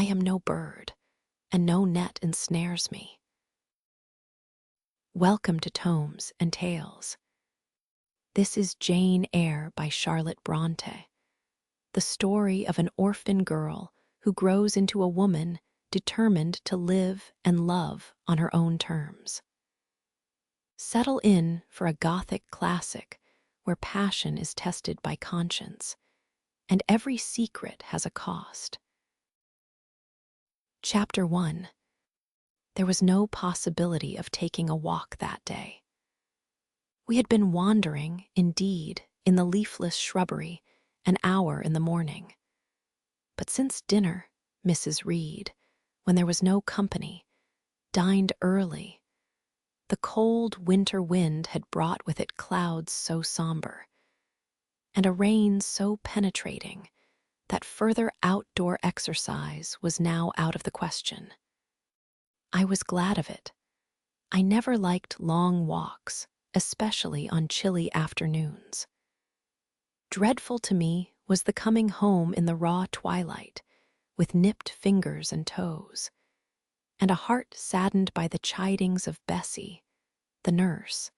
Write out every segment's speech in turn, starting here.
I am no bird, and no net ensnares me. Welcome to Tomes and Tales. This is Jane Eyre by Charlotte Brontë, the story of an orphan girl who grows into a woman determined to live and love on her own terms. Settle in for a Gothic classic where passion is tested by conscience, and every secret has a cost. Chapter 1. There was no possibility of taking a walk that day. We had been wandering, indeed, in the leafless shrubbery an hour in the morning. But since dinner, Mrs. Reed, when there was no company, dined early. The cold winter wind had brought with it clouds so somber, and a rain so penetrating that further outdoor exercise was now out of the question. I was glad of it. I never liked long walks, especially on chilly afternoons. Dreadful to me was the coming home in the raw twilight, with nipped fingers and toes, and a heart saddened by the chidings of Bessie, the nurse,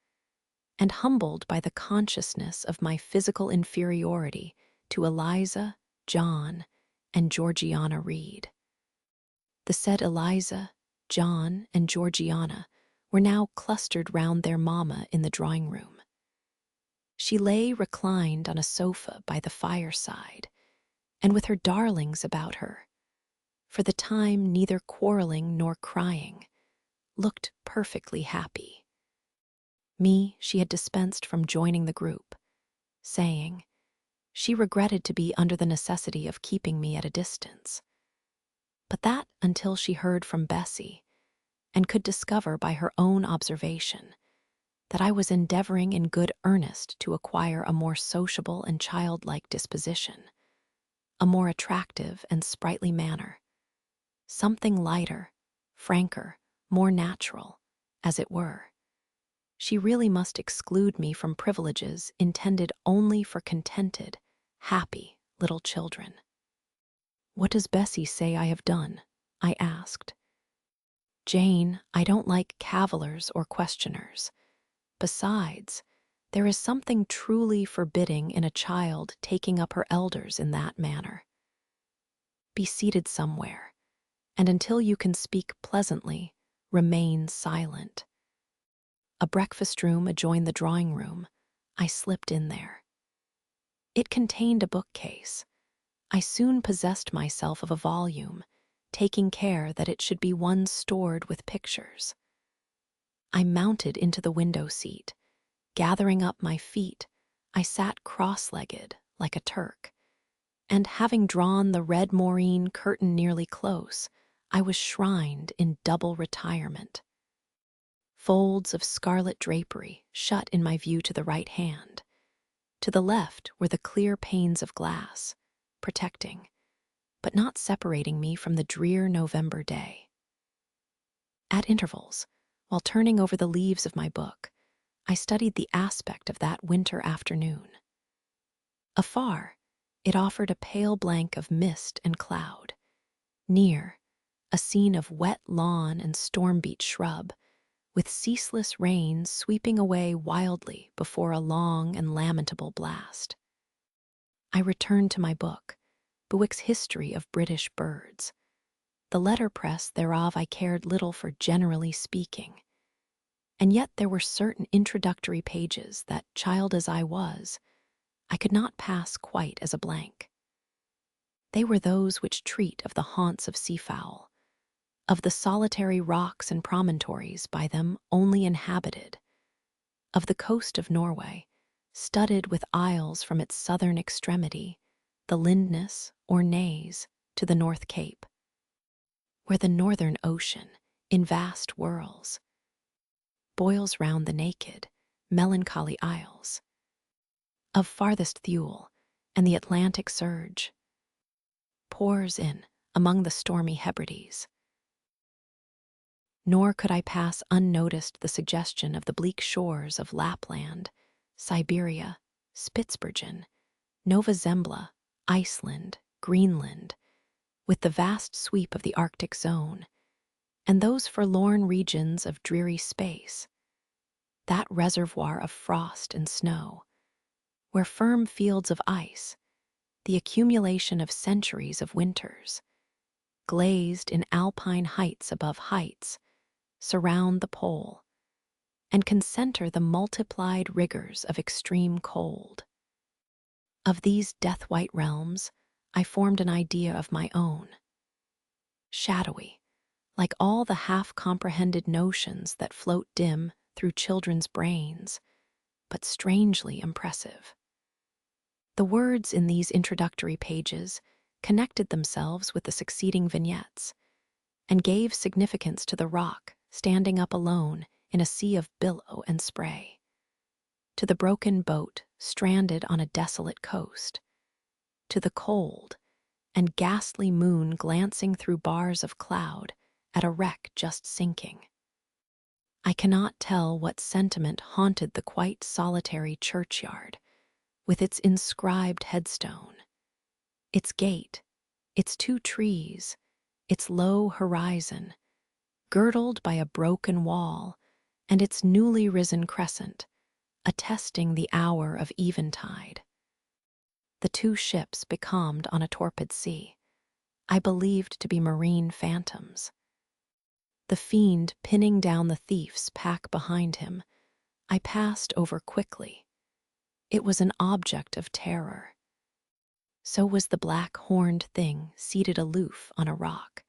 and humbled by the consciousness of my physical inferiority to Eliza, John, and Georgiana Reed. The said Eliza, John, and Georgiana were now clustered round their mamma in the drawing-room. She lay reclined on a sofa by the fireside, and with her darlings about her, for the time neither quarreling nor crying, looked perfectly happy. Me she had dispensed from joining the group, saying she regretted to be under the necessity of keeping me at a distance, but that until she heard from Bessie, and could discover by her own observation that I was endeavoring in good earnest to acquire a more sociable and childlike disposition, a more attractive and sprightly manner, something lighter, franker, more natural, as it were. She really must exclude me from privileges intended only for contented, happy little children. "What does Bessie say I have done?" I asked. "Jane, I don't like cavillers or questioners. Besides, there is something truly forbidding in a child taking up her elders in that manner. Be seated somewhere, and until you can speak pleasantly, remain silent." A breakfast room adjoined the drawing-room. I slipped in there. It contained a bookcase. I soon possessed myself of a volume, taking care that it should be one stored with pictures. I mounted into the window seat. Gathering up my feet, I sat cross-legged like a Turk, and having drawn the red moreen curtain nearly close, I was shrined in double retirement. Folds of scarlet drapery shut in my view to the right hand. To the left were the clear panes of glass, protecting, but not separating me from the drear November day. At intervals, while turning over the leaves of my book, I studied the aspect of that winter afternoon. Afar, it offered a pale blank of mist and cloud. Near, a scene of wet lawn and storm-beat shrub, with ceaseless rain sweeping away wildly before a long and lamentable blast. I returned to my book, Bewick's History of British Birds. The letterpress thereof I cared little for, generally speaking, and yet there were certain introductory pages that, child as I was, I could not pass quite as a blank. They were those which treat of the haunts of seafowl, of the solitary rocks and promontories by them only inhabited, of the coast of Norway, studded with isles from its southern extremity, the Lindness or Naze, to the North Cape, where the northern ocean, in vast whirls, boils round the naked, melancholy isles, of farthest Thule, and the Atlantic surge pours in among the stormy Hebrides. Nor could I pass unnoticed the suggestion of the bleak shores of Lapland, Siberia, Spitzbergen, Nova Zembla, Iceland, Greenland, with the vast sweep of the Arctic zone, and those forlorn regions of dreary space, that reservoir of frost and snow, where firm fields of ice, the accumulation of centuries of winters, glazed in alpine heights above heights, surround the pole, and can center the multiplied rigors of extreme cold. Of these death-white realms, I formed an idea of my own. Shadowy, like all the half-comprehended notions that float dim through children's brains, but strangely impressive. The words in these introductory pages connected themselves with the succeeding vignettes and gave significance to the rock standing up alone in a sea of billow and spray, to the broken boat stranded on a desolate coast, to the cold and ghastly moon glancing through bars of cloud at a wreck just sinking. I cannot tell what sentiment haunted the quite solitary churchyard, with its inscribed headstone, its gate, its 2 trees, its low horizon, girdled by a broken wall, and its newly risen crescent, attesting the hour of eventide. The 2 ships becalmed on a torpid sea, I believed to be marine phantoms. The fiend pinning down the thief's pack behind him, I passed over quickly. It was an object of terror. So was the black-horned thing seated aloof on a rock,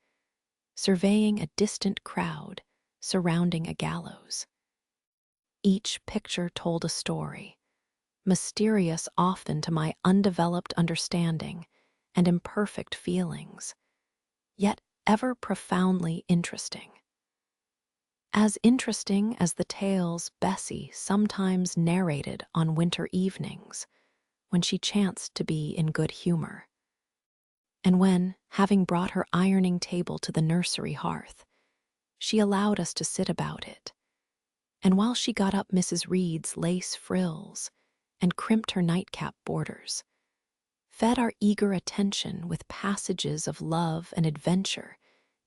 surveying a distant crowd surrounding a gallows. Each picture told a story, mysterious often to my undeveloped understanding and imperfect feelings, yet ever profoundly interesting. As interesting as the tales Bessie sometimes narrated on winter evenings when she chanced to be in good humor, and when, having brought her ironing table to the nursery hearth, she allowed us to sit about it, and while she got up Mrs. Reed's lace frills and crimped her nightcap borders, fed our eager attention with passages of love and adventure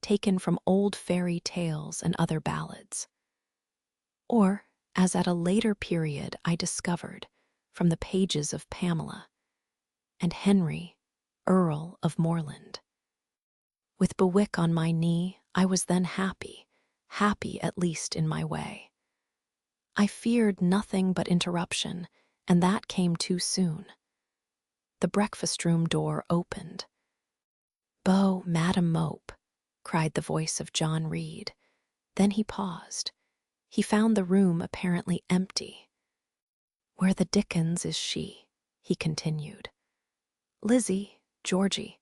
taken from old fairy tales and other ballads. Or, as at a later period I discovered from the pages of Pamela and Henry, Earl of Morland. With Bewick on my knee, I was then happy at least in my way. I feared nothing but interruption, and that came too soon. The breakfast-room door opened. "Beau, Madam Mope," cried the voice of John Reed. Then he paused. He found the room apparently empty. "Where the dickens is she?" he continued. "Lizzie, Georgie."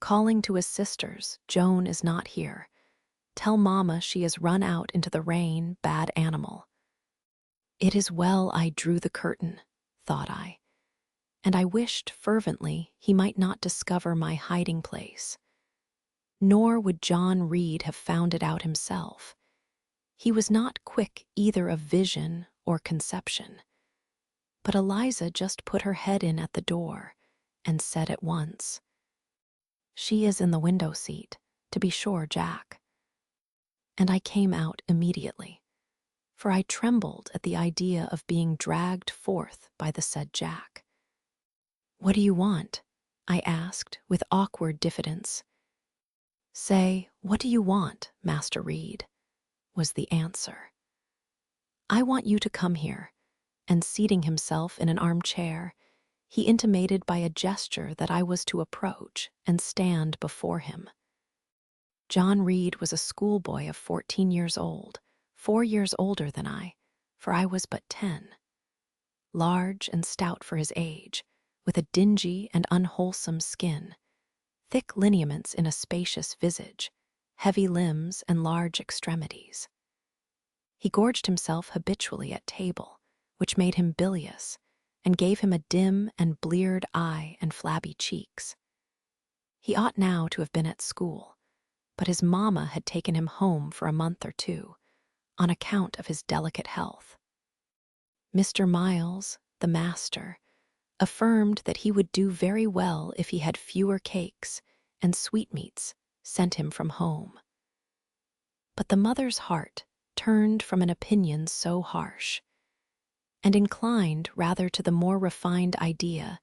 Calling to his sisters, "Joan is not here. Tell Mamma she has run out into the rain, bad animal." It is well I drew the curtain, thought I, and I wished fervently he might not discover my hiding place. Nor would John Reed have found it out himself. He was not quick either of vision or conception. But Eliza just put her head in at the door and said at once, "She is in the window seat, to be sure, Jack." And I came out immediately, for I trembled at the idea of being dragged forth by the said Jack. "What do you want?" I asked with awkward diffidence. "Say, what do you want, Master Reed?" was the answer. "I want you to come here," and seating himself in an armchair, he intimated by a gesture that I was to approach and stand before him. John Reed was a schoolboy of 14 years old, 4 years older than I, for I was but 10. Large and stout for his age, with a dingy and unwholesome skin, thick lineaments in a spacious visage, heavy limbs and large extremities. He gorged himself habitually at table, which made him bilious, and gave him a dim and bleared eye and flabby cheeks. He ought now to have been at school, but his mamma had taken him home for a month or 2, on account of his delicate health. Mr. Miles, the master, affirmed that he would do very well if he had fewer cakes and sweetmeats sent him from home. But the mother's heart turned from an opinion so harsh, and inclined rather to the more refined idea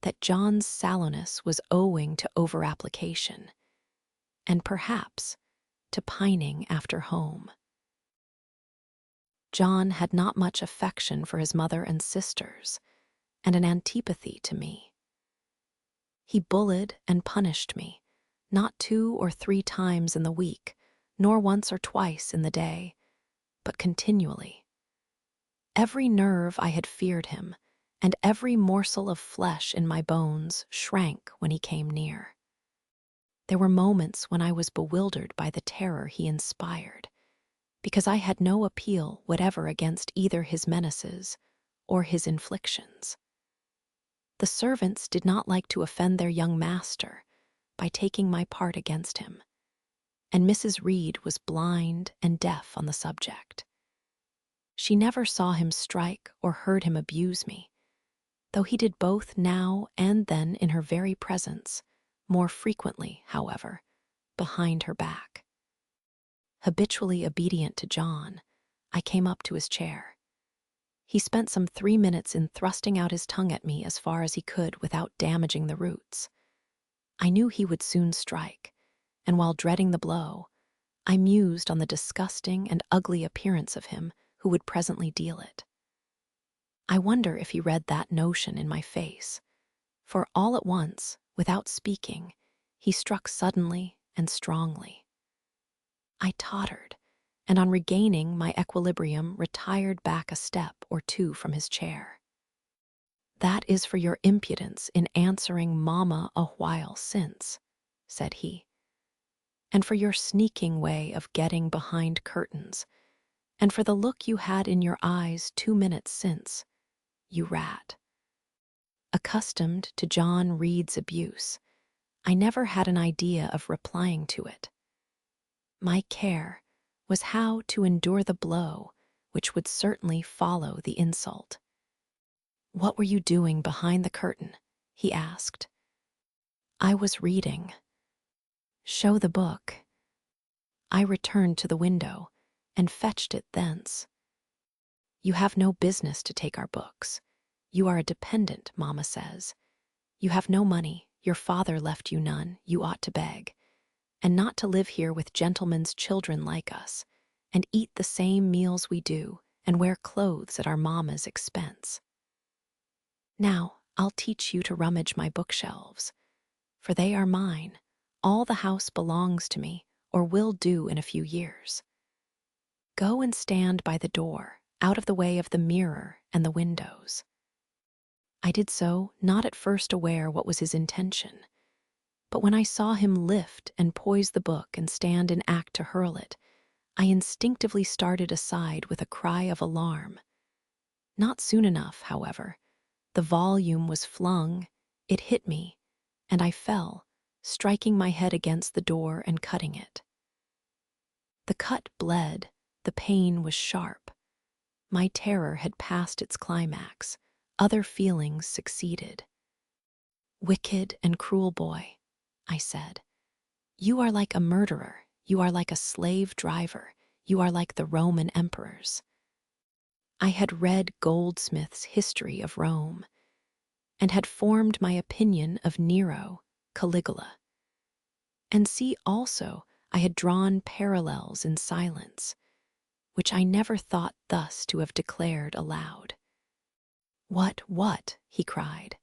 that John's sallowness was owing to over-application, and perhaps to pining after home. John had not much affection for his mother and sisters, and an antipathy to me. He bullied and punished me, not 2 or 3 times in the week, nor once or twice in the day, but continually. Every nerve I had feared him, and every morsel of flesh in my bones shrank when he came near. There were moments when I was bewildered by the terror he inspired, because I had no appeal whatever against either his menaces or his inflictions. The servants did not like to offend their young master by taking my part against him, and Mrs. Reed was blind and deaf on the subject. She never saw him strike or heard him abuse me, though he did both now and then in her very presence, more frequently, however, behind her back. Habitually obedient to John, I came up to his chair. He spent some 3 minutes in thrusting out his tongue at me as far as he could without damaging the roots. I knew he would soon strike, and while dreading the blow, I mused on the disgusting and ugly appearance of him who would presently deal it. I wonder if he read that notion in my face, for all at once, without speaking, he struck suddenly and strongly. I tottered, and on regaining my equilibrium retired back a step or 2 from his chair. "That is for your impudence in answering Mamma a while since," said he, "and for your sneaking way of getting behind curtains, and for the look you had in your eyes 2 minutes since, you rat." Accustomed to John Reed's abuse, I never had an idea of replying to it. My care was how to endure the blow which would certainly follow the insult. "What were you doing behind the curtain?" he asked. "I was reading." "Show the book." I returned to the window and fetched it thence. "You have no business to take our books. You are a dependent, Mamma says. You have no money, your father left you none, you ought to beg, and not to live here with gentlemen's children like us, and eat the same meals we do, and wear clothes at our mamma's expense. Now I'll teach you to rummage my bookshelves, for they are mine. All the house belongs to me, or will do in a few years. Go and stand by the door, out of the way of the mirror and the windows." I did so, not at first aware what was his intention, but when I saw him lift and poise the book and stand in act to hurl it, I instinctively started aside with a cry of alarm. Not soon enough, however. The volume was flung, it hit me, and I fell, striking my head against the door and cutting it. The cut bled, the pain was sharp. My terror had passed its climax. Other feelings succeeded. "Wicked and cruel boy," I said. "You are like a murderer, you are like a slave driver, you are like the Roman emperors." I had read Goldsmith's History of Rome, and had formed my opinion of Nero, Caligula. And see also, I had drawn parallels in silence, which I never thought thus to have declared aloud. What?" he cried.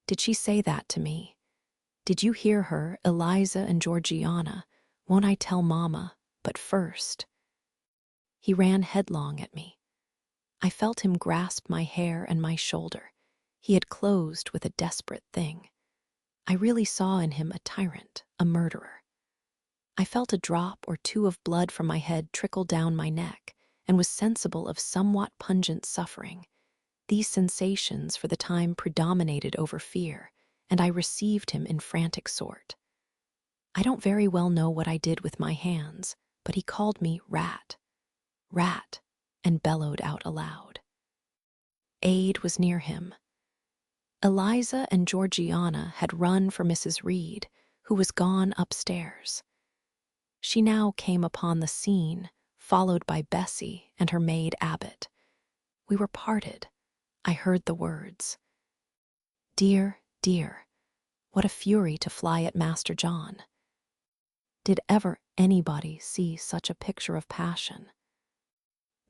"Did she say that to me? Did you hear her, Eliza and Georgiana? Won't I tell Mamma? But first—" He ran headlong at me. I felt him grasp my hair and my shoulder. He had closed with a desperate thing. I really saw in him a tyrant, a murderer. I felt a drop or 2 of blood from my head trickle down my neck, and was sensible of somewhat pungent suffering. These sensations for the time predominated over fear, and I received him in frantic sort. I don't very well know what I did with my hands, but he called me rat, rat, and bellowed out aloud. Aid was near him. Eliza and Georgiana had run for Mrs. Reed, who was gone upstairs. She now came upon the scene, followed by Bessie and her maid Abbot. We were parted. I heard the words. Dear, dear, what a fury to fly at Master John. Did ever anybody see such a picture of passion?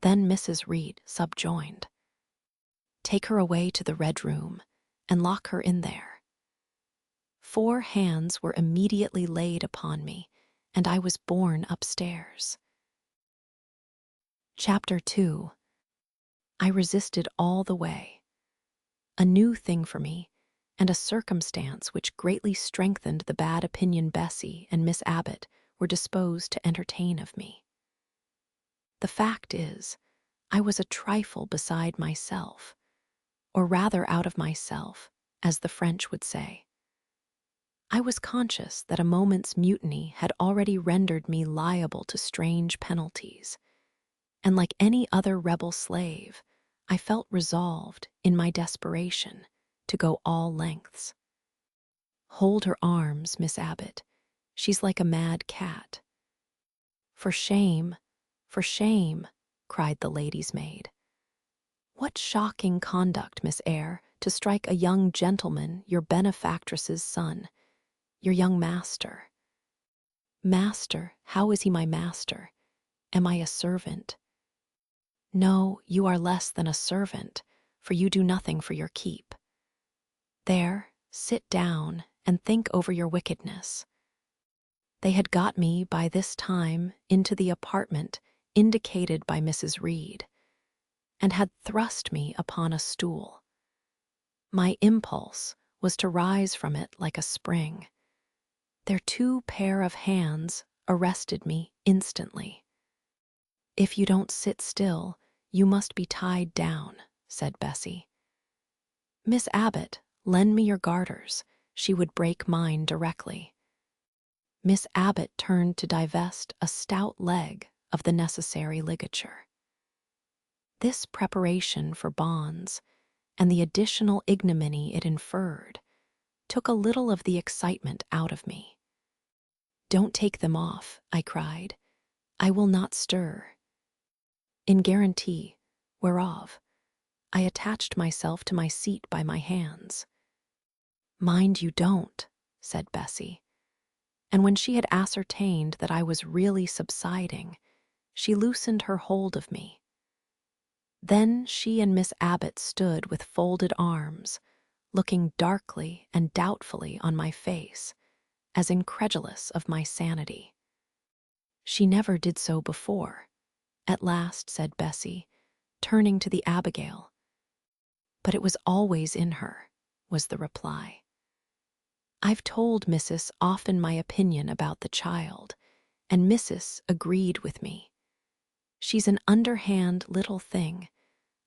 Then Mrs. Reed subjoined. Take her away to the Red Room and lock her in there. 4 hands were immediately laid upon me, and I was borne upstairs. Chapter 2. I resisted all the way. A new thing for me, and a circumstance which greatly strengthened the bad opinion Bessie and Miss Abbot were disposed to entertain of me. The fact is, I was a trifle beside myself, or rather out of myself, as the French would say. I was conscious that a moment's mutiny had already rendered me liable to strange penalties, and like any other rebel slave, I felt resolved, in my desperation, to go all lengths. Hold her arms, Miss Abbot. She's like a mad cat. For shame, cried the lady's maid. What shocking conduct, Miss Eyre, to strike a young gentleman, your benefactress's son, your young master. Master, how is he my master? Am I a servant? No, you are less than a servant, for you do nothing for your keep. There, sit down and think over your wickedness. They had got me by this time into the apartment indicated by Mrs. Reed, and had thrust me upon a stool. My impulse was to rise from it like a spring. Their 2 pair of hands arrested me instantly. If you don't sit still, you must be tied down, said Bessie. Miss Abbot, lend me your garters. She would break mine directly. Miss Abbot turned to divest a stout leg of the necessary ligature. This preparation for bonds, and the additional ignominy it inferred, took a little of the excitement out of me. Don't take them off, I cried. I will not stir. In guarantee, whereof, I attached myself to my seat by my hands. Mind you don't, said Bessie. And when she had ascertained that I was really subsiding, she loosened her hold of me. Then she and Miss Abbot stood with folded arms, looking darkly and doubtfully on my face, as incredulous of my sanity. She never did so before, at last said Bessie, turning to the Abigail. But it was always in her, was the reply. I've told Mrs. often my opinion about the child, and Mrs. agreed with me. She's an underhand little thing.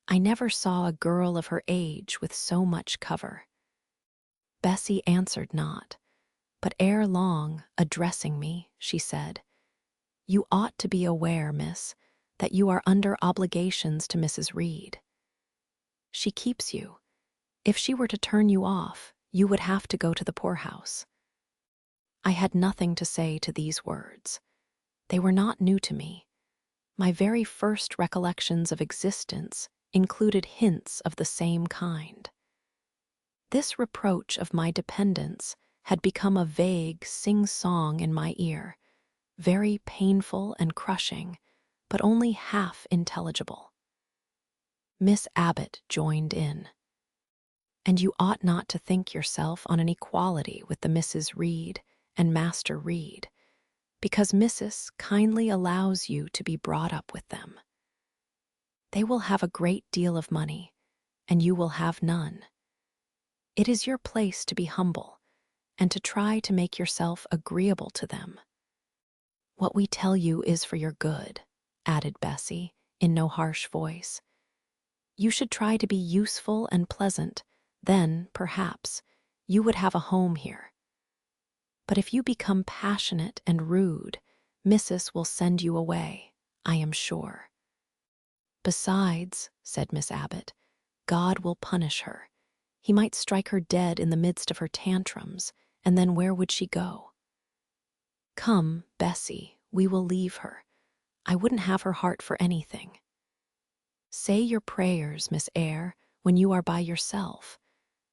I never saw a girl of her age with so much cover. Bessie answered not, but ere long, addressing me, she said, You ought to be aware, miss, that you are under obligations to Mrs. Reed. She keeps you. If she were to turn you off, you would have to go to the poorhouse. I had nothing to say to these words. They were not new to me. My very first recollections of existence included hints of the same kind. This reproach of my dependence had become a vague sing-song in my ear, very painful and crushing, but only half intelligible. Miss Abbot joined in. And you ought not to think yourself on an equality with the Mrs. Reed and Master Reed, because Mrs. kindly allows you to be brought up with them. They will have a great deal of money, and you will have none. It is your place to be humble, and to try to make yourself agreeable to them. What we tell you is for your good, added Bessie, in no harsh voice. You should try to be useful and pleasant, then, perhaps, you would have a home here. But if you become passionate and rude, Mrs. will send you away, I am sure. Besides, said Miss Abbot, God will punish her. He might strike her dead in the midst of her tantrums, and then where would she go? "Come, Bessie, we will leave her. I wouldn't have her heart for anything. Say your prayers, Miss Eyre, when you are by yourself,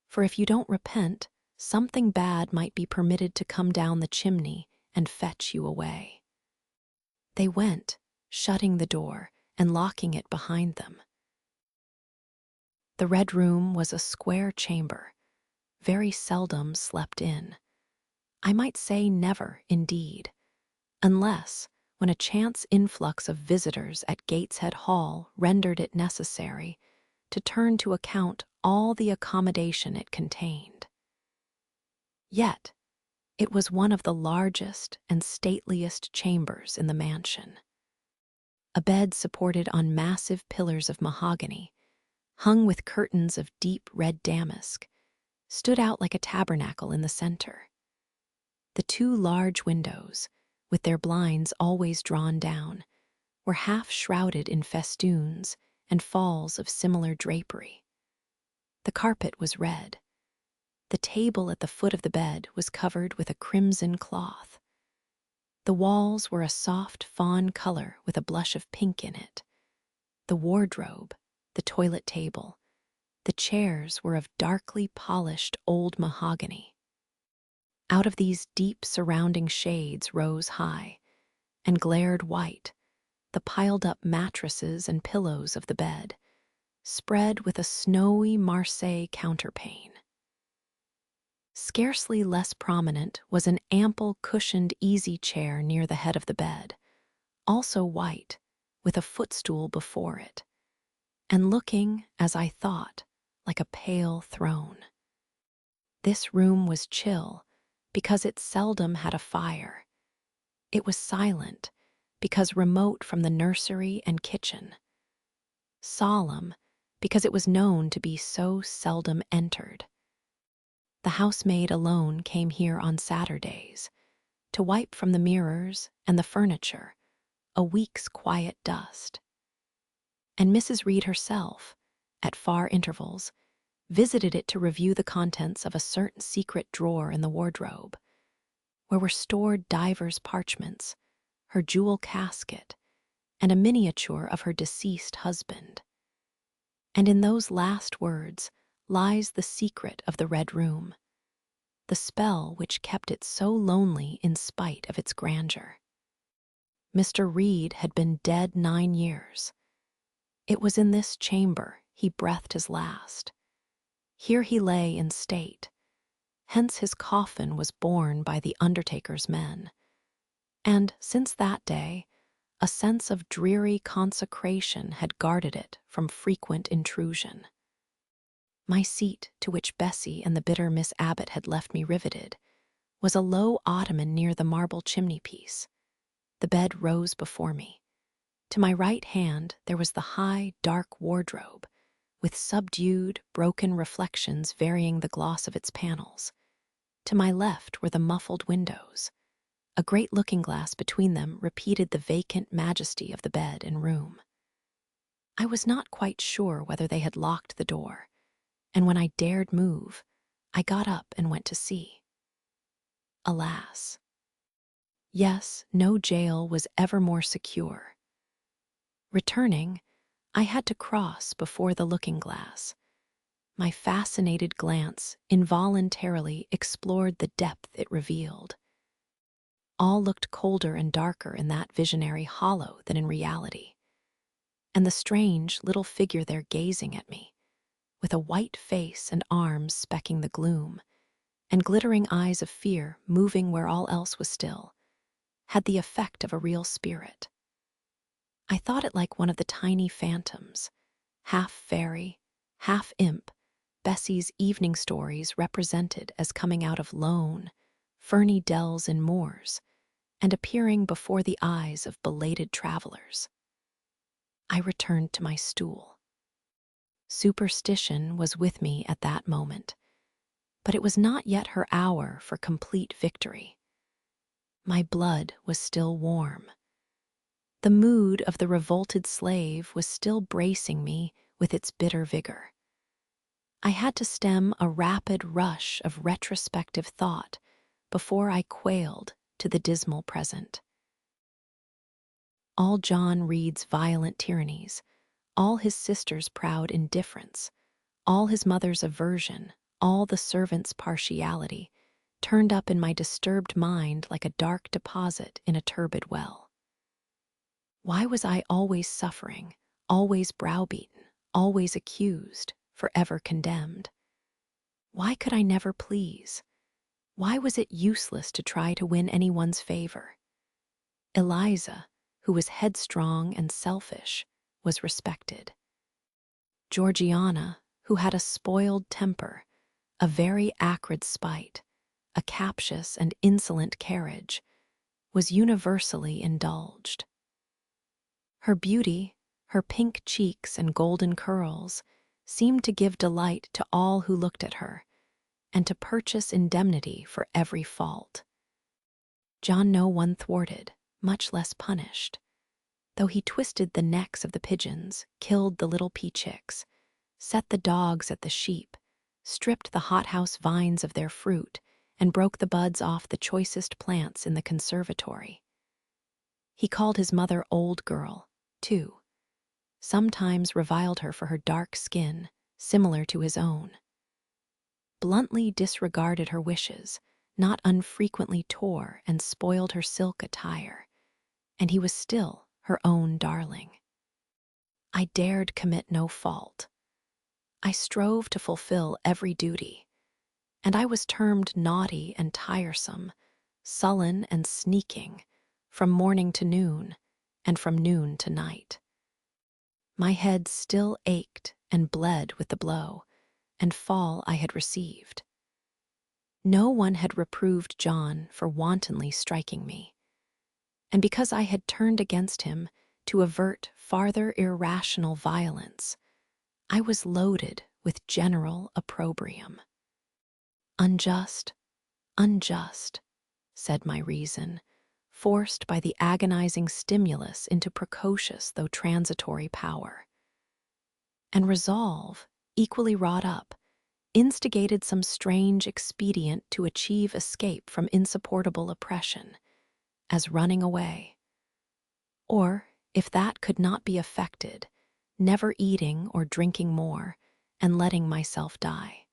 for if you don't repent, something bad might be permitted to come down the chimney and fetch you away." They went, shutting the door and locking it behind them. The Red Room was a square chamber, very seldom slept in. I might say never, indeed, unless when a chance influx of visitors at Gateshead Hall rendered it necessary to turn to account all the accommodation it contained. Yet, it was one of the largest and stateliest chambers in the mansion. A bed supported on massive pillars of mahogany, hung with curtains of deep red damask, stood out like a tabernacle in the center. The two large windows, with their blinds always drawn down, were half shrouded in festoons and falls of similar drapery. The carpet was red. The table at the foot of the bed was covered with a crimson cloth. The walls were a soft fawn color with a blush of pink in it. The wardrobe, the toilet table, the chairs were of darkly polished old mahogany. Out of these deep surrounding shades rose high and glared white the piled-up mattresses and pillows of the bed, spread with a snowy Marseille counterpane. Scarcely less prominent was an ample cushioned easy chair near the head of the bed, also white, with a footstool before it, and looking, as I thought, like a pale throne. This room was chill because it seldom had a fire. It was silent because remote from the nursery and kitchen. Solemn because it was known to be so seldom entered. The housemaid alone came here on Saturdays to wipe from the mirrors and the furniture a week's quiet dust. And Mrs. Reed herself, at far intervals, visited it to review the contents of a certain secret drawer in the wardrobe, where were stored divers parchments, her jewel casket, and a miniature of her deceased husband. And in those last words lies the secret of the Red Room, the spell which kept it so lonely in spite of its grandeur. Mr. Reed had been dead 9 years. It was in this chamber he breathed his last. Here he lay in state, hence his coffin was borne by the undertaker's men. And since that day, a sense of dreary consecration had guarded it from frequent intrusion. My seat, to which Bessie and the bitter Miss Abbot had left me riveted, was a low ottoman near the marble chimney-piece. The bed rose before me. To my right hand there was the high, dark wardrobe, with subdued, broken reflections varying the gloss of its panels. To my left were the muffled windows. A great looking-glass between them repeated the vacant majesty of the bed and room. I was not quite sure whether they had locked the door, and when I dared move, I got up and went to see. Alas! Yes, no jail was ever more secure. Returning, I had to cross before the looking-glass. My fascinated glance involuntarily explored the depth it revealed. All looked colder and darker in that visionary hollow than in reality. And the strange little figure there gazing at me, with a white face and arms specking the gloom, and glittering eyes of fear moving where all else was still, had the effect of a real spirit. I thought it like one of the tiny phantoms, half fairy, half imp, Bessie's evening stories represented as coming out of lone, ferny dells and moors, and appearing before the eyes of belated travelers. I returned to my stool. Superstition was with me at that moment, but it was not yet her hour for complete victory. My blood was still warm. The mood of the revolted slave was still bracing me with its bitter vigor. I had to stem a rapid rush of retrospective thought before I quailed to the dismal present. All John Reed's violent tyrannies, all his sister's proud indifference, all his mother's aversion, all the servants' partiality, turned up in my disturbed mind like a dark deposit in a turbid well. Why was I always suffering, always browbeaten, always accused, forever condemned? Why could I never please? Why was it useless to try to win anyone's favor? Eliza, who was headstrong and selfish, was respected. Georgiana, who had a spoiled temper, a very acrid spite, a captious and insolent carriage, was universally indulged. Her beauty, her pink cheeks and golden curls, seemed to give delight to all who looked at her, and to purchase indemnity for every fault. John no one thwarted, much less punished, though he twisted the necks of the pigeons, killed the little pea-chicks, set the dogs at the sheep, stripped the hothouse vines of their fruit, and broke the buds off the choicest plants in the conservatory. He called his mother old girl, too, sometimes reviled her for her dark skin, similar to his own, bluntly disregarded her wishes, not unfrequently tore and spoiled her silk attire, and he was still her own darling. I dared commit no fault. I strove to fulfill every duty, and I was termed naughty and tiresome, sullen and sneaking, from morning to noon, and from noon to night. My head still ached and bled with the blow and fall I had received. No one had reproved John for wantonly striking me, and because I had turned against him to avert farther irrational violence, I was loaded with general opprobrium. Unjust, unjust, said my reason, forced by the agonizing stimulus into precocious though transitory power. And resolve, equally wrought up, instigated some strange expedient to achieve escape from insupportable oppression, as running away. Or, if that could not be effected, never eating or drinking more, and letting myself die.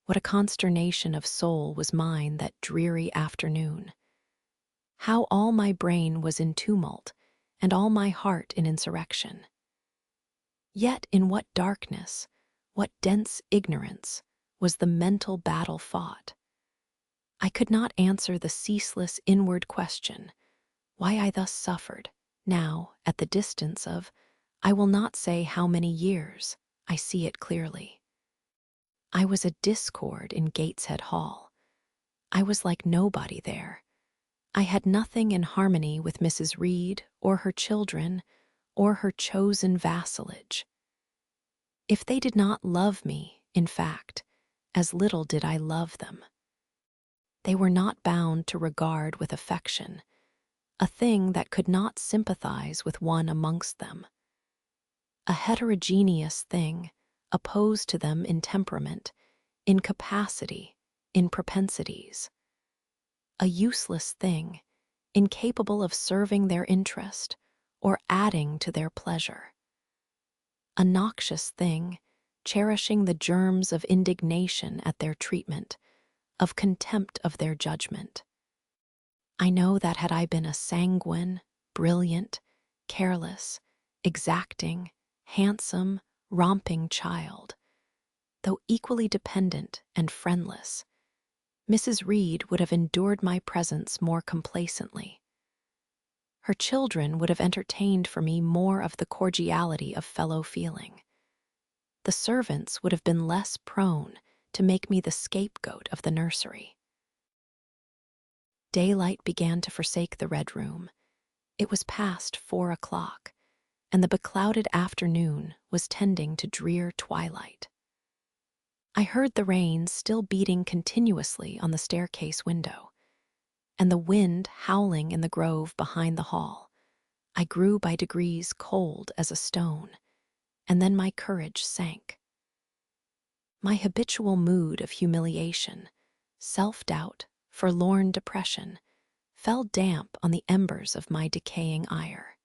What a consternation of soul was mine that dreary afternoon! How all my brain was in tumult, and all my heart in insurrection. Yet in what darkness, what dense ignorance, was the mental battle fought? I could not answer the ceaseless inward question, why I thus suffered, now, at the distance of, I will not say how many years, I see it clearly. I was a discord in Gateshead Hall. I was like nobody there. I had nothing in harmony with Mrs. Reed or her children or her chosen vassalage. If they did not love me, in fact, as little did I love them. They were not bound to regard with affection a thing that could not sympathize with one amongst them. A heterogeneous thing, opposed to them in temperament, in capacity, in propensities. A useless thing, incapable of serving their interest or adding to their pleasure. A noxious thing, cherishing the germs of indignation at their treatment, of contempt of their judgment. I know that had I been a sanguine, brilliant, careless, exacting, handsome, romping child, though equally dependent and friendless, Mrs. Reed would have endured my presence more complacently. Her children would have entertained for me more of the cordiality of fellow feeling. The servants would have been less prone to make me the scapegoat of the nursery. Daylight began to forsake the Red Room. It was past 4 o'clock, and the beclouded afternoon was tending to drear twilight. I heard the rain still beating continuously on the staircase window, and the wind howling in the grove behind the hall. I grew by degrees cold as a stone, and then my courage sank. My habitual mood of humiliation, self-doubt, forlorn depression, fell damp on the embers of my decaying ire.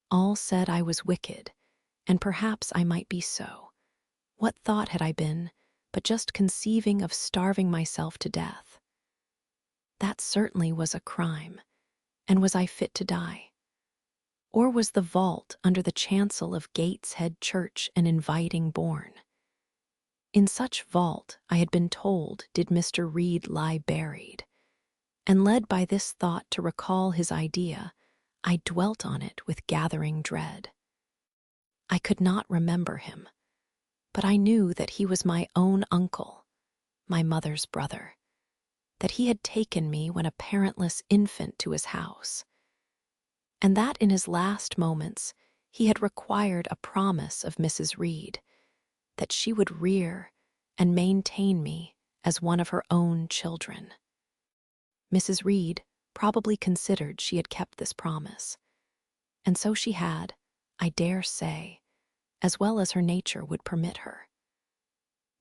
All said I was wicked, and perhaps I might be so. What thought had I been but just conceiving of starving myself to death? That certainly was a crime, and was I fit to die? Or was the vault under the chancel of Gateshead Church an inviting bourne? In such vault, I had been told, did Mr. Reed lie buried, and led by this thought to recall his idea, I dwelt on it with gathering dread. I could not remember him, but I knew that he was my own uncle, my mother's brother, that he had taken me when a parentless infant to his house, and that in his last moments he had required a promise of Mrs. Reed that she would rear and maintain me as one of her own children. Mrs. Reed probably considered she had kept this promise, and so she had, I dare say, as well as her nature would permit her.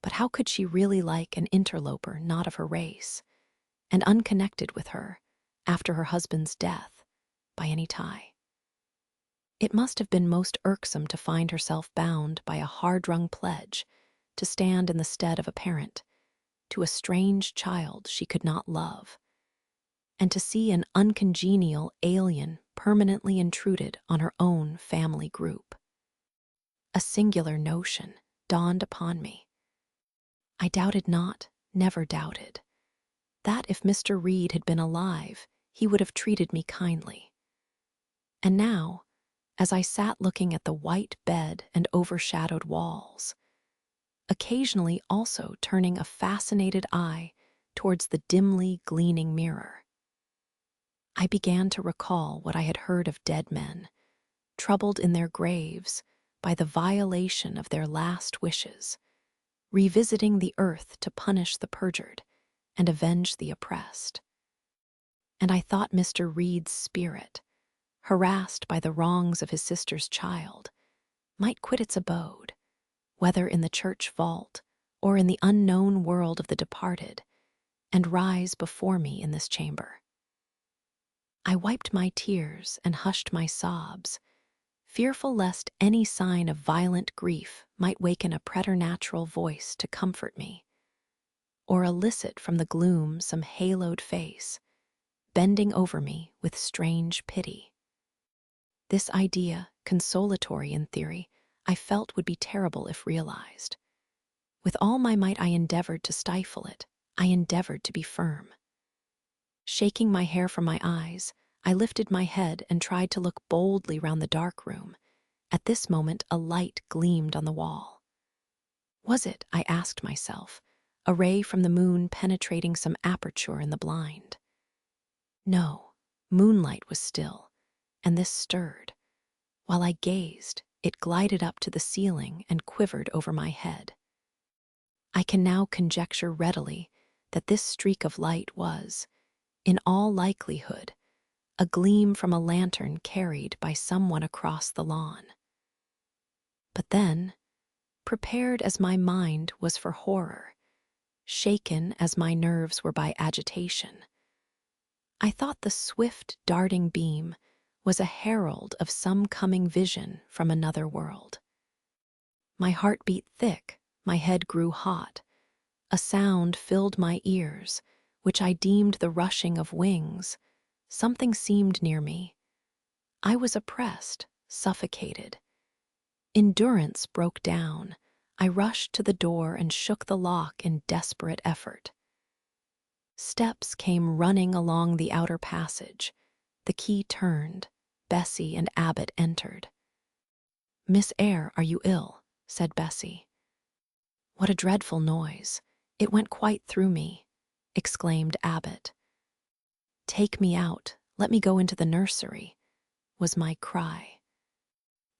But how could she really like an interloper not of her race, and unconnected with her, after her husband's death, by any tie? It must have been most irksome to find herself bound by a hard-wrung pledge to stand in the stead of a parent to a strange child she could not love, and to see an uncongenial alien permanently intruded on her own family group. A singular notion dawned upon me. I doubted not, never doubted, that if Mr. Reed had been alive, he would have treated me kindly. And now, as I sat looking at the white bed and overshadowed walls, occasionally also turning a fascinated eye towards the dimly gleaming mirror, I began to recall what I had heard of dead men, troubled in their graves by the violation of their last wishes, revisiting the earth to punish the perjured and avenge the oppressed. And I thought Mr. Reed's spirit, harassed by the wrongs of his sister's child, might quit its abode, whether in the church vault or in the unknown world of the departed, and rise before me in this chamber. I wiped my tears and hushed my sobs, fearful lest any sign of violent grief might waken a preternatural voice to comfort me, or elicit from the gloom some haloed face, bending over me with strange pity. This idea, consolatory in theory, I felt would be terrible if realized. With all my might I endeavored to stifle it. I endeavored to be firm. Shaking my hair from my eyes, I lifted my head and tried to look boldly round the dark room. At this moment a light gleamed on the wall. Was it, I asked myself, a ray from the moon penetrating some aperture in the blind? No, moonlight was still, and this stirred. While I gazed, it glided up to the ceiling and quivered over my head. I can now conjecture readily that this streak of light was, in all likelihood, a gleam from a lantern carried by someone across the lawn. But then, prepared as my mind was for horror, shaken as my nerves were by agitation, I thought the swift darting beam was a herald of some coming vision from another world. My heart beat thick, my head grew hot, a sound filled my ears, which I deemed the rushing of wings. Something seemed near me. I was oppressed, suffocated. Endurance broke down. I rushed to the door and shook the lock in desperate effort. Steps came running along the outer passage. The key turned. Bessie and Abbot entered. "Miss Eyre, are you ill?" said Bessie. "What a dreadful noise! It went quite through me," exclaimed Abbot. "Take me out, let me go into the nursery," was my cry.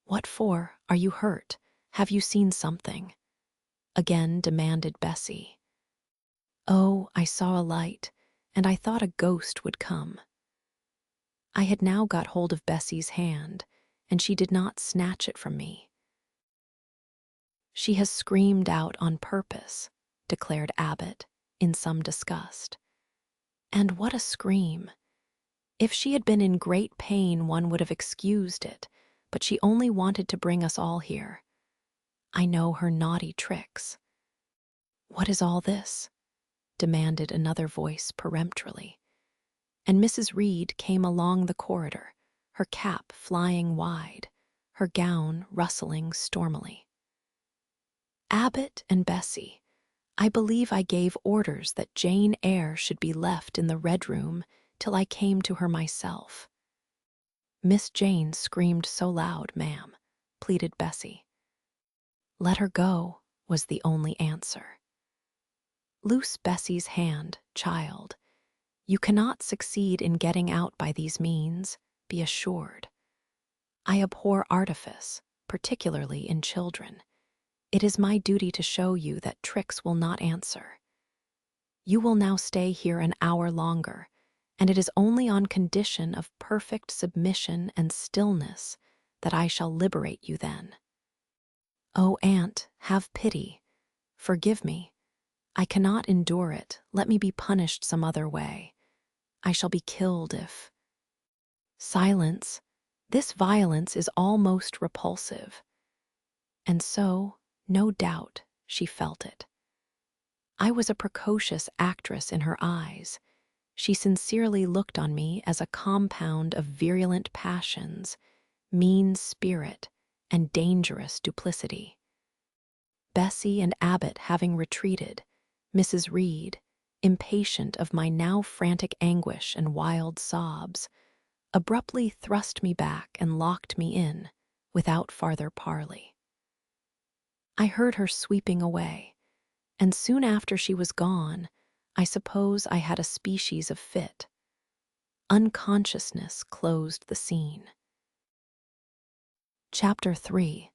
"What for? Are you hurt? Have you seen something?" again demanded Bessie. "Oh, I saw a light, and I thought a ghost would come." I had now got hold of Bessie's hand, and she did not snatch it from me. "She has screamed out on purpose," declared Abbot, in some disgust. "And what a scream! If she had been in great pain, one would have excused it, but she only wanted to bring us all here. I know her naughty tricks. "What is all this?" demanded another voice peremptorily. And Mrs. Reed came along the corridor, her cap flying wide, her gown rustling stormily. "Abbot and Bessie, I believe I gave orders that Jane Eyre should be left in the Red Room till I came to her myself." "Miss Jane screamed so loud, ma'am," pleaded Bessie. "Let her go," was the only answer. "Loose Bessie's hand, child. You cannot succeed in getting out by these means, be assured. I abhor artifice, particularly in children. It is my duty to show you that tricks will not answer. You will now stay here an hour longer, and it is only on condition of perfect submission and stillness that I shall liberate you then. Oh, aunt, have pity. Forgive me. I cannot endure it. Let me be punished some other way. I shall be killed if—" "Silence. This violence is almost repulsive." And so, no doubt, she felt it. I was a precocious actress in her eyes. She sincerely looked on me as a compound of virulent passions, mean spirit, and dangerous duplicity. Bessie and Abbot having retreated, Mrs. Reed, impatient of my now frantic anguish and wild sobs, abruptly thrust me back and locked me in, without farther parley. I heard her sweeping away, and soon after she was gone, I suppose I had a species of fit. Unconsciousness closed the scene. Chapter 3.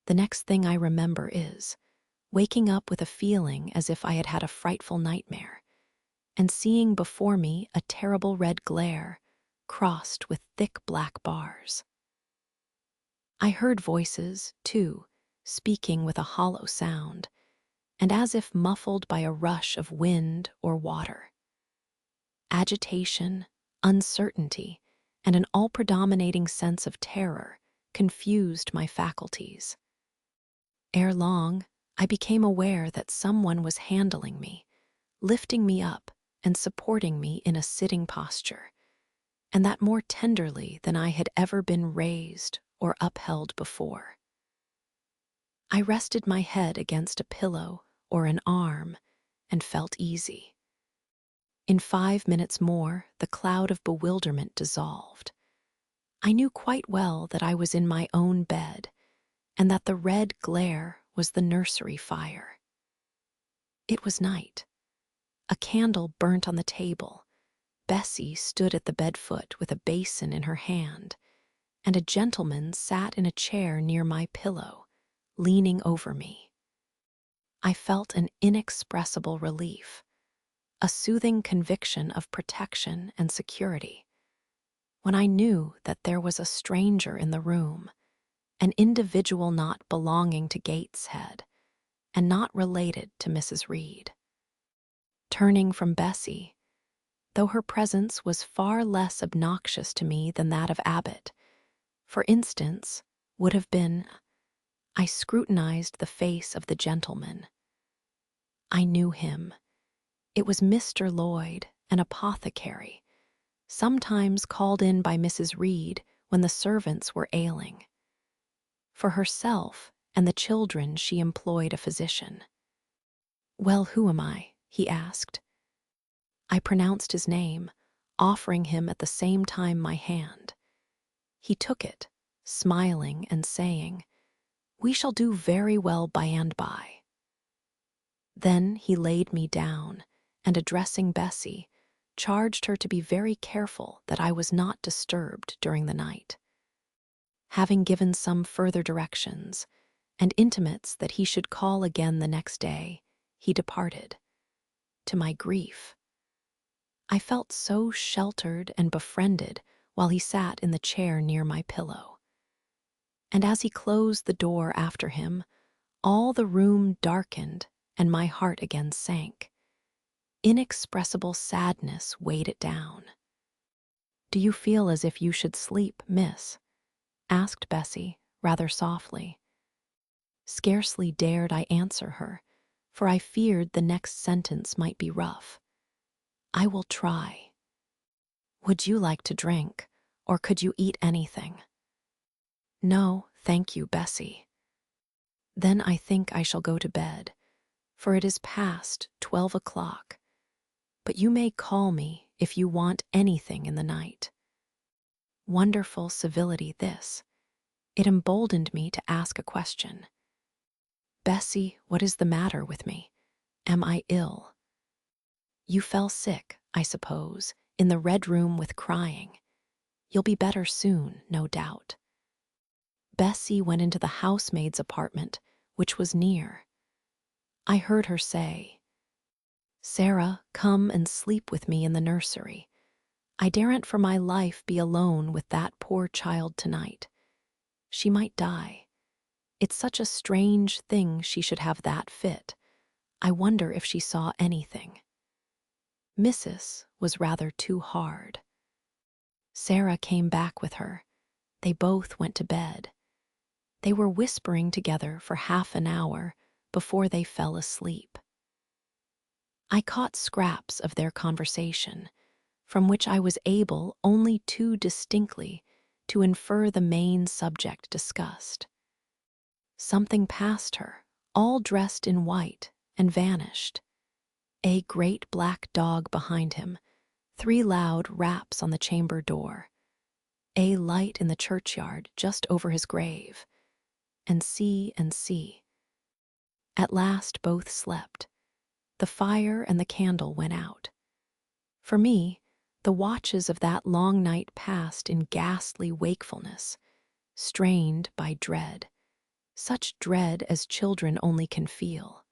The next thing I remember is waking up with a feeling as if I had had a frightful nightmare, and seeing before me a terrible red glare, crossed with thick black bars. I heard voices, too, speaking with a hollow sound, and as if muffled by a rush of wind or water. Agitation, uncertainty, and an all-predominating sense of terror confused my faculties. Ere long, I became aware that someone was handling me, lifting me up and supporting me in a sitting posture, and that more tenderly than I had ever been raised or upheld before. I rested my head against a pillow or an arm and felt easy. In 5 minutes more, the cloud of bewilderment dissolved. I knew quite well that I was in my own bed, and that the red glare was the nursery fire. It was night. A candle burnt on the table. Bessie stood at the bed foot with a basin in her hand, and a gentleman sat in a chair near my pillow, leaning over me. I felt an inexpressible relief, a soothing conviction of protection and security, when I knew that there was a stranger in the room, an individual not belonging to Gateshead, and not related to Mrs. Reed. Turning from Bessie, though her presence was far less obnoxious to me than that of Abbot, for instance, would have been, I scrutinized the face of the gentleman. I knew him. It was Mr. Lloyd, an apothecary, sometimes called in by Mrs. Reed when the servants were ailing. For herself and the children she employed a physician. "Well, who am I?" he asked. I pronounced his name, offering him at the same time my hand. He took it, smiling and saying, "We shall do very well by and by." Then he laid me down, and addressing Bessie, charged her to be very careful that I was not disturbed during the night. Having given some further directions, and intimates that he should call again the next day, he departed. To my grief, I felt so sheltered and befriended while he sat in the chair near my pillow. And as he closed the door after him, all the room darkened and my heart again sank. Inexpressible sadness weighed it down. "Do you feel as if you should sleep, miss?" asked Bessie, rather softly. Scarcely dared I answer her, for I feared the next sentence might be rough. "I will try." "Would you like to drink, or could you eat anything?" "No, thank you, Bessie." "Then I think I shall go to bed, for it is past 12 o'clock. But you may call me if you want anything in the night." Wonderful civility this. It emboldened me to ask a question. "Bessie, what is the matter with me? Am I ill?" "You fell sick, I suppose, in the red room with crying. You'll be better soon, no doubt." Bessie went into the housemaid's apartment, which was near. I heard her say, "Sarah, come and sleep with me in the nursery. I daren't for my life be alone with that poor child tonight. She might die. It's such a strange thing she should have that fit. I wonder if she saw anything." Mrs. was rather too hard. Sarah came back with her. They both went to bed. They were whispering together for half an hour before they fell asleep. I caught scraps of their conversation, from which I was able only too distinctly to infer the main subject discussed. Something passed her, all dressed in white, and vanished. A great black dog behind him, 3 loud raps on the chamber door, a light in the churchyard just over his grave, and see. At last both slept. The fire and the candle went out. For me, the watches of that long night passed in ghastly wakefulness, strained by dread, such dread as children only can feel.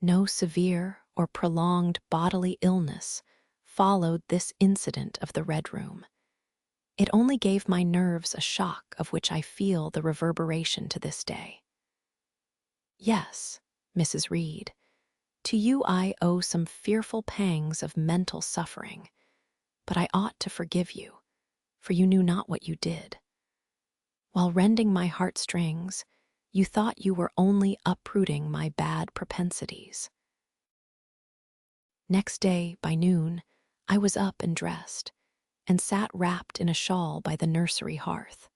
No severe or prolonged bodily illness followed this incident of the Red Room. It only gave my nerves a shock of which I feel the reverberation to this day. Yes, Mrs. Reed, to you I owe some fearful pangs of mental suffering, but I ought to forgive you, for you knew not what you did. While rending my heartstrings, you thought you were only uprooting my bad propensities. Next day, by noon, I was up and dressed, and sat wrapped in a shawl by the nursery hearth.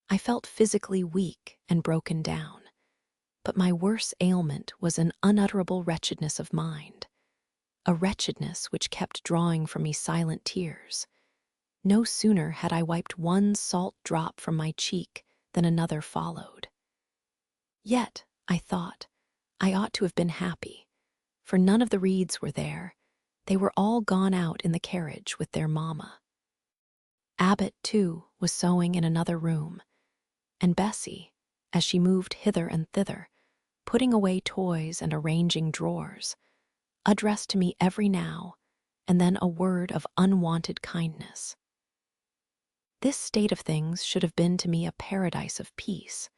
I felt physically weak and broken down, but my worst ailment was an unutterable wretchedness of mind, a wretchedness which kept drawing from me silent tears. No sooner had I wiped one salt drop from my cheek than another followed. Yet, I thought, I ought to have been happy, for none of the Reeds were there. They were all gone out in the carriage with their mamma. Abbott, too, was sewing in another room, and Bessie, as she moved hither and thither, putting away toys and arranging drawers, addressed to me every now and then a word of unwonted kindness. This state of things should have been to me a paradise of peace,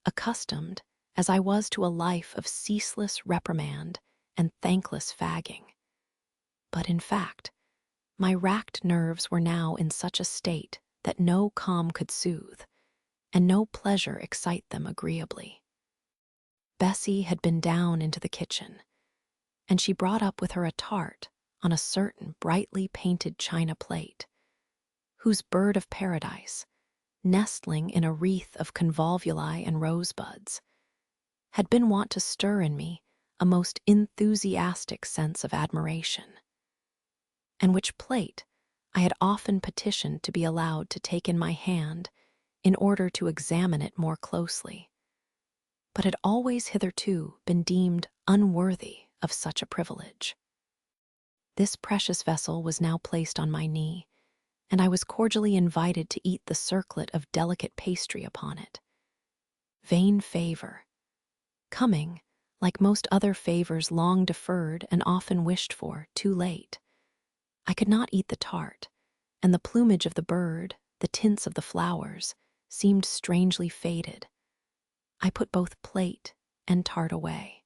accustomed as I was to a life of ceaseless reprimand and thankless fagging. But in fact, my racked nerves were now in such a state that no calm could soothe, and no pleasure excite them agreeably. Bessie had been down into the kitchen, and she brought up with her a tart on a certain brightly painted china plate, whose bird of paradise, nestling in a wreath of convolvuli and rosebuds, had been wont to stir in me a most enthusiastic sense of admiration, and which plate I had often petitioned to be allowed to take in my hand in order to examine it more closely, but had always hitherto been deemed unworthy of such a privilege. This precious vessel was now placed on my knee, and I was cordially invited to eat the circlet of delicate pastry upon it. Vain favor, coming, like most other favors long deferred and often wished for, too late. I could not eat the tart, and the plumage of the bird, the tints of the flowers, seemed strangely faded. I put both plate and tart away.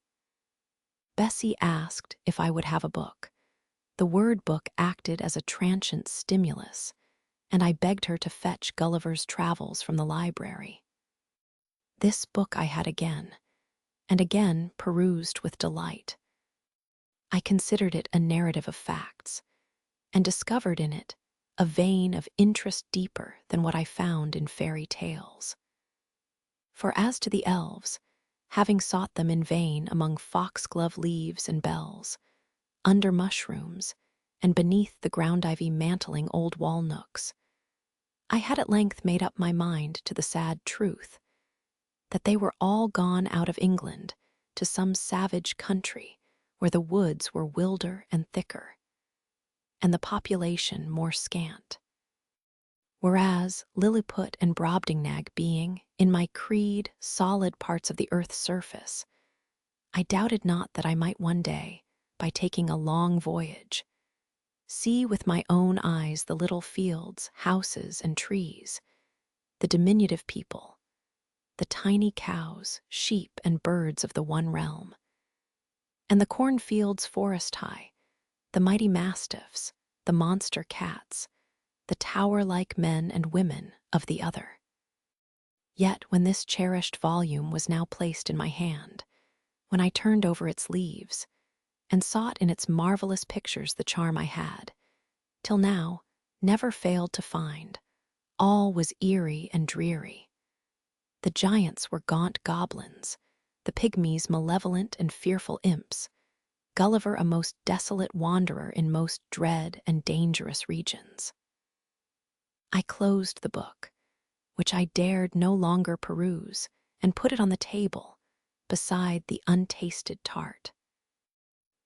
Bessie asked if I would have a book, The word book acted as a transient stimulus, and I begged her to fetch Gulliver's Travels from the library. This book I had again, and again perused with delight. I considered it a narrative of facts, and discovered in it a vein of interest deeper than what I found in fairy tales. For as to the elves, having sought them in vain among foxglove leaves and bells, under mushrooms, and beneath the ground-ivy mantling old wall nooks, I had at length made up my mind to the sad truth that they were all gone out of England to some savage country where the woods were wilder and thicker, and the population more scant. Whereas Lilliput and Brobdingnag being, in my creed, solid parts of the earth's surface, I doubted not that I might one day, by taking a long voyage, see with my own eyes the little fields, houses, and trees, the diminutive people, the tiny cows, sheep, and birds of the one realm, and the cornfields forest high, the mighty mastiffs, the monster cats, the tower-like men and women of the other. Yet when this cherished volume was now placed in my hand, when I turned over its leaves, and sought in its marvelous pictures the charm I had, till now, never failed to find, all was eerie and dreary. The giants were gaunt goblins, the pygmies malevolent and fearful imps, Gulliver a most desolate wanderer in most dread and dangerous regions. I closed the book, which I dared no longer peruse, and put it on the table, beside the untasted tart.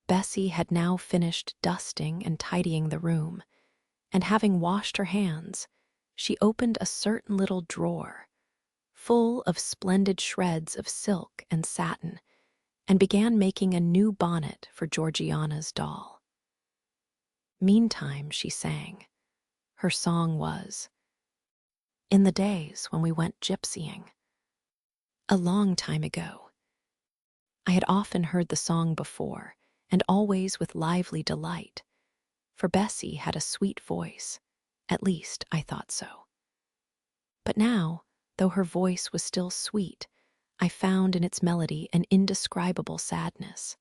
Bessie had now finished dusting and tidying the room, and having washed her hands, she opened a certain little drawer, full of splendid shreds of silk and satin, and began making a new bonnet for Georgiana's doll. Meantime she sang. Her song was, "In the days when we went gypsying." A long time ago. I had often heard the song before, and always with lively delight, for Bessie had a sweet voice, at least I thought so. But now, though her voice was still sweet, I found in its melody an indescribable sadness.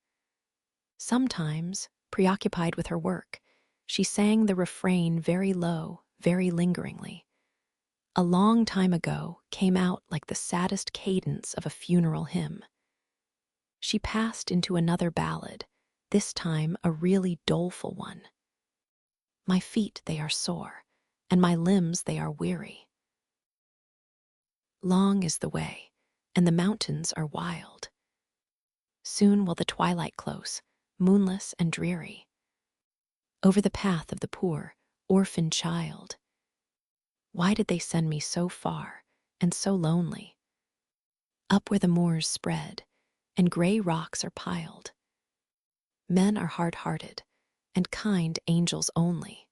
Sometimes, preoccupied with her work, she sang the refrain very low, very lingeringly. A long time ago came out like the saddest cadence of a funeral hymn. She passed into another ballad, this time a really doleful one. My feet they are sore, and my limbs they are weary. Long is the way, and the mountains are wild. Soon will the twilight close, moonless and dreary, over the path of the poor, orphaned child. Why did they send me so far, and so lonely? Up where the moors spread, and gray rocks are piled. Men are hard-hearted, and kind angels only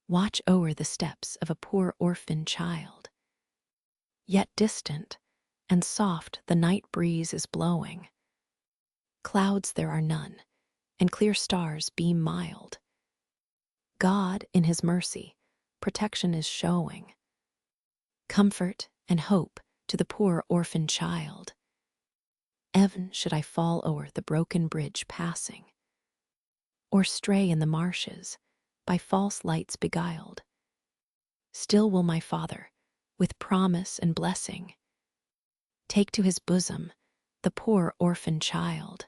watch o'er the steps of a poor orphan child. Yet distant and soft the night breeze is blowing. Clouds there are none, and clear stars beam mild. God, in his mercy, protection is showing. Comfort and hope to the poor orphan child. E'en should I fall o'er the broken bridge passing, or stray in the marshes, by false lights beguiled, still will my Father, with promise and blessing, take to his bosom the poor orphan child.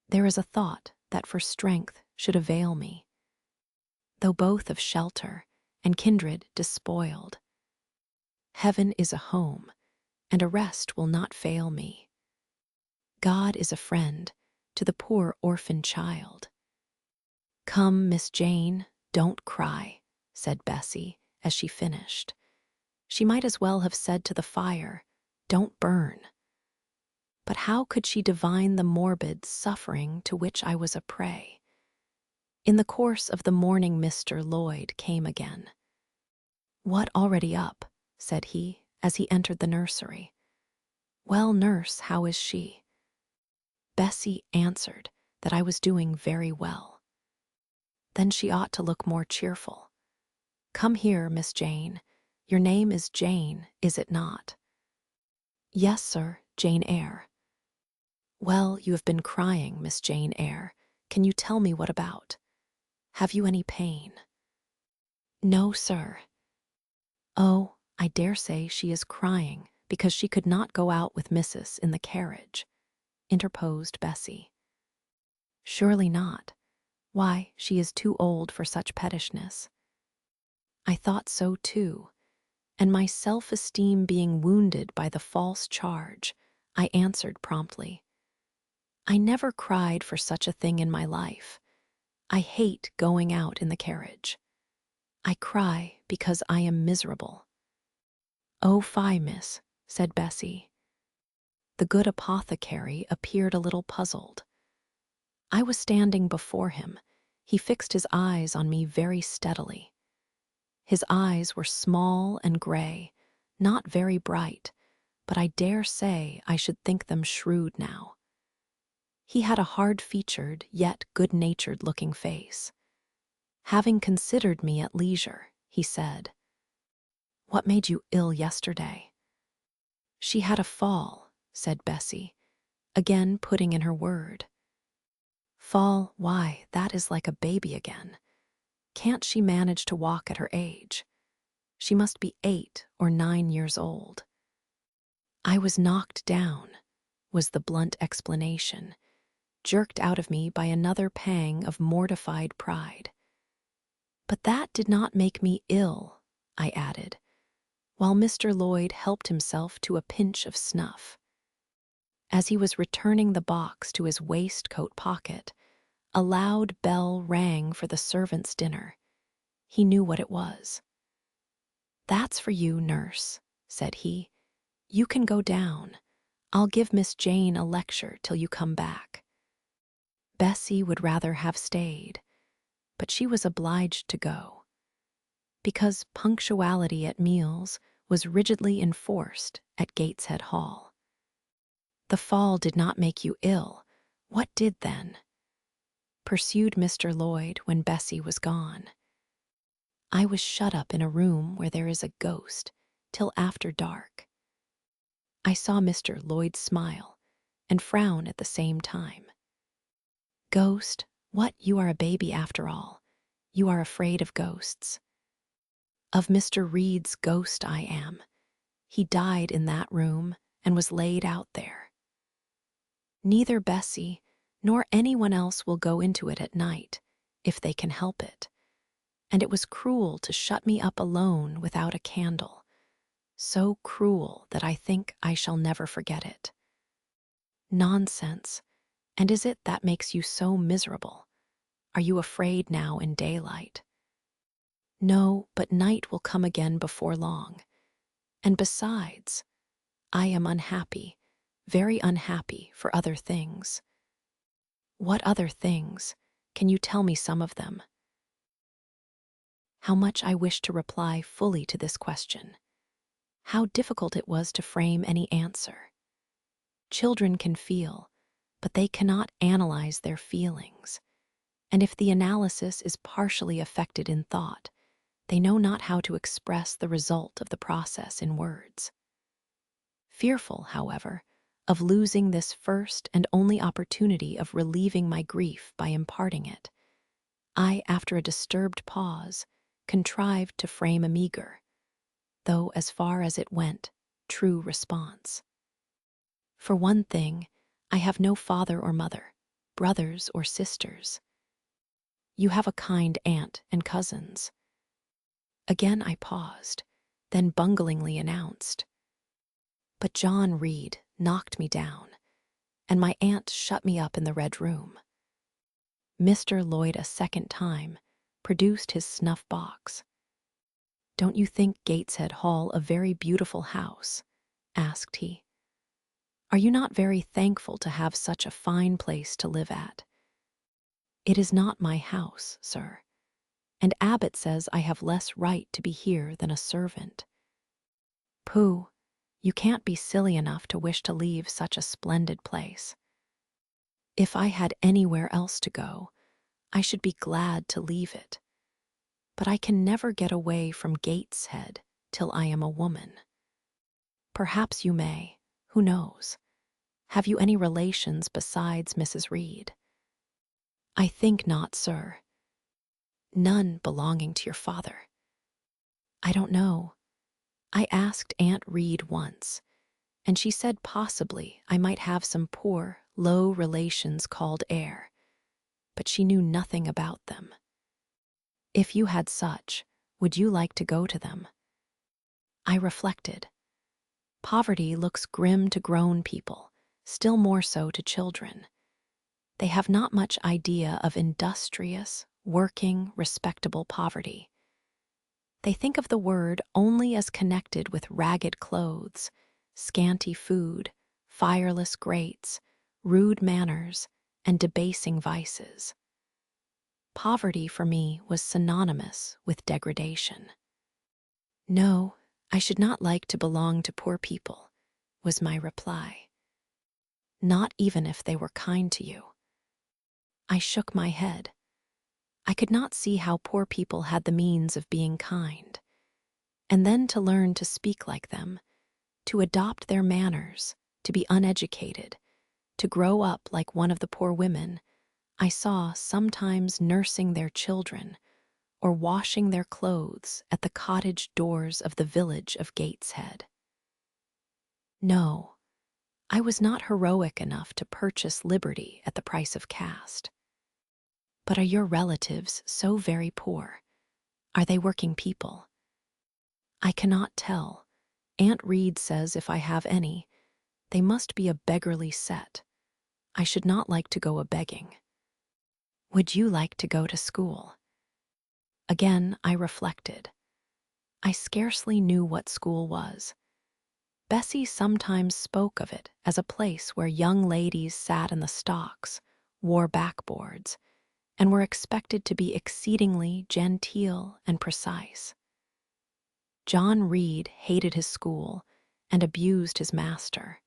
There is a thought that for strength should avail me, though both of shelter and kindred despoiled. Heaven is a home, and a rest will not fail me. God is a friend to the poor orphan child. "Come, Miss Jane, don't cry," said Bessie, as she finished. She might as well have said to the fire, "Don't burn." But how could she divine the morbid suffering to which I was a prey? In the course of the morning Mr. Lloyd came again. "What, already up?" said he, as he entered the nursery. "Well, nurse, how is she?" Bessie answered that I was doing very well. Then she ought to look more cheerful. Come here, Miss Jane. Your name is Jane, is it not? Yes, sir, Jane Eyre. Well, you have been crying, Miss Jane Eyre. Can you tell me what about? Have you any pain? No, sir. Oh, I dare say she is crying because she could not go out with Mrs. in the carriage, interposed Bessie. Surely not. Why, she is too old for such pettishness. I thought so too, and my self-esteem being wounded by the false charge, I answered promptly. I never cried for such a thing in my life. I hate going out in the carriage. I cry because I am miserable. Oh, fie, miss, said Bessie. The good apothecary appeared a little puzzled. I was standing before him. He fixed his eyes on me very steadily. His eyes were small and gray, not very bright, but I dare say I should think them shrewd now. He had a hard-featured, yet good-natured looking face. Having considered me at leisure, he said, "What made you ill yesterday?" She had a fall, said Bessie, again putting in her word. Fall, why, that is like a baby again. Can't she manage to walk at her age? She must be 8 or 9 years old. I was knocked down, was the blunt explanation, jerked out of me by another pang of mortified pride. But that did not make me ill, I added, while Mr. Lloyd helped himself to a pinch of snuff. As he was returning the box to his waistcoat pocket, a loud bell rang for the servants' dinner. He knew what it was. "That's for you, nurse," said he. "You can go down. I'll give Miss Jane a lecture till you come back." Bessie would rather have stayed, but she was obliged to go, because punctuality at meals was rigidly enforced at Gateshead Hall. The fall did not make you ill. What did then? Pursued Mr. Lloyd when Bessie was gone. I was shut up in a room where there is a ghost till after dark. I saw Mr. Lloyd smile and frown at the same time. Ghost, what, you are a baby after all. You are afraid of ghosts. Of Mr. Reed's ghost I am. He died in that room and was laid out there. Neither Bessie nor anyone else will go into it at night, if they can help it. And it was cruel to shut me up alone without a candle. So cruel that I think I shall never forget it. Nonsense. And is it that makes you so miserable? Are you afraid now in daylight? No, but night will come again before long. And besides, I am unhappy, very unhappy for other things. What other things? Can you tell me some of them? How much I wish to reply fully to this question. How difficult it was to frame any answer. Children can feel, but they cannot analyze their feelings. And if the analysis is partially effected in thought, they know not how to express the result of the process in words. Fearful, however, of losing this first and only opportunity of relieving my grief by imparting it, I, after a disturbed pause, contrived to frame a meager, though as far as it went, true response. For one thing, I have no father or mother, brothers or sisters. You have a kind aunt and cousins. Again I paused, then bunglingly announced. But John Reed knocked me down, and my aunt shut me up in the Red Room. Mr. Lloyd a second time produced his snuff box. "Don't you think Gateshead Hall a very beautiful house?" asked he. "Are you not very thankful to have such a fine place to live at?" "It is not my house, sir, and Abbot says I have less right to be here than a servant." "Pooh, you can't be silly enough to wish to leave such a splendid place." "If I had anywhere else to go, I should be glad to leave it. But I can never get away from Gateshead till I am a woman. Perhaps you may. Who knows? Have you any relations besides Mrs. Reed? I think not, sir. None belonging to your father? I don't know. I asked Aunt Reed once, and she said possibly I might have some poor, low relations called Eyre, but she knew nothing about them. If you had such, would you like to go to them? I reflected. Poverty looks grim to grown people, still more so to children. They have not much idea of industrious, working, respectable poverty. They think of the word only as connected with ragged clothes, scanty food, fireless grates, rude manners, and debasing vices. Poverty for me was synonymous with degradation. No, I should not like to belong to poor people, was my reply. Not even if they were kind to you. I shook my head. I could not see how poor people had the means of being kind. And then to learn to speak like them, to adopt their manners, to be uneducated, to grow up like one of the poor women I saw sometimes nursing their children or washing their clothes at the cottage doors of the village of Gateshead. No, I was not heroic enough to purchase liberty at the price of caste. But are your relatives so very poor? Are they working people? I cannot tell. Aunt Reed says if I have any, they must be a beggarly set. I should not like to go a-begging. Would you like to go to school? Again, I reflected. I scarcely knew what school was. Bessie sometimes spoke of it as a place where young ladies sat in the stocks, wore backboards, and were expected to be exceedingly genteel and precise. John Reed hated his school and abused his master.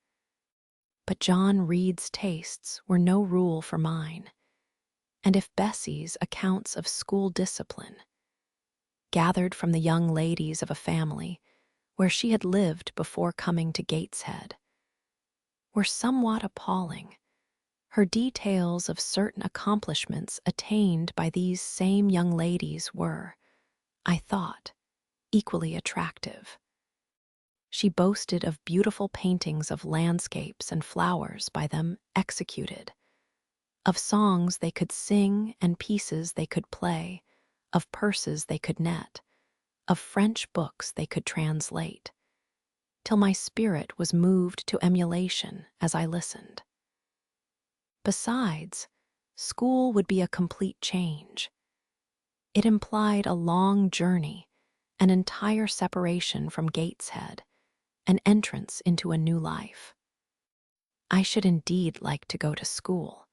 But John Reed's tastes were no rule for mine, and if Bessie's accounts of school discipline, gathered from the young ladies of a family where she had lived before coming to Gateshead, were somewhat appalling, her details of certain accomplishments attained by these same young ladies were, I thought, equally attractive. She boasted of beautiful paintings of landscapes and flowers by them executed, of songs they could sing and pieces they could play, of purses they could net, of French books they could translate, till my spirit was moved to emulation as I listened. Besides, school would be a complete change. It implied a long journey, an entire separation from Gateshead, an entrance into a new life. I should indeed like to go to school,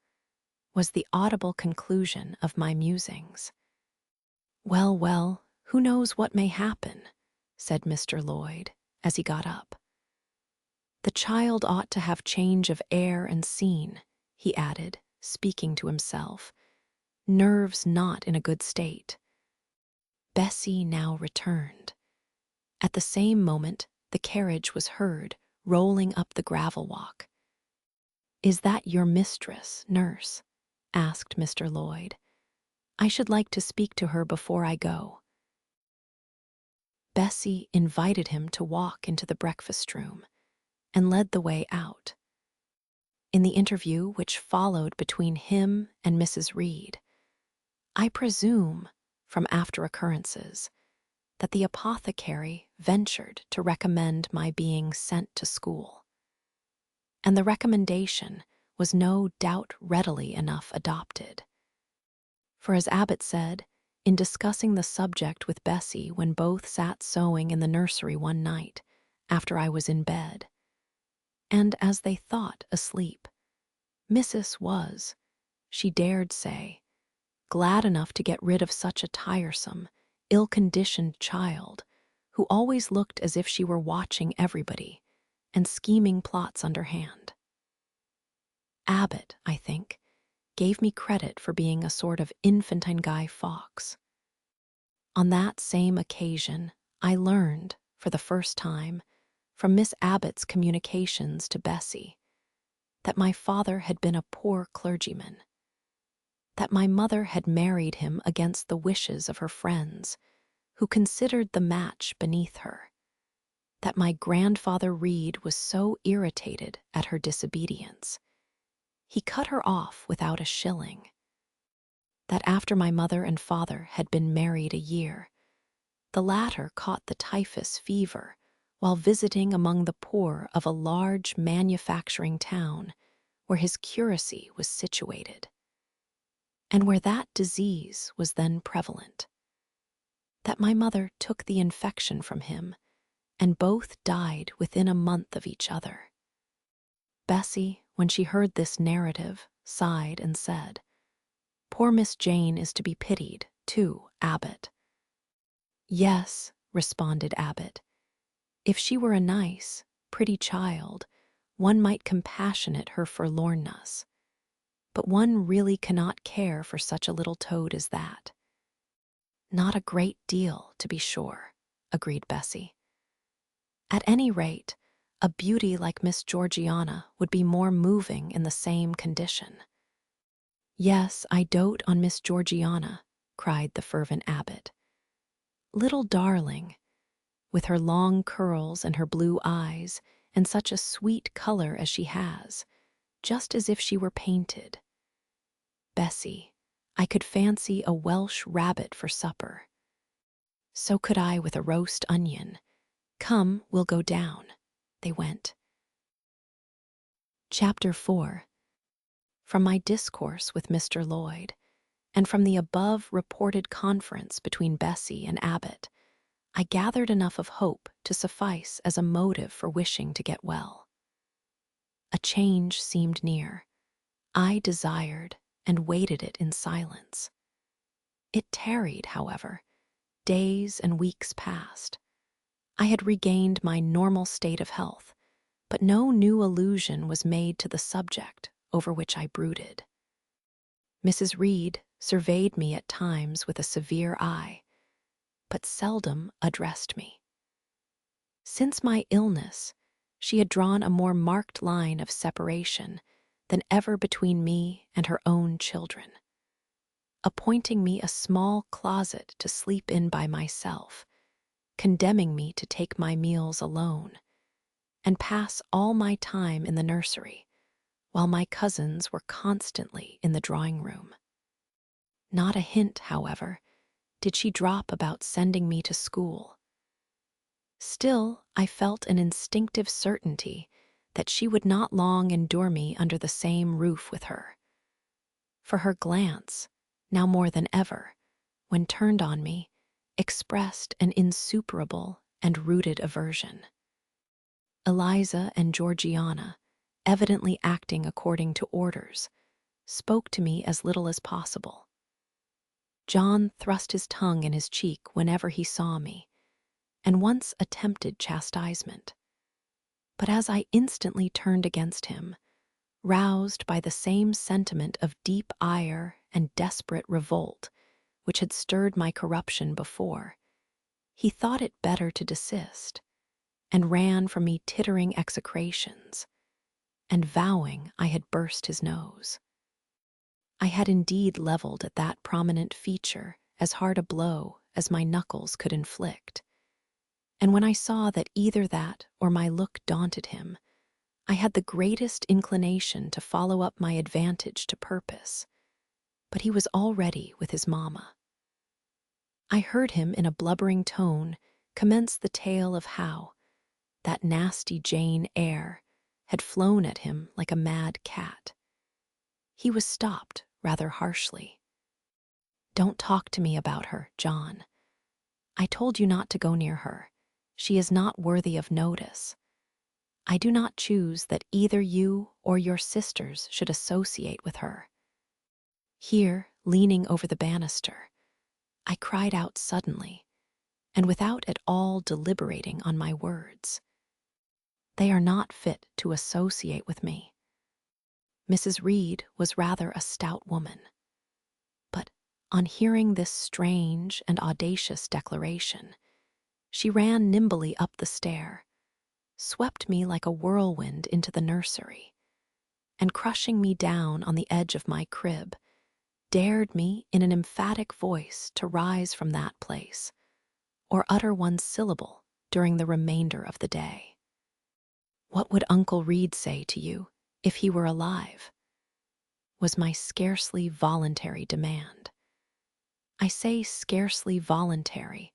was the audible conclusion of my musings. Well, well, who knows what may happen, said Mr. Lloyd, as he got up. The child ought to have change of air and scene, he added, speaking to himself, nerves not in a good state. Bessie now returned. At the same moment, the carriage was heard, rolling up the gravel walk. Is that your mistress, nurse? Asked Mr. Lloyd. I should like to speak to her before I go. Bessie invited him to walk into the breakfast room and led the way out. In the interview which followed between him and Mrs. Reed, I presume, from after occurrences, that the apothecary ventured to recommend my being sent to school. And the recommendation was no doubt readily enough adopted. For as Abbot said, in discussing the subject with Bessie when both sat sewing in the nursery one night, after I was in bed, and as they thought asleep, Mrs. was, she dared say, glad enough to get rid of such a tiresome, ill-conditioned child who always looked as if she were watching everybody and scheming plots underhand. Abbot, I think, gave me credit for being a sort of infantine Guy Fawkes. On that same occasion, I learned, for the first time, from Miss Abbott's communications to Bessie, that my father had been a poor clergyman, that my mother had married him against the wishes of her friends, who considered the match beneath her, that my grandfather Reed was so irritated at her disobedience, he cut her off without a shilling, that after my mother and father had been married a year, the latter caught the typhus fever while visiting among the poor of a large manufacturing town where his curacy was situated, and where that disease was then prevalent, that my mother took the infection from him, and both died within a month of each other. Bessie, when she heard this narrative, sighed and said, "Poor Miss Jane is to be pitied, too, Abbot." "Yes," responded Abbot, "if she were a nice, pretty child, one might compassionate her forlornness. But one really cannot care for such a little toad as that." "Not a great deal, to be sure," agreed Bessie. "At any rate, a beauty like Miss Georgiana would be more moving in the same condition." "Yes, I dote on Miss Georgiana," cried the fervent Abbot. "Little darling, with her long curls and her blue eyes, and such a sweet color as she has, just as if she were painted. Bessie, I could fancy a Welsh rabbit for supper." "So could I with a roast onion. Come, we'll go down." They went. Chapter 4. From my discourse with Mr. Lloyd, and from the above reported conference between Bessie and Abbot, I gathered enough of hope to suffice as a motive for wishing to get well. A change seemed near. I desired and waited it in silence. It tarried, however. Days and weeks passed. I had regained my normal state of health, but no new allusion was made to the subject over which I brooded. Mrs. Reed surveyed me at times with a severe eye, but seldom addressed me. Since my illness, she had drawn a more marked line of separation than ever between me and her own children, appointing me a small closet to sleep in by myself, condemning me to take my meals alone, and pass all my time in the nursery, while my cousins were constantly in the drawing-room. Not a hint, however, did she drop about sending me to school. Still, I felt an instinctive certainty that she would not long endure me under the same roof with her. For her glance, now more than ever, when turned on me, expressed an insuperable and rooted aversion. Eliza and Georgiana, evidently acting according to orders, spoke to me as little as possible. John thrust his tongue in his cheek whenever he saw me, and once attempted chastisement. But as I instantly turned against him, roused by the same sentiment of deep ire and desperate revolt which had stirred my corruption before, he thought it better to desist, and ran from me tittering execrations, and vowing I had burst his nose. I had indeed levelled at that prominent feature as hard a blow as my knuckles could inflict, and when I saw that either that or my look daunted him, I had the greatest inclination to follow up my advantage to purpose, but he was already with his mamma. I heard him in a blubbering tone commence the tale of how that nasty Jane Eyre had flown at him like a mad cat. He was stopped rather harshly. "Don't talk to me about her, John. I told you not to go near her. She is not worthy of notice. I do not choose that either you or your sisters should associate with her." Here, leaning over the banister, I cried out suddenly, and without at all deliberating on my words, "They are not fit to associate with me." Mrs. Reed was rather a stout woman, but on hearing this strange and audacious declaration, she ran nimbly up the stair, swept me like a whirlwind into the nursery, and crushing me down on the edge of my crib, dared me in an emphatic voice to rise from that place, or utter one syllable during the remainder of the day. "What would Uncle Reed say to you if he were alive?" was my scarcely voluntary demand. I say scarcely voluntary,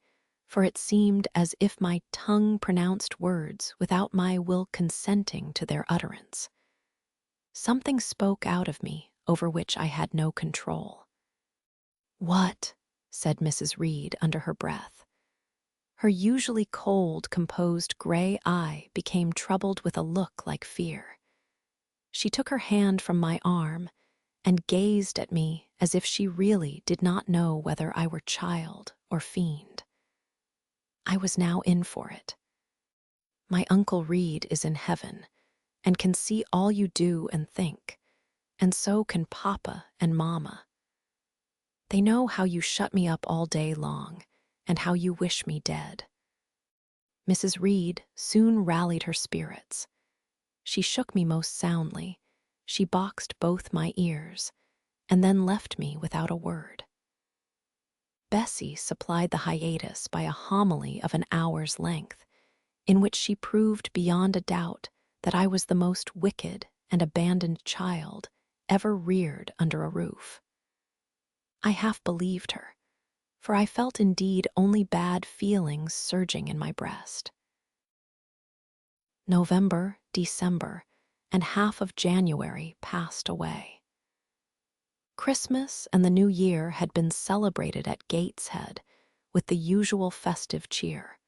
for it seemed as if my tongue pronounced words without my will consenting to their utterance. Something spoke out of me over which I had no control. "What?" said Mrs. Reed under her breath. Her usually cold, composed gray eye became troubled with a look like fear. She took her hand from my arm and gazed at me as if she really did not know whether I were child or fiend. I was now in for it. "My Uncle Reed is in heaven and can see all you do and think, and so can Papa and Mama. They know how you shut me up all day long and how you wish me dead." Mrs. Reed soon rallied her spirits. She shook me most soundly, she boxed both my ears, and then left me without a word. Bessie supplied the hiatus by a homily of an hour's length, in which she proved beyond a doubt that I was the most wicked and abandoned child ever reared under a roof. I half believed her, for I felt indeed only bad feelings surging in my breast. November, December, and half of January passed away. Christmas and the New Year had been celebrated at Gateshead with the usual festive cheer.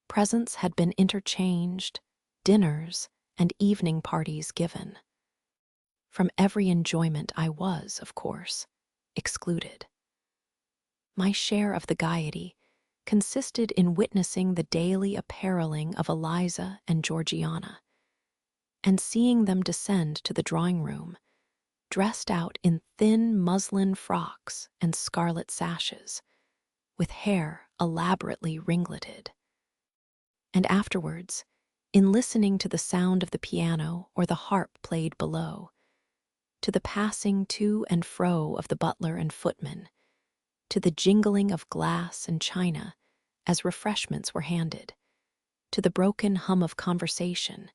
Presents had been interchanged, dinners and evening parties given. From every enjoyment I was, of course, excluded. My share of the gaiety consisted in witnessing the daily appareling of Eliza and Georgiana, and seeing them descend to the drawing-room, dressed out in thin muslin frocks and scarlet sashes, with hair elaborately ringleted. And afterwards, in listening to the sound of the piano or the harp played below, to the passing to and fro of the butler and footman, to the jingling of glass and china as refreshments were handed, to the broken hum of conversation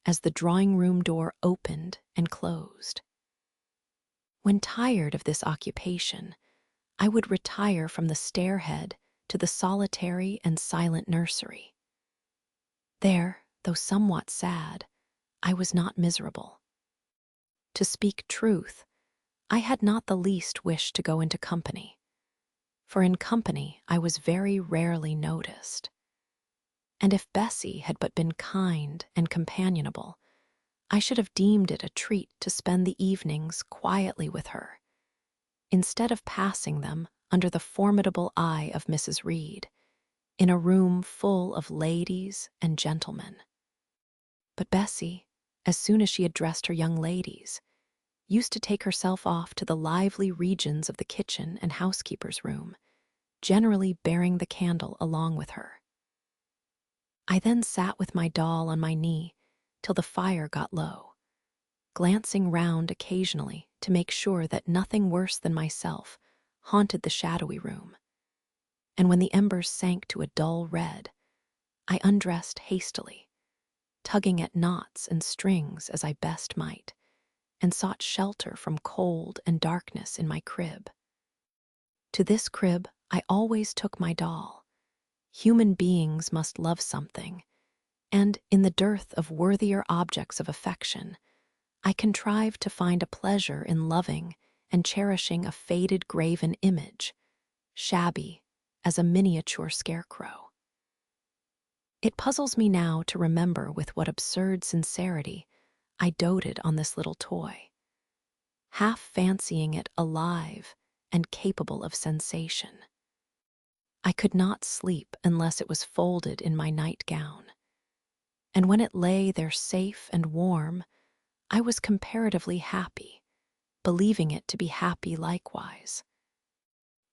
as the drawing-room door opened and closed. When tired of this occupation, I would retire from the stairhead to the solitary and silent nursery. There, though somewhat sad, I was not miserable. To speak truth, I had not the least wish to go into company, for in company I was very rarely noticed. And if Bessie had but been kind and companionable, I should have deemed it a treat to spend the evenings quietly with her, instead of passing them under the formidable eye of Mrs. Reed, in a room full of ladies and gentlemen. But Bessie, as soon as she had dressed her young ladies, used to take herself off to the lively regions of the kitchen and housekeeper's room, generally bearing the candle along with her. I then sat with my doll on my knee till the fire got low, glancing round occasionally to make sure that nothing worse than myself haunted the shadowy room. And when the embers sank to a dull red, I undressed hastily, tugging at knots and strings as I best might, and sought shelter from cold and darkness in my crib. To this crib I always took my doll. Human beings must love something, and in the dearth of worthier objects of affection, I contrived to find a pleasure in loving and cherishing a faded graven image, shabby as a miniature scarecrow. It puzzles me now to remember with what absurd sincerity I doted on this little toy, half fancying it alive and capable of sensation. I could not sleep unless it was folded in my nightgown, and when it lay there safe and warm, I was comparatively happy, believing it to be happy likewise.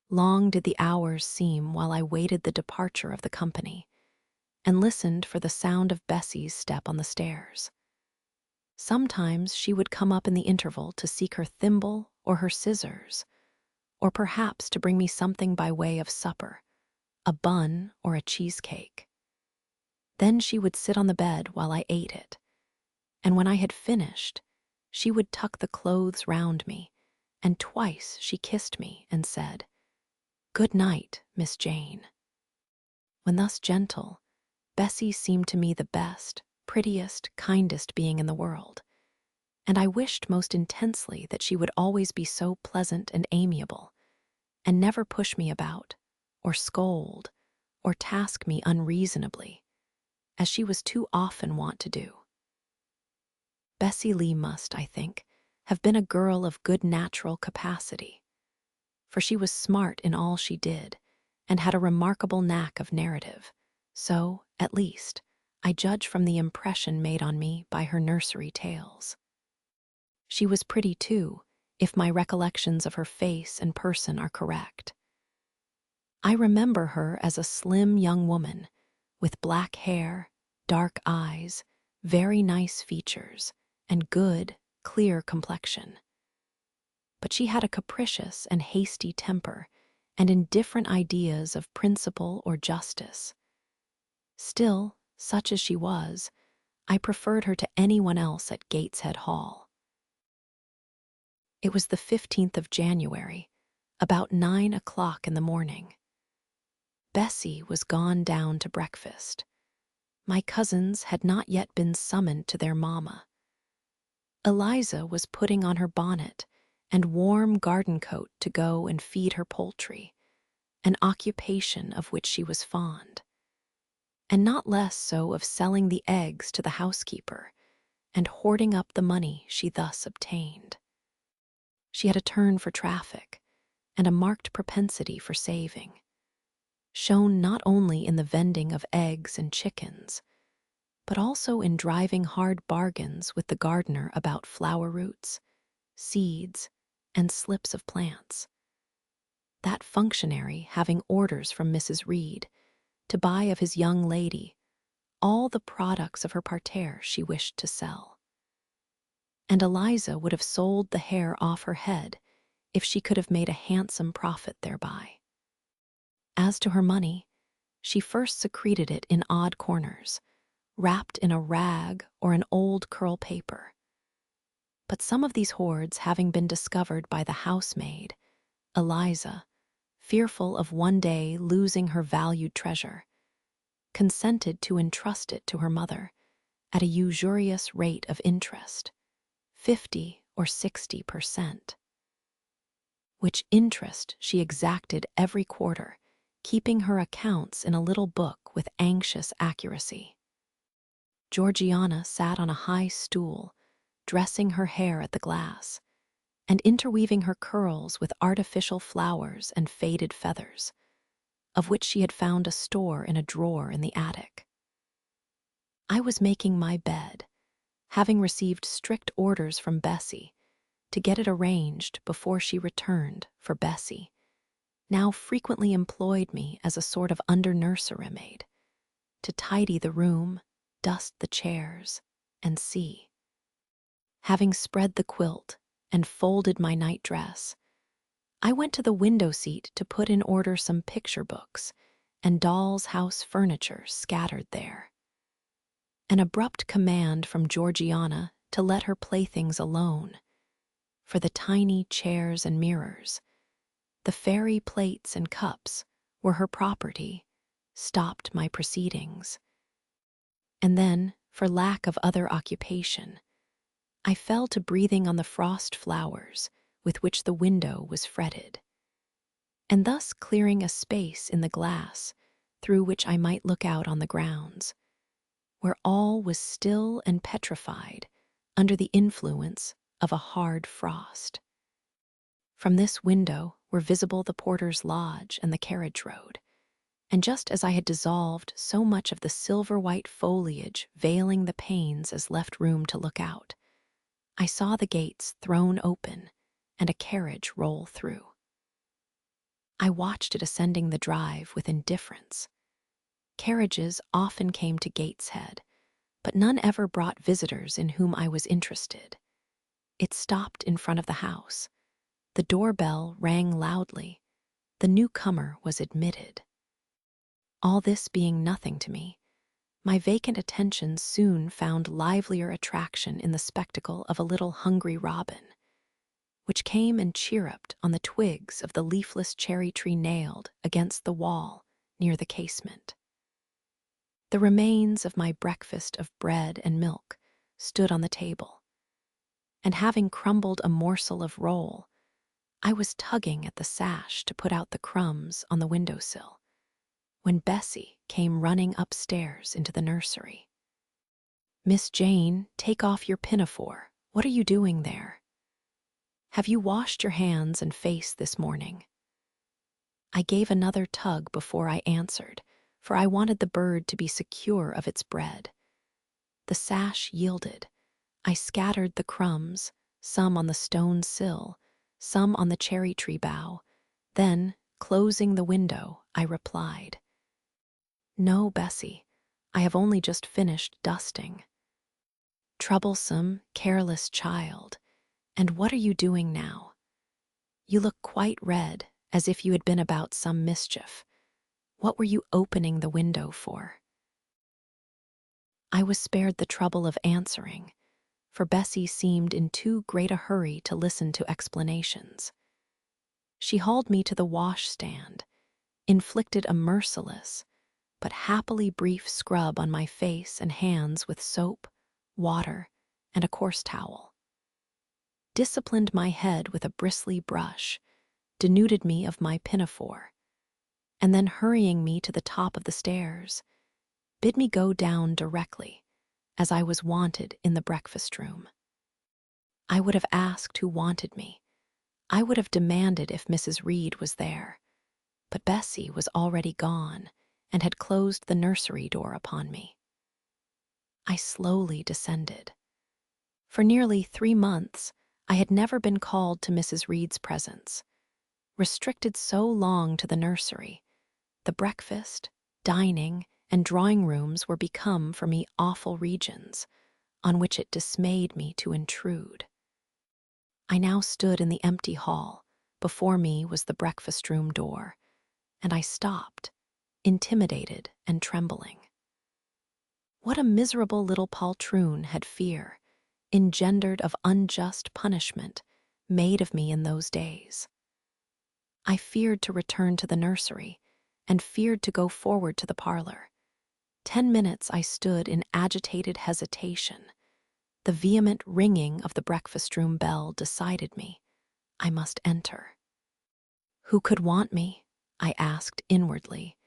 Long did the hours seem while I waited the departure of the company, and listened for the sound of Bessie's step on the stairs. Sometimes she would come up in the interval to seek her thimble or her scissors, or perhaps to bring me something by way of supper, a bun or a cheesecake. Then she would sit on the bed while I ate it, and when I had finished, she would tuck the clothes round me, and twice she kissed me and said, "Good night, Miss Jane." When thus gentle, Bessie seemed to me the best, prettiest, kindest being in the world, and I wished most intensely that she would always be so pleasant and amiable, and never push me about, or scold, or task me unreasonably, as she was too often wont to do. Bessie Lee must, I think, have been a girl of good natural capacity, for she was smart in all she did, and had a remarkable knack of narrative, so, at least, I judge from the impression made on me by her nursery tales. She was pretty, too, if my recollections of her face and person are correct. I remember her as a slim young woman, with black hair, dark eyes, very nice features, and good, clear complexion. But she had a capricious and hasty temper, and indifferent ideas of principle or justice. Still, such as she was, I preferred her to anyone else at Gateshead Hall. It was the 15th of January, about 9 o'clock in the morning. Bessie was gone down to breakfast. My cousins had not yet been summoned to their mamma. Eliza was putting on her bonnet and warm garden coat to go and feed her poultry, an occupation of which she was fond, and not less so of selling the eggs to the housekeeper and hoarding up the money she thus obtained. She had a turn for traffic and a marked propensity for saving, shown not only in the vending of eggs and chickens, but also in driving hard bargains with the gardener about flower roots, seeds, and slips of plants. That functionary having orders from Mrs. Reed to buy of his young lady all the products of her parterre she wished to sell. And Eliza would have sold the hair off her head if she could have made a handsome profit thereby. As to her money, she first secreted it in odd corners, wrapped in a rag or an old curl paper. But some of these hoards having been discovered by the housemaid, Eliza, fearful of one day losing her valued treasure, consented to entrust it to her mother at a usurious rate of interest, 50 or 60%, which interest she exacted every quarter, keeping her accounts in a little book with anxious accuracy. Georgiana sat on a high stool, dressing her hair at the glass, and interweaving her curls with artificial flowers and faded feathers, of which she had found a store in a drawer in the attic. I was making my bed, having received strict orders from Bessie to get it arranged before she returned, for Bessie now frequently employed me as a sort of under-nursery maid, to tidy the room, dust the chairs, and see. Having spread the quilt and folded my night-dress, I went to the window seat to put in order some picture books and doll's house furniture scattered there. An abrupt command from Georgiana to let her playthings alone, for the tiny chairs and mirrors, the fairy plates and cups were her property, stopped my proceedings. And then, for lack of other occupation, I fell to breathing on the frost flowers with which the window was fretted, and thus clearing a space in the glass through which I might look out on the grounds, where all was still and petrified under the influence of a hard frost. From this window were visible the porter's lodge and the carriage road, and just as I had dissolved so much of the silver-white foliage veiling the panes as left room to look out, I saw the gates thrown open and a carriage roll through. I watched it ascending the drive with indifference. Carriages often came to Gateshead, but none ever brought visitors in whom I was interested. It stopped in front of the house. The doorbell rang loudly. The newcomer was admitted. All this being nothing to me, my vacant attention soon found livelier attraction in the spectacle of a little hungry robin, which came and chirruped on the twigs of the leafless cherry tree nailed against the wall near the casement. The remains of my breakfast of bread and milk stood on the table, and having crumbled a morsel of roll, I was tugging at the sash to put out the crumbs on the windowsill, when Bessie came running upstairs into the nursery. "Miss Jane, take off your pinafore. What are you doing there? Have you washed your hands and face this morning?" I gave another tug before I answered, for I wanted the bird to be secure of its bread. The sash yielded. I scattered the crumbs, some on the stone sill, some on the cherry tree bough. Then, closing the window, I replied, "No, Bessie, I have only just finished dusting." "Troublesome, careless child. And what are you doing now? You look quite red, as if you had been about some mischief. What were you opening the window for?" I was spared the trouble of answering, for Bessie seemed in too great a hurry to listen to explanations. She hauled me to the washstand, inflicted a merciless but happily brief scrub on my face and hands with soap, water, and a coarse towel, disciplined my head with a bristly brush, denuded me of my pinafore, and then hurrying me to the top of the stairs, bid me go down directly, as I was wanted in the breakfast room. I would have asked who wanted me. I would have demanded if Mrs. Reed was there, but Bessie was already gone and had closed the nursery door upon me. I slowly descended. For nearly 3 months, I had never been called to Mrs. Reed's presence. Restricted so long to the nursery, the breakfast, dining, and drawing rooms were become for me awful regions, on which it dismayed me to intrude. I now stood in the empty hall. Before me was the breakfast room door, and I stopped, intimidated and trembling. What a miserable little poltroon had fear, engendered of unjust punishment, made of me in those days. I feared to return to the nursery, and feared to go forward to the parlor. 10 minutes I stood in agitated hesitation. The vehement ringing of the breakfast-room bell decided me. I must enter. "Who could want me?" I asked inwardly,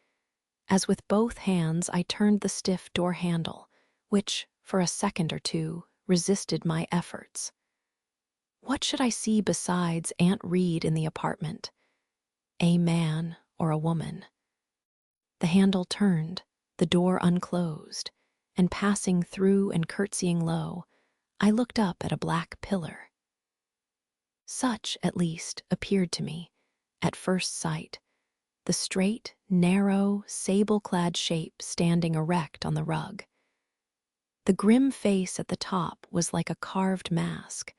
as with both hands I turned the stiff door handle, which, for a second or two, resisted my efforts. What should I see besides Aunt Reed in the apartment? A man or a woman? The handle turned, the door unclosed, and passing through and curtsying low, I looked up at a black pillar. Such, at least, appeared to me, at first sight, the straight, narrow, sable-clad shape standing erect on the rug. The grim face at the top was like a carved mask,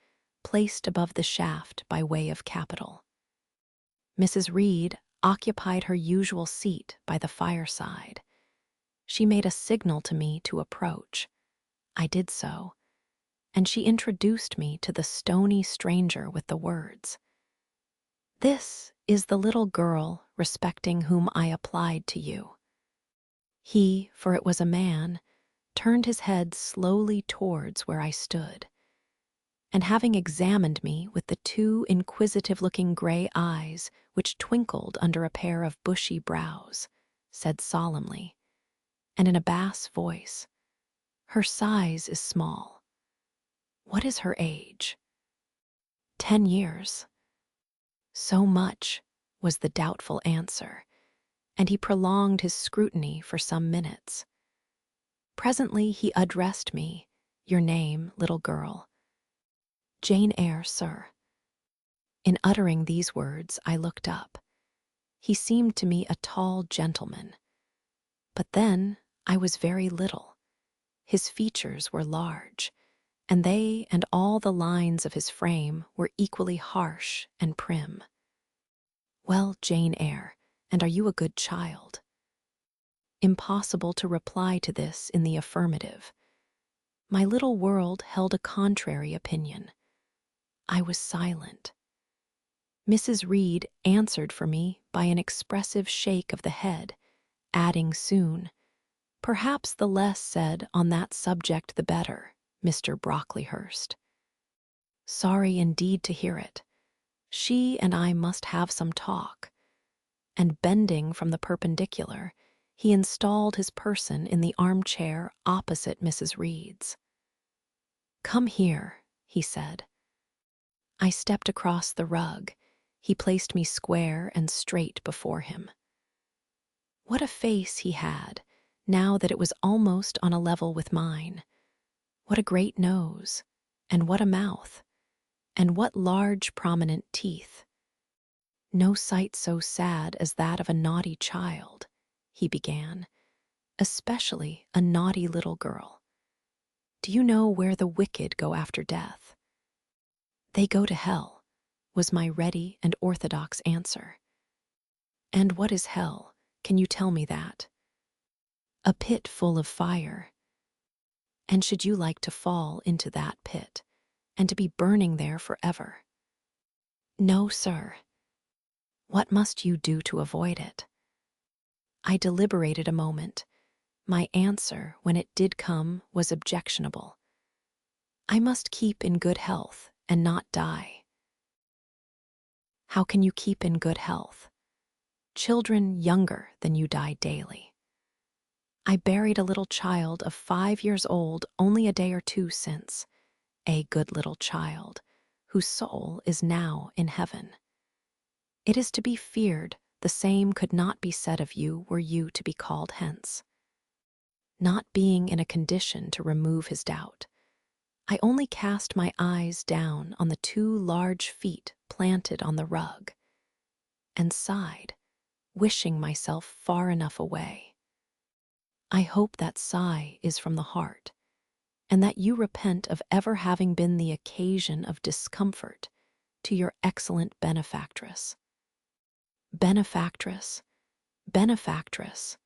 placed above the shaft by way of capital. Mrs. Reed occupied her usual seat by the fireside. She made a signal to me to approach. I did so, and she introduced me to the stony stranger with the words, "This is the little girl respecting whom I applied to you." He, for it was a man, turned his head slowly towards where I stood, and having examined me with the 2 inquisitive-looking gray eyes which twinkled under a pair of bushy brows, said solemnly, and in a bass voice, "Her size is small. What is her age?" 10 years. So much, was the doubtful answer, and he prolonged his scrutiny for some minutes. Presently he addressed me, "Your name, little girl." Jane Eyre, sir." In uttering these words, I looked up. He seemed to me a tall gentleman. But then I was very little. His features were large, and they and all the lines of his frame were equally harsh and prim. "Well, Jane Eyre, and are you a good child?" Impossible to reply to this in the affirmative. My little world held a contrary opinion. I was silent. Mrs. Reed answered for me by an expressive shake of the head, adding soon, "Perhaps the less said on that subject the better, Mr. Brocklehurst." Sorry indeed to hear it. She and I must have some talk. And bending from the perpendicular, he installed his person in the armchair opposite Mrs. Reed's. "Come here," he said. I stepped across the rug. He placed me square and straight before him. What a face he had, now that it was almost on a level with mine. What a great nose, and what a mouth, and what large prominent teeth. "No sight so sad as that of a naughty child," he began, "especially a naughty little girl. Do you know where the wicked go after death?" "They go to hell," was my ready and orthodox answer. "And what is hell? Can you tell me that?" "A pit full of fire." "And should you like to fall into that pit, and to be burning there forever?" "No, sir." "What must you do to avoid it?" I deliberated a moment. My answer, when it did come, was objectionable. "I must keep in good health and not die." "How can you keep in good health? Children younger than you die daily. I buried a little child of 5 years old only a day or two since, a good little child, whose soul is now in heaven. It is to be feared the same could not be said of you were you to be called hence." Not being in a condition to remove his doubt, I only cast my eyes down on the 2 large feet planted on the rug, and sighed, wishing myself far enough away. I hope that sigh is from the heart, and that you repent of ever having been the occasion of discomfort to your excellent benefactress. "Benefactress, benefactress,"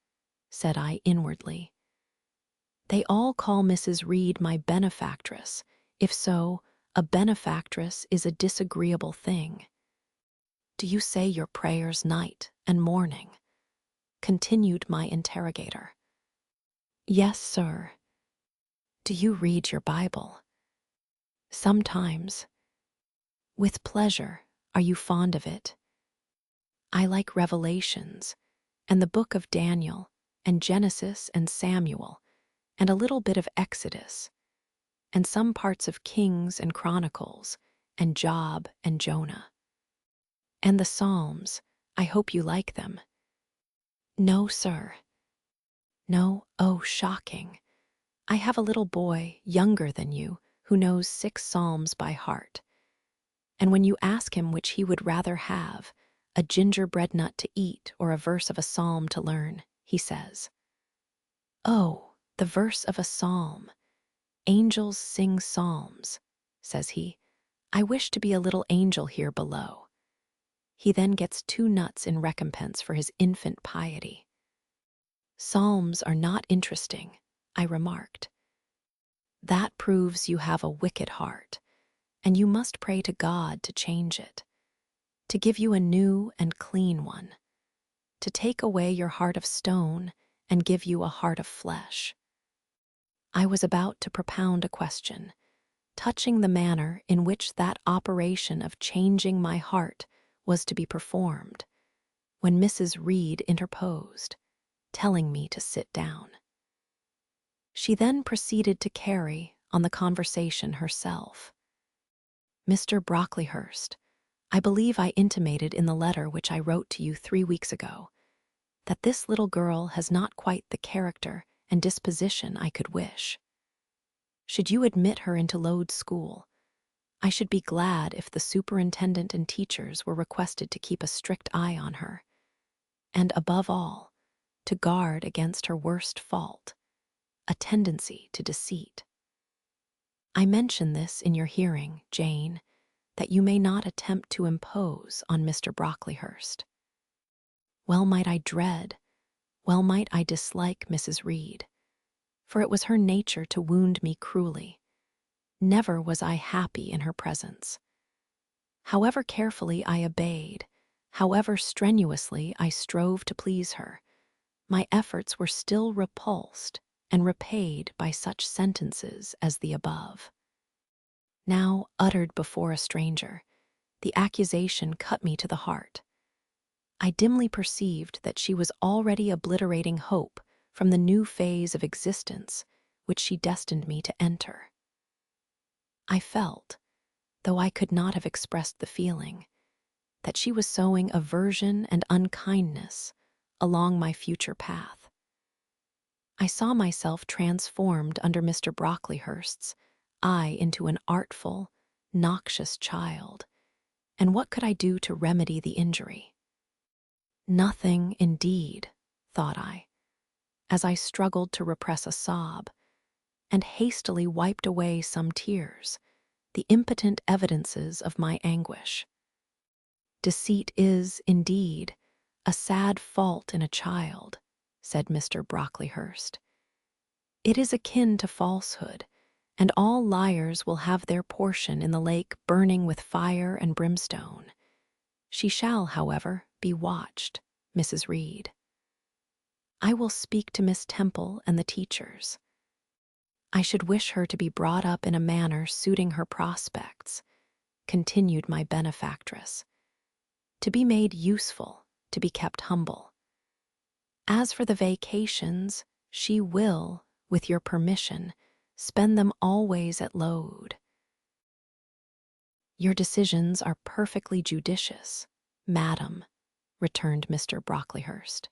said I inwardly. They all call Mrs. Reed my benefactress. If so, a benefactress is a disagreeable thing. "Do you say your prayers night and morning?" continued my interrogator. "Yes, sir." "Do you read your Bible?" "Sometimes." "With pleasure. Are you fond of it?" "I like Revelations, and the book of Daniel, and Genesis and Samuel, and a little bit of Exodus, and some parts of Kings and Chronicles, and Job and Jonah. And the Psalms. I hope you like them." "No, sir." "No? Oh, shocking. I have a little boy, younger than you, who knows 6 Psalms by heart. And when you ask him which he would rather have, a gingerbread nut to eat or a verse of a psalm to learn, he says, 'Oh, the verse of a psalm. Angels sing psalms,' says he. 'I wish to be a little angel here below.' He then gets 2 nuts in recompense for his infant piety." "Psalms are not interesting," I remarked. "That proves you have a wicked heart, and you must pray to God to change it, to give you a new and clean one, to take away your heart of stone and give you a heart of flesh." I was about to propound a question, touching the manner in which that operation of changing my heart was to be performed, when Mrs. Reed interposed, telling me to sit down. She then proceeded to carry on the conversation herself. "Mr. Brocklehurst, I believe I intimated in the letter which I wrote to you 3 weeks ago that this little girl has not quite the character and disposition I could wish. Should you admit her into Lode's school, I should be glad if the superintendent and teachers were requested to keep a strict eye on her, and above all, to guard against her worst fault, a tendency to deceit. I mention this in your hearing, Jane, that you may not attempt to impose on Mr. Brocklehurst. Well might I dread, well might I dislike Mrs. Reed, for it was her nature to wound me cruelly. Never was I happy in her presence. However carefully I obeyed, however strenuously I strove to please her, my efforts were still repulsed and repaid by such sentences as the above. Now, uttered before a stranger, the accusation cut me to the heart. I dimly perceived that she was already obliterating hope from the new phase of existence which she destined me to enter. I felt, though I could not have expressed the feeling, that she was sowing aversion and unkindness along my future path. I saw myself transformed under Mr. Brocklehurst's eye into an artful, noxious child, and what could I do to remedy the injury? Nothing, indeed, thought I, as I struggled to repress a sob, and hastily wiped away some tears, the impotent evidences of my anguish. Deceit is, indeed, a sad fault in a child, said Mr. Brocklehurst. It is akin to falsehood, and all liars will have their portion in the lake burning with fire and brimstone. She shall, however, be watched, Mrs. Reed. I will speak to Miss Temple and the teachers. I should wish her to be brought up in a manner suiting her prospects, continued my benefactress, to be made useful, to be kept humble. As for the vacations, she will, with your permission, spend them always at Lode. Your decisions are perfectly judicious, madam, returned Mr. Brocklehurst.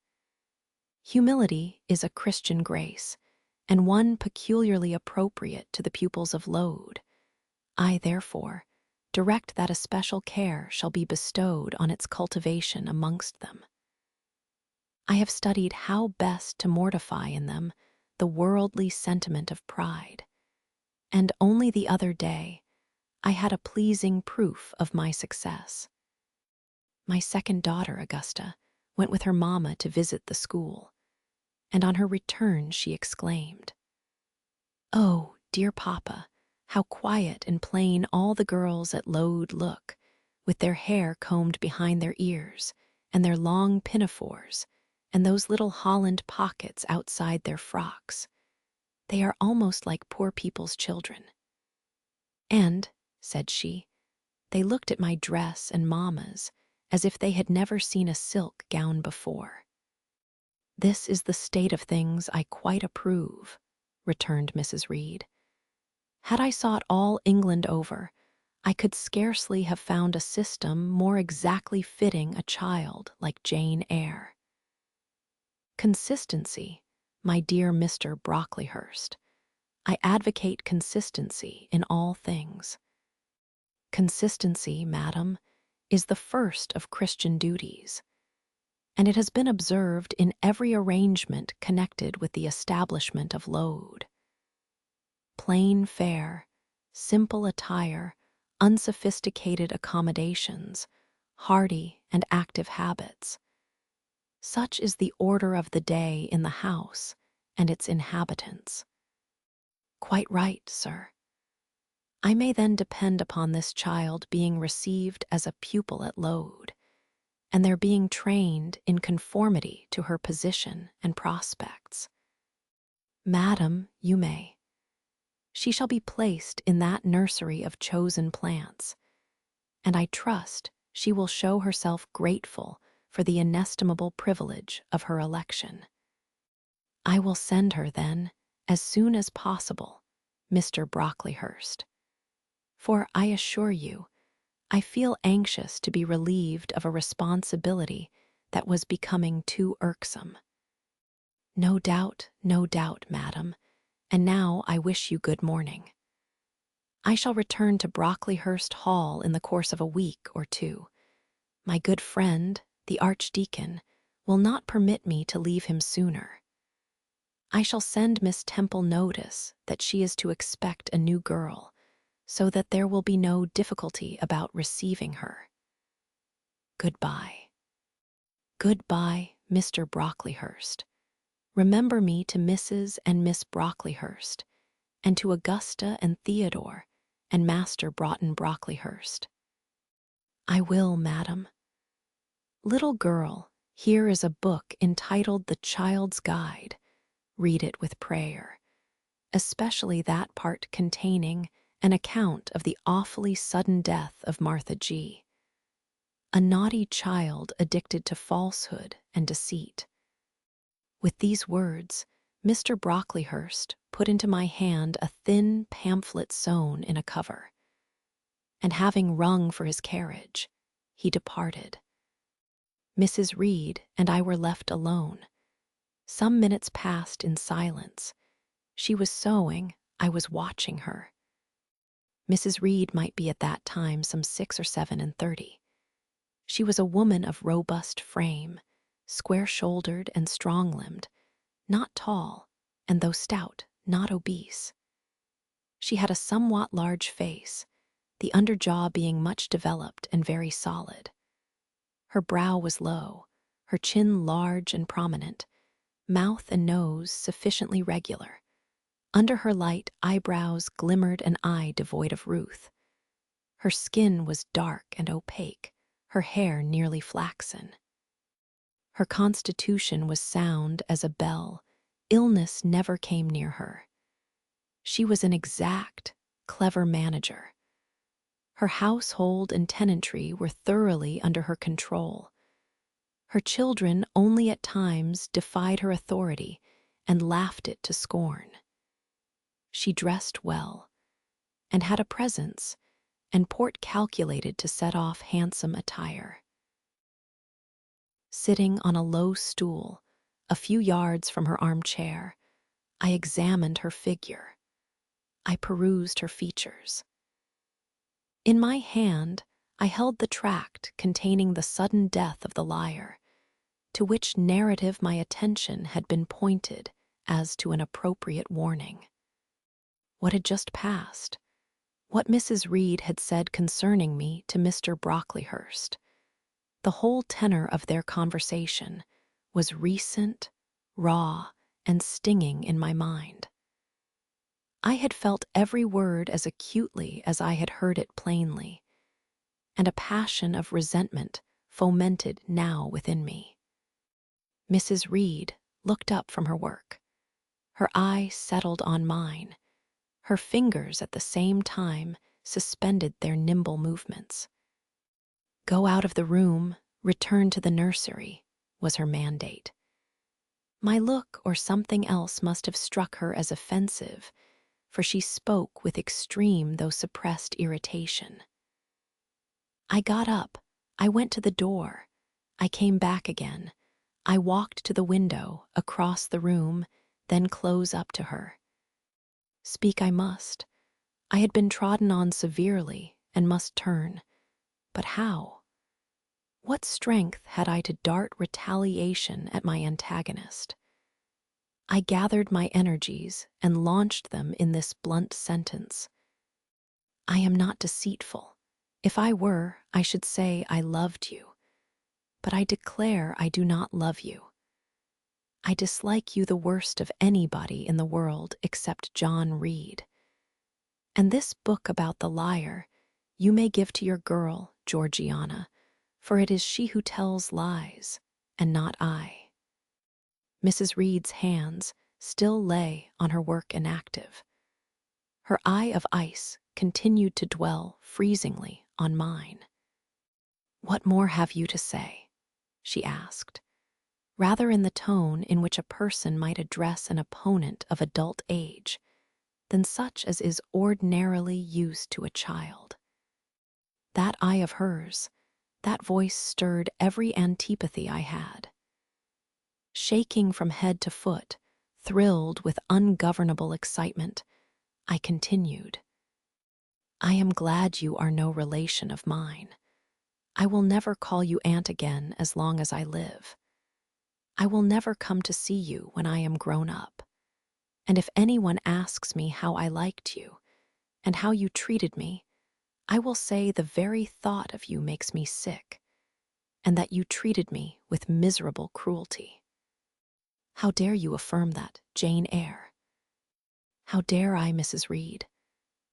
Humility is a Christian grace, and one peculiarly appropriate to the pupils of Lode. I, therefore, direct that a special care shall be bestowed on its cultivation amongst them. I have studied how best to mortify in them the worldly sentiment of pride, and only the other day I had a pleasing proof of my success. My second daughter, Augusta, went with her mamma to visit the school, and on her return she exclaimed, "Oh, dear papa, how quiet and plain all the girls at Lode look, with their hair combed behind their ears, and their long pinafores, and those little Holland pockets outside their frocks. They are almost like poor people's children. And," said she, "they looked at my dress and mamma's as if they had never seen a silk gown before." "This is the state of things I quite approve," returned Mrs. Reed. "Had I sought all England over, I could scarcely have found a system more exactly fitting a child like Jane Eyre. Consistency, my dear Mr. Brocklehurst. I advocate consistency in all things. Consistency, madam, is the first of Christian duties, and it has been observed in every arrangement connected with the establishment of Lode. Plain fare, simple attire, unsophisticated accommodations, hearty and active habits. Such is the order of the day in the house and its inhabitants. Quite right, sir. I may then depend upon this child being received as a pupil at Lode, and their being trained in conformity to her position and prospects. Madam, you may. She shall be placed in that nursery of chosen plants, and I trust she will show herself grateful for the inestimable privilege of her election. I will send her, then, as soon as possible, Mr. Brocklehurst, for I assure you, I feel anxious to be relieved of a responsibility that was becoming too irksome. No doubt, madam, and now I wish you good morning." I shall return to Brocklehurst Hall in the course of a week or two. My good friend, the Archdeacon, will not permit me to leave him sooner. I shall send Miss Temple notice that she is to expect a new girl, so that there will be no difficulty about receiving her. Goodbye. Goodbye, Mr. Brocklehurst. Remember me to Mrs. and Miss Brocklehurst, and to Augusta and Theodore, and Master Broughton Brocklehurst. I will, madam. Little girl, here is a book entitled The Child's Guide. Read it with prayer, especially that part containing an account of the awfully sudden death of Martha G., a naughty child addicted to falsehood and deceit. With these words, Mr. Brocklehurst put into my hand a thin pamphlet sewn in a cover, and having rung for his carriage, he departed. Mrs. Reed and I were left alone. Some minutes passed in silence. She was sewing, I was watching her. Mrs. Reed might be at that time some 6 or 7 and 30. She was a woman of robust frame, square-shouldered and strong-limbed, not tall, and though stout, not obese. She had a somewhat large face, the under jaw being much developed and very solid. Her brow was low, her chin large and prominent, mouth and nose sufficiently regular. Under her light eyebrows glimmered an eye devoid of ruth. Her skin was dark and opaque, her hair nearly flaxen. Her constitution was sound as a bell. Illness never came near her. She was an exact, clever manager. Her household and tenantry were thoroughly under her control. Her children only at times defied her authority and laughed it to scorn. She dressed well, and had a presence and port calculated to set off handsome attire. Sitting on a low stool, a few yards from her armchair, I examined her figure. I perused her features. In my hand, I held the tract containing the sudden death of the liar, to which narrative my attention had been pointed as to an appropriate warning. What had just passed? What Mrs. Reed had said concerning me to Mr. Brocklehurst? The whole tenor of their conversation was recent, raw, and stinging in my mind. I had felt every word as acutely as I had heard it plainly, and a passion of resentment fomented now within me. Mrs. Reed looked up from her work. Her eye settled on mine. Her fingers at the same time suspended their nimble movements. "Go out of the room, return to the nursery," was her mandate. My look or something else must have struck her as offensive, for she spoke with extreme though suppressed irritation. I got up. I went to the door. I came back again. I walked to the window, across the room, then close up to her. Speak I must. I had been trodden on severely and must turn. But how? What strength had I to dart retaliation at my antagonist? I gathered my energies and launched them in this blunt sentence. I am not deceitful. If I were, I should say I loved you. But I declare I do not love you. I dislike you the worst of anybody in the world except John Reed. And this book about the liar you may give to your girl, Georgiana, for it is she who tells lies, and not I. Mrs. Reed's hands still lay on her work inactive. Her eye of ice continued to dwell freezingly on mine. "What more have you to say?" she asked, rather in the tone in which a person might address an opponent of adult age than such as is ordinarily used to a child. That eye of hers, that voice stirred every antipathy I had. Shaking from head to foot, thrilled with ungovernable excitement, I continued. I am glad you are no relation of mine. I will never call you aunt again as long as I live. I will never come to see you when I am grown up. And if anyone asks me how I liked you and how you treated me, I will say the very thought of you makes me sick, and that you treated me with miserable cruelty. How dare you affirm that, Jane Eyre? How dare I, Mrs. Reed?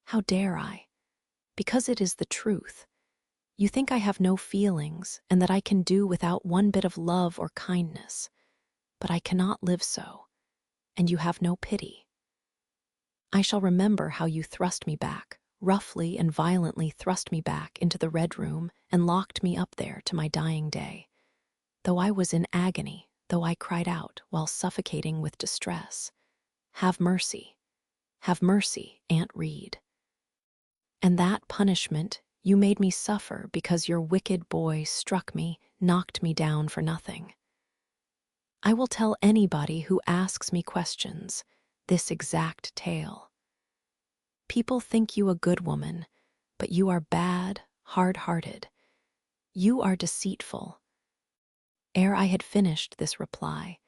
How dare I? Because it is the truth. You think I have no feelings and that I can do without one bit of love or kindness, but I cannot live so, and you have no pity. I shall remember how you thrust me back, roughly and violently thrust me back into the red room and locked me up there to my dying day. Though I was in agony, though I cried out while suffocating with distress, have mercy, Aunt Reed. And that punishment you made me suffer because your wicked boy struck me, knocked me down for nothing. I will tell anybody who asks me questions this exact tale. People think you a good woman, but you are bad, hard-hearted. You are deceitful. Ere I had finished this reply,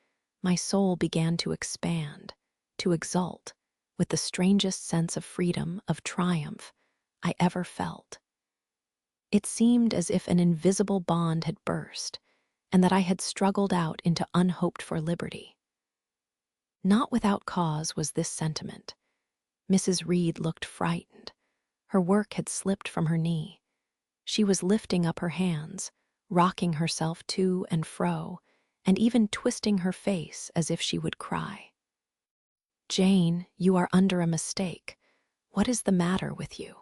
my soul began to expand, to exult, with the strangest sense of freedom, of triumph, I ever felt. It seemed as if an invisible bond had burst, and that I had struggled out into unhoped-for liberty. Not without cause was this sentiment. Mrs. Reed looked frightened. Her work had slipped from her knee. She was lifting up her hands, rocking herself to and fro, and even twisting her face as if she would cry. "Jane, you are under a mistake. What is the matter with you?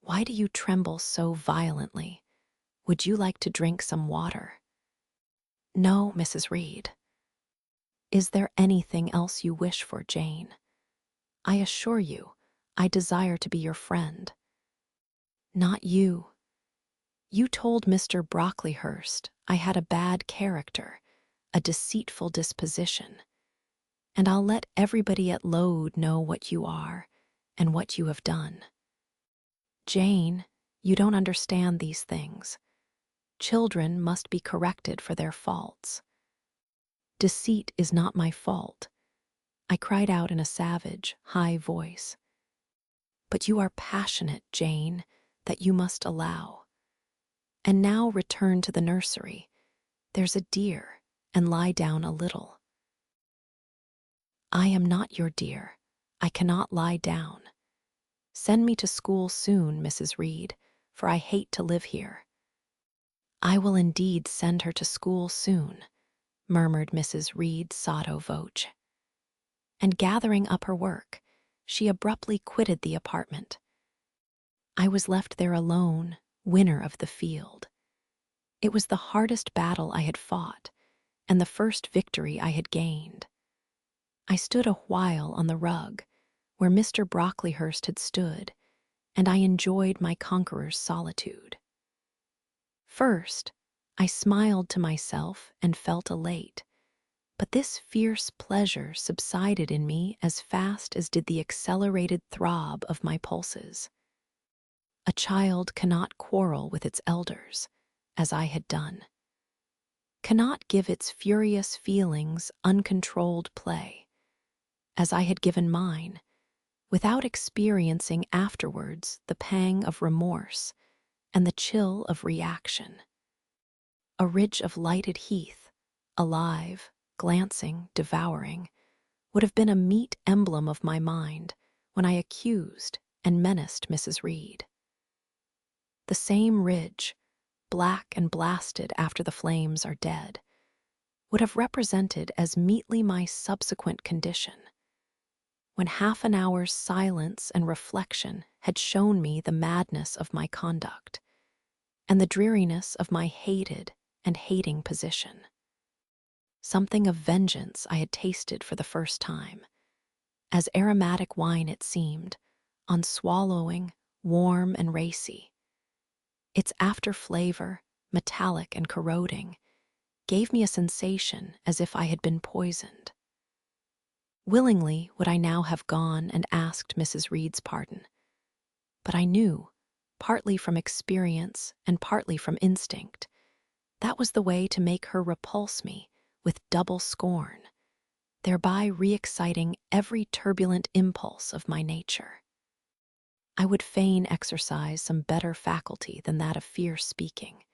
Why do you tremble so violently? Would you like to drink some water?" "No, Mrs. Reed." "Is there anything else you wish for, Jane? I assure you, I desire to be your friend." "Not you. You told Mr. Brocklehurst I had a bad character, a deceitful disposition, and I'll let everybody at Lode know what you are and what you have done. Jane, you don't understand these things. Children must be corrected for their faults. Deceit is not my fault," I cried out in a savage, high voice. "But you are passionate, Jane, that you must allow. And now return to the nursery. There's a dear, and lie down a little." "I am not your dear. I cannot lie down. Send me to school soon, Mrs. Reed, for I hate to live here." "I will indeed send her to school soon," murmured Mrs. Reed sotto voce. And gathering up her work, she abruptly quitted the apartment. I was left there alone, winner of the field. It was the hardest battle I had fought, and the first victory I had gained. I stood a while on the rug, where Mr. Brocklehurst had stood, and I enjoyed my conqueror's solitude. First, I smiled to myself and felt elate, but this fierce pleasure subsided in me as fast as did the accelerated throb of my pulses. A child cannot quarrel with its elders, as I had done, cannot give its furious feelings uncontrolled play, as I had given mine, without experiencing afterwards the pang of remorse and the chill of reaction. A ridge of lighted heath, alive, glancing, devouring, would have been a meet emblem of my mind when I accused and menaced Mrs. Reed. The same ridge, black and blasted after the flames are dead, would have represented as meetly my subsequent condition, when half an hour's silence and reflection had shown me the madness of my conduct and the dreariness of my hated and hating position. Something of vengeance I had tasted for the first time, as aromatic wine it seemed, unswallowing, warm and racy. Its after flavor, metallic and corroding, gave me a sensation as if I had been poisoned. Willingly would I now have gone and asked Mrs. Reed's pardon, but I knew, partly from experience and partly from instinct, that was the way to make her repulse me with double scorn, thereby re-exciting every turbulent impulse of my nature. I would fain exercise some better faculty than that of fierce speaking,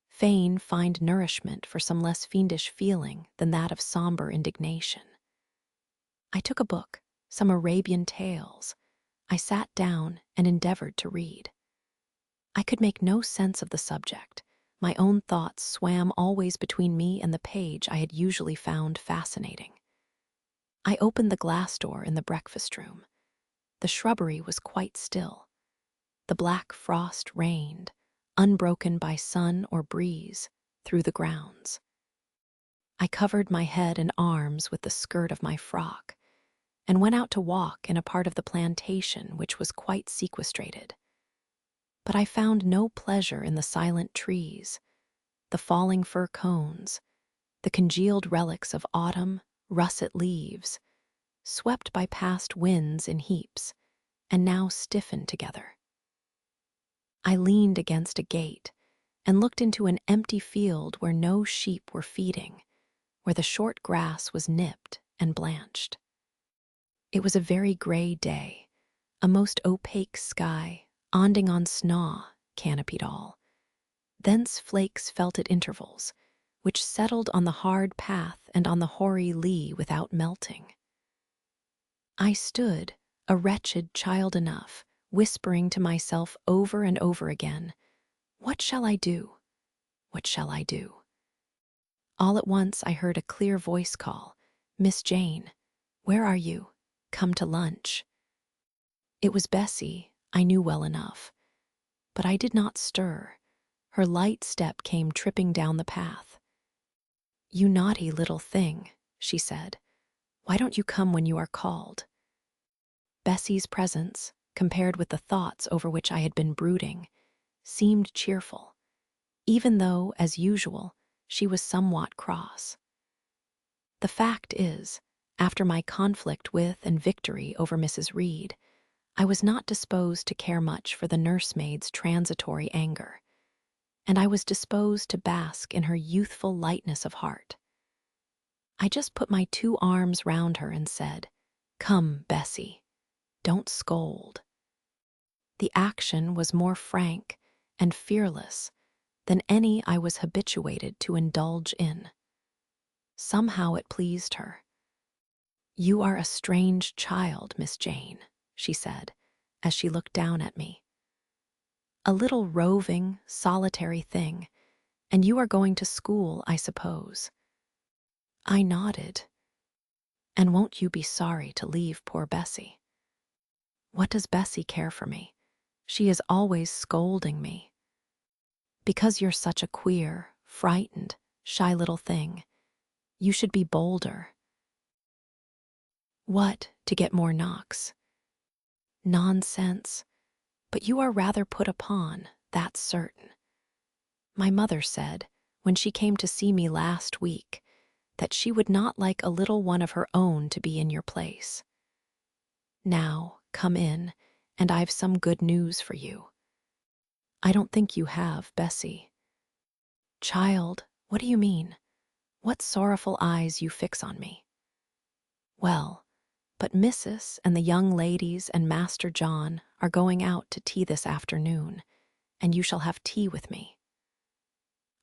fain find nourishment for some less fiendish feeling than that of somber indignation. I took a book, some Arabian tales. I sat down and endeavored to read. I could make no sense of the subject. My own thoughts swam always between me and the page I had usually found fascinating. I opened the glass door in the breakfast room. The shrubbery was quite still. The black frost reigned, unbroken by sun or breeze, through the grounds. I covered my head and arms with the skirt of my frock, and went out to walk in a part of the plantation which was quite sequestrated. But I found no pleasure in the silent trees, the falling fir cones, the congealed relics of autumn, russet leaves, swept by past winds in heaps, and now stiffened together. I leaned against a gate and looked into an empty field where no sheep were feeding, where the short grass was nipped and blanched. It was a very gray day, a most opaque sky, onding on snaw, canopied all. Thence flakes felt at intervals, which settled on the hard path and on the hoary lea without melting. I stood, a wretched child enough, whispering to myself over and over again, "What shall I do? What shall I do?" All at once I heard a clear voice call, "Miss Jane, where are you? Come to lunch." It was Bessie, I knew well enough, but I did not stir. Her light step came tripping down the path. "You naughty little thing," she said. "Why don't you come when you are called?" Bessie's presence, compared with the thoughts over which I had been brooding, seemed cheerful, even though, as usual, she was somewhat cross. The fact is, after my conflict with and victory over Mrs. Reed, I was not disposed to care much for the nursemaid's transitory anger, and I was disposed to bask in her youthful lightness of heart. I just put my 2 arms round her and said, "Come, Bessie, don't scold." The action was more frank and fearless than any I was habituated to indulge in. Somehow it pleased her. "You are a strange child, Miss Jane," she said, as she looked down at me. "A little roving, solitary thing, and you are going to school, I suppose." I nodded. "And won't you be sorry to leave poor Bessie?" "What does Bessie care for me? She is always scolding me." "Because you're such a queer, frightened, shy little thing. You should be bolder." "What, to get more knocks?" "Nonsense. But you are rather put upon, that's certain. My mother said, when she came to see me last week, that she would not like a little one of her own to be in your place. Now, come in, and I've some good news for you." "I don't think you have, Bessie." "Child, what do you mean? What sorrowful eyes you fix on me." "Well, but Mrs. and the young ladies and Master John are going out to tea this afternoon, and you shall have tea with me.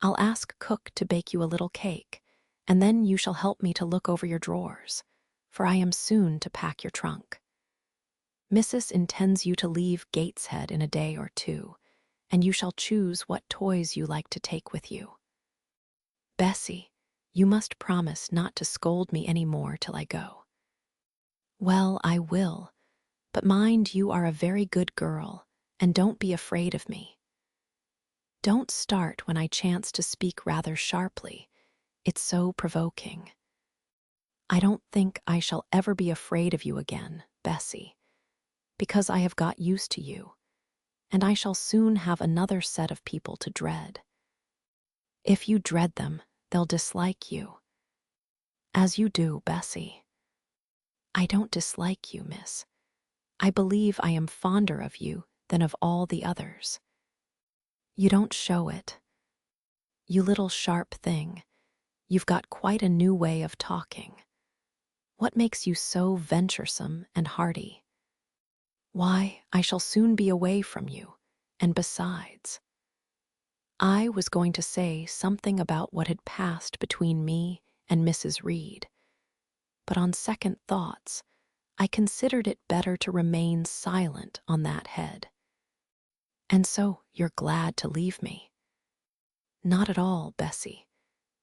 I'll ask cook to bake you a little cake, and then you shall help me to look over your drawers, for I am soon to pack your trunk. Mrs. intends you to leave Gateshead in a day or 2, and you shall choose what toys you like to take with you. Bessie, you must promise not to scold me any more till I go." "Well, I will, but mind you are a very good girl, and don't be afraid of me. Don't start when I chance to speak rather sharply. It's so provoking. I don't think I shall ever be afraid of you again, Bessie, because I have got used to you, and I shall soon have another set of people to dread. If you dread them, they'll dislike you. As you do, Bessie." "I don't dislike you, miss. I believe I am fonder of you than of all the others. You don't show it. You little sharp thing, you've got quite a new way of talking. What makes you so venturesome and hearty? Why, I shall soon be away from you, and besides, I was going to say something about what had passed between me and Mrs. Reed, but on second thoughts, I considered it better to remain silent on that head. And so you're glad to leave me? Not at all, Bessie.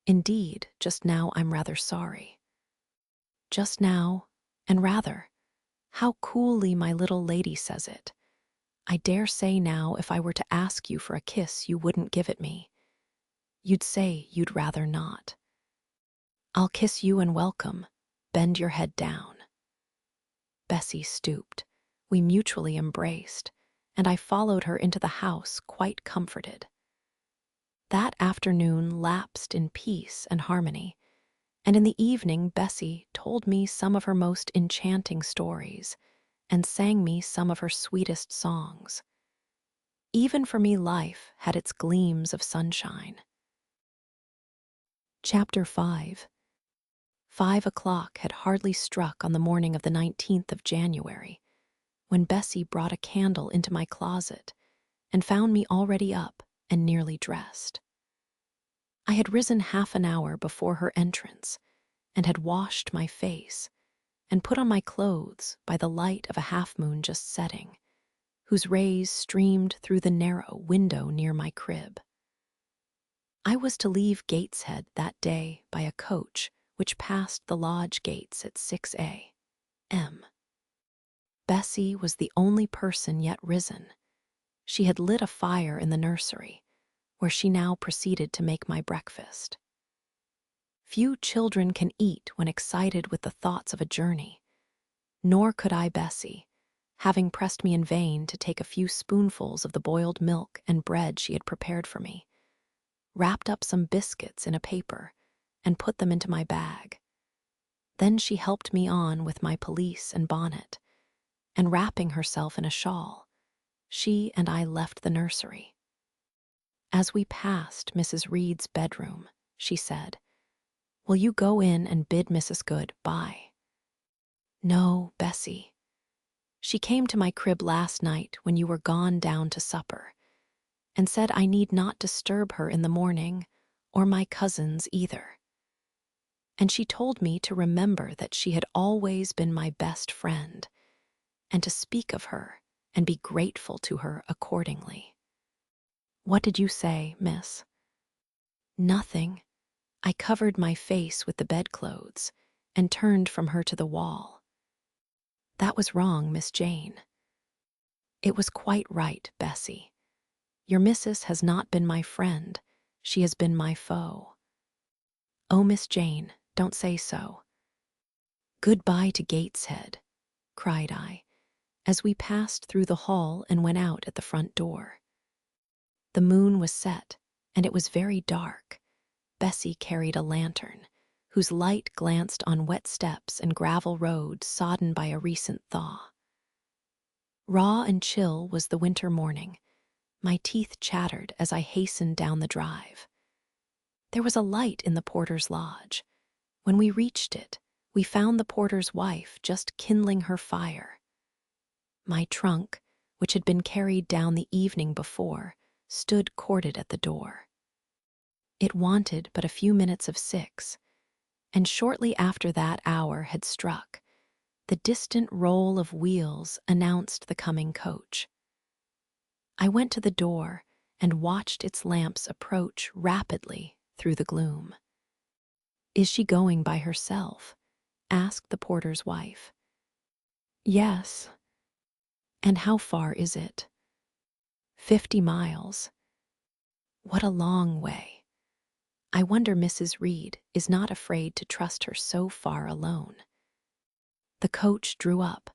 Indeed, just now I'm rather sorry. Just now, and rather, how coolly my little lady says it. I dare say now if I were to ask you for a kiss, you wouldn't give it me. You'd say you'd rather not. I'll kiss you and welcome. Bend your head down. Bessie stooped. We mutually embraced, and I followed her into the house quite comforted. That afternoon lapsed in peace and harmony, and in the evening Bessie told me some of her most enchanting stories and sang me some of her sweetest songs. Even for me life had its gleams of sunshine. Chapter 5. 5 o'clock had hardly struck on the morning of the 19th of January, when Bessie brought a candle into my closet and found me already up and nearly dressed. I had risen half an hour before her entrance and had washed my face and put on my clothes by the light of a half-moon just setting, whose rays streamed through the narrow window near my crib. I was to leave Gateshead that day by a coach which passed the lodge gates at 6 a.m. Bessie was the only person yet risen. She had lit a fire in the nursery, where she now proceeded to make my breakfast. Few children can eat when excited with the thoughts of a journey, nor could I, Bessie, having pressed me in vain to take a few spoonfuls of the boiled milk and bread she had prepared for me, wrapped up some biscuits in a paper and put them into my bag. Then she helped me on with my pelisse and bonnet, and wrapping herself in a shawl, she and I left the nursery. As we passed Mrs. Reed's bedroom, she said, "Will you go in and bid Mrs. Good bye?" "No, Bessie. She came to my crib last night when you were gone down to supper, and said I need not disturb her in the morning, or my cousins either. And she told me to remember that she had always been my best friend, and to speak of her and be grateful to her accordingly." "What did you say, miss?" "Nothing. I covered my face with the bedclothes and turned from her to the wall." "That was wrong, Miss Jane." "It was quite right, Bessie. Your missus has not been my friend, she has been my foe." "Oh, Miss Jane, don't say so." "Good-bye to Gateshead," cried I, as we passed through the hall and went out at the front door. The moon was set, and it was very dark. Bessie carried a lantern, whose light glanced on wet steps and gravel roads sodden by a recent thaw. Raw and chill was the winter morning. My teeth chattered as I hastened down the drive. There was a light in the porter's lodge. When we reached it, we found the porter's wife just kindling her fire. My trunk, which had been carried down the evening before, stood corded at the door. It wanted but a few minutes of 6, and shortly after that hour had struck, the distant roll of wheels announced the coming coach. I went to the door and watched its lamps approach rapidly through the gloom. "Is she going by herself?" asked the porter's wife. "Yes." "And how far is it?" 50 miles. What a long way. I wonder Mrs. Reed is not afraid to trust her so far alone. The coach drew up.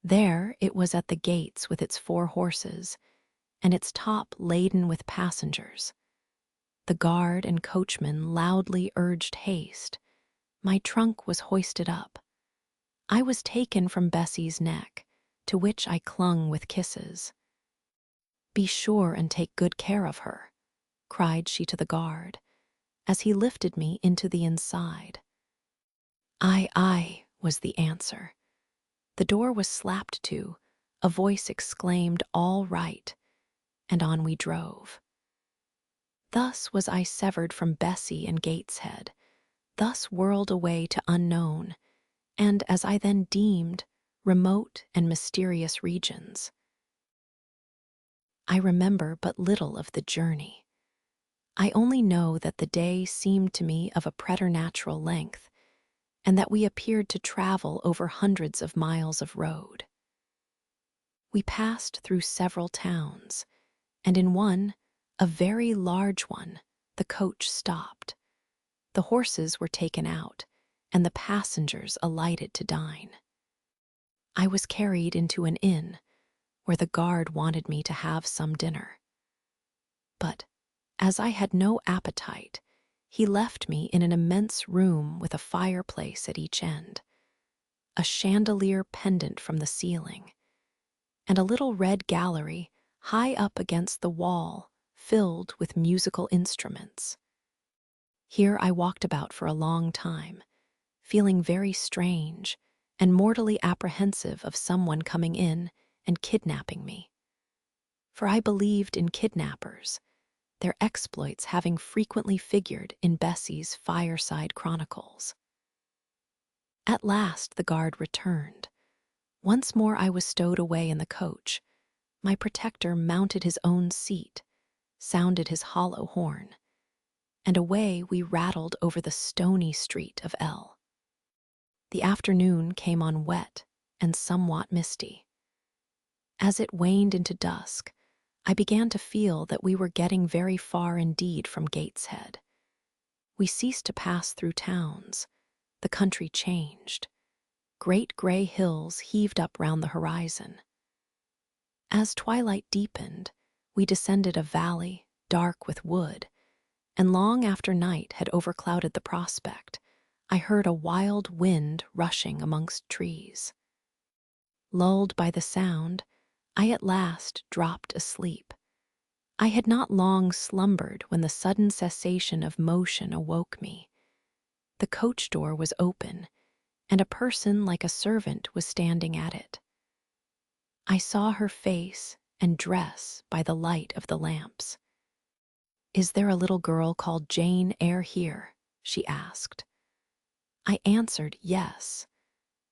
There it was at the gates with its 4 horses, and its top laden with passengers. The guard and coachman loudly urged haste. My trunk was hoisted up. I was taken from Bessie's neck, to which I clung with kisses. "Be sure and take good care of her," cried she to the guard, as he lifted me into the inside. "Aye, aye," was the answer. The door was slapped to, a voice exclaimed, "All right," and on we drove. Thus was I severed from Bessie and Gateshead, thus whirled away to unknown, and, as I then deemed, remote and mysterious regions. I remember but little of the journey. I only know that the day seemed to me of a preternatural length, and that we appeared to travel over hundreds of miles of road. We passed through several towns, and in one, a very large one, the coach stopped. The horses were taken out, and the passengers alighted to dine. I was carried into an inn, where the guard wanted me to have some dinner. But, as I had no appetite, he left me in an immense room with a fireplace at each end, a chandelier pendant from the ceiling, and a little red gallery high up against the wall filled with musical instruments. Here I walked about for a long time, feeling very strange and mortally apprehensive of someone coming in and kidnapping me. For I believed in kidnappers, their exploits having frequently figured in Bessie's fireside chronicles. At last the guard returned. Once more I was stowed away in the coach. My protector mounted his own seat, sounded his hollow horn, and away we rattled over the stony street of L. The afternoon came on wet and somewhat misty. As it waned into dusk, I began to feel that we were getting very far indeed from Gateshead. We ceased to pass through towns. The country changed. Great gray hills heaved up round the horizon. As twilight deepened, we descended a valley dark with wood, and long after night had overclouded the prospect, I heard a wild wind rushing amongst trees. Lulled by the sound, I at last dropped asleep. I had not long slumbered when the sudden cessation of motion awoke me. The coach door was open, and a person like a servant was standing at it. I saw her face and dress by the light of the lamps. "Is there a little girl called Jane Eyre here?" she asked. I answered yes,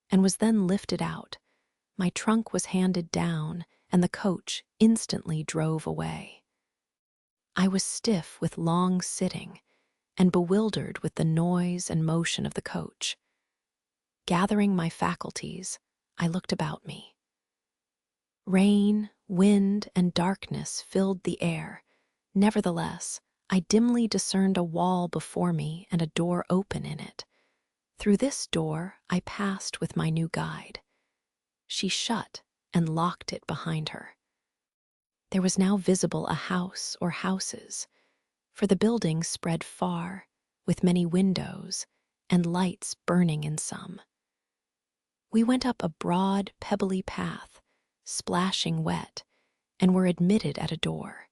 and was then lifted out. My trunk was handed down, and the coach instantly drove away. I was stiff with long sitting, and bewildered with the noise and motion of the coach. Gathering my faculties, I looked about me. Rain, wind, and darkness filled the air. Nevertheless, I dimly discerned a wall before me and a door open in it. Through this door I passed with my new guide. She shut and locked it behind her. There was now visible a house or houses, for the building spread far, with many windows, and lights burning in some. We went up a broad, pebbly path, splashing wet, and were admitted at a door.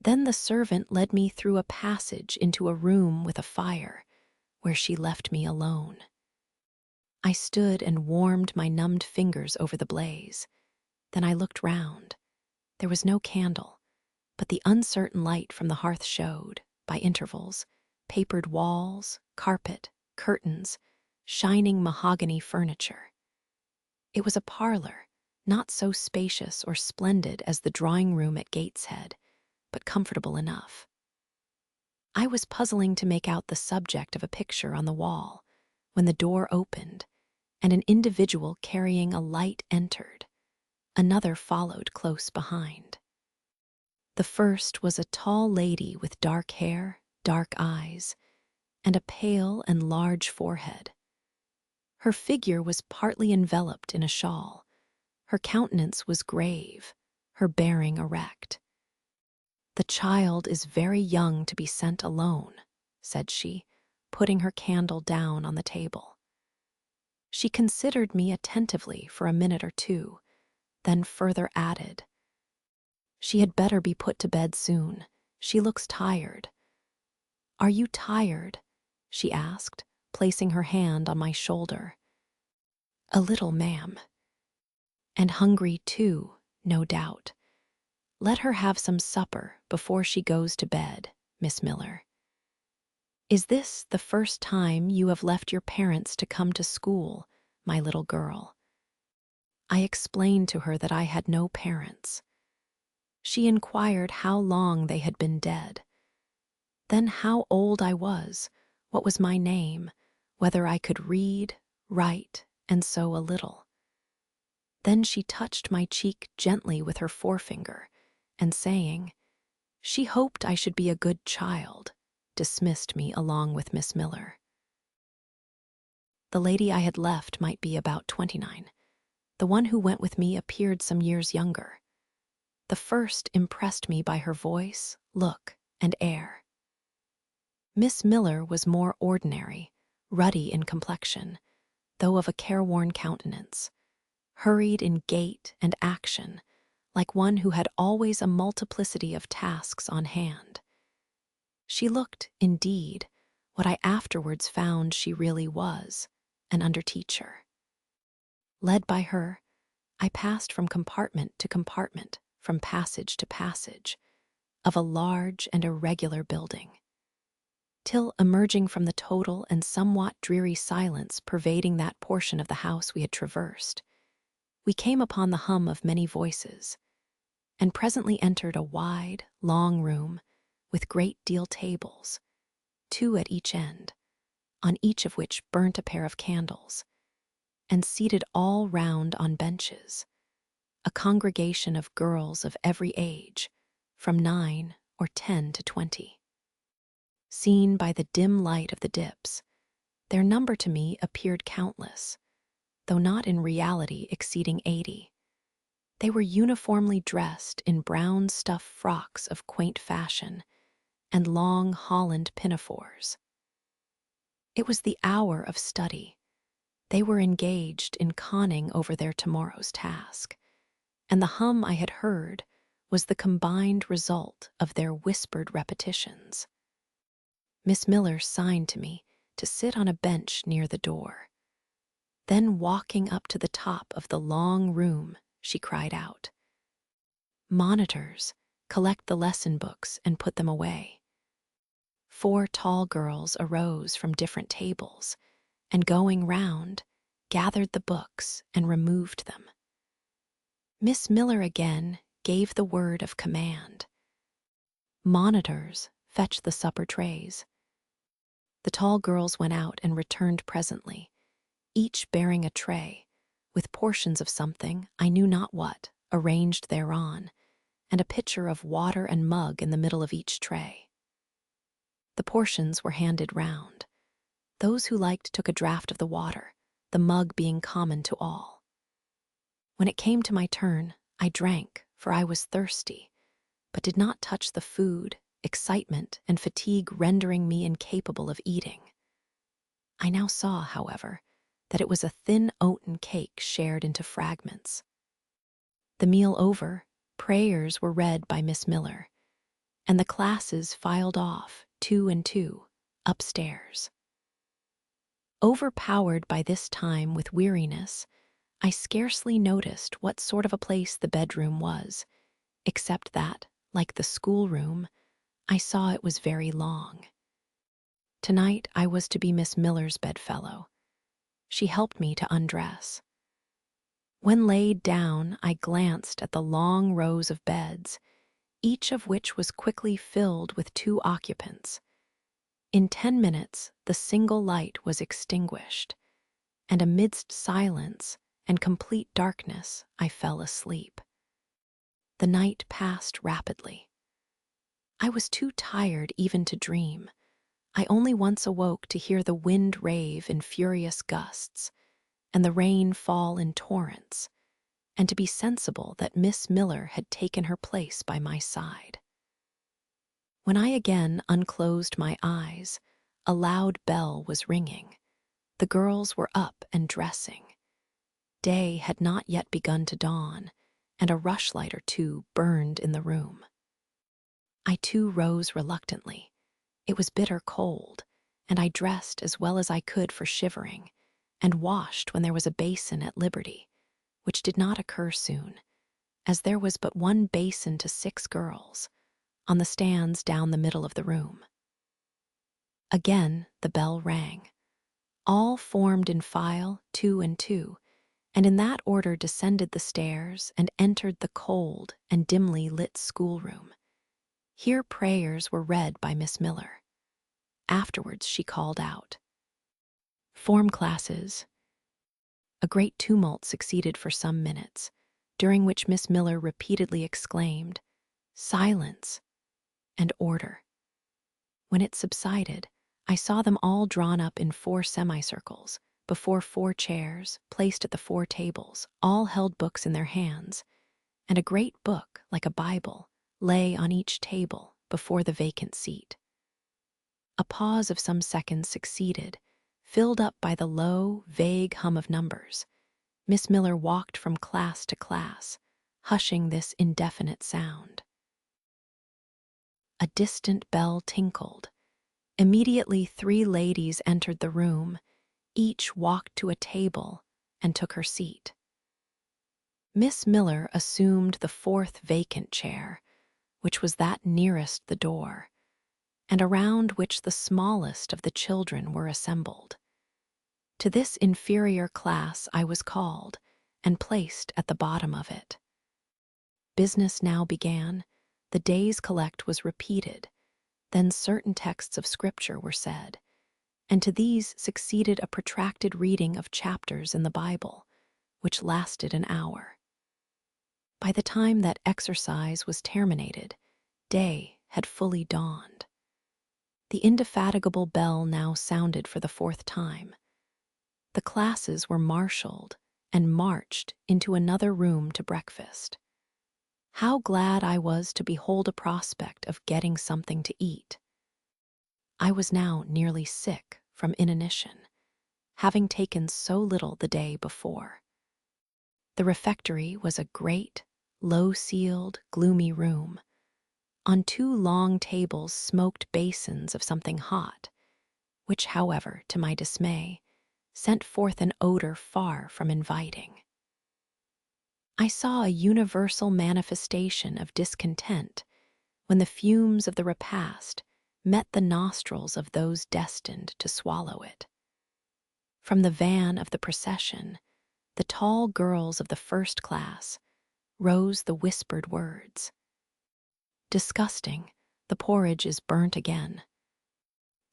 Then the servant led me through a passage into a room with a fire, where she left me alone. I stood and warmed my numbed fingers over the blaze. Then I looked round. There was no candle, but the uncertain light from the hearth showed, by intervals, papered walls, carpet, curtains, shining mahogany furniture. It was a parlor, not so spacious or splendid as the drawing-room at Gateshead, but comfortable enough. I was puzzling to make out the subject of a picture on the wall, when the door opened, and an individual carrying a light entered. Another followed close behind. The first was a tall lady with dark hair, dark eyes, and a pale and large forehead. Her figure was partly enveloped in a shawl. Her countenance was grave, her bearing erect. "The child is very young to be sent alone," said she, putting her candle down on the table. She considered me attentively for a minute or two, then further added, She had better be put to bed soon. She looks tired." "Are you tired?" she asked, placing her hand on my shoulder. "A little, ma'am." "And hungry too, no doubt. Let her have some supper before she goes to bed, Miss Miller." "Is this the first time you have left your parents to come to school, my little girl?" I explained to her that I had no parents. She inquired how long they had been dead. Then how old I was, what was my name, whether I could read, write, and sew a little. Then she touched my cheek gently with her forefinger, and saying, she hoped I should be a good child, dismissed me along with Miss Miller. The lady I had left might be about 29. The one who went with me appeared some years younger. The first impressed me by her voice, look, and air. Miss Miller was more ordinary, ruddy in complexion, though of a careworn countenance, hurried in gait and action, like one who had always a multiplicity of tasks on hand. She looked, indeed, what I afterwards found she really was, an underteacher. Led by her, I passed from compartment to compartment, from passage to passage, of a large and irregular building, till, emerging from the total and somewhat dreary silence pervading that portion of the house we had traversed, we came upon the hum of many voices, and presently entered a wide, long room with great deal tables, 2 at each end, on each of which burnt a pair of candles, and seated all round on benches, a congregation of girls of every age, from 9 or 10 to 20. Seen by the dim light of the dips, their number to me appeared countless, though not in reality exceeding 80. They were uniformly dressed in brown stuff frocks of quaint fashion and long holland pinafores. It was the hour of study. They were engaged in conning over their tomorrow's task, and the hum I had heard was the combined result of their whispered repetitions. Miss Miller signed to me to sit on a bench near the door. Then, walking up to the top of the long room, she cried out, "Monitors, collect the lesson books and put them away." 4 tall girls arose from different tables, and going round, gathered the books and removed them. Miss Miller again gave the word of command. "Monitors, fetch the supper trays." The tall girls went out and returned presently, each bearing a tray, with portions of something, I knew not what, arranged thereon, and a pitcher of water and mug in the middle of each tray. The portions were handed round. Those who liked took a draught of the water, the mug being common to all. When it came to my turn, I drank, for I was thirsty, but did not touch the food, excitement and fatigue rendering me incapable of eating. I now saw, however, that it was a thin oaten cake shared into fragments. The meal over, prayers were read by Miss Miller, and the classes filed off, 2 and 2, upstairs. Overpowered by this time with weariness, I scarcely noticed what sort of a place the bedroom was, except that, like the schoolroom, I saw it was very long. Tonight I was to be Miss Miller's bedfellow. She helped me to undress. When laid down, I glanced at the long rows of beds, each of which was quickly filled with 2 occupants. In 10 minutes, the single light was extinguished, and amidst silence and complete darkness, I fell asleep. The night passed rapidly. I was too tired even to dream. I only once awoke to hear the wind rave in furious gusts, and the rain fall in torrents, and to be sensible that Miss Miller had taken her place by my side. When I again unclosed my eyes, a loud bell was ringing. The girls were up and dressing. Day had not yet begun to dawn, and a rushlight or two burned in the room. I too rose reluctantly. It was bitter cold, and I dressed as well as I could for shivering, and washed when there was a basin at liberty, which did not occur soon, as there was but one basin to 6 girls, on the stands down the middle of the room. Again the bell rang. All formed in file, 2 and 2, and in that order descended the stairs and entered the cold and dimly lit schoolroom. Here prayers were read by Miss Miller. Afterwards she called out, "Form classes." A great tumult succeeded for some minutes, during which Miss Miller repeatedly exclaimed, "Silence," and "Order." When it subsided, I saw them all drawn up in 4 semicircles, before 4 chairs, placed at the 4 tables, all held books in their hands, and a great book, like a Bible, lay on each table before the vacant seat. A pause of some seconds succeeded, filled up by the low, vague hum of numbers. Miss Miller walked from class to class, hushing this indefinite sound. A distant bell tinkled. Immediately 3 ladies entered the room. Each walked to a table and took her seat. Miss Miller assumed the 4th vacant chair, which was that nearest the door, and around which the smallest of the children were assembled. To this inferior class I was called and placed at the bottom of it. Business now began. The day's collect was repeated. Then certain texts of Scripture were said, and to these succeeded a protracted reading of chapters in the Bible, which lasted an hour. By the time that exercise was terminated, day had fully dawned. The indefatigable bell now sounded for the 4th time. The classes were marshaled and marched into another room to breakfast. How glad I was to behold a prospect of getting something to eat. I was now nearly sick from inanition, having taken so little the day before. The refectory was a great, low-ceiled, gloomy room. On 2 long tables smoked basins of something hot, which, however, to my dismay, sent forth an odor far from inviting. I saw a universal manifestation of discontent when the fumes of the repast met the nostrils of those destined to swallow it. From the van of the procession, the tall girls of the 1st class, rose the whispered words, "Disgusting, the porridge is burnt again."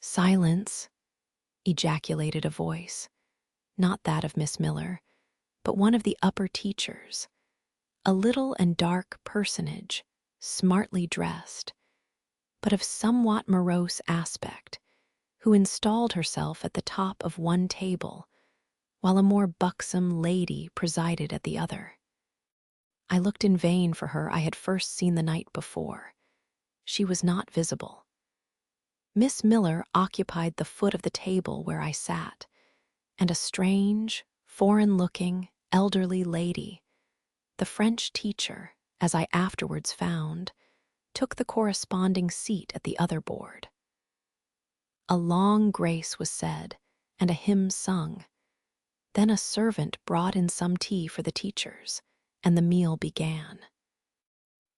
"Silence," ejaculated a voice, not that of Miss Miller, but one of the upper teachers, a little and dark personage, smartly dressed, but of somewhat morose aspect, who installed herself at the top of one table, while a more buxom lady presided at the other. I looked in vain for her I had first seen the night before. She was not visible. Miss Miller occupied the foot of the table where I sat, and a strange, foreign-looking, elderly lady, the French teacher, as I afterwards found, took the corresponding seat at the other board. A long grace was said, and a hymn sung. Then a servant brought in some tea for the teachers, and the meal began.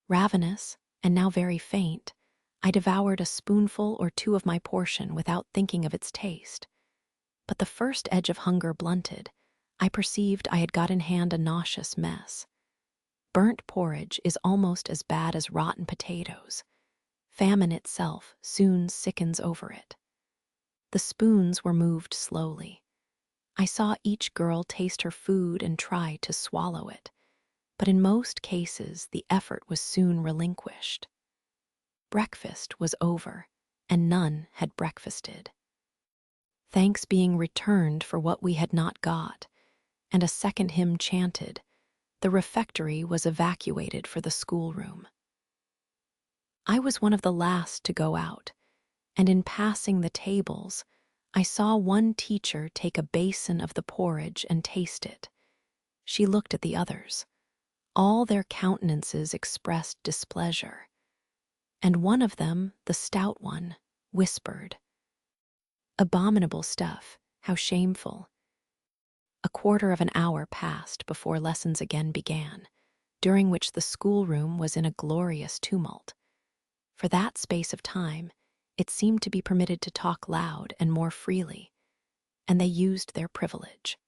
Ravenous, and now very faint, I devoured a spoonful or 2 of my portion without thinking of its taste. But the first edge of hunger blunted, I perceived I had got in hand a nauseous mess. Burnt porridge is almost as bad as rotten potatoes. Famine itself soon sickens over it. The spoons were moved slowly. I saw each girl taste her food and try to swallow it, but in most cases the effort was soon relinquished. Breakfast was over, and none had breakfasted. Thanks being returned for what we had not got, and a second hymn chanted, the refectory was evacuated for the schoolroom. I was one of the last to go out, and in passing the tables, I saw one teacher take a basin of the porridge and taste it. She looked at the others. All their countenances expressed displeasure, and one of them, the stout one, whispered, "Abominable stuff, how shameful." A quarter of an hour passed before lessons again began, during which the schoolroom was in a glorious tumult. For that space of time, it seemed to be permitted to talk loud and more freely, and they used their privilege.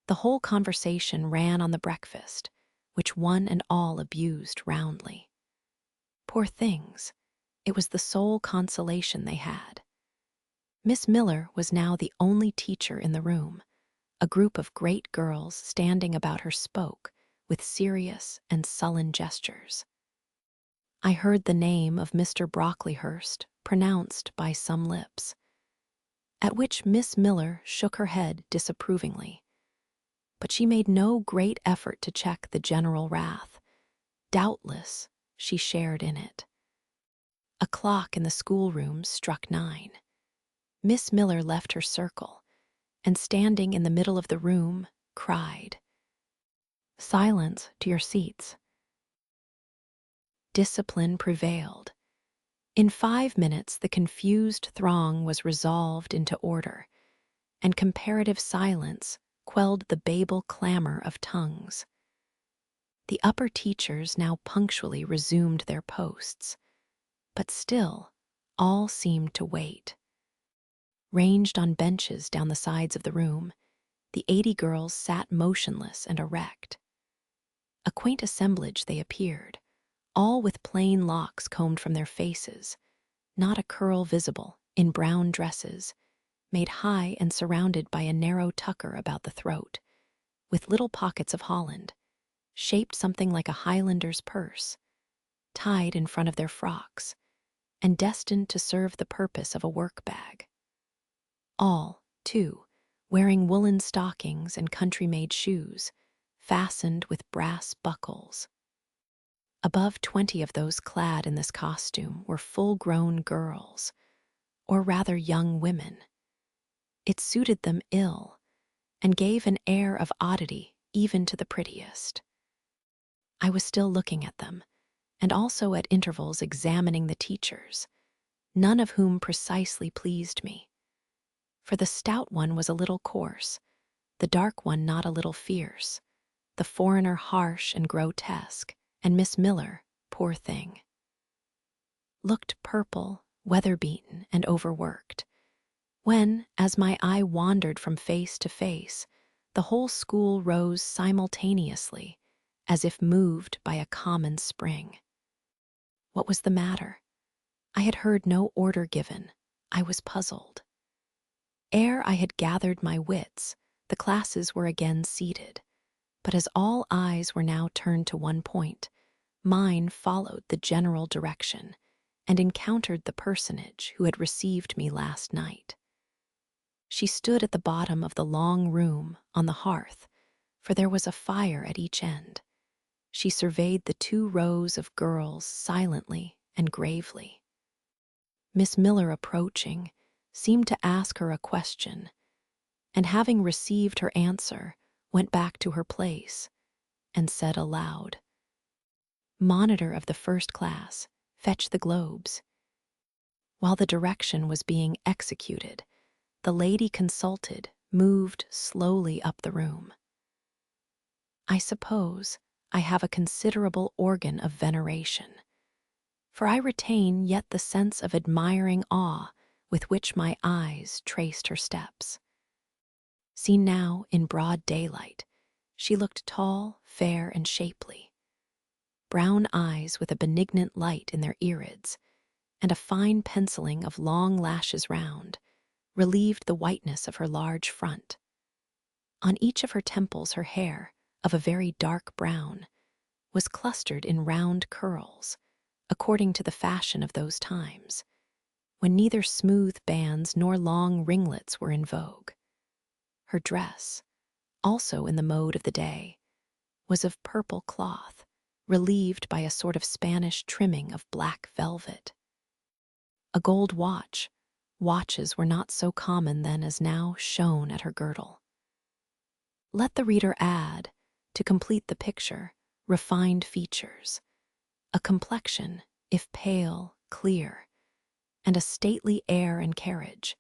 The whole conversation ran on the breakfast, which one and all abused roundly. Poor things, it was the sole consolation they had. Miss Miller was now the only teacher in the room. A group of great girls standing about her spoke with serious and sullen gestures. I heard the name of Mr. Brocklehurst pronounced by some lips, at which Miss Miller shook her head disapprovingly. But she made no great effort to check the general wrath. Doubtless, she shared in it. A clock in the schoolroom struck 9. Miss Miller left her circle, and standing in the middle of the room, cried, "Silence, to your seats." Discipline prevailed. In 5 minutes the confused throng was resolved into order, and comparative silence quelled the Babel clamor of tongues. The upper teachers now punctually resumed their posts, but still all seemed to wait. Ranged on benches down the sides of the room, the 80 girls sat motionless and erect. A quaint assemblage they appeared, all with plain locks combed from their faces, not a curl visible, in brown dresses, made high and surrounded by a narrow tucker about the throat, with little pockets of holland, shaped something like a Highlander's purse, tied in front of their frocks, and destined to serve the purpose of a work bag. All, too, wearing woolen stockings and country-made shoes, fastened with brass buckles. Above 20 of those clad in this costume were full-grown girls, or rather young women. It suited them ill, and gave an air of oddity even to the prettiest. I was still looking at them, and also at intervals examining the teachers, none of whom precisely pleased me. For the stout one was a little coarse, the dark one not a little fierce, the foreigner harsh and grotesque, and Miss Miller, poor thing, looked purple, weather-beaten, and overworked. When, as my eye wandered from face to face, the whole school rose simultaneously, as if moved by a common spring. What was the matter? I had heard no order given. I was puzzled. Ere I had gathered my wits, the classes were again seated, but as all eyes were now turned to one point, mine followed the general direction and encountered the personage who had received me last night. She stood at the bottom of the long room on the hearth, for there was a fire at each end. She surveyed the 2 rows of girls silently and gravely. Miss Miller, approaching, seemed to ask her a question, and having received her answer, went back to her place and said aloud, "Monitor of the first class, fetch the globes." While the direction was being executed, the lady consulted moved slowly up the room. I suppose I have a considerable organ of veneration, for I retain yet the sense of admiring awe with which my eyes traced her steps. Seen now in broad daylight, she looked tall, fair, and shapely. Brown eyes with a benignant light in their irids, and a fine penciling of long lashes round, relieved the whiteness of her large front. On each of her temples her hair, of a very dark brown, was clustered in round curls, according to the fashion of those times, when neither smooth bands nor long ringlets were in vogue. Her dress, also in the mode of the day, was of purple cloth, relieved by a sort of Spanish trimming of black velvet. A gold watch, watches were not so common then as now, shone at her girdle. Let the reader add, to complete the picture, refined features, a complexion, if pale, clear, and a stately air and carriage,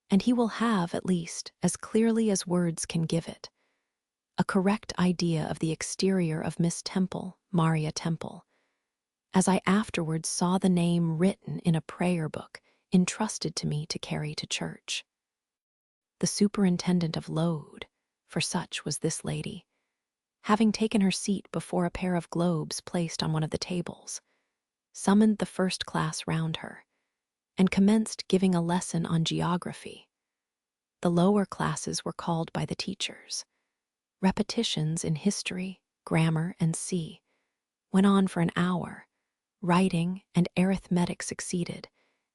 and he will have, at least, as clearly as words can give it, a correct idea of the exterior of Miss Temple, Maria Temple, as I afterwards saw the name written in a prayer book entrusted to me to carry to church. The superintendent of Load, for such was this lady, having taken her seat before a pair of globes placed on one of the tables, summoned the first class round her, and commenced giving a lesson on geography. The lower classes were called by the teachers. Repetitions in history, grammar, and went on for an hour. Writing and arithmetic succeeded,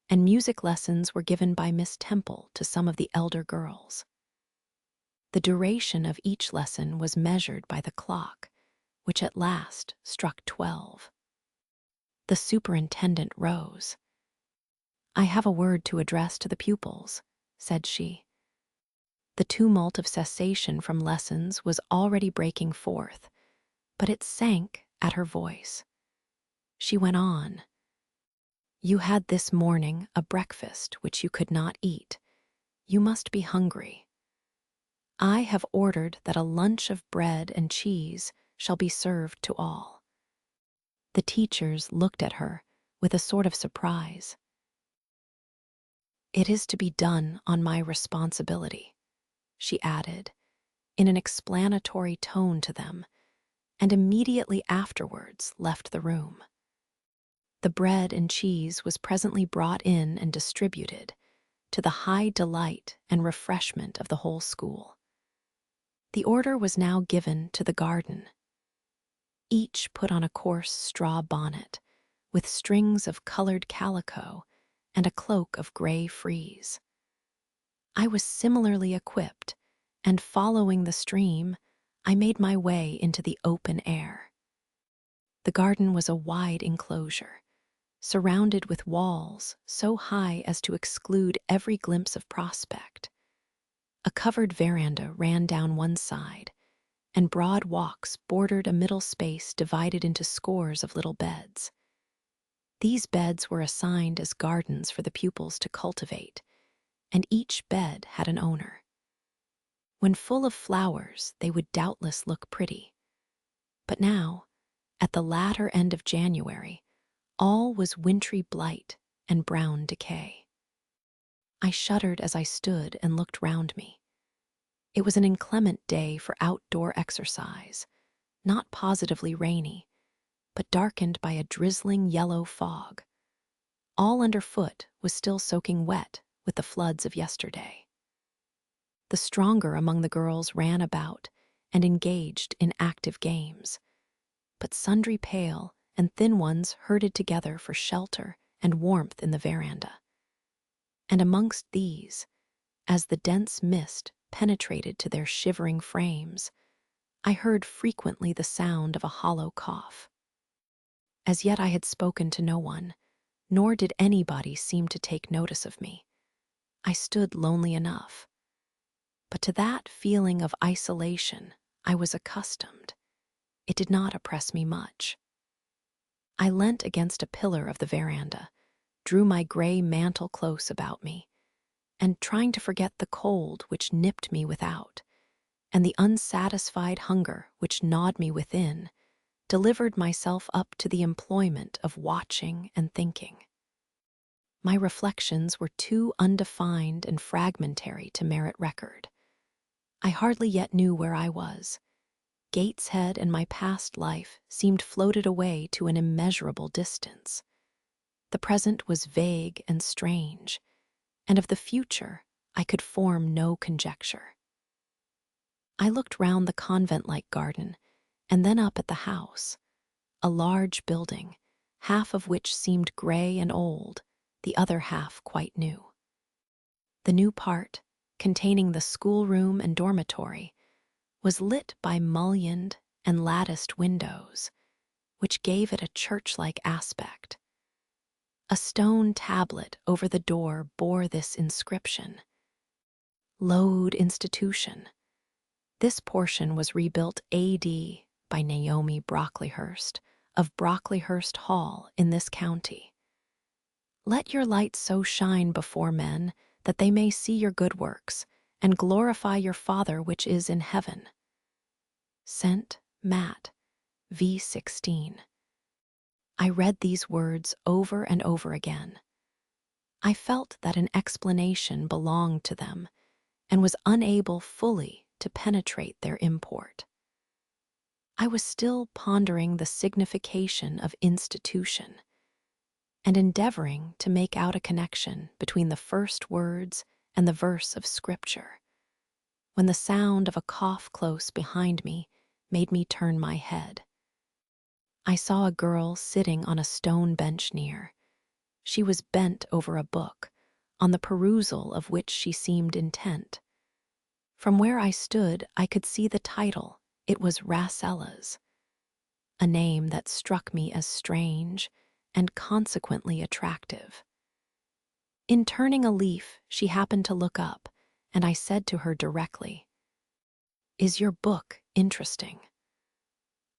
and music lessons were given by Miss Temple to some of the elder girls. The duration of each lesson was measured by the clock, which at last struck 12. The superintendent rose. "I have a word to address to the pupils," said she. The tumult of cessation from lessons was already breaking forth, but it sank at her voice. She went on. "You had this morning a breakfast which you could not eat. You must be hungry. I have ordered that a lunch of bread and cheese shall be served to all." The teachers looked at her with a sort of surprise. "It is to be done on my responsibility," she added, in an explanatory tone to them, and immediately afterwards left the room. The bread and cheese was presently brought in and distributed, to the high delight and refreshment of the whole school. The order was now given to the garden. Each put on a coarse straw bonnet, with strings of colored calico and a cloak of gray frieze. I was similarly equipped, and following the stream, I made my way into the open air. The garden was a wide enclosure, surrounded with walls so high as to exclude every glimpse of prospect. A covered veranda ran down one side, and broad walks bordered a middle space divided into scores of little beds. These beds were assigned as gardens for the pupils to cultivate, and each bed had an owner. When full of flowers, they would doubtless look pretty. But now, at the latter end of January, all was wintry blight and brown decay. I shuddered as I stood and looked round me. It was an inclement day for outdoor exercise, not positively rainy, but darkened by a drizzling yellow fog. All underfoot was still soaking wet with the floods of yesterday. The stronger among the girls ran about and engaged in active games, but sundry pale and thin ones herded together for shelter and warmth in the veranda. And amongst these, as the dense mist penetrated to their shivering frames, I heard frequently the sound of a hollow cough. As yet I had spoken to no one, nor did anybody seem to take notice of me. I stood lonely enough. But to that feeling of isolation I was accustomed. It did not oppress me much. I leant against a pillar of the veranda, drew my gray mantle close about me, and trying to forget the cold which nipped me without, and the unsatisfied hunger which gnawed me within, delivered myself up to the employment of watching and thinking. My reflections were too undefined and fragmentary to merit record. I hardly yet knew where I was. Gateshead and my past life seemed floated away to an immeasurable distance. The present was vague and strange, and of the future I could form no conjecture. I looked round the convent-like garden, and then up at the house, a large building, half of which seemed gray and old, the other half quite new. The new part, containing the schoolroom and dormitory, was lit by mullioned and latticed windows, which gave it a church-like aspect. A stone tablet over the door bore this inscription: Load Institution. This portion was rebuilt A.D. by Naomi Brocklehurst of Brocklehurst Hall in this county. Let your light so shine before men that they may see your good works and glorify your Father which is in heaven. St. Matt, v. 16. I read these words over and over again. I felt that an explanation belonged to them and was unable fully to penetrate their import. I was still pondering the signification of institution and endeavoring to make out a connection between the first words and the verse of Scripture, when the sound of a cough close behind me made me turn my head. I saw a girl sitting on a stone bench near. She was bent over a book, on the perusal of which she seemed intent. From where I stood, I could see the title. It was Rasselas, a name that struck me as strange and consequently attractive. In turning a leaf, she happened to look up, and I said to her directly, "Is your book interesting?"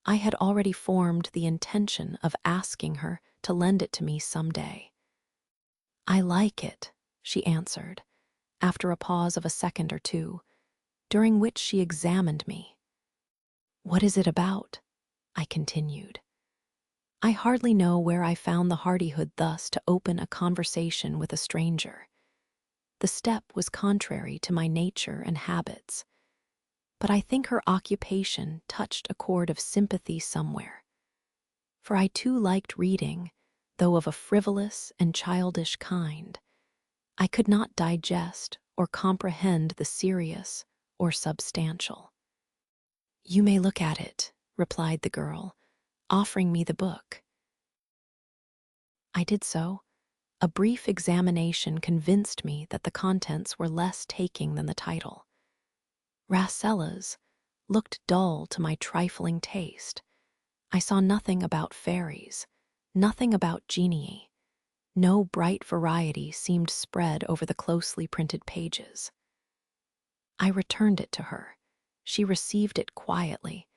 I had already formed the intention of asking her to lend it to me some day. "I like it," she answered, after a pause of a second or two, during which she examined me. "What is it about?" I continued. I hardly know where I found the hardihood thus to open a conversation with a stranger. The step was contrary to my nature and habits, but I think her occupation touched a chord of sympathy somewhere. For I too liked reading, though of a frivolous and childish kind. I could not digest or comprehend the serious or substantial. "You may look at it," replied the girl, offering me the book. I did so. A brief examination convinced me that the contents were less taking than the title. Rasselas looked dull to my trifling taste. I saw nothing about fairies, nothing about genii. No bright variety seemed spread over the closely printed pages. I returned it to her. She received it quietly,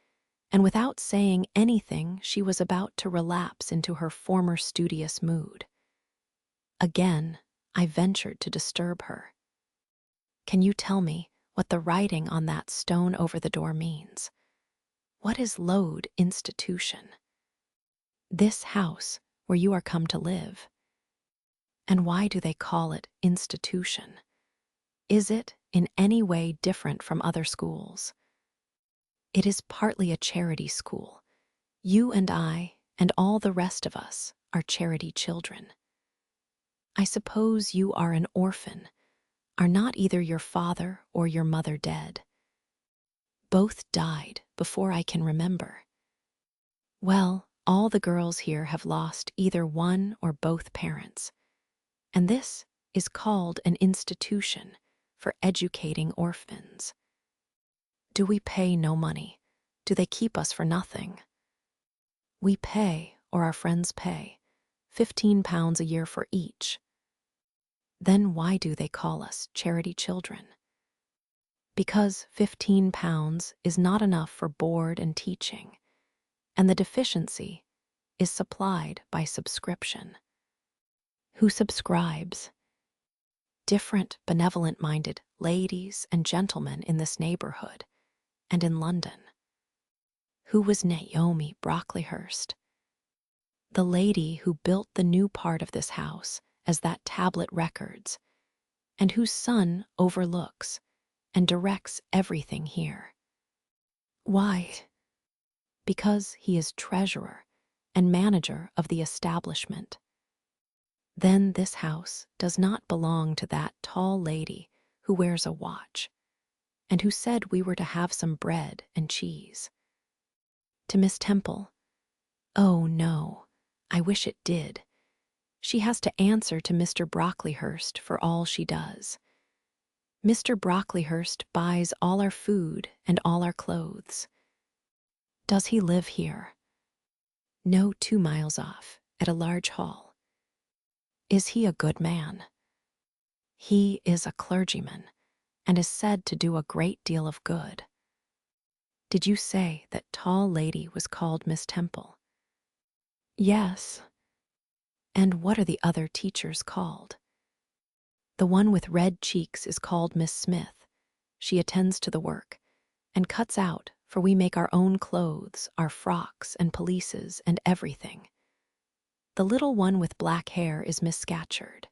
and without saying anything, she was about to relapse into her former studious mood. Again, I ventured to disturb her. "Can you tell me what the writing on that stone over the door means? What is Lode Institution? This house where you are come to live? And why do they call it institution? Is it in any way different from other schools?" "It is partly a charity school. You and I and all the rest of us are charity children." "I suppose you are an orphan. Are not either your father or your mother dead?" "Both died before I can remember." "Well, all the girls here have lost either one or both parents, and this is called an institution for educating orphans." "Do we pay no money? Do they keep us for nothing?" "We pay, or our friends pay, £15 a year for each." "Then why do they call us charity children?" "Because £15 is not enough for board and teaching, and the deficiency is supplied by subscription." "Who subscribes?" "Different benevolent-minded ladies and gentlemen in this neighborhood and in London." "Who was Naomi Brocklehurst?" "The lady who built the new part of this house as that tablet records, and whose son overlooks and directs everything here." "Why?" "Because he is treasurer and manager of the establishment." "Then this house does not belong to that tall lady who wears a watch, and who said we were to have some bread and cheese?" "To Miss Temple?" "Oh, no, I wish it did. She has to answer to Mr. Brocklehurst for all she does. Mr. Brocklehurst buys all our food and all our clothes." "Does he live here?" "No, 2 miles off, at a large hall." "Is he a good man?" "He is a clergyman, and is said to do a great deal of good." Did you say that tall lady was called Miss Temple? Yes. And what are the other teachers called? The one with red cheeks is called Miss Smith. She attends to the work and cuts out, for we make our own clothes, our frocks and pelisses and everything. The little one with black hair is Miss Scatcherd.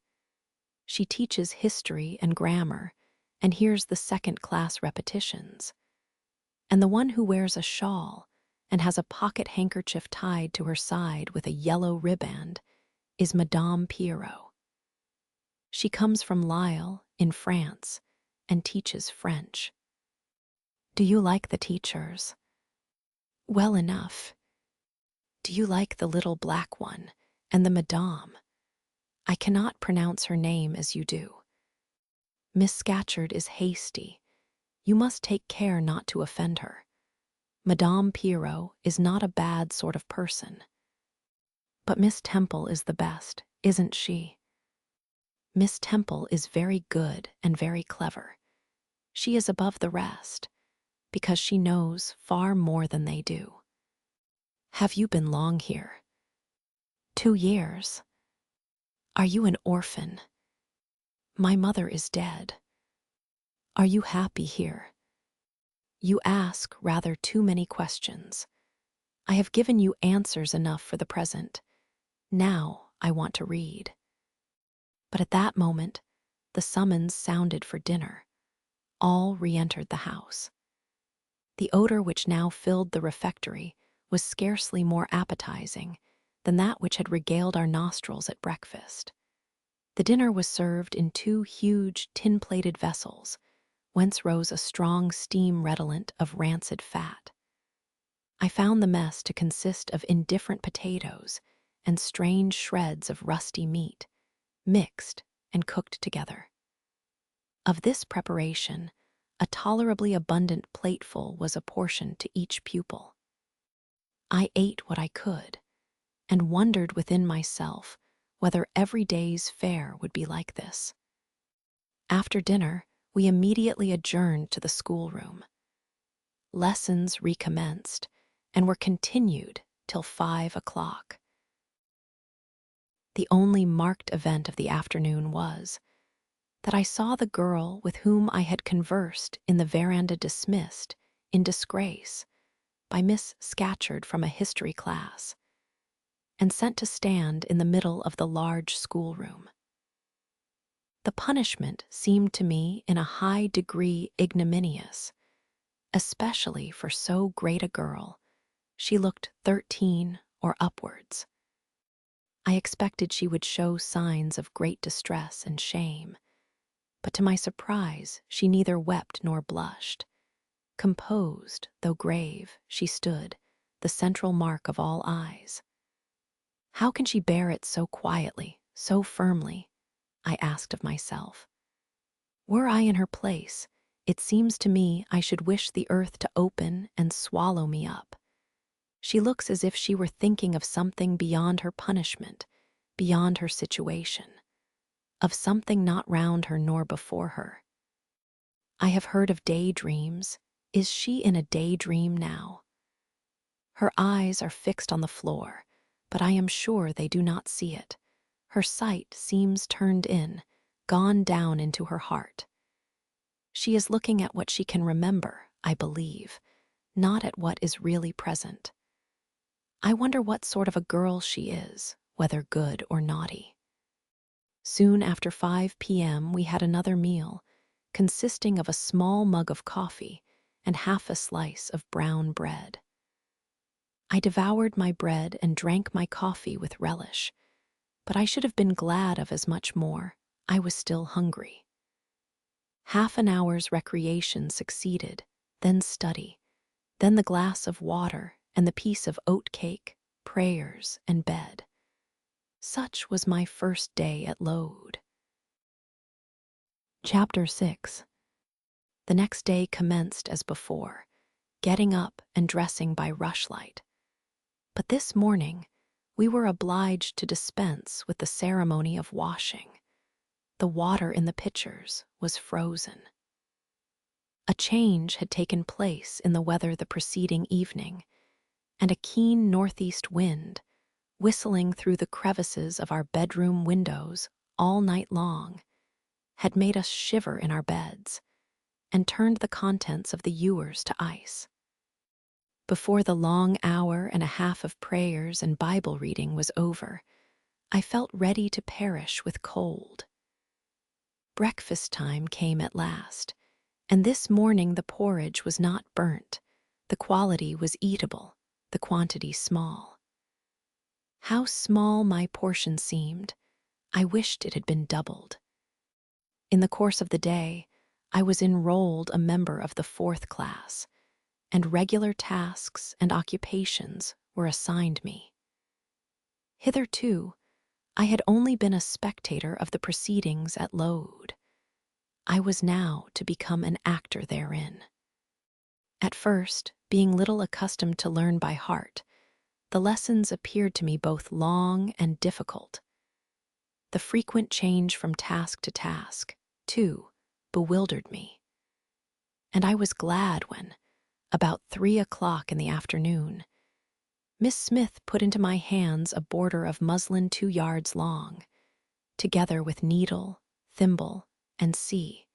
She teaches history and grammar and hears the second-class repetitions. And the one who wears a shawl and has a pocket handkerchief tied to her side with a yellow riband is Madame Pierrot. She comes from Lille, in France, and teaches French. Do you like the teachers? Well enough. Do you like the little black one and the Madame? I cannot pronounce her name as you do. Miss Scatcherd is hasty. You must take care not to offend her. Madame Pierrot is not a bad sort of person. But Miss Temple is the best, isn't she? Miss Temple is very good and very clever. She is above the rest, because she knows far more than they do. Have you been long here? 2 years. Are you an orphan? My mother is dead. Are you happy here? You ask rather too many questions. I have given you answers enough for the present. Now I want to read. But at that moment, the summons sounded for dinner. All re-entered the house. The odor which now filled the refectory was scarcely more appetizing than that which had regaled our nostrils at breakfast. The dinner was served in 2 huge tin-plated vessels, whence rose a strong steam redolent of rancid fat. I found the mess to consist of indifferent potatoes and strange shreds of rusty meat, mixed and cooked together. Of this preparation, a tolerably abundant plateful was apportioned to each pupil. I ate what I could, and wondered within myself whether every day's fare would be like this. After dinner, we immediately adjourned to the schoolroom. Lessons recommenced and were continued till 5 o'clock. The only marked event of the afternoon was that I saw the girl with whom I had conversed in the veranda dismissed in disgrace by Miss Scatcherd from a history class, and sent to stand in the middle of the large schoolroom. The punishment seemed to me in a high degree ignominious, especially for so great a girl. She looked 13 or upwards. I expected she would show signs of great distress and shame, but to my surprise she neither wept nor blushed. Composed, though grave, she stood, the central mark of all eyes. How can she bear it so quietly, so firmly? I asked of myself. Were I in her place, it seems to me I should wish the earth to open and swallow me up. She looks as if she were thinking of something beyond her punishment, beyond her situation, of something not round her nor before her. I have heard of daydreams. Is she in a daydream now? Her eyes are fixed on the floor, but I am sure they do not see it. Her sight seems turned in, gone down into her heart. She is looking at what she can remember, I believe, not at what is really present. I wonder what sort of a girl she is, whether good or naughty. Soon after 5 p.m. we had another meal, consisting of a small mug of coffee and half a slice of brown bread. I devoured my bread and drank my coffee with relish, but I should have been glad of as much more. I was still hungry. Half an hour's recreation succeeded, then study, then the glass of water and the piece of oat cake, prayers, and bed. Such was my first day at Load. Chapter 6. The next day commenced as before, getting up and dressing by rushlight. But this morning we were obliged to dispense with the ceremony of washing. The water in the pitchers was frozen. A change had taken place in the weather the preceding evening, and a keen northeast wind, whistling through the crevices of our bedroom windows all night long, had made us shiver in our beds and turned the contents of the ewers to ice. Before the long hour and a half of prayers and Bible reading was over, I felt ready to perish with cold. Breakfast time came at last, and this morning the porridge was not burnt. The quality was eatable, the quantity small. How small my portion seemed! I wished it had been doubled. In the course of the day, I was enrolled a member of the 4th class, and regular tasks and occupations were assigned me. Hitherto, I had only been a spectator of the proceedings at Load. I was now to become an actor therein. At first, being little accustomed to learn by heart, the lessons appeared to me both long and difficult. The frequent change from task to task, too, bewildered me. And I was glad when, about 3 o'clock in the afternoon, Miss Smith put into my hands a border of muslin 2 yards long, together with needle, thimble, and C,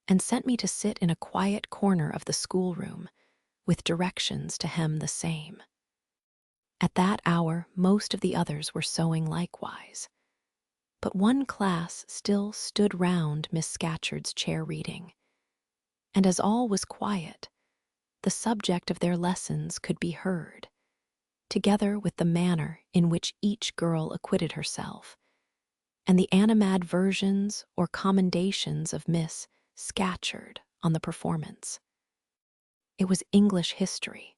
and sent me to sit in a quiet corner of the schoolroom with directions to hem the same. At that hour, most of the others were sewing likewise, but one class still stood round Miss Scatcherd's chair reading, and as all was quiet, the subject of their lessons could be heard, together with the manner in which each girl acquitted herself, and the animadversions or commendations of Miss Scatcherd on the performance. It was English history.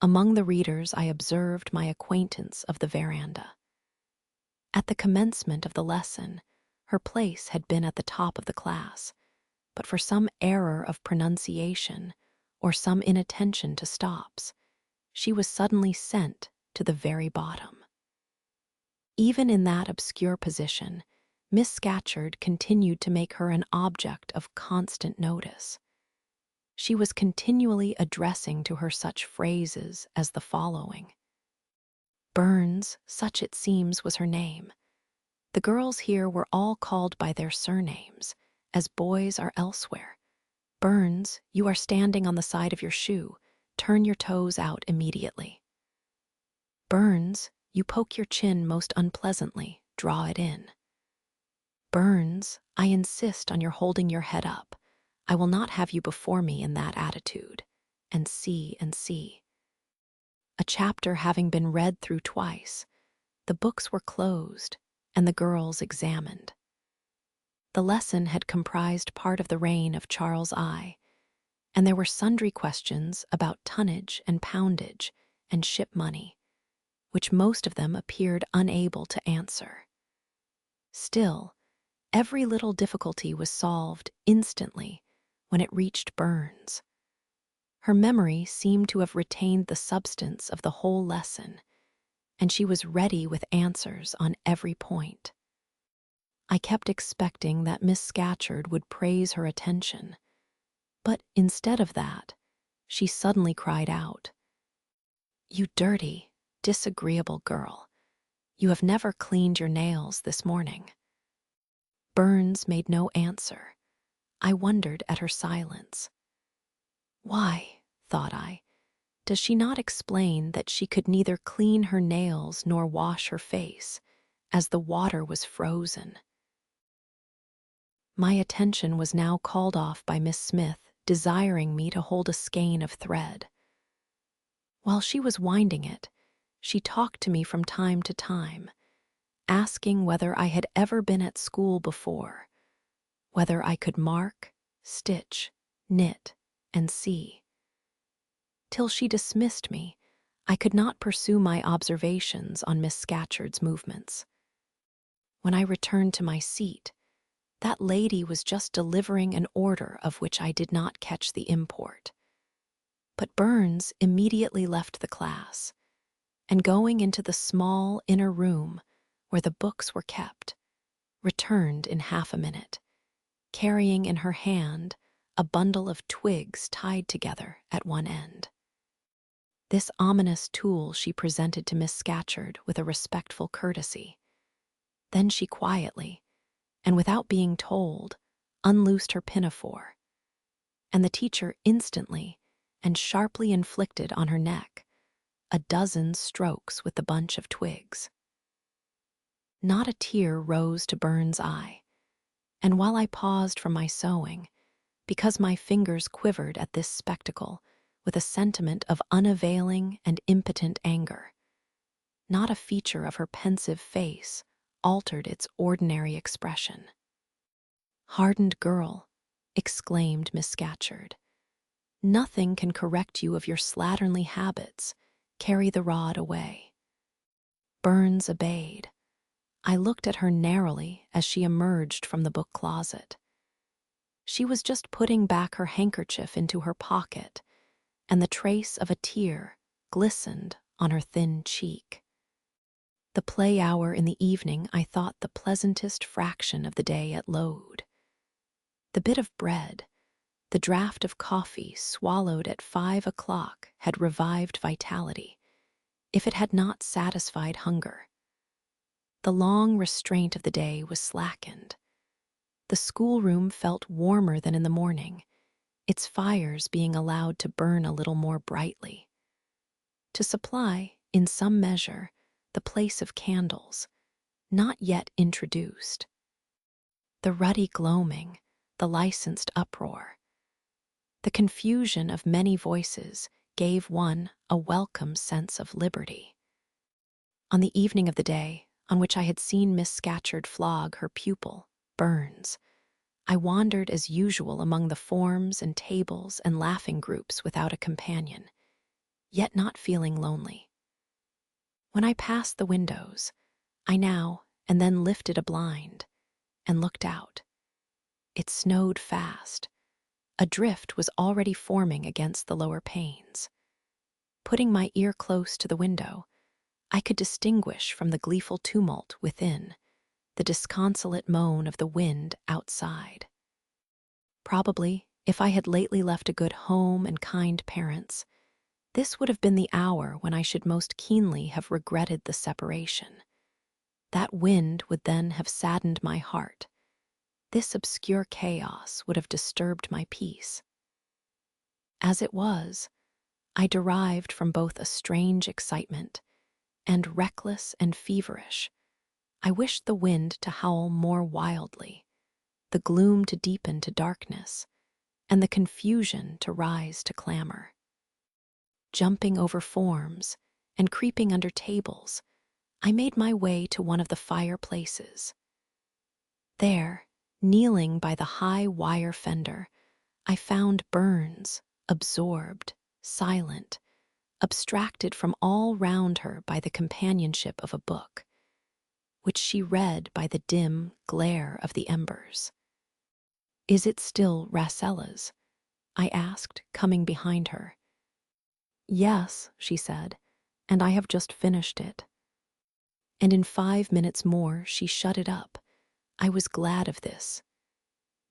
Among the readers I observed my acquaintance of the veranda. At the commencement of the lesson, her place had been at the top of the class, but for some error of pronunciation or some inattention to stops, she was suddenly sent to the very bottom. Even in that obscure position, Miss Scatcherd continued to make her an object of constant notice. She was continually addressing to her such phrases as the following. Burns, such it seems was her name. The girls here were all called by their surnames, as boys are elsewhere. Burns, you are standing on the side of your shoe. Turn your toes out immediately. Burns, you poke your chin most unpleasantly. Draw it in. Burns, I insist on your holding your head up. I will not have you before me in that attitude. And see. A chapter having been read through twice, the books were closed and the girls examined. The lesson had comprised part of the reign of Charles I, and there were sundry questions about tonnage and poundage and ship money, which most of them appeared unable to answer. Still, every little difficulty was solved instantly when it reached Burns. Her memory seemed to have retained the substance of the whole lesson, and she was ready with answers on every point. I kept expecting that Miss Scatcherd would praise her attention, but instead of that, she suddenly cried out, "You dirty, disagreeable girl, you have never cleaned your nails this morning." Burns made no answer. I wondered at her silence. Why, thought I, does she not explain that she could neither clean her nails nor wash her face, as the water was frozen? My attention was now called off by Miss Smith desiring me to hold a skein of thread. While she was winding it, she talked to me from time to time, asking whether I had ever been at school before, whether I could mark, stitch, knit, and see. Till she dismissed me, I could not pursue my observations on Miss Scatcherd's movements. When I returned to my seat, that lady was just delivering an order of which I did not catch the import. But Burns immediately left the class, and going into the small inner room where the books were kept, returned in half a minute, carrying in her hand a bundle of twigs tied together at one end. This ominous tool she presented to Miss Scatcherd with a respectful courtesy. Then she quietly, and without being told, unloosed her pinafore, and the teacher instantly and sharply inflicted on her neck a dozen strokes with the bunch of twigs. Not a tear rose to Burns' eye, and while I paused from my sewing, because my fingers quivered at this spectacle with a sentiment of unavailing and impotent anger, not a feature of her pensive face altered its ordinary expression. "Hardened girl," exclaimed Miss Scatcherd, "nothing can correct you of your slatternly habits. Carry the rod away." Burns obeyed. I looked at her narrowly as she emerged from the book closet. She was just putting back her handkerchief into her pocket, and the trace of a tear glistened on her thin cheek. The play hour in the evening I thought the pleasantest fraction of the day at Load. The bit of bread, the draught of coffee swallowed at 5 o'clock had revived vitality, if it had not satisfied hunger. The long restraint of the day was slackened. The schoolroom felt warmer than in the morning, its fires being allowed to burn a little more brightly, to supply, in some measure, the place of candles, not yet introduced. The ruddy gloaming, the licensed uproar, the confusion of many voices gave one a welcome sense of liberty. On the evening of the day on which I had seen Miss Scatcherd flog her pupil, Burns, I wandered as usual among the forms and tables and laughing groups without a companion, yet not feeling lonely. When I passed the windows, I now and then lifted a blind and looked out. It snowed fast. A drift was already forming against the lower panes. Putting my ear close to the window, I could distinguish from the gleeful tumult within the disconsolate moan of the wind outside. Probably, if I had lately left a good home and kind parents, this would have been the hour when I should most keenly have regretted the separation. That wind would then have saddened my heart. This obscure chaos would have disturbed my peace. As it was, I derived from both a strange excitement and, reckless and feverish, I wished the wind to howl more wildly, the gloom to deepen to darkness, and the confusion to rise to clamor. Jumping over forms and creeping under tables, I made my way to one of the fireplaces. There, kneeling by the high wire fender, I found Burns, absorbed, silent, abstracted from all round her by the companionship of a book, which she read by the dim glare of the embers. "Is it still Rassella's?" I asked, coming behind her. "Yes," she said, "and I have just finished it." And in 5 minutes more she shut it up. I was glad of this.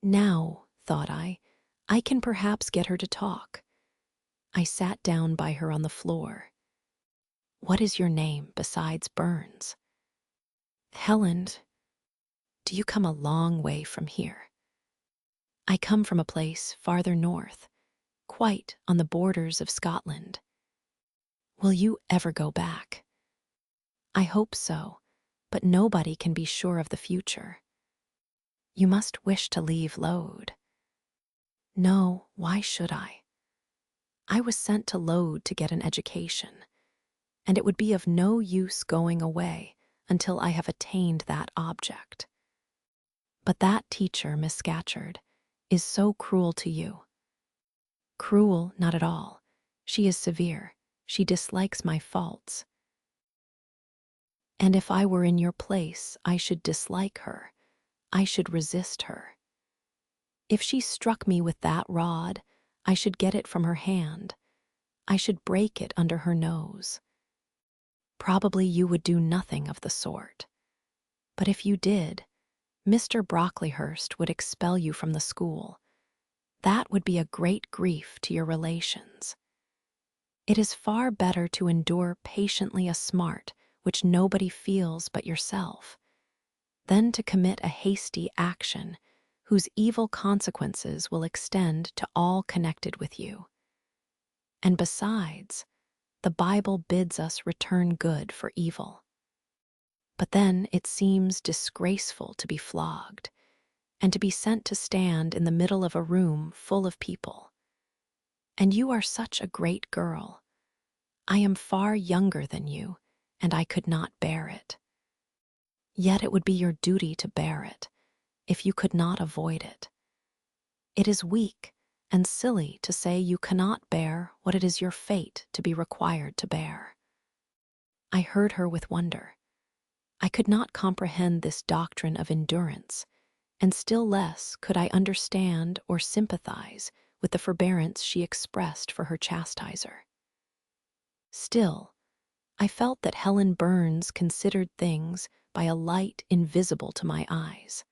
Now, thought I can perhaps get her to talk. I sat down by her on the floor. "What is your name besides Burns?" "Helen." "Do you come a long way from here?" "I come from a place farther north, quite on the borders of Scotland." "Will you ever go back?" "I hope so, but nobody can be sure of the future." "You must wish to leave Load." "No, why should I? I was sent to Load to get an education, and it would be of no use going away until I have attained that object." "But that teacher, Miss Scatcherd, is so cruel to you." "Cruel, not at all. She is severe. She dislikes my faults." "And if I were in your place, I should dislike her. I should resist her. If she struck me with that rod, I should get it from her hand. I should break it under her nose. Probably you would do nothing of the sort. But if you did, Mr. Brocklehurst would expel you from the school. that would be a great grief to your relations. It is far better to endure patiently a smart which nobody feels but yourself, than to commit a hasty action whose evil consequences will extend to all connected with you. And besides, the Bible bids us return good for evil. But then it seems disgraceful to be flogged, and to be sent to stand in the middle of a room full of people. And you are such a great girl. I am far younger than you, and I could not bear it. Yet it would be your duty to bear it, if you could not avoid it. It is weak and silly to say you cannot bear what it is your fate to be required to bear. I heard her with wonder. I could not comprehend this doctrine of endurance, and still less could I understand or sympathize with the forbearance she expressed for her chastiser. Still, I felt that Helen Burns considered things by a light invisible to my eyes.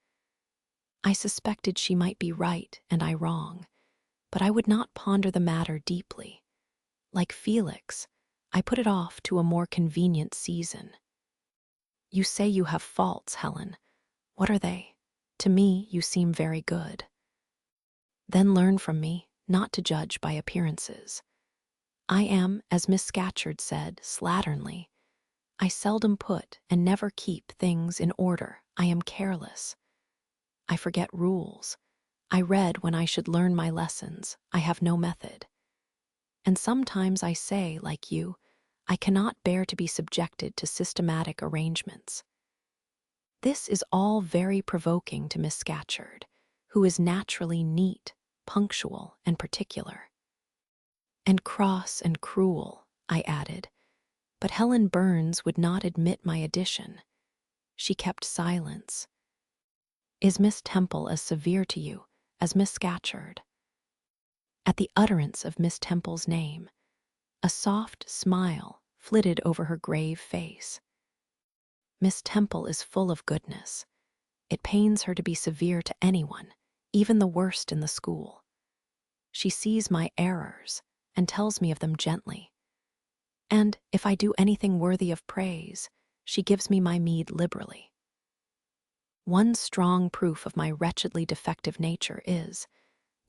I suspected she might be right and I wrong, but I would not ponder the matter deeply. Like Felix, I put it off to a more convenient season. You say you have faults, Helen. What are they? To me, you seem very good. Then learn from me not to judge by appearances. I am, as Miss Scatcherd said, slatternly. I seldom put and never keep things in order. I am careless. I forget rules. I read when I should learn my lessons. I have no method. And sometimes I say, like you, I cannot bear to be subjected to systematic arrangements. This is all very provoking to Miss Scatcherd, who is naturally neat, punctual, and particular. And cross and cruel, I added, but Helen Burns would not admit my addition. She kept silence. Is Miss Temple as severe to you as Miss Scatcherd? At the utterance of Miss Temple's name, a soft smile flitted over her grave face. Miss Temple is full of goodness. It pains her to be severe to anyone, even the worst in the school. She sees my errors and tells me of them gently. And if I do anything worthy of praise, she gives me my meed liberally. One strong proof of my wretchedly defective nature is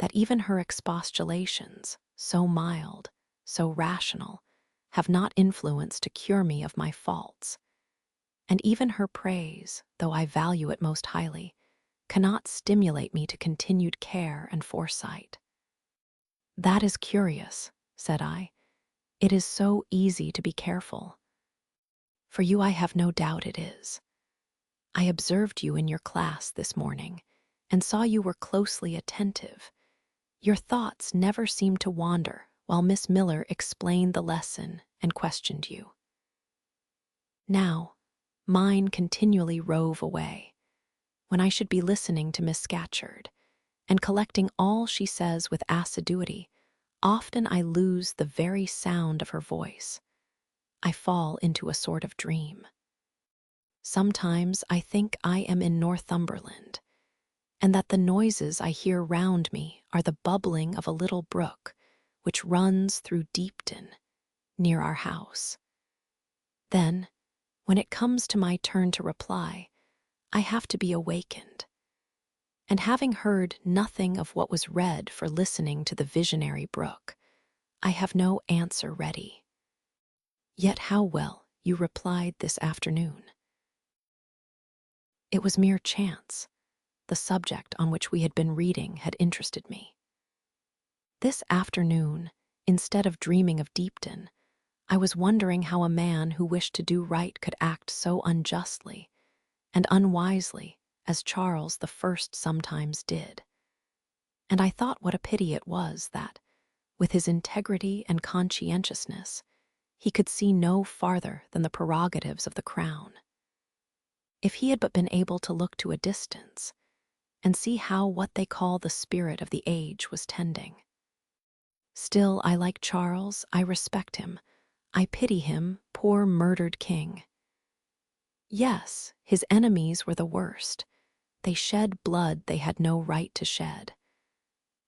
that even her expostulations, so mild, so rational, have not influence to cure me of my faults. And even her praise, though I value it most highly, cannot stimulate me to continued care and foresight. That is curious, said I. It is so easy to be careful. For you I have no doubt it is. I observed you in your class this morning, and saw you were closely attentive. Your thoughts never seemed to wander while Miss Miller explained the lesson and questioned you. Now, mine continually rove away, when I should be listening to Miss Scatcherd, and collecting all she says with assiduity. Often I lose the very sound of her voice. I fall into a sort of dream. Sometimes I think I am in Northumberland, and that the noises I hear round me are the bubbling of a little brook which runs through Deepden, near our house. Then, when it comes to my turn to reply, I have to be awakened. And having heard nothing of what was read for listening to the visionary brook, I have no answer ready. Yet how well you replied this afternoon. It was mere chance. The subject on which we had been reading had interested me. This afternoon, instead of dreaming of Deepden, I was wondering how a man who wished to do right could act so unjustly and unwisely as Charles I sometimes did. And I thought what a pity it was that, with his integrity and conscientiousness, he could see no farther than the prerogatives of the crown. If he had but been able to look to a distance and see how what they call the spirit of the age was tending. Still, I like Charles, I respect him, I pity him, poor murdered king. Yes, his enemies were the worst. They shed blood they had no right to shed.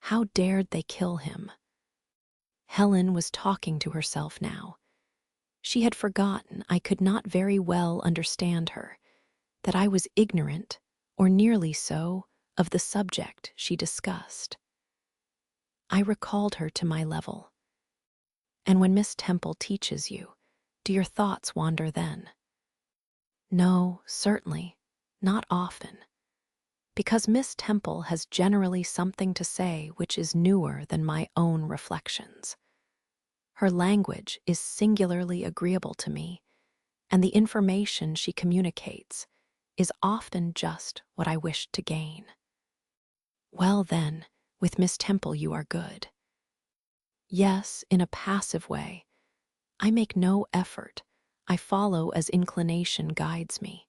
How dared they kill him? Helen was talking to herself now. She had forgotten I could not very well understand her, that I was ignorant, or nearly so, of the subject she discussed. I recalled her to my level. And when Miss Temple teaches you, do your thoughts wander then? No, certainly, not often, because Miss Temple has generally something to say which is newer than my own reflections. Her language is singularly agreeable to me, and the information she communicates is often just what I wished to gain. Well then, with Miss Temple you are good. Yes, in a passive way. I make no effort. I follow as inclination guides me.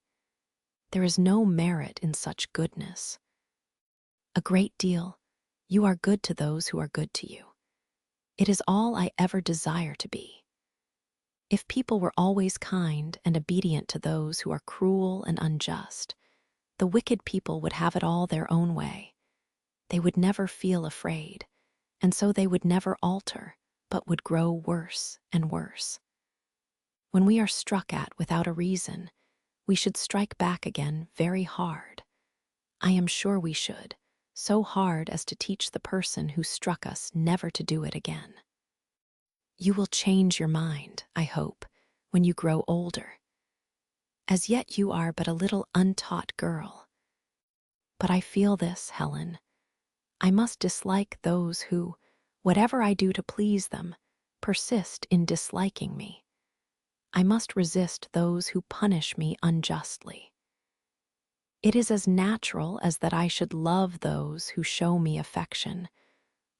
There is no merit in such goodness. A great deal. You are good to those who are good to you. It is all I ever desire to be. If people were always kind and obedient to those who are cruel and unjust, the wicked people would have it all their own way. They would never feel afraid, and so they would never alter, but would grow worse and worse. When we are struck at without a reason, we should strike back again very hard. I am sure we should, so hard as to teach the person who struck us never to do it again. You will change your mind, I hope, when you grow older. As yet you are but a little untaught girl. But I feel this, Helen. I must dislike those who, whatever I do to please them, persist in disliking me. I must resist those who punish me unjustly. It is as natural as that I should love those who show me affection,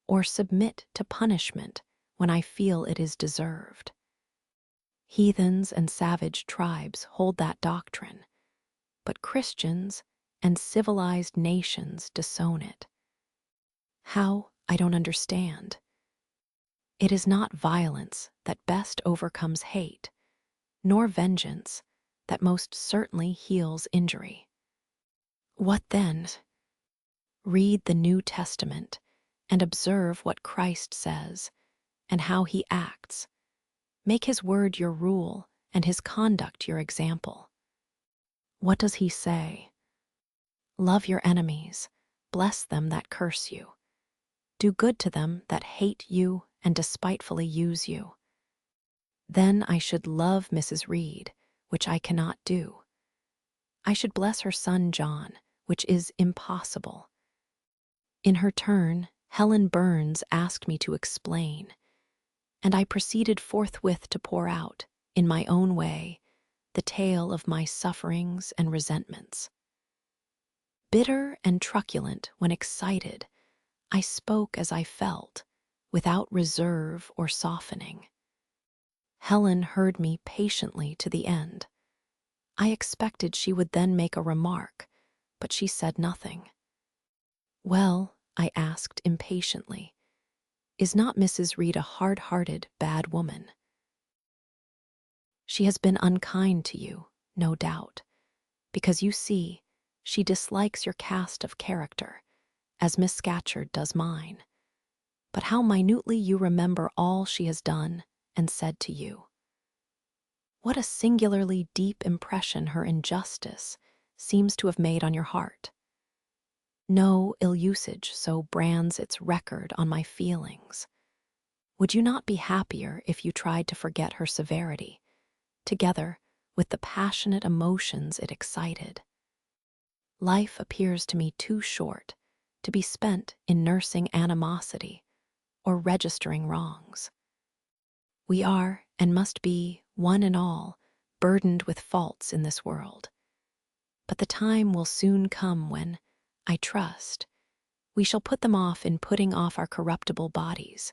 or submit to punishment when I feel it is deserved. Heathens and savage tribes hold that doctrine, but Christians and civilized nations disown it. How, I don't understand. It is not violence that best overcomes hate, nor vengeance that most certainly heals injury. What then? Read the New Testament and observe what Christ says and how he acts. Make his word your rule and his conduct your example. What does he say? Love your enemies, bless them that curse you. Do good to them that hate you and despitefully use you. Then I should love Mrs. Reed, which I cannot do. I should bless her son John, which is impossible. In her turn, Helen Burns asked me to explain, and I proceeded forthwith to pour out, in my own way, the tale of my sufferings and resentments. Bitter and truculent when excited, I spoke as I felt, without reserve or softening. Helen heard me patiently to the end. I expected she would then make a remark, but she said nothing. Well, I asked impatiently, is not Mrs. Reed a hard-hearted, bad woman? She has been unkind to you, no doubt, because you see, she dislikes your cast of character, as Miss Scatcherd does mine. But how minutely you remember all she has done and said to you. What a singularly deep impression her injustice seems to have made on your heart. No ill usage so brands its record on my feelings. Would you not be happier if you tried to forget her severity, together with the passionate emotions it excited? Life appears to me too short to be spent in nursing animosity or registering wrongs. We are, and must be, one and all, burdened with faults in this world. But the time will soon come when, I trust, we shall put them off in putting off our corruptible bodies,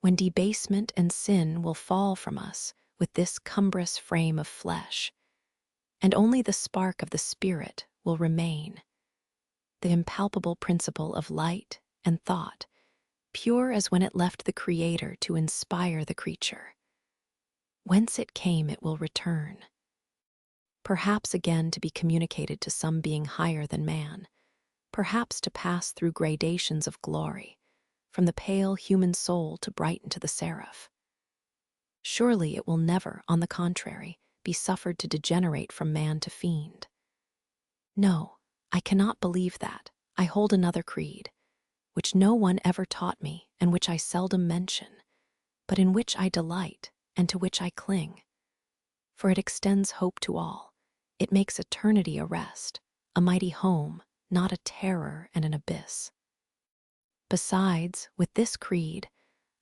when debasement and sin will fall from us with this cumbrous frame of flesh, and only the spark of the Spirit will remain, the impalpable principle of light and thought, pure as when it left the Creator to inspire the creature. Whence it came it will return, perhaps again to be communicated to some being higher than man, perhaps to pass through gradations of glory, from the pale human soul to brighten to the seraph. Surely it will never, on the contrary, be suffered to degenerate from man to fiend. No, I cannot believe that. I hold another creed, which no one ever taught me and which I seldom mention, but in which I delight and to which I cling. For it extends hope to all. It makes eternity a rest, a mighty home, not a terror and an abyss. Besides, with this creed,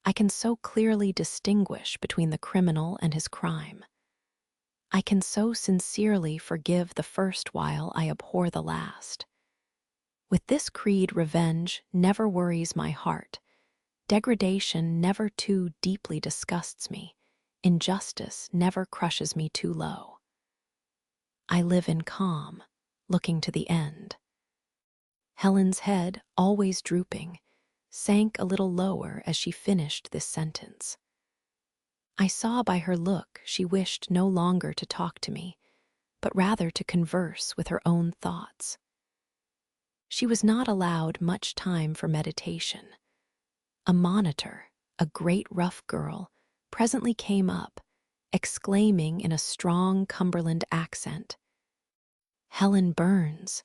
I can so clearly distinguish between the criminal and his crime. I can so sincerely forgive the first while I abhor the last. With this creed, revenge never worries my heart. Degradation never too deeply disgusts me. Injustice never crushes me too low. I live in calm, looking to the end. Helen's head, always drooping, sank a little lower as she finished this sentence. I saw by her look she wished no longer to talk to me, but rather to converse with her own thoughts. She was not allowed much time for meditation. A monitor, a great rough girl, presently came up, exclaiming in a strong Cumberland accent, "Helen Burns,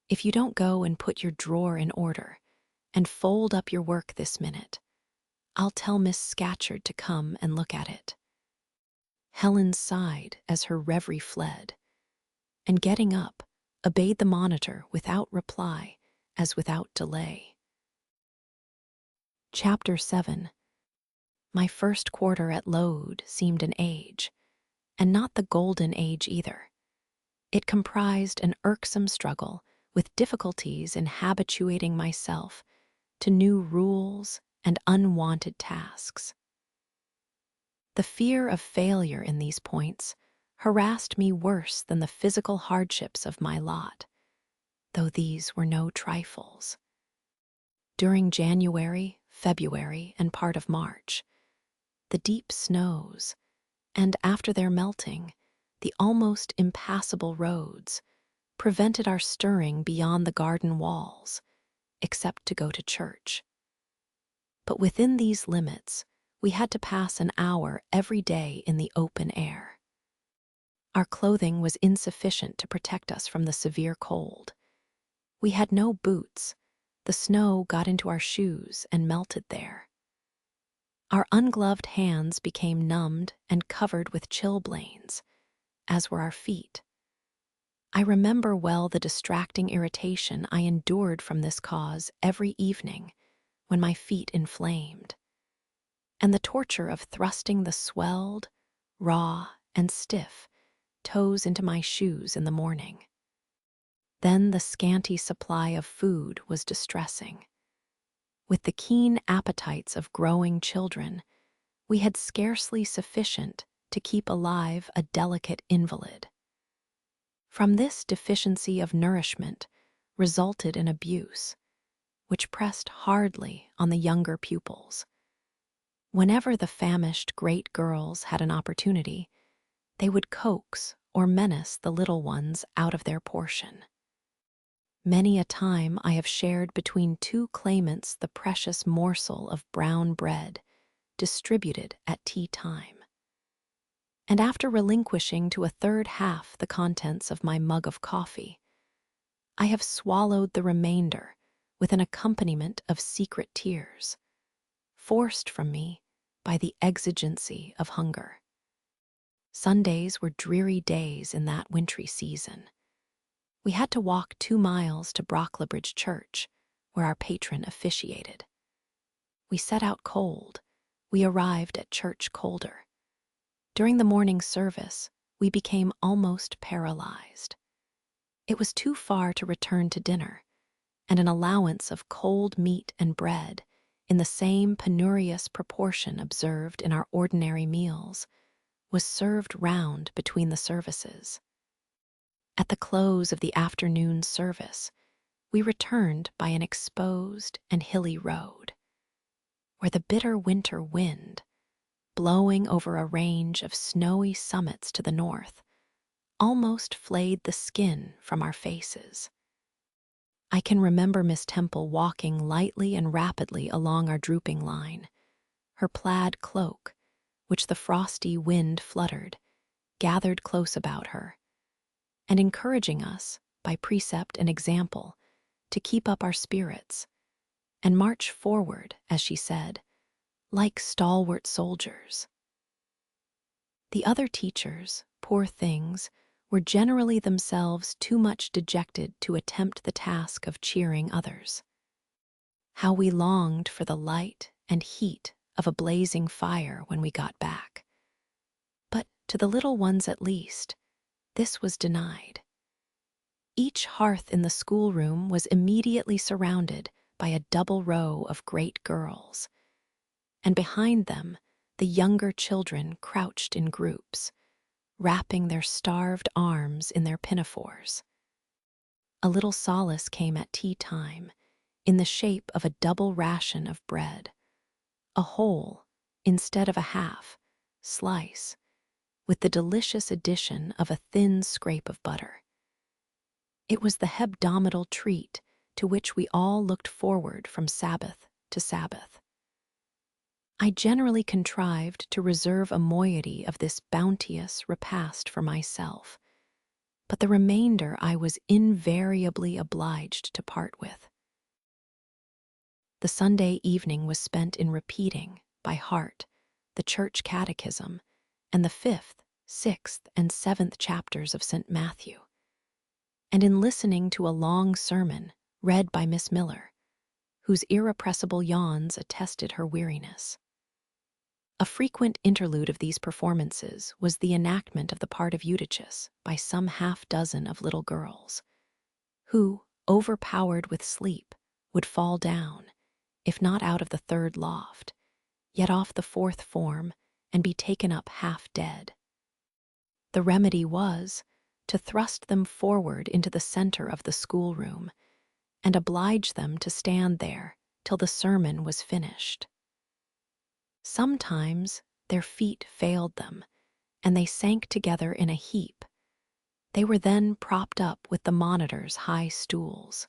if you don't go and put your drawer in order and fold up your work this minute, I'll tell Miss Scatcherd to come and look at it." Helen sighed as her reverie fled, and getting up, obeyed the monitor without reply as without delay. Chapter 7. My first quarter at Lode seemed an age, and not the golden age either. It comprised an irksome struggle with difficulties in habituating myself to new rules and unwanted tasks. The fear of failure in these points harassed me worse than the physical hardships of my lot, though these were no trifles. During January, February, and part of March, the deep snows, and after their melting, the almost impassable roads, prevented our stirring beyond the garden walls, except to go to church. But within these limits, we had to pass an hour every day in the open air. Our clothing was insufficient to protect us from the severe cold. We had no boots. The snow got into our shoes and melted there. Our ungloved hands became numbed and covered with chilblains, as were our feet. I remember well the distracting irritation I endured from this cause every evening when my feet inflamed, and the torture of thrusting the swelled, raw, and stiff toes into my shoes in the morning. Then the scanty supply of food was distressing. With the keen appetites of growing children, we had scarcely sufficient to keep alive a delicate invalid. From this deficiency of nourishment resulted an abuse, which pressed hardly on the younger pupils. Whenever the famished great girls had an opportunity, they would coax or menace the little ones out of their portion. Many a time I have shared between two claimants the precious morsel of brown bread distributed at tea time. And after relinquishing to a third half the contents of my mug of coffee, I have swallowed the remainder with an accompaniment of secret tears, forced from me by the exigency of hunger. Sundays were dreary days in that wintry season. We had to walk 2 miles to Brocklebridge Church, where our patron officiated. We set out cold. We arrived at church colder. During the morning service, we became almost paralyzed. It was too far to return to dinner, and an allowance of cold meat and bread, in the same penurious proportion observed in our ordinary meals, was served round between the services. At the close of the afternoon service, we returned by an exposed and hilly road, where the bitter winter wind, blowing over a range of snowy summits to the north, almost flayed the skin from our faces. I can remember Miss Temple walking lightly and rapidly along our drooping line, her plaid cloak, which the frosty wind fluttered, gathered close about her, and encouraging us, by precept and example, to keep up our spirits and march forward, as she said, like stalwart soldiers. The other teachers, poor things, were generally themselves too much dejected to attempt the task of cheering others. How we longed for the light and heat of a blazing fire when we got back. But to the little ones at least, this was denied. Each hearth in the schoolroom was immediately surrounded by a double row of great girls, and behind them the younger children crouched in groups, wrapping their starved arms in their pinafores. A little solace came at tea time in the shape of a double ration of bread, a whole, instead of a half, slice, with the delicious addition of a thin scrape of butter. It was the hebdomadal treat to which we all looked forward from Sabbath to Sabbath. I generally contrived to reserve a moiety of this bounteous repast for myself, but the remainder I was invariably obliged to part with. The Sunday evening was spent in repeating, by heart, the church catechism and the 5th, 6th, and 7th chapters of St. Matthew, and in listening to a long sermon read by Miss Miller, whose irrepressible yawns attested her weariness. A frequent interlude of these performances was the enactment of the part of Eutychus by some half-dozen of little girls, who, overpowered with sleep, would fall down, if not out of the 3rd loft, yet off the 4th form, and be taken up half dead. The remedy was to thrust them forward into the center of the schoolroom, and oblige them to stand there till the sermon was finished. Sometimes their feet failed them, and they sank together in a heap. They were then propped up with the monitor's high stools.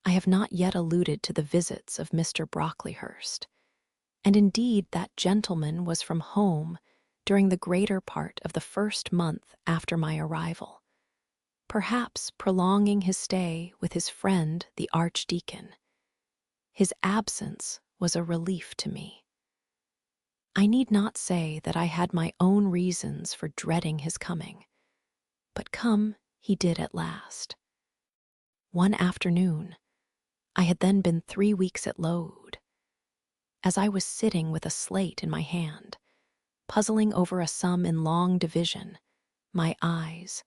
I have not yet alluded to the visits of Mr. Brocklehurst, and indeed that gentleman was from home during the greater part of the 1st month after my arrival, perhaps prolonging his stay with his friend the Archdeacon. His absence was a relief to me. I need not say that I had my own reasons for dreading his coming, but come he did at last. One afternoon, I had then been 3 weeks at Load. As I was sitting with a slate in my hand, puzzling over a sum in long division, my eyes,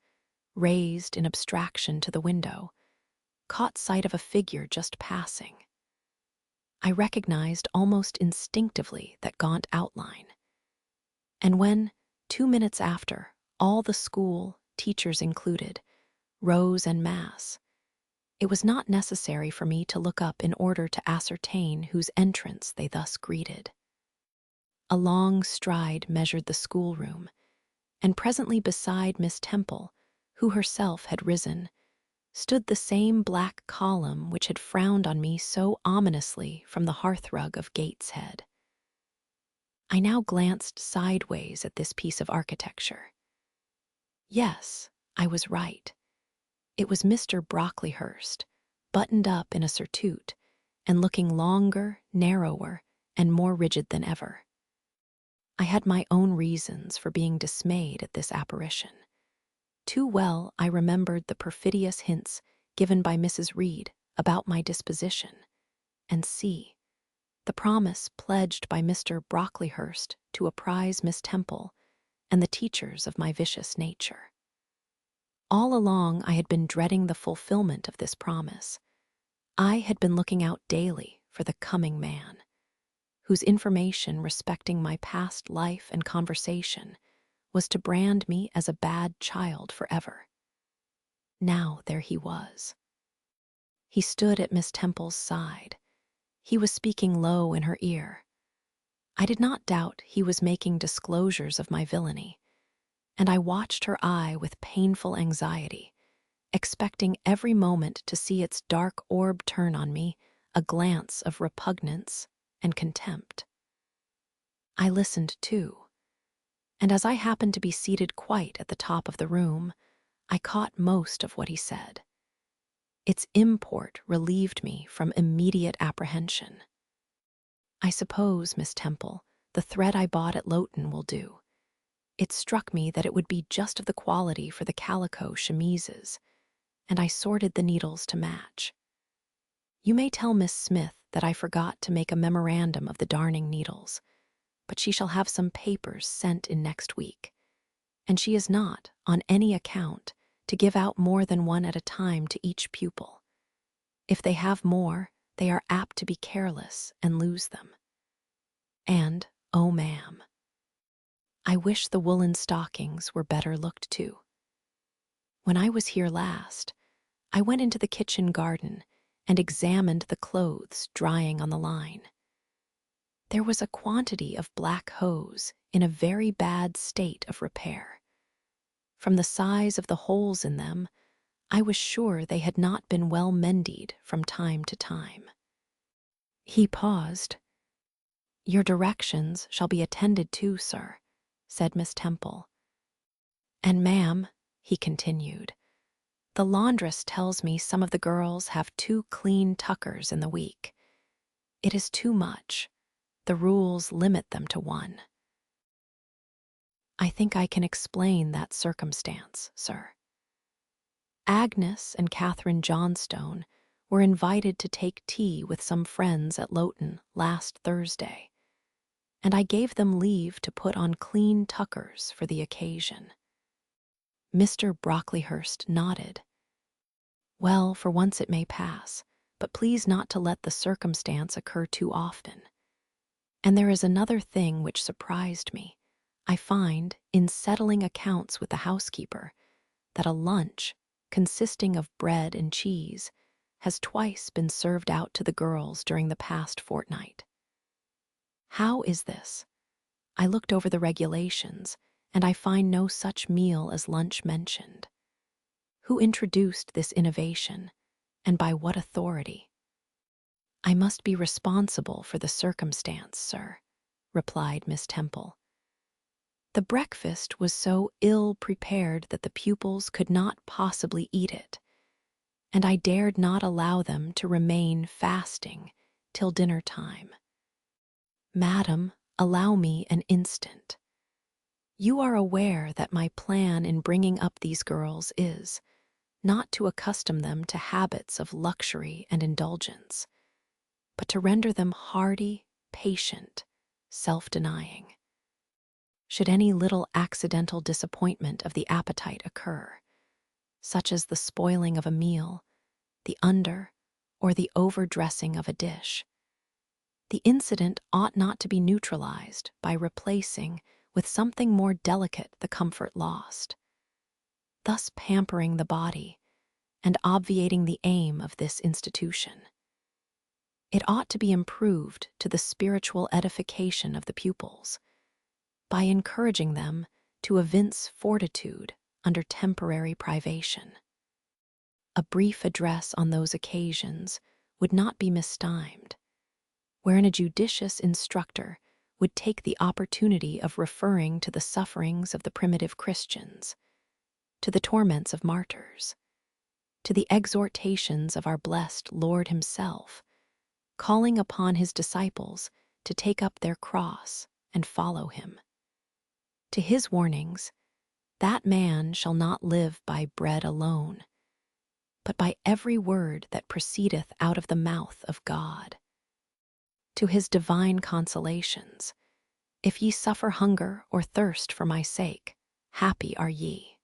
raised in abstraction to the window, caught sight of a figure just passing. I recognized almost instinctively that gaunt outline. And when, 2 minutes after, all the school, teachers included, rose en masse, it was not necessary for me to look up in order to ascertain whose entrance they thus greeted. A long stride measured the schoolroom, and presently beside Miss Temple, who herself had risen, stood the same black column which had frowned on me so ominously from the hearthrug of Gateshead. I now glanced sideways at this piece of architecture. Yes, I was right. It was Mr. Brocklehurst, buttoned up in a surtout, and looking longer, narrower, and more rigid than ever. I had my own reasons for being dismayed at this apparition. Too well I remembered the perfidious hints given by Mrs. Reed about my disposition, and the promise pledged by Mr. Brocklehurst to apprise Miss Temple and the teachers of my vicious nature. All along I had been dreading the fulfillment of this promise. I had been looking out daily for the coming man, whose information respecting my past life and conversation was to brand me as a bad child forever. Now there he was. He stood at Miss Temple's side. He was speaking low in her ear. I did not doubt he was making disclosures of my villainy, and I watched her eye with painful anxiety expecting every moment to see its dark orb turn on me a glance of repugnance and contempt. I listened too, and as I happened to be seated quite at the top of the room, I caught most of what he said. Its import relieved me from immediate apprehension. "I suppose, Miss Temple, the thread I bought at Loughton will do. It struck me that it would be just of the quality for the calico chemises, and I sorted the needles to match. You may tell Miss Smith that I forgot to make a memorandum of the darning needles, but she shall have some papers sent in next week, and she is not, on any account, to give out more than one at a time to each pupil. If they have more, they are apt to be careless and lose them. And, oh ma'am, I wish the woolen stockings were better looked to. When I was here last, I went into the kitchen garden and examined the clothes drying on the line. There was a quantity of black hose in a very bad state of repair. From the size of the holes in them, I was sure they had not been well mended from time to time." He paused. "Your directions shall be attended to, sir," said Miss Temple. "And ma'am," he continued, "the laundress tells me some of the girls have 2 clean tuckers in the week. It is too much. The rules limit them to 1. I think I can explain that circumstance, sir. Agnes and Catherine Johnstone were invited to take tea with some friends at Loughton last Thursday, and I gave them leave to put on clean tuckers for the occasion." Mr. Brocklehurst nodded. "Well, for once it may pass, but please not to let the circumstance occur too often. And there is another thing which surprised me. I find, in settling accounts with the housekeeper, that a lunch, consisting of bread and cheese, has twice been served out to the girls during the past fortnight. How is this? I looked over the regulations, and I find no such meal as lunch mentioned. Who introduced this innovation, and by what authority?" "I must be responsible for the circumstance, sir," replied Miss Temple. "The breakfast was so ill prepared that the pupils could not possibly eat it, and I dared not allow them to remain fasting till dinner time. Madam, allow me an instant. You are aware that my plan in bringing up these girls is not to accustom them to habits of luxury and indulgence, but to render them hardy, patient, self-denying. Should any little accidental disappointment of the appetite occur, such as the spoiling of a meal, the under or the overdressing of a dish, the incident ought not to be neutralized by replacing with something more delicate the comfort lost, thus pampering the body and obviating the aim of this institution. It ought to be improved to the spiritual edification of the pupils, by encouraging them to evince fortitude under temporary privation. A brief address on those occasions would not be mistimed, wherein a judicious instructor would take the opportunity of referring to the sufferings of the primitive Christians, to the torments of martyrs, to the exhortations of our blessed Lord himself, calling upon his disciples to take up their cross and follow him. To his warnings, that man shall not live by bread alone, but by every word that proceedeth out of the mouth of God. To his divine consolations, if ye suffer hunger or thirst for my sake, happy are ye.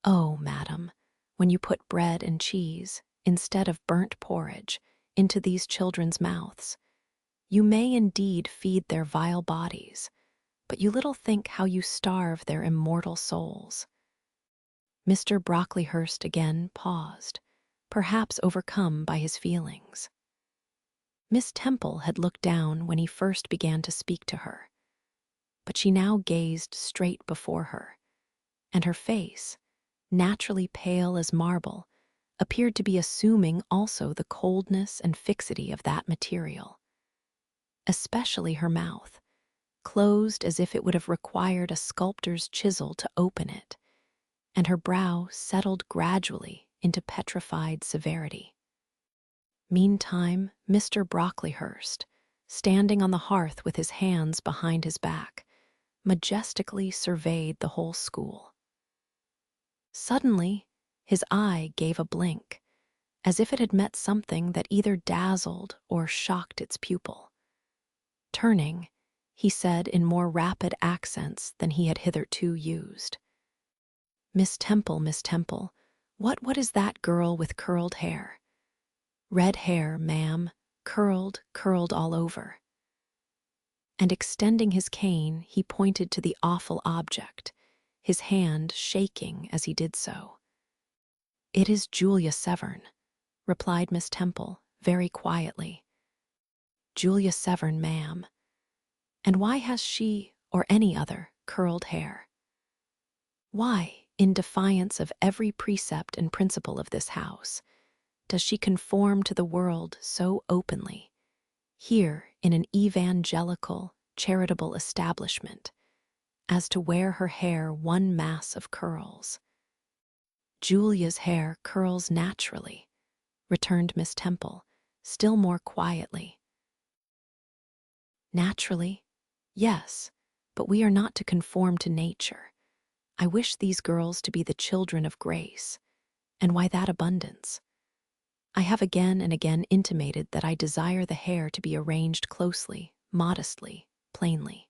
Oh, madam, when you put bread and cheese, instead of burnt porridge, into these children's mouths, you may indeed feed their vile bodies, but you little think how you starve their immortal souls." Mr. Brocklehurst again paused, perhaps overcome by his feelings. Miss Temple had looked down when he first began to speak to her, but she now gazed straight before her, and her face, naturally pale as marble, appeared to be assuming also the coldness and fixity of that material. Especially her mouth, closed as if it would have required a sculptor's chisel to open it, and her brow settled gradually into petrified severity. Meantime, Mr. Brocklehurst, standing on the hearth with his hands behind his back, majestically surveyed the whole school. Suddenly, his eye gave a blink, as if it had met something that either dazzled or shocked its pupil. Turning, he said in more rapid accents than he had hitherto used, Miss Temple, what is that girl with curled hair?" "Red hair, ma'am, curled all over." And extending his cane, he pointed to the awful object, his hand shaking as he did so. "It is Julia Severn," replied Miss Temple very quietly. "Julia Severn, ma'am. And why has she, or any other, curled hair? Why, in defiance of every precept and principle of this house, does she conform to the world so openly, here in an evangelical, charitable establishment, as to wear her hair one mass of curls?" "Julia's hair curls naturally," returned Miss Temple, still more quietly. "Naturally? Yes, but we are not to conform to nature. I wish these girls to be the children of grace. And why that abundance? I have again and again intimated that I desire the hair to be arranged closely, modestly, plainly.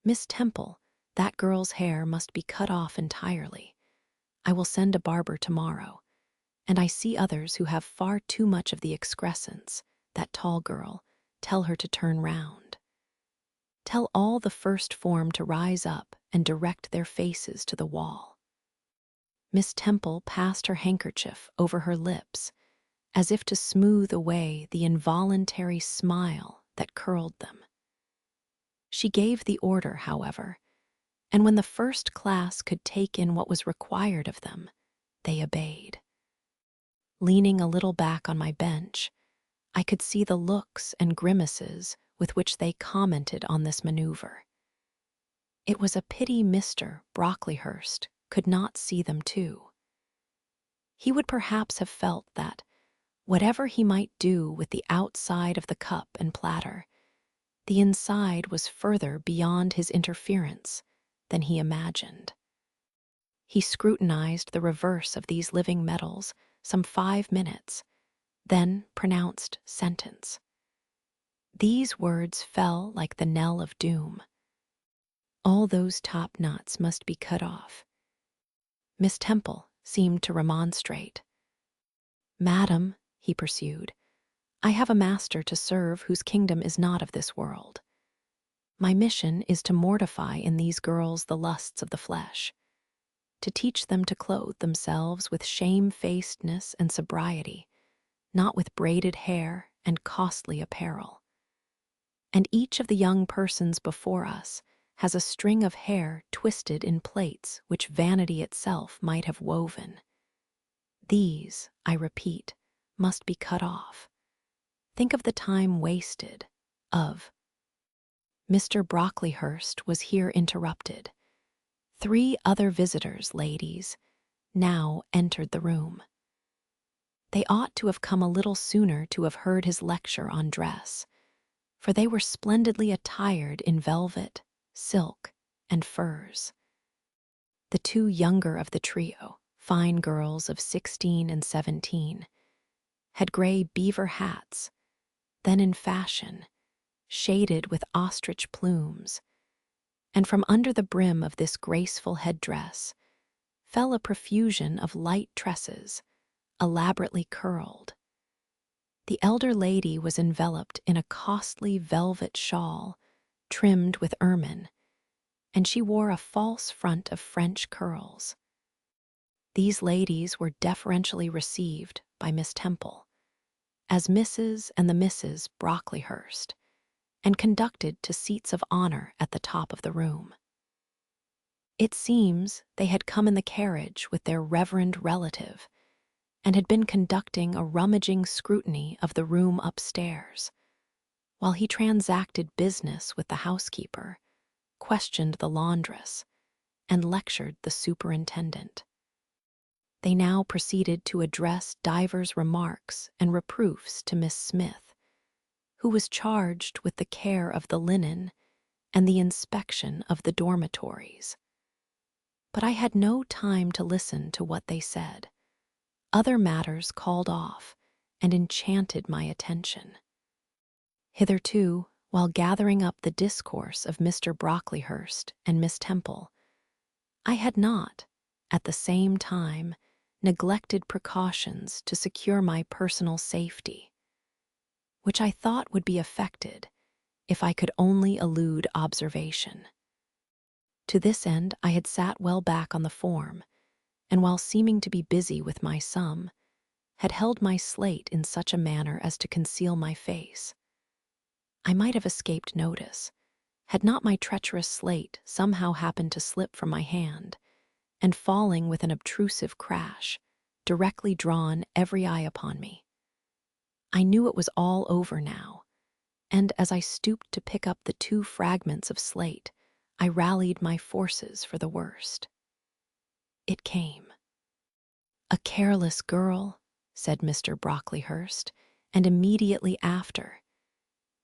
Miss Temple, that girl's hair must be cut off entirely. I will send a barber tomorrow, and I see others who have far too much of the excrescence, that tall girl, tell her to turn round. Tell all the first form to rise up and direct their faces to the wall." Miss Temple passed her handkerchief over her lips, as if to smooth away the involuntary smile that curled them. She gave the order, however, and when the first class could take in what was required of them, they obeyed. Leaning a little back on my bench, I could see the looks and grimaces with which they commented on this maneuver. It was a pity Mr. Brocklehurst could not see them too. He would perhaps have felt that, whatever he might do with the outside of the cup and platter, the inside was further beyond his interference than he imagined. He scrutinized the reverse of these living metals some 5 minutes, then pronounced sentence. These words fell like the knell of doom. All those top knots must be cut off. Miss Temple seemed to remonstrate. "Madam," he pursued, "I have a master to serve whose kingdom is not of this world. My mission is to mortify in these girls the lusts of the flesh, to teach them to clothe themselves with shamefacedness and sobriety, not with braided hair and costly apparel. And each of the young persons before us has a string of hair twisted in plaits which vanity itself might have woven. These, I repeat, must be cut off. Think of the time wasted, of—" Mr. Brocklehurst was here interrupted. 3 other visitors, ladies, now entered the room. They ought to have come a little sooner to have heard his lecture on dress, for they were splendidly attired in velvet, silk, and furs. The 2 younger of the trio, fine girls of 16 and 17, had gray beaver hats, then in fashion, shaded with ostrich plumes, and from under the brim of this graceful headdress fell a profusion of light tresses, elaborately curled. The elder lady was enveloped in a costly velvet shawl trimmed with ermine, and she wore a false front of French curls. These ladies were deferentially received by Miss Temple as Mrs. and the Misses Brocklehurst, and conducted to seats of honor at the top of the room. It seems they had come in the carriage with their reverend relative and had been conducting a rummaging scrutiny of the room upstairs, while he transacted business with the housekeeper, questioned the laundress, and lectured the superintendent. They now proceeded to address divers remarks and reproofs to Miss Smith, who was charged with the care of the linen and the inspection of the dormitories. But I had no time to listen to what they said. Other matters called off and enchanted my attention. Hitherto, while gathering up the discourse of Mr. Brocklehurst and Miss Temple, I had not, at the same time, neglected precautions to secure my personal safety, which I thought would be effected if I could only elude observation. To this end I had sat well back on the form, and while seeming to be busy with my sum, had held my slate in such a manner as to conceal my face. I might have escaped notice, had not my treacherous slate somehow happened to slip from my hand, and falling with an obtrusive crash, directly drawn every eye upon me. I knew it was all over now, and as I stooped to pick up the 2 fragments of slate, I rallied my forces for the worst. It came. "A careless girl," said Mr. Brocklehurst, and immediately after,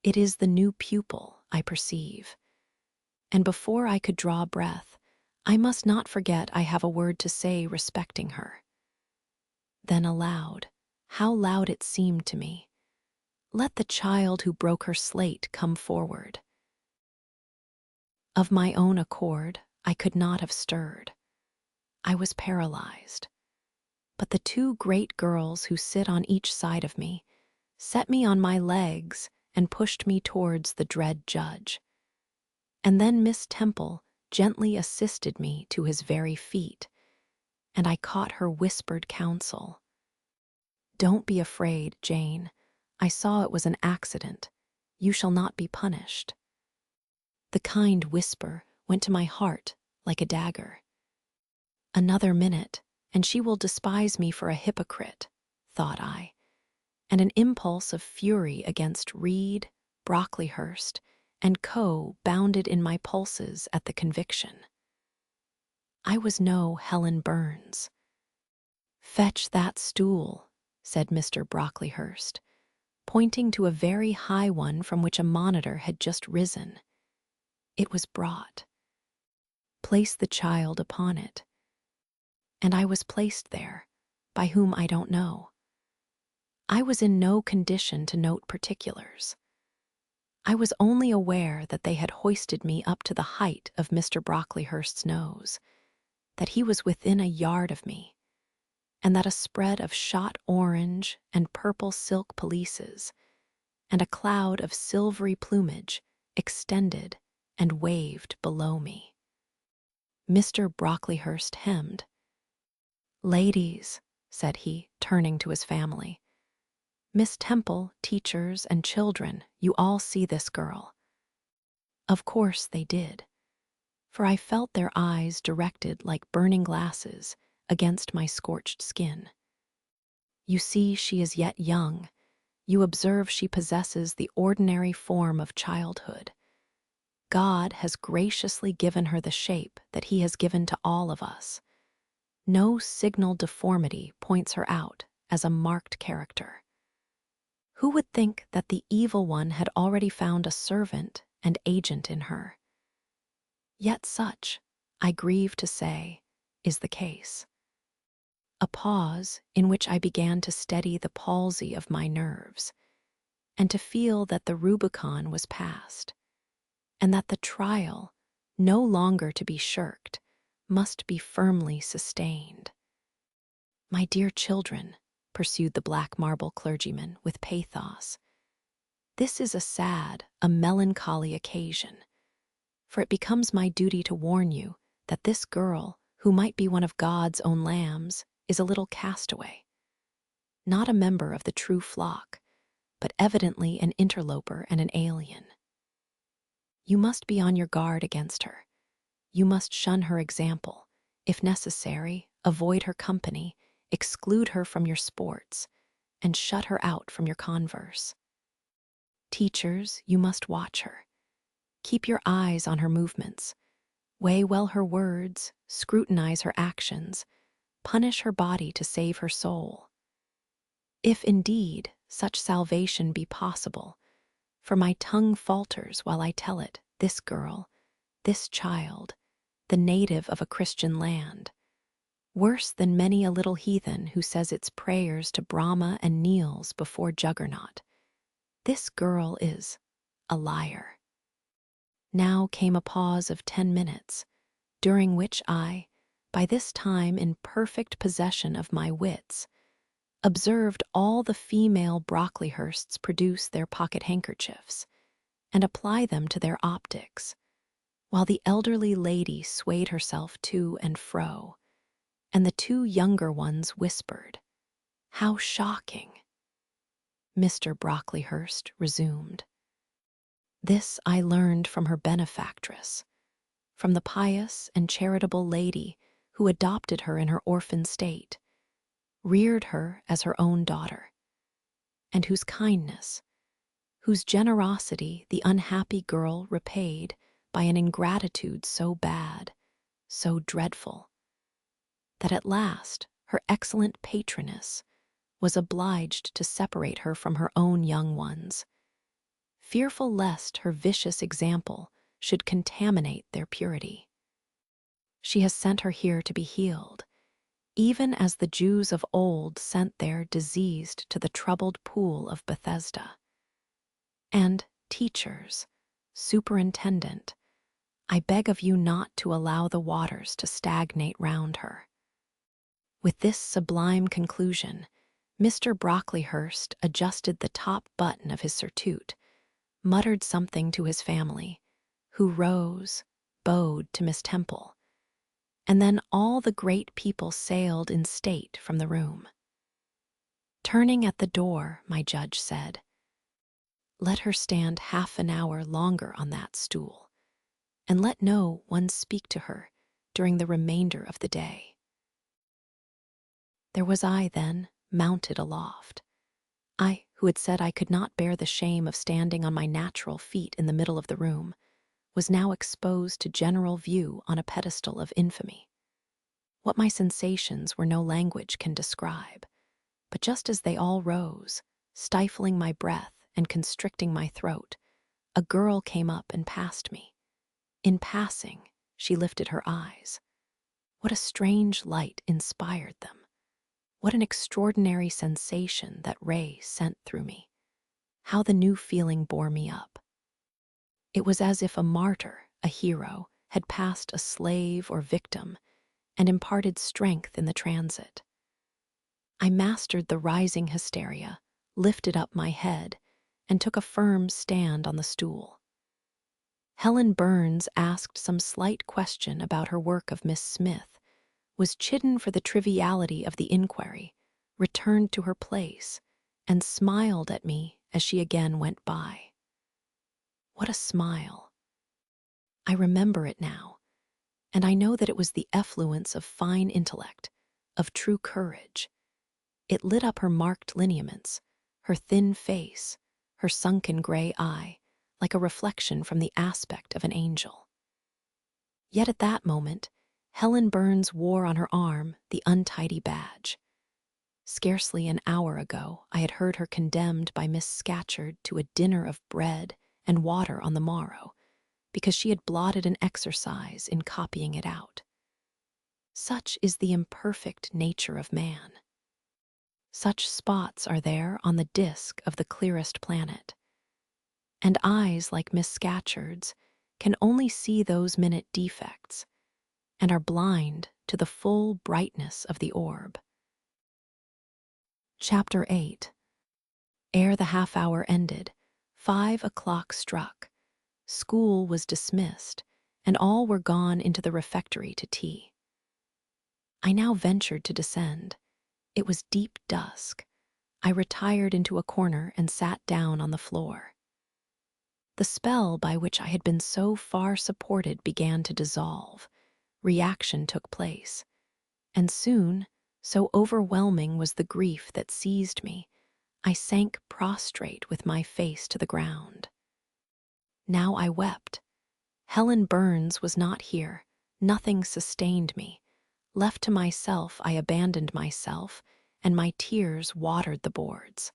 "It is the new pupil, I perceive. And before I could draw breath, I must not forget I have a word to say respecting her." Then aloud, how loud it seemed to me, "Let the child who broke her slate come forward." Of my own accord, I could not have stirred. I was paralyzed. But the 2 great girls who sit on each side of me set me on my legs and pushed me towards the dread judge. And then Miss Temple gently assisted me to his very feet, and I caught her whispered counsel. "Don't be afraid, Jane. I saw it was an accident. You shall not be punished." The kind whisper went to my heart like a dagger. Another minute, and she will despise me for a hypocrite, thought I, and an impulse of fury against Reed, Brocklehurst, and Co. bounded in my pulses at the conviction. I was no Helen Burns. "Fetch that stool," said Mr. Brocklehurst, pointing to a very high one from which a monitor had just risen. It was brought. "Place the child upon it." And I was placed there, by whom I don't know. I was in no condition to note particulars. I was only aware that they had hoisted me up to the height of Mr. Brocklehurst's nose, that he was within a yard of me, and that a spread of shot orange and purple silk pelisses and a cloud of silvery plumage extended and waved below me. Mr. Brocklehurst hemmed. "Ladies," said he, turning to his family, "Miss Temple, teachers, and children, you all see this girl." Of course they did, for I felt their eyes directed like burning glasses against my scorched skin. "You see she is yet young. You observe she possesses the ordinary form of childhood. God has graciously given her the shape that he has given to all of us. No signal deformity points her out as a marked character. Who would think that the evil one had already found a servant and agent in her? Yet such, I grieve to say, is the case." A pause in which I began to steady the palsy of my nerves, and to feel that the Rubicon was passed, and that the trial, no longer to be shirked, must be firmly sustained. "My dear children," pursued the black marble clergyman with pathos, "this is a sad, a melancholy occasion, for it becomes my duty to warn you that this girl, who might be one of God's own lambs, is a little castaway, not a member of the true flock, but evidently an interloper and an alien. You must be on your guard against her, you must shun her example. If necessary, avoid her company, exclude her from your sports, and shut her out from your converse. Teachers, you must watch her. Keep your eyes on her movements. Weigh well her words, scrutinize her actions, punish her body to save her soul. If indeed such salvation be possible, for my tongue falters while I tell it, this girl, this child, the native of a Christian land, worse than many a little heathen who says its prayers to Brahma and kneels before Juggernaut, this girl is a liar. Now came a pause of 10 minutes, during which I, by this time in perfect possession of my wits, observed all the female Brocklehursts produce their pocket handkerchiefs and apply them to their optics, while the elderly lady swayed herself to and fro, and the two younger ones whispered, "How shocking!" Mr. Brocklehurst resumed. This I learned from her benefactress, from the pious and charitable lady who adopted her in her orphan state, reared her as her own daughter, and whose kindness, whose generosity the unhappy girl repaid by an ingratitude so bad, so dreadful, that at last her excellent patroness was obliged to separate her from her own young ones, fearful lest her vicious example should contaminate their purity. She has sent her here to be healed, even as the Jews of old sent their diseased to the troubled pool of Bethesda. And, teachers, superintendent, I beg of you not to allow the waters to stagnate round her. With this sublime conclusion, Mr. Brocklehurst adjusted the top button of his surtout, muttered something to his family, who rose, bowed to Miss Temple, and then all the great people sailed in state from the room. Turning at the door, my judge said, "Let her stand half an hour longer on that stool, and let no one speak to her during the remainder of the day." There was I, then, mounted aloft. I, who had said I could not bear the shame of standing on my natural feet in the middle of the room, was now exposed to general view on a pedestal of infamy. What my sensations were no language can describe, but just as they all rose, stifling my breath and constricting my throat, a girl came up and passed me. In passing, she lifted her eyes. What a strange light inspired them! What an extraordinary sensation that ray sent through me! How the new feeling bore me up! It was as if a martyr, a hero, had passed a slave or victim and imparted strength in the transit. I mastered the rising hysteria, lifted up my head, and took a firm stand on the stool. Helen Burns asked some slight question about her work of Miss Smith, was chidden for the triviality of the inquiry, returned to her place, and smiled at me as she again went by. What a smile! I remember it now, and I know that it was the effluence of fine intellect, of true courage. It lit up her marked lineaments, her thin face, her sunken gray eye, like a reflection from the aspect of an angel. Yet at that moment, Helen Burns wore on her arm the untidy badge. Scarcely an hour ago, I had heard her condemned by Miss Scatcherd to a dinner of bread and water on the morrow, because she had blotted an exercise in copying it out. Such is the imperfect nature of man. Such spots are there on the disk of the clearest planet, and eyes like Miss Scatcherd's can only see those minute defects, and are blind to the full brightness of the orb. Chapter 8. Ere the half-hour ended, 5 o'clock struck. School was dismissed, and all were gone into the refectory to tea. I now ventured to descend. It was deep dusk. I retired into a corner and sat down on the floor. The spell by which I had been so far supported began to dissolve. Reaction took place. And soon, so overwhelming was the grief that seized me, I sank prostrate with my face to the ground. Now I wept. Helen Burns was not here. Nothing sustained me. Left to myself, I abandoned myself, and my tears watered the boards.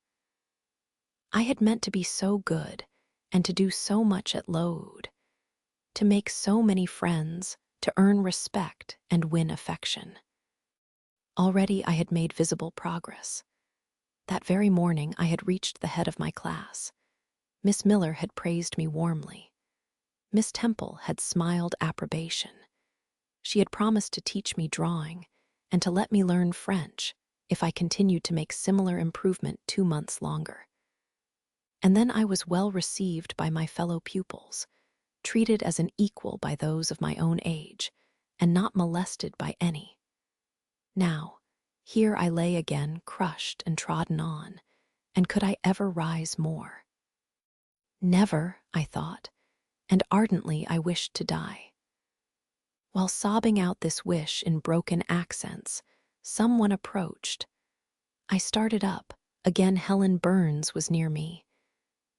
I had meant to be so good, and to do so much at Load, to make so many friends, to earn respect and win affection. Already I had made visible progress. That very morning I had reached the head of my class. Miss Miller had praised me warmly. Miss Temple had smiled approbation. She had promised to teach me drawing and to let me learn French if I continued to make similar improvement 2 months longer. And then I was well received by my fellow pupils, treated as an equal by those of my own age, and not molested by any. Now, here I lay again, crushed and trodden on, and could I ever rise more? Never, I thought, and ardently I wished to die. While sobbing out this wish in broken accents, someone approached. I started up. Again Helen Burns was near me.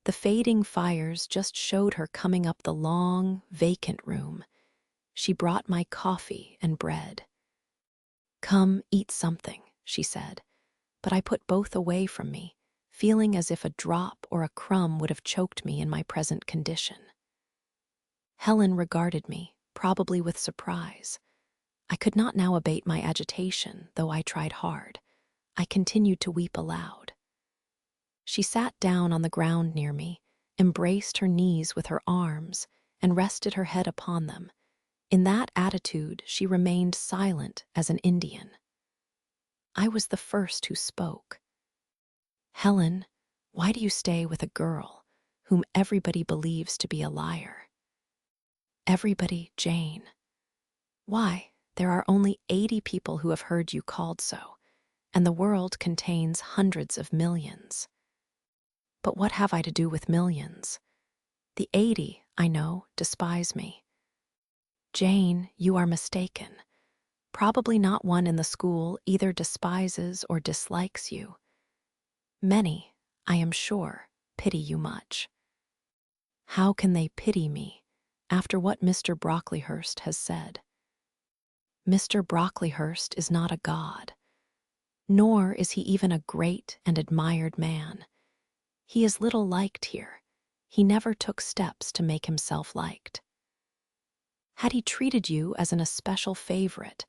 The fading fires just showed her coming up the long, vacant room. She brought my coffee and bread. "Come, eat something," she said, but I put both away from me, feeling as if a drop or a crumb would have choked me in my present condition. Helen regarded me, probably with surprise. I could not now abate my agitation, though I tried hard. I continued to weep aloud. She sat down on the ground near me, embraced her knees with her arms, and rested her head upon them. In that attitude, she remained silent as an Indian. I was the first who spoke. "Helen, why do you stay with a girl whom everybody believes to be a liar?" "Everybody, Jane. Why, there are only 80 people who have heard you called so, and the world contains hundreds of millions." "But what have I to do with millions? The 80, I know, despise me." "Jane, you are mistaken. Probably not one in the school either despises or dislikes you. Many, I am sure, pity you much." "How can they pity me after what Mr. Brocklehurst has said?" "Mr. Brocklehurst is not a god, nor is he even a great and admired man. He is little liked here. He never took steps to make himself liked. Had he treated you as an especial favorite,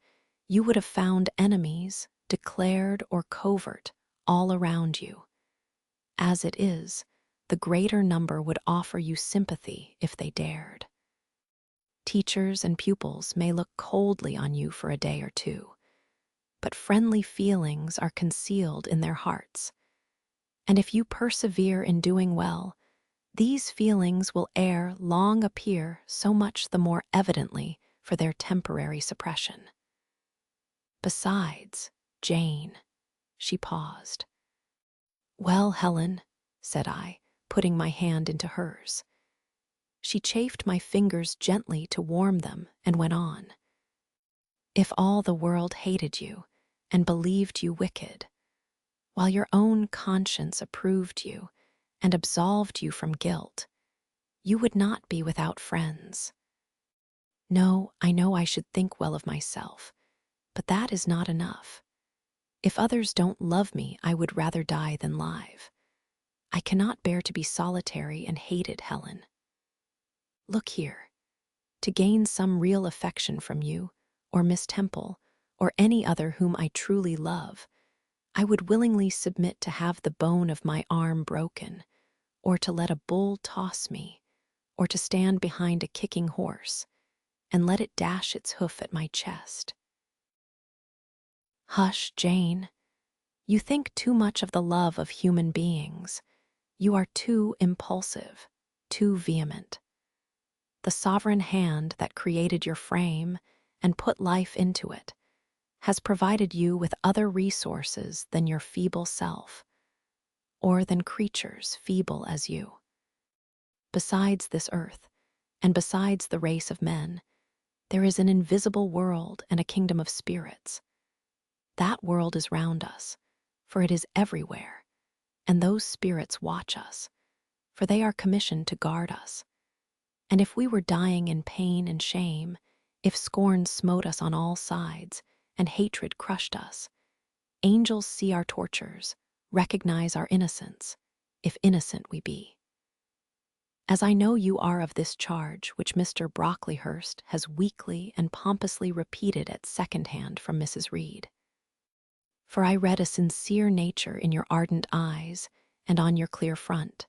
you would have found enemies, declared or covert, all around you. As it is, the greater number would offer you sympathy if they dared. Teachers and pupils may look coldly on you for a day or two, but friendly feelings are concealed in their hearts. And if you persevere in doing well, these feelings will ere long appear so much the more evidently for their temporary suppression. Besides, Jane," she paused. "Well, Helen," said I, putting my hand into hers. She chafed my fingers gently to warm them and went on. "If all the world hated you and believed you wicked, while your own conscience approved you and absolved you from guilt, you would not be without friends. No, I know I should think well of myself, but that is not enough. If others don't love me, I would rather die than live. I cannot bear to be solitary and hated, Helen. Look here. To gain some real affection from you, or Miss Temple, or any other whom I truly love, I would willingly submit to have the bone of my arm broken, or to let a bull toss me, or to stand behind a kicking horse, and let it dash its hoof at my chest." "Hush, Jane. You think too much of the love of human beings. You are too impulsive, too vehement. The sovereign hand that created your frame and put life into it has provided you with other resources than your feeble self, or than creatures feeble as you. besides this earth, and besides the race of men, there is an invisible world and a kingdom of spirits. That world is round us, for it is everywhere, and those spirits watch us, for they are commissioned to guard us. And if we were dying in pain and shame, if scorn smote us on all sides, and hatred crushed us, angels see our tortures, recognize our innocence, if innocent we be. As I know you are of this charge which Mr. Brocklehurst has weakly and pompously repeated at second-hand from Mrs. Reed. For I read a sincere nature in your ardent eyes and on your clear front.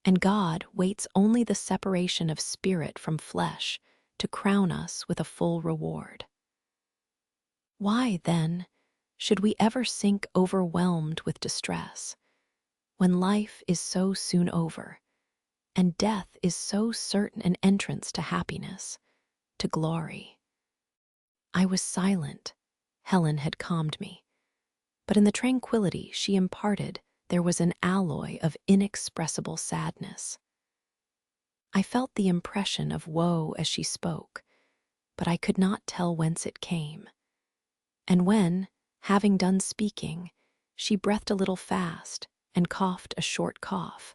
And God waits only the separation of spirit from flesh to crown us with a full reward. Why, then, should we ever sink overwhelmed with distress, when life is so soon over, and death is so certain an entrance to happiness, to glory? I was silent. Helen had calmed me, but in the tranquility she imparted there was an alloy of inexpressible sadness. I felt the impression of woe as she spoke, but I could not tell whence it came. And when, having done speaking, she breathed a little fast and coughed a short cough,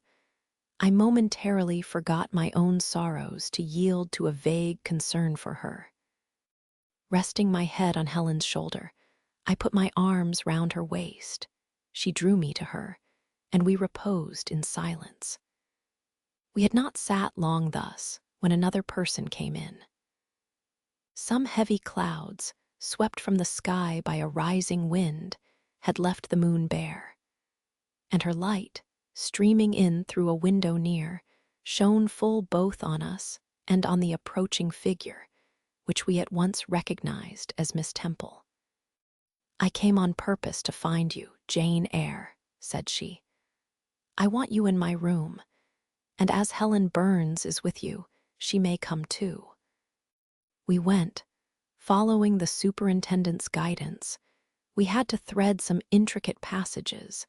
I momentarily forgot my own sorrows to yield to a vague concern for her. Resting my head on Helen's shoulder, I put my arms round her waist. She drew me to her, and we reposed in silence. We had not sat long thus when another person came in. Some heavy clouds, swept from the sky by a rising wind, had left the moon bare, and her light, streaming in through a window near, shone full both on us and on the approaching figure, which we at once recognized as Miss Temple. "I came on purpose to find you, Jane Eyre," said she. "I want you in my room, and as Helen Burns is with you, she may come too." We went, following the superintendent's guidance. We had to thread some intricate passages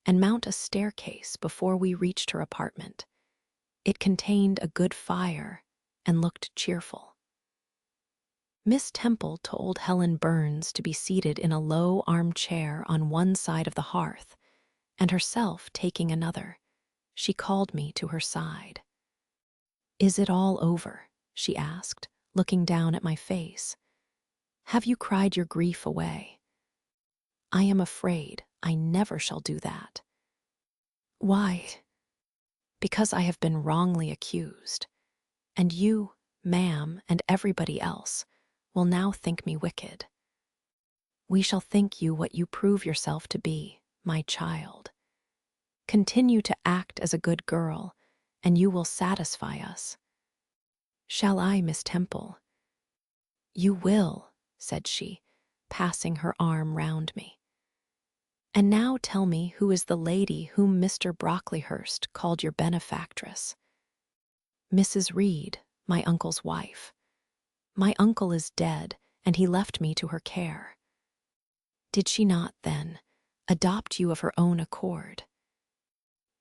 and mount a staircase before we reached her apartment. It contained a good fire and looked cheerful. Miss Temple told Helen Burns to be seated in a low armchair on one side of the hearth, and herself taking another, she called me to her side. "Is it all over?" she asked, looking down at my face. "Have you cried your grief away?" "I am afraid I never shall do that." "Why?" "Because I have been wrongly accused, and you, ma'am, and everybody else will now think me wicked." "We shall think you what you prove yourself to be, my child. Continue to act as a good girl, and you will satisfy us." "Shall I, Miss Temple?" "You will," said she, passing her arm round me. "And now tell me who is the lady whom Mr. Brocklehurst called your benefactress?" "Mrs. Reed, my uncle's wife. My uncle is dead, and he left me to her care." "Did she not, then, adopt you of her own accord?"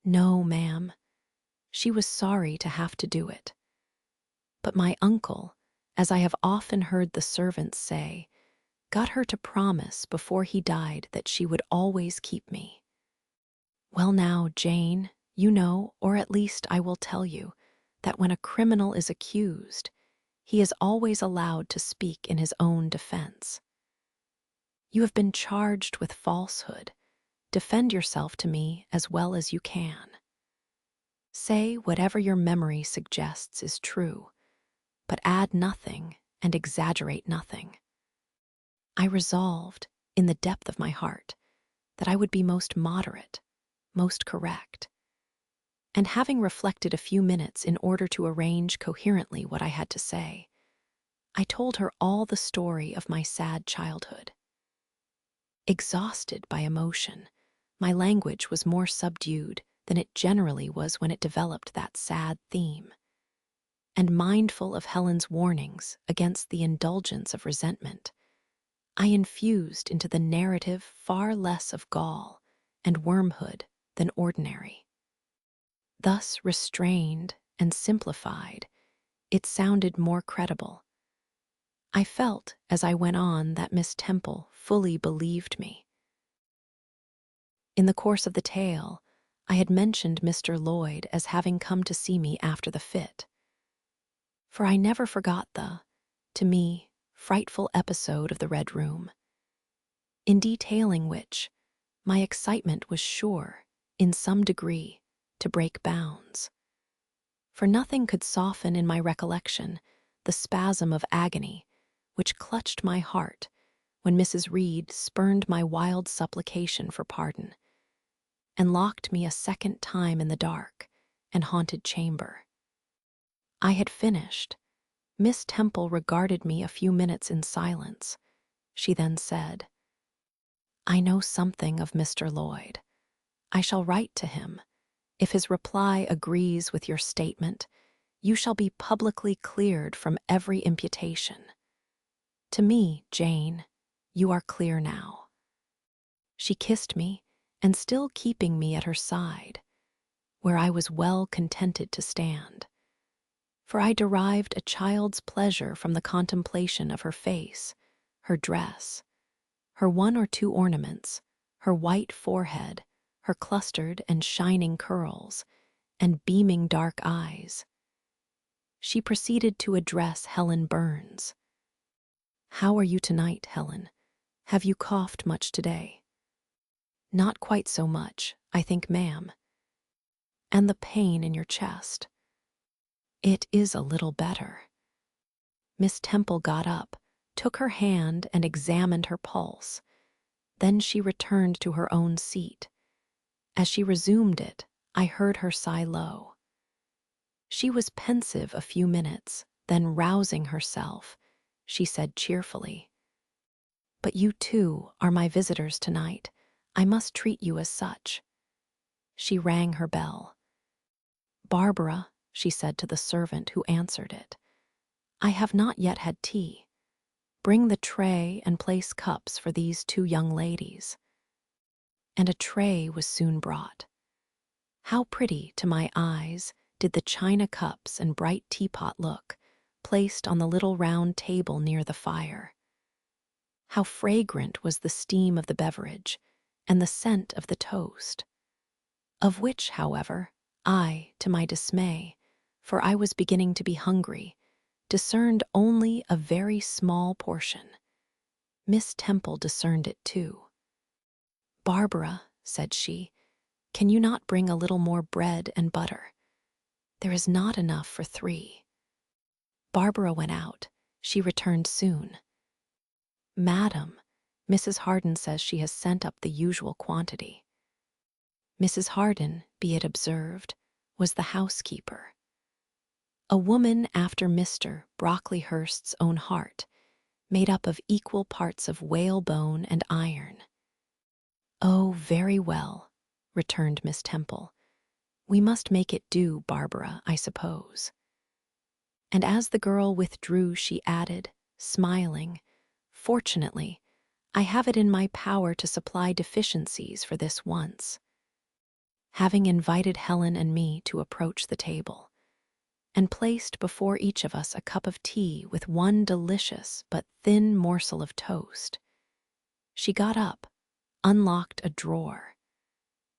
"No, ma'am. She was sorry to have to do it. But my uncle, as I have often heard the servants say, got her to promise before he died that she would always keep me." "Well now, Jane, you know, or at least I will tell you, that when a criminal is accused, he is always allowed to speak in his own defense. You have been charged with falsehood. Defend yourself to me as well as you can. Say whatever your memory suggests is true, but add nothing and exaggerate nothing." I resolved, in the depth of my heart, that I would be most moderate, most correct. And having reflected a few minutes in order to arrange coherently what I had to say, I told her all the story of my sad childhood. Exhausted by emotion, my language was more subdued than it generally was when it developed that sad theme. And mindful of Helen's warnings against the indulgence of resentment, I infused into the narrative far less of gall and wormhood than ordinary. Thus restrained and simplified, it sounded more credible. I felt as I went on that Miss Temple fully believed me. In the course of the tale, I had mentioned Mr. Lloyd as having come to see me after the fit, for I never forgot the, to me, frightful episode of the Red Room, in detailing which my excitement was sure, in some degree, to break bounds. For nothing could soften in my recollection the spasm of agony which clutched my heart when Mrs. Reed spurned my wild supplication for pardon, and locked me a second time in the dark and haunted chamber. I had finished. Miss Temple regarded me a few minutes in silence. She then said, "I know something of Mr. Lloyd. I shall write to him. If his reply agrees with your statement, you shall be publicly cleared from every imputation. To me, Jane, you are clear now." She kissed me, and still keeping me at her side, where I was well contented to stand, for I derived a child's pleasure from the contemplation of her face, her dress, her one or two ornaments, her white forehead, her clustered and shining curls, and beaming dark eyes. She proceeded to address Helen Burns. "How are you tonight, Helen? Have you coughed much today?" "Not quite so much, I think, ma'am." "And the pain in your chest?" "It is a little better." Miss Temple got up, took her hand and examined her pulse. Then she returned to her own seat. As she resumed it, I heard her sigh low. She was pensive a few minutes, then rousing herself, she said cheerfully, "But you too are my visitors tonight. I must treat you as such." She rang her bell. "Barbara," she said to the servant who answered it, "I have not yet had tea. Bring the tray and place cups for these two young ladies." And a tray was soon brought. How pretty to my eyes did the china cups and bright teapot look, placed on the little round table near the fire. How fragrant was the steam of the beverage and the scent of the toast, of which, however, I, to my dismay, for I was beginning to be hungry, discerned only a very small portion. Miss Temple discerned it too. "Barbara," said she, "can you not bring a little more bread and butter? There is not enough for 3. Barbara went out. She returned soon. "Madam, Mrs. Harden says she has sent up the usual quantity." Mrs. Harden, be it observed, was the housekeeper. A woman after Mr. Brocklehurst's own heart, made up of equal parts of whalebone and iron. "Oh, very well," returned Miss Temple. "We must make it do, Barbara, I suppose." And as the girl withdrew, she added, smiling, "Fortunately, I have it in my power to supply deficiencies for this once." Having invited Helen and me to approach the table, and placed before each of us a cup of tea with one delicious but thin morsel of toast, she got up, unlocked a drawer,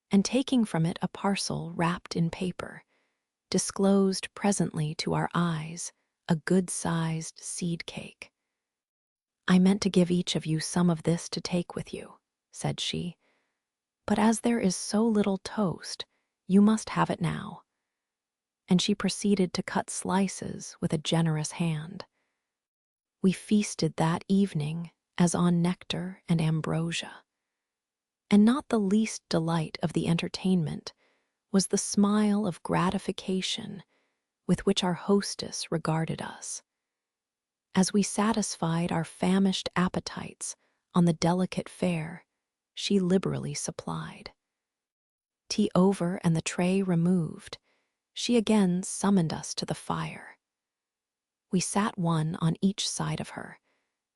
and taking from it a parcel wrapped in paper, disclosed presently to our eyes a good-sized seed cake. "I meant to give each of you some of this to take with you," said she, "but as there is so little toast, you must have it now." And she proceeded to cut slices with a generous hand. We feasted that evening as on nectar and ambrosia. And not the least delight of the entertainment was the smile of gratification with which our hostess regarded us, as we satisfied our famished appetites on the delicate fare she liberally supplied. Tea over and the tray removed, she again summoned us to the fire. We sat one on each side of her,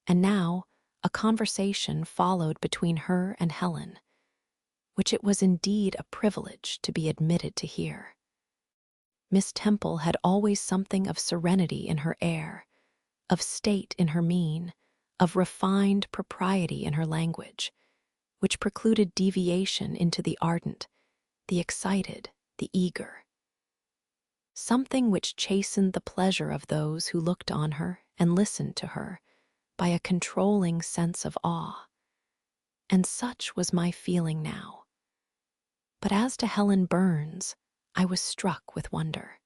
and now a conversation followed between her and Helen, which it was indeed a privilege to be admitted to hear. Miss Temple had always something of serenity in her air, of state in her mien, of refined propriety in her language, which precluded deviation into the ardent, the excited, the eager. Something which chastened the pleasure of those who looked on her and listened to her by a controlling sense of awe. And such was my feeling now. But as to Helen Burns, I was struck with wonder.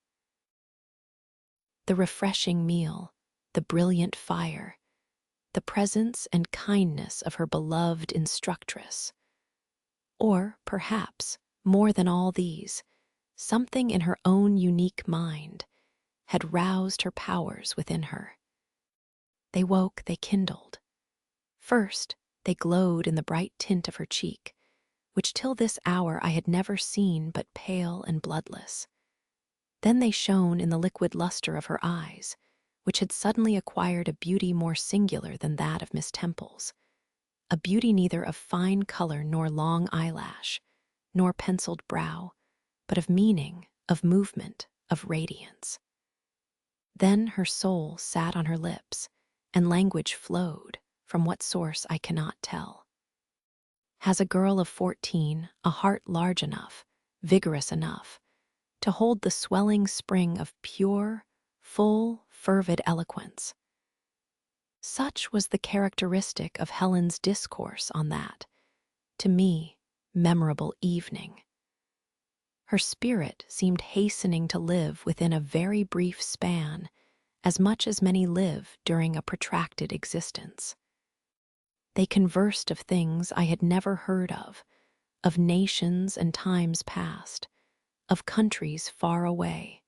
The refreshing meal, the brilliant fire, the presence and kindness of her beloved instructress, or, perhaps, more than all these, something in her own unique mind had roused her powers within her. They woke, they kindled. First, they glowed in the bright tint of her cheek, which till this hour I had never seen but pale and bloodless. Then they shone in the liquid luster of her eyes, which had suddenly acquired a beauty more singular than that of Miss Temple's, a beauty neither of fine color nor long eyelash, nor penciled brow, but of meaning, of movement, of radiance. Then her soul sat on her lips, and language flowed, from what source I cannot tell. Has a girl of 14 a heart large enough, vigorous enough, to hold the swelling spring of pure, full, fervid eloquence? Such was the characteristic of Helen's discourse on that, to me, memorable evening. Her spirit seemed hastening to live within a very brief span, as much as many live during a protracted existence. They conversed of things I had never heard of nations and times past, of countries far away,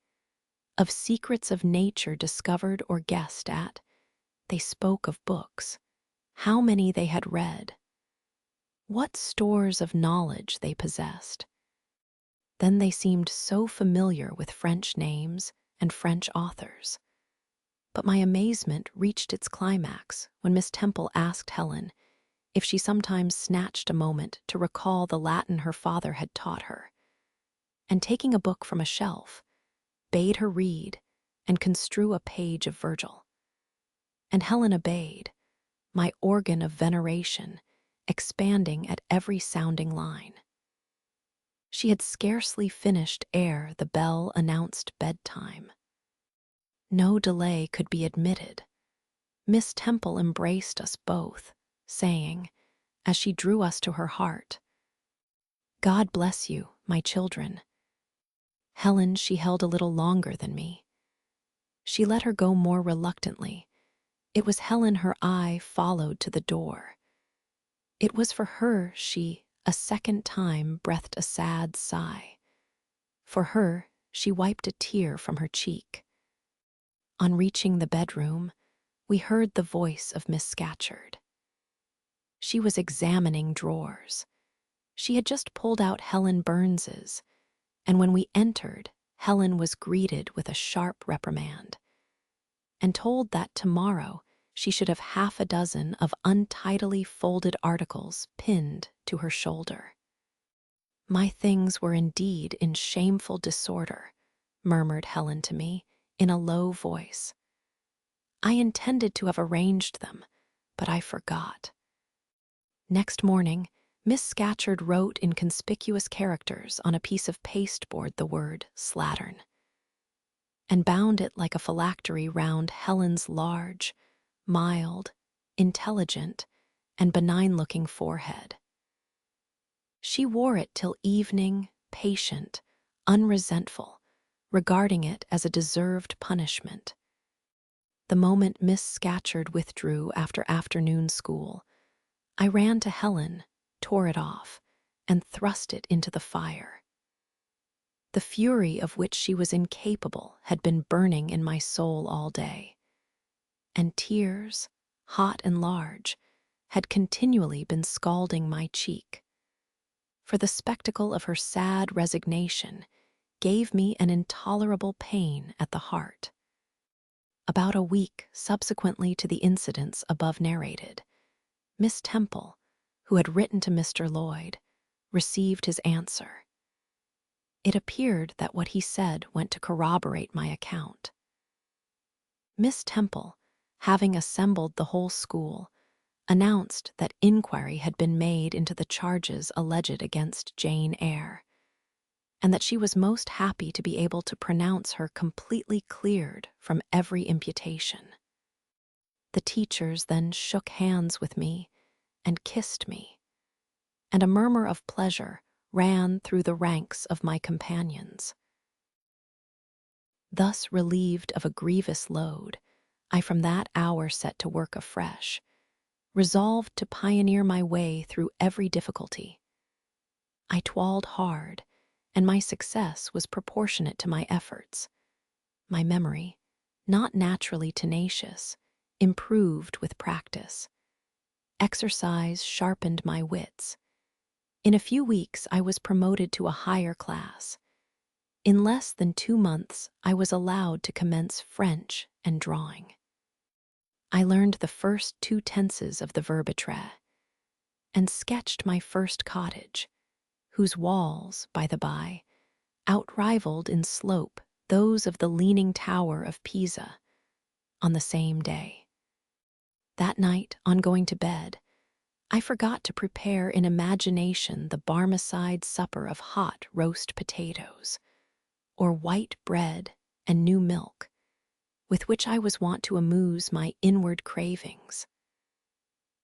of secrets of nature discovered or guessed at. They spoke of books, how many they had read, what stores of knowledge they possessed. Then they seemed so familiar with French names and French authors. But my amazement reached its climax when Miss Temple asked Helen if she sometimes snatched a moment to recall the Latin her father had taught her, and taking a book from a shelf, bade her read and construe a page of Virgil. And Helen obeyed, my organ of veneration expanding at every sounding line. She had scarcely finished ere the bell announced bedtime. No delay could be admitted. Miss Temple embraced us both, saying, as she drew us to her heart, "God bless you, my children." Helen she held a little longer than me. She let her go more reluctantly. It was Helen her eye followed to the door. It was for her she, a second time, breathed a sad sigh. For her, she wiped a tear from her cheek. On reaching the bedroom, we heard the voice of Miss Scatcherd. She was examining drawers. She had just pulled out Helen Burns's, and when we entered, Helen was greeted with a sharp reprimand, and told that tomorrow she should have half a dozen of untidily folded articles pinned to her shoulder. "My things were indeed in shameful disorder," murmured Helen to me in a low voice. "I intended to have arranged them, but I forgot." Next morning, Miss Scatcherd wrote in conspicuous characters on a piece of pasteboard the word slattern, and bound it like a phylactery round Helen's large, mild, intelligent, and benign-looking forehead. She wore it till evening, patient, unresentful, regarding it as a deserved punishment. The moment Miss Scatcherd withdrew after afternoon school, I ran to Helen, tore it off, and thrust it into the fire. The fury of which she was incapable had been burning in my soul all day, and tears, hot and large, had continually been scalding my cheek. For the spectacle of her sad resignation gave me an intolerable pain at the heart. About a week subsequently to the incidents above narrated, Miss Temple, who had written to Mr. Lloyd, received his answer. It appeared that what he said went to corroborate my account. Miss Temple, having assembled the whole school, announced that inquiry had been made into the charges alleged against Jane Eyre, and that she was most happy to be able to pronounce her completely cleared from every imputation. The teachers then shook hands with me and kissed me, and a murmur of pleasure ran through the ranks of my companions. Thus relieved of a grievous load, I from that hour set to work afresh, resolved to pioneer my way through every difficulty. I toiled hard, and my success was proportionate to my efforts. My memory, not naturally tenacious, improved with practice. Exercise sharpened my wits. In a few weeks I was promoted to a higher class. In less than 2 months I was allowed to commence French and drawing. I learned the first 2 tenses of the verb être, and sketched my first cottage, whose walls, by the by, outrivaled in slope those of the Leaning Tower of Pisa, on the same day. That night, on going to bed, I forgot to prepare in imagination the Barmecide supper of hot roast potatoes, or white bread and new milk, with which I was wont to amuse my inward cravings.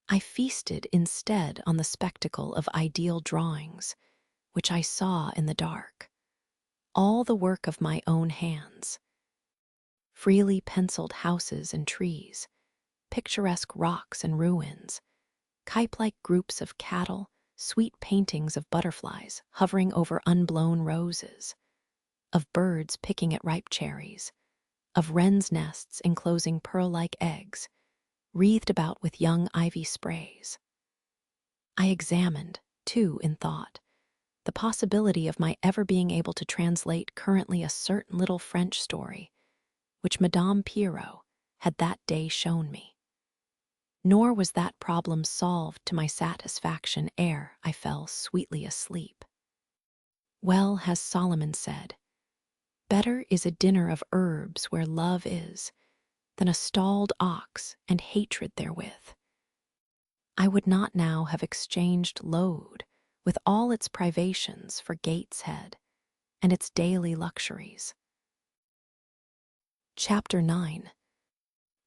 I feasted instead on the spectacle of ideal drawings, which I saw in the dark, all the work of my own hands. Freely penciled houses and trees, picturesque rocks and ruins, cape-like groups of cattle, sweet paintings of butterflies hovering over unblown roses, of birds picking at ripe cherries, of wrens' nests enclosing pearl-like eggs, wreathed about with young ivy sprays. I examined, too, in thought, the possibility of my ever being able to translate currently a certain little French story, which Madame Pierrot had that day shown me. Nor was that problem solved to my satisfaction ere I fell sweetly asleep. Well has Solomon said, "Better is a dinner of herbs where love is, than a stalled ox and hatred therewith." I would not now have exchanged load with all its privations for Gateshead and its daily luxuries. Chapter 9.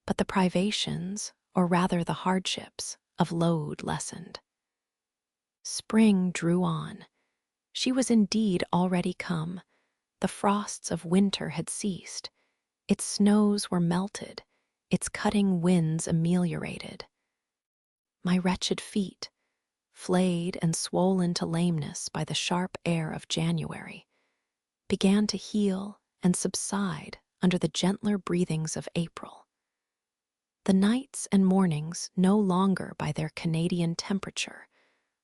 But the privations, or rather the hardships, of load lessened. Spring drew on. She was indeed already come. The frosts of winter had ceased. Its snows were melted, its cutting winds ameliorated. My wretched feet, flayed and swollen to lameness by the sharp air of January, began to heal and subside under the gentler breathings of April. The nights and mornings, no longer by their Canadian temperature,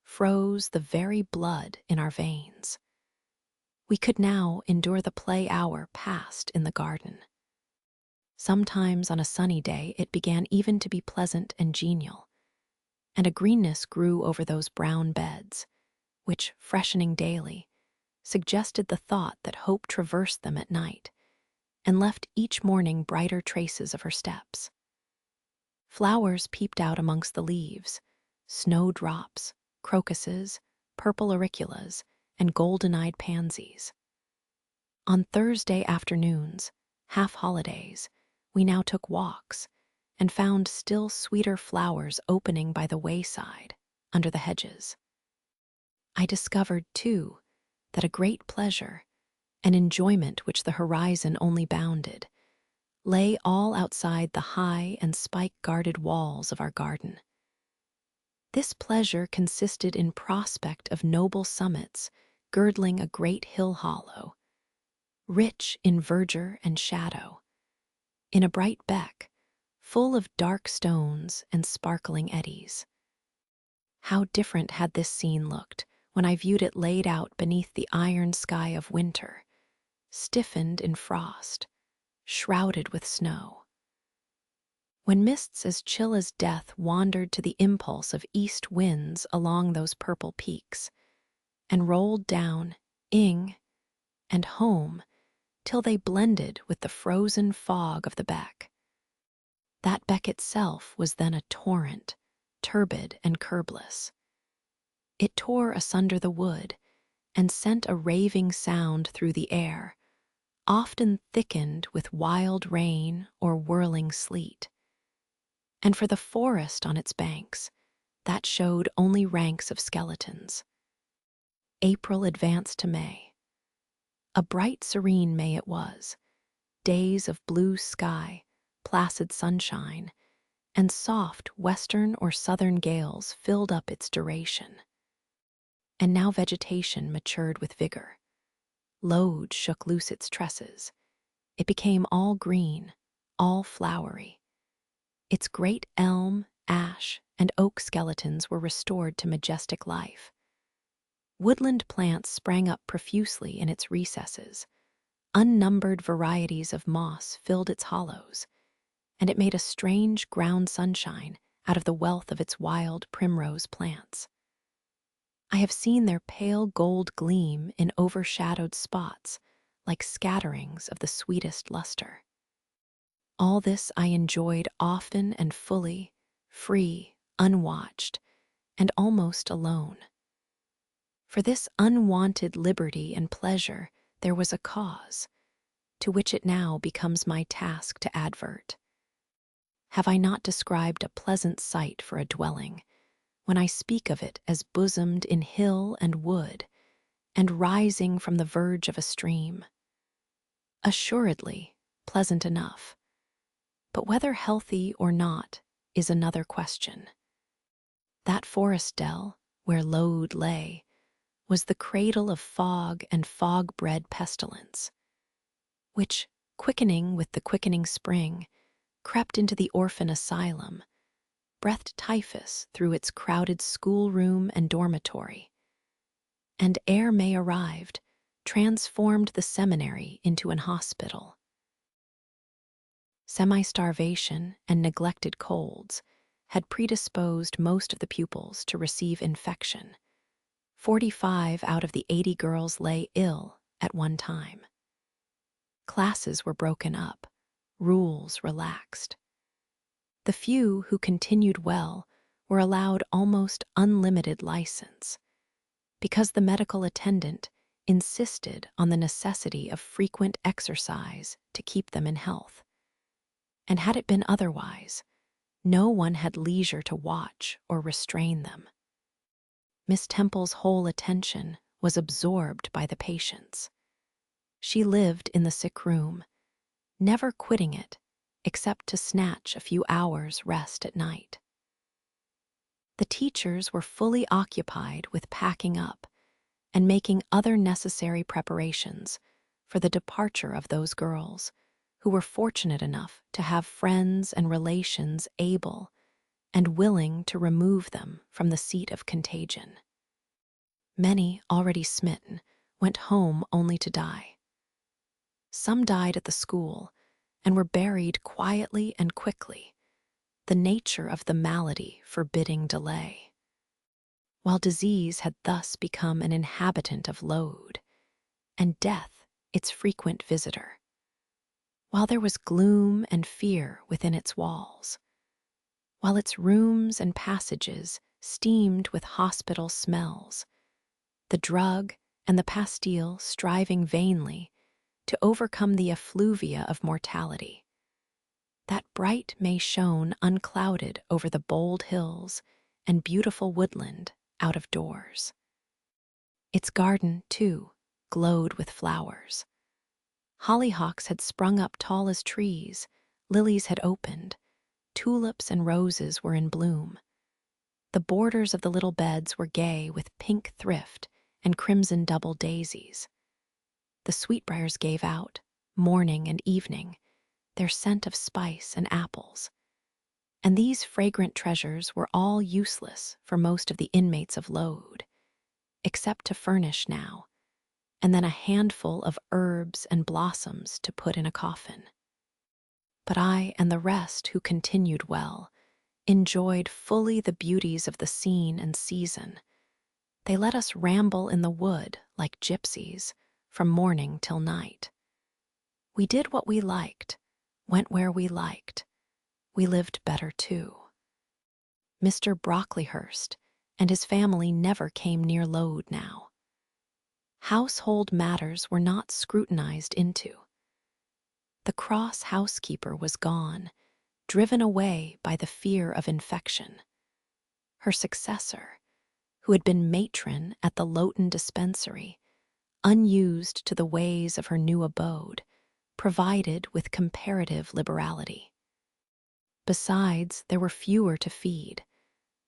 froze the very blood in our veins. We could now endure the play hour passed in the garden. Sometimes on a sunny day it began even to be pleasant and genial, and a greenness grew over those brown beds, which, freshening daily, suggested the thought that hope traversed them at night, and left each morning brighter traces of her steps. Flowers peeped out amongst the leaves, snowdrops, crocuses, purple auriculas, and golden-eyed pansies. On Thursday afternoons, half-holidays, we now took walks, and found still sweeter flowers opening by the wayside, under the hedges. I discovered, too, that a great pleasure, an enjoyment which the horizon only bounded, lay all outside the high and spike-guarded walls of our garden. This pleasure consisted in prospect of noble summits girdling a great hill hollow, rich in verdure and shadow, in a bright beck, full of dark stones and sparkling eddies. How different had this scene looked when I viewed it laid out beneath the iron sky of winter, stiffened in frost, shrouded with snow. When mists as chill as death wandered to the impulse of east winds along those purple peaks, and rolled down, ing and home till they blended with the frozen fog of the beck. That beck itself was then a torrent, turbid and curbless. It tore asunder the wood and sent a raving sound through the air, often thickened with wild rain or whirling sleet. And for the forest on its banks, that showed only ranks of skeletons. April advanced to May. A bright, serene May it was, days of blue sky, placid sunshine, and soft western or southern gales filled up its duration. And now vegetation matured with vigor. Lode shook loose its tresses. It became all green, all flowery. Its great elm, ash, and oak skeletons were restored to majestic life. Woodland plants sprang up profusely in its recesses. Unnumbered varieties of moss filled its hollows, and it made a strange ground sunshine out of the wealth of its wild primrose plants. I have seen their pale gold gleam in overshadowed spots like scatterings of the sweetest luster. All this I enjoyed often and fully, free, unwatched, and almost alone. For this unwanted liberty and pleasure there was a cause, to which it now becomes my task to advert. Have I not described a pleasant site for a dwelling, when I speak of it as bosomed in hill and wood, and rising from the verge of a stream? Assuredly, pleasant enough, but whether healthy or not is another question. That forest dell, where Lode lay, was the cradle of fog and fog-bred pestilence, which, quickening with the quickening spring, crept into the orphan asylum, breathed typhus through its crowded schoolroom and dormitory, and ere May arrived, transformed the seminary into an hospital. Semi-starvation and neglected colds had predisposed most of the pupils to receive infection. 45 out of the 80 girls lay ill at one time. Classes were broken up, rules relaxed. The few who continued well were allowed almost unlimited license, because the medical attendant insisted on the necessity of frequent exercise to keep them in health. And had it been otherwise, no one had leisure to watch or restrain them. Miss Temple's whole attention was absorbed by the patients. She lived in the sick room, never quitting it except to snatch a few hours' rest at night. The teachers were fully occupied with packing up and making other necessary preparations for the departure of those girls who were fortunate enough to have friends and relations able and willing to remove them from the seat of contagion. Many, already smitten, went home only to die. Some died at the school and were buried quietly and quickly, the nature of the malady forbidding delay. While disease had thus become an inhabitant of Lode, and death its frequent visitor. While there was gloom and fear within its walls, while its rooms and passages steamed with hospital smells, the drug and the pastille striving vainly to overcome the effluvia of mortality. That bright May shone unclouded over the bold hills and beautiful woodland out of doors. Its garden, too, glowed with flowers. Hollyhocks had sprung up tall as trees, lilies had opened, tulips and roses were in bloom. The borders of the little beds were gay with pink thrift and crimson double daisies. The sweetbriars gave out, morning and evening, their scent of spice and apples. And these fragrant treasures were all useless for most of the inmates of Lode, except to furnish now, and then a handful of herbs and blossoms to put in a coffin. But I and the rest who continued well enjoyed fully the beauties of the scene and season. They let us ramble in the wood like gypsies, from morning till night. We did what we liked, went where we liked. We lived better too. Mr. Brocklehurst and his family never came near Lode now. Household matters were not scrutinized into. The cross housekeeper was gone, driven away by the fear of infection. Her successor, who had been matron at the Loughton dispensary, unused to the ways of her new abode, provided with comparative liberality. Besides, there were fewer to feed.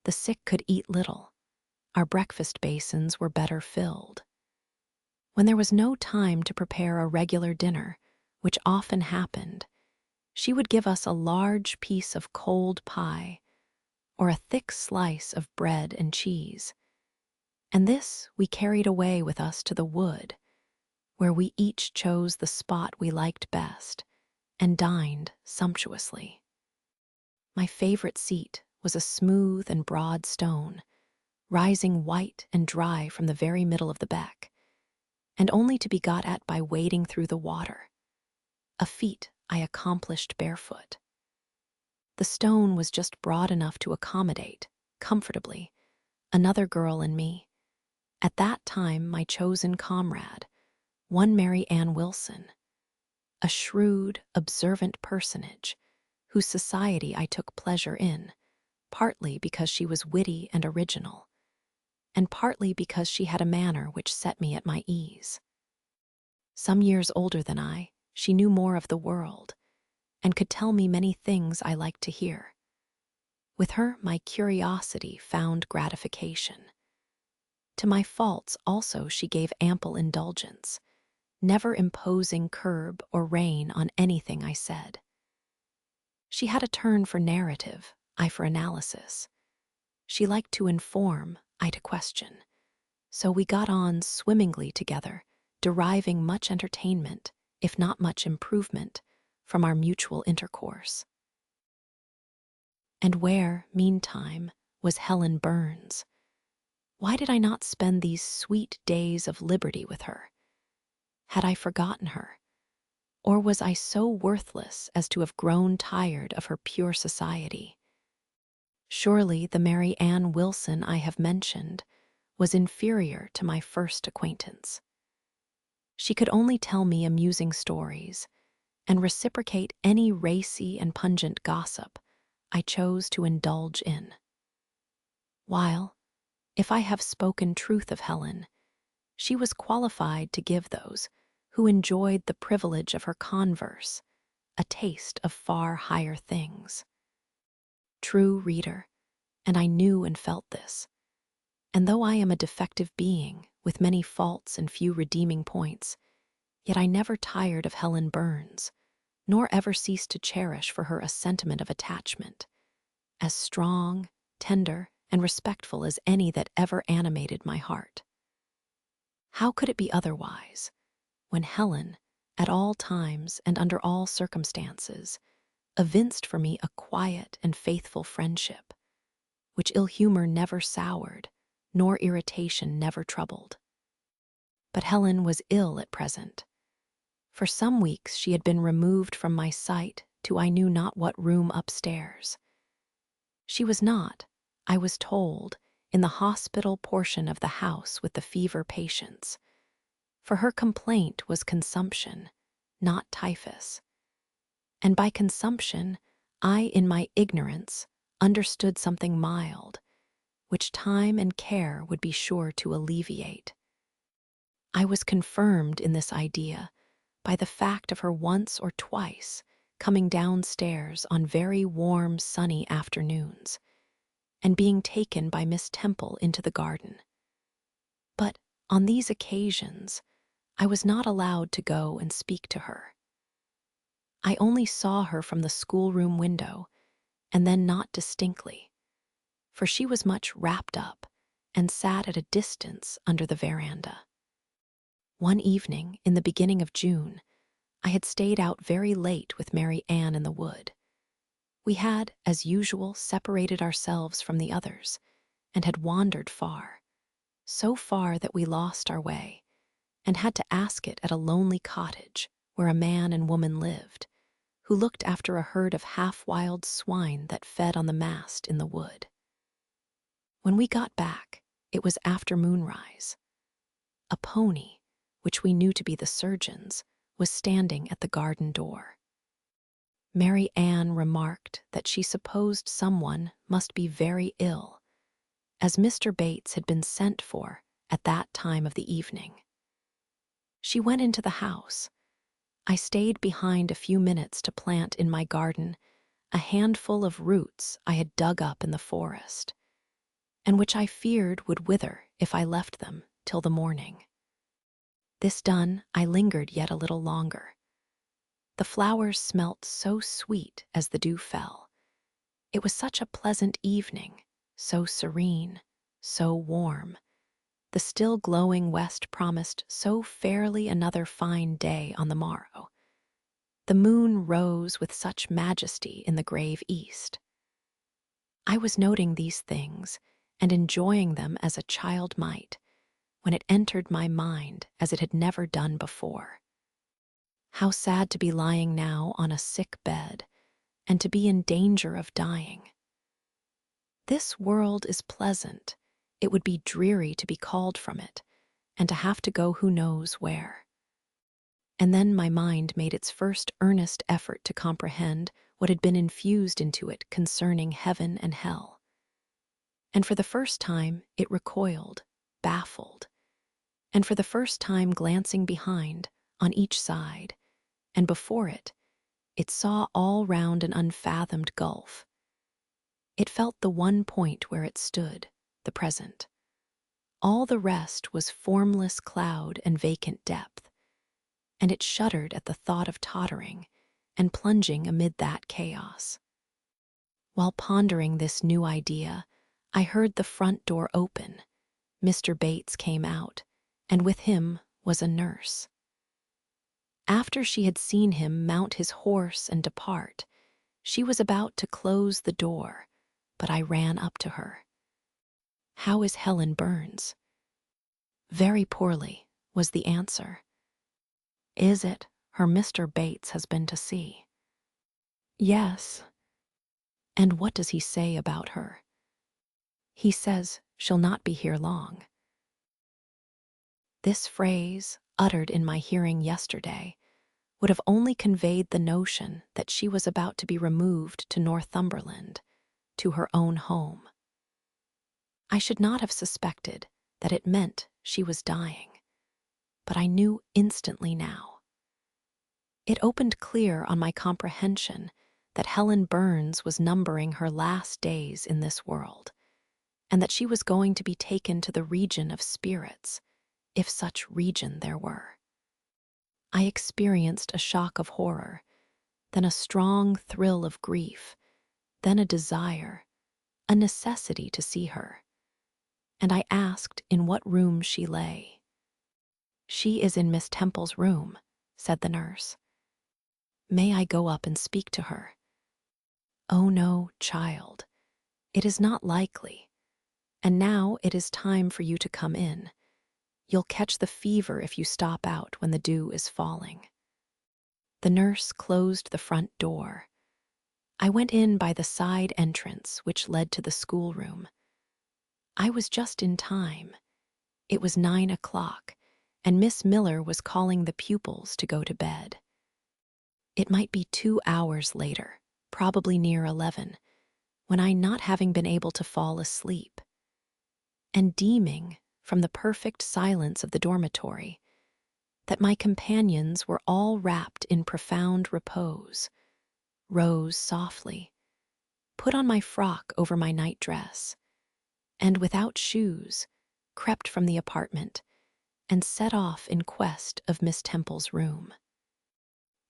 The sick could eat little. Our breakfast basins were better filled. When there was no time to prepare a regular dinner, which often happened, she would give us a large piece of cold pie or a thick slice of bread and cheese, and this we carried away with us to the wood, where we each chose the spot we liked best and dined sumptuously. My favorite seat was a smooth and broad stone, rising white and dry from the very middle of the beck, and only to be got at by wading through the water, a feat I accomplished barefoot. The stone was just broad enough to accommodate, comfortably, another girl and me, at that time my chosen comrade, one Mary Ann Wilson, a shrewd, observant personage whose society I took pleasure in, partly because she was witty and original, and partly because she had a manner which set me at my ease. Some years older than I, she knew more of the world, and could tell me many things I liked to hear. With her, my curiosity found gratification. To my faults also she gave ample indulgence, never imposing curb or rein on anything I said. She had a turn for narrative, I for analysis. She liked to inform, I to question. So we got on swimmingly together, deriving much entertainment, if not much improvement, from our mutual intercourse. And where, meantime, was Helen Burns? Why did I not spend these sweet days of liberty with her? Had I forgotten her? Or was I so worthless as to have grown tired of her pure society? Surely the Mary Ann Wilson I have mentioned was inferior to my first acquaintance. She could only tell me amusing stories and reciprocate any racy and pungent gossip I chose to indulge in. While, if I have spoken truth of Helen, she was qualified to give those who enjoyed the privilege of her converse a taste of far higher things. True, reader, and I knew and felt this, and though I am a defective being with many faults and few redeeming points, yet I never tired of Helen Burns, nor ever ceased to cherish for her a sentiment of attachment, as strong, tender, and respectful as any that ever animated my heart. How could it be otherwise, when Helen, at all times and under all circumstances, evinced for me a quiet and faithful friendship, which ill-humor never soured, nor irritation never troubled? But Helen was ill at present. For some weeks she had been removed from my sight to I knew not what room upstairs. She was not, I was told, in the hospital portion of the house with the fever patients, for her complaint was consumption, not typhus. And by consumption, I, in my ignorance, understood something mild, which time and care would be sure to alleviate. I was confirmed in this idea by the fact of her once or twice coming downstairs on very warm, sunny afternoons, and being taken by Miss Temple into the garden. But on these occasions, I was not allowed to go and speak to her. I only saw her from the schoolroom window, and then not distinctly, for she was much wrapped up and sat at a distance under the veranda. One evening, in the beginning of June, I had stayed out very late with Mary Ann in the wood. We had, as usual, separated ourselves from the others, and had wandered far, so far that we lost our way, and had to ask it at a lonely cottage where a man and woman lived, who looked after a herd of half-wild swine that fed on the mast in the wood. When we got back, it was after moonrise. A pony, which we knew to be the surgeon's, was standing at the garden door. Mary Ann remarked that she supposed someone must be very ill, as Mr. Bates had been sent for at that time of the evening. She went into the house. I stayed behind a few minutes to plant in my garden a handful of roots I had dug up in the forest, and which I feared would wither if I left them till the morning. This done, I lingered yet a little longer. The flowers smelt so sweet as the dew fell. It was such a pleasant evening, so serene, so warm. The still glowing west promised so fairly another fine day on the morrow. The moon rose with such majesty in the grave east. I was noting these things and enjoying them as a child might, when it entered my mind as it had never done before. How sad to be lying now on a sick bed, and to be in danger of dying. This world is pleasant. It would be dreary to be called from it, and to have to go who knows where. And then my mind made its first earnest effort to comprehend what had been infused into it concerning heaven and hell. And for the first time it recoiled, baffled, and for the first time glancing behind, on each side, and before it, it saw all round an unfathomed gulf. It felt the one point where it stood, the present. All the rest was formless cloud and vacant depth, and it shuddered at the thought of tottering and plunging amid that chaos. While pondering this new idea, I heard the front door open. Mr. Bates came out, and with him was a nurse. After she had seen him mount his horse and depart, she was about to close the door, but I ran up to her. "How is Helen Burns?" "Very poorly," was the answer. "Is it her Mr. Bates has been to see?" "Yes." "And what does he say about her?" "He says she'll not be here long." This phrase, uttered in my hearing yesterday, would have only conveyed the notion that she was about to be removed to Northumberland, to her own home. I should not have suspected that it meant she was dying, but I knew instantly now. It opened clear on my comprehension that Helen Burns was numbering her last days in this world, and that she was going to be taken to the region of spirits, if such region there were. I experienced a shock of horror, then a strong thrill of grief, then a desire, a necessity to see her, and I asked in what room she lay. "She is in Miss Temple's room," said the nurse. "May I go up and speak to her?" "Oh no, child, it is not likely, and now it is time for you to come in. You'll catch the fever if you stop out when the dew is falling." The nurse closed the front door. I went in by the side entrance which led to the schoolroom. I was just in time. It was 9 o'clock, and Miss Miller was calling the pupils to go to bed. It might be 2 hours later, probably near 11, when I, not having been able to fall asleep, and deeming, from the perfect silence of the dormitory, that my companions were all wrapped in profound repose, rose softly, put on my frock over my night-dress, and without shoes, crept from the apartment and set off in quest of Miss Temple's room.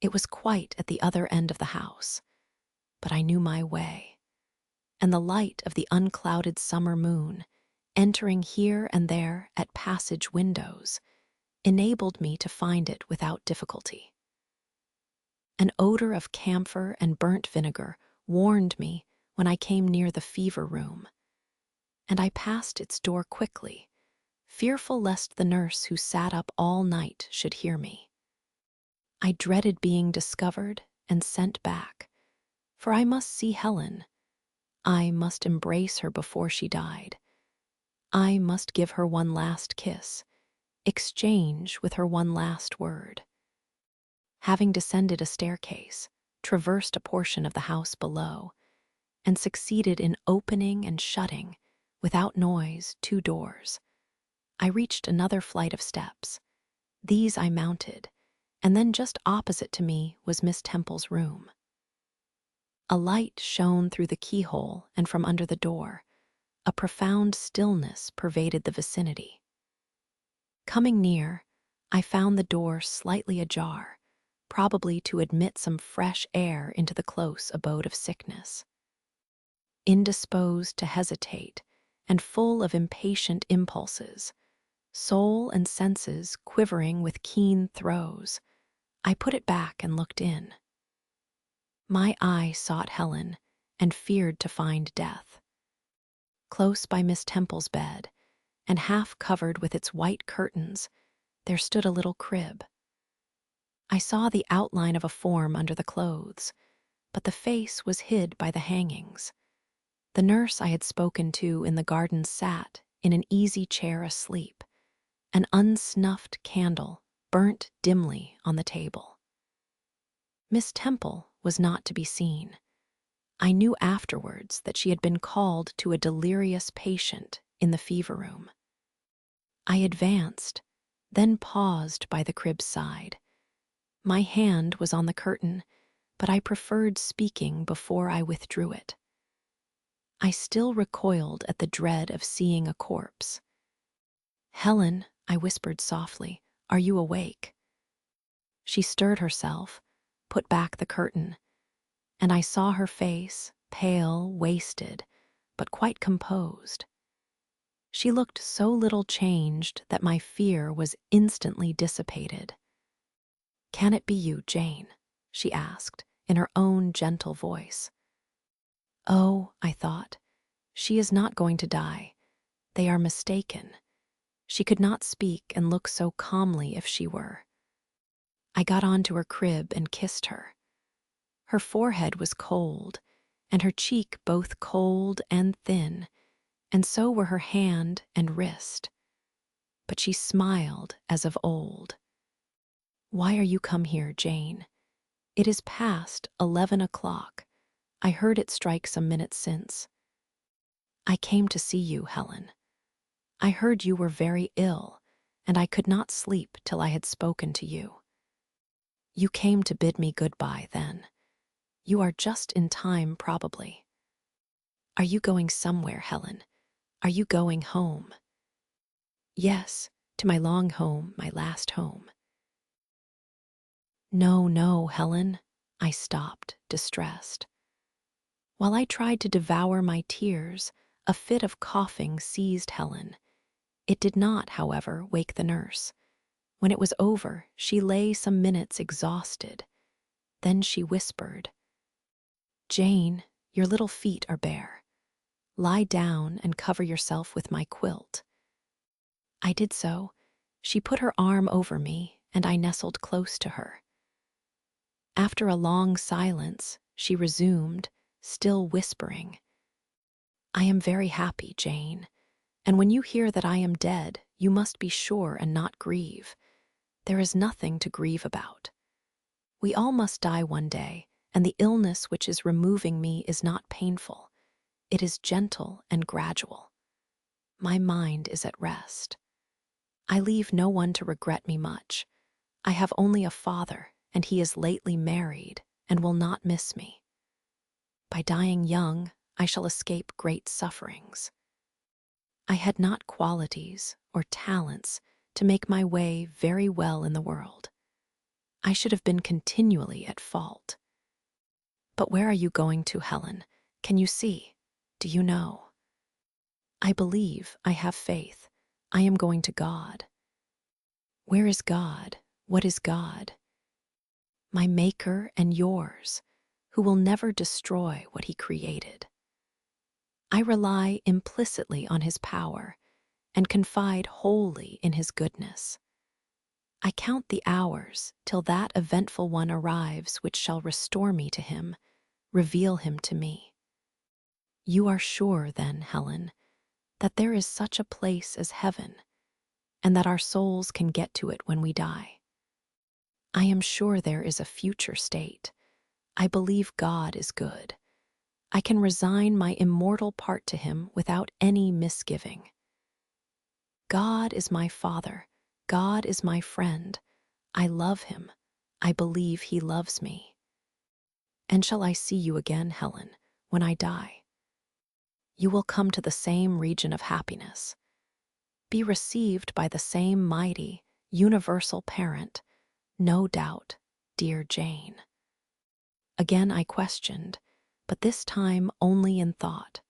It was quite at the other end of the house, but I knew my way, and the light of the unclouded summer moon, entering here and there at passage windows, enabled me to find it without difficulty. An odor of camphor and burnt vinegar warned me when I came near the fever room, and I passed its door quickly, fearful lest the nurse who sat up all night should hear me. I dreaded being discovered and sent back, for I must see Helen. I must embrace her before she died. I must give her one last kiss, exchange with her one last word. Having descended a staircase, traversed a portion of the house below, and succeeded in opening and shutting, without noise, 2 doors, I reached another flight of steps. These I mounted, and then just opposite to me was Miss Temple's room. A light shone through the keyhole and from under the door. A profound stillness pervaded the vicinity. Coming near, I found the door slightly ajar, probably to admit some fresh air into the close abode of sickness. Indisposed to hesitate, and full of impatient impulses, soul and senses quivering with keen throes, I put it back and looked in. My eye sought Helen and feared to find death. Close by Miss Temple's bed, and half covered with its white curtains, there stood a little crib. I saw the outline of a form under the clothes, but the face was hid by the hangings. The nurse I had spoken to in the garden sat in an easy chair asleep. An unsnuffed candle burnt dimly on the table. Miss Temple was not to be seen. I knew afterwards that she had been called to a delirious patient in the fever room. I advanced, then paused by the crib's side. My hand was on the curtain, but I preferred speaking before I withdrew it. I still recoiled at the dread of seeing a corpse. "Helen," I whispered softly, "are you awake?" She stirred herself, put back the curtain, and I saw her face, pale, wasted, but quite composed. She looked so little changed that my fear was instantly dissipated. "Can it be you, Jane?" she asked, in her own gentle voice. "Oh," I thought, "she is not going to die. They are mistaken." She could not speak and look so calmly if she were. I got onto her crib and kissed her. Her forehead was cold, and her cheek both cold and thin, and so were her hand and wrist. But she smiled as of old. "Why are you come here, Jane? It is past 11 o'clock. I heard it strike some minutes since." "I came to see you, Helen. I heard you were very ill, and I could not sleep till I had spoken to you." "You came to bid me goodbye, then. You are just in time, probably. Are you going somewhere, Helen? Are you going home?" "Yes, to my long home, my last home." "No, no, Helen." I stopped, distressed. While I tried to devour my tears, a fit of coughing seized Helen. It did not, however, wake the nurse. When it was over, she lay some minutes exhausted. Then she whispered, "Jane, your little feet are bare. Lie down and cover yourself with my quilt." I did so. She put her arm over me, and I nestled close to her. After a long silence, she resumed, still whispering, "I am very happy, Jane, and when you hear that I am dead, you must be sure and not grieve. There is nothing to grieve about. We all must die one day, and the illness which is removing me is not painful. It is gentle and gradual. My mind is at rest. I leave no one to regret me much. I have only a father, and he is lately married and will not miss me. By dying young, I shall escape great sufferings. I had not qualities or talents to make my way very well in the world. I should have been continually at fault. But where are you going to, Helen? Can you see? Do you know?" "I believe, I have faith. I am going to God." "Where is God? What is God?" "My Maker and yours, who will never destroy what he created. I rely implicitly on his power, and confide wholly in his goodness. I count the hours till that eventful one arrives which shall restore me to him, reveal him to me. You are sure, then, Helen, that there is such a place as heaven, and that our souls can get to it when we die? I am sure there is a future state. I believe God is good. I can resign my immortal part to him without any misgiving. God is my Father. God is my friend. I love him. I believe he loves me. And shall I see you again, Helen, when I die? You will come to the same region of happiness, be received by the same mighty, universal parent, no doubt, dear Jane. Again I questioned, but this time only in thought.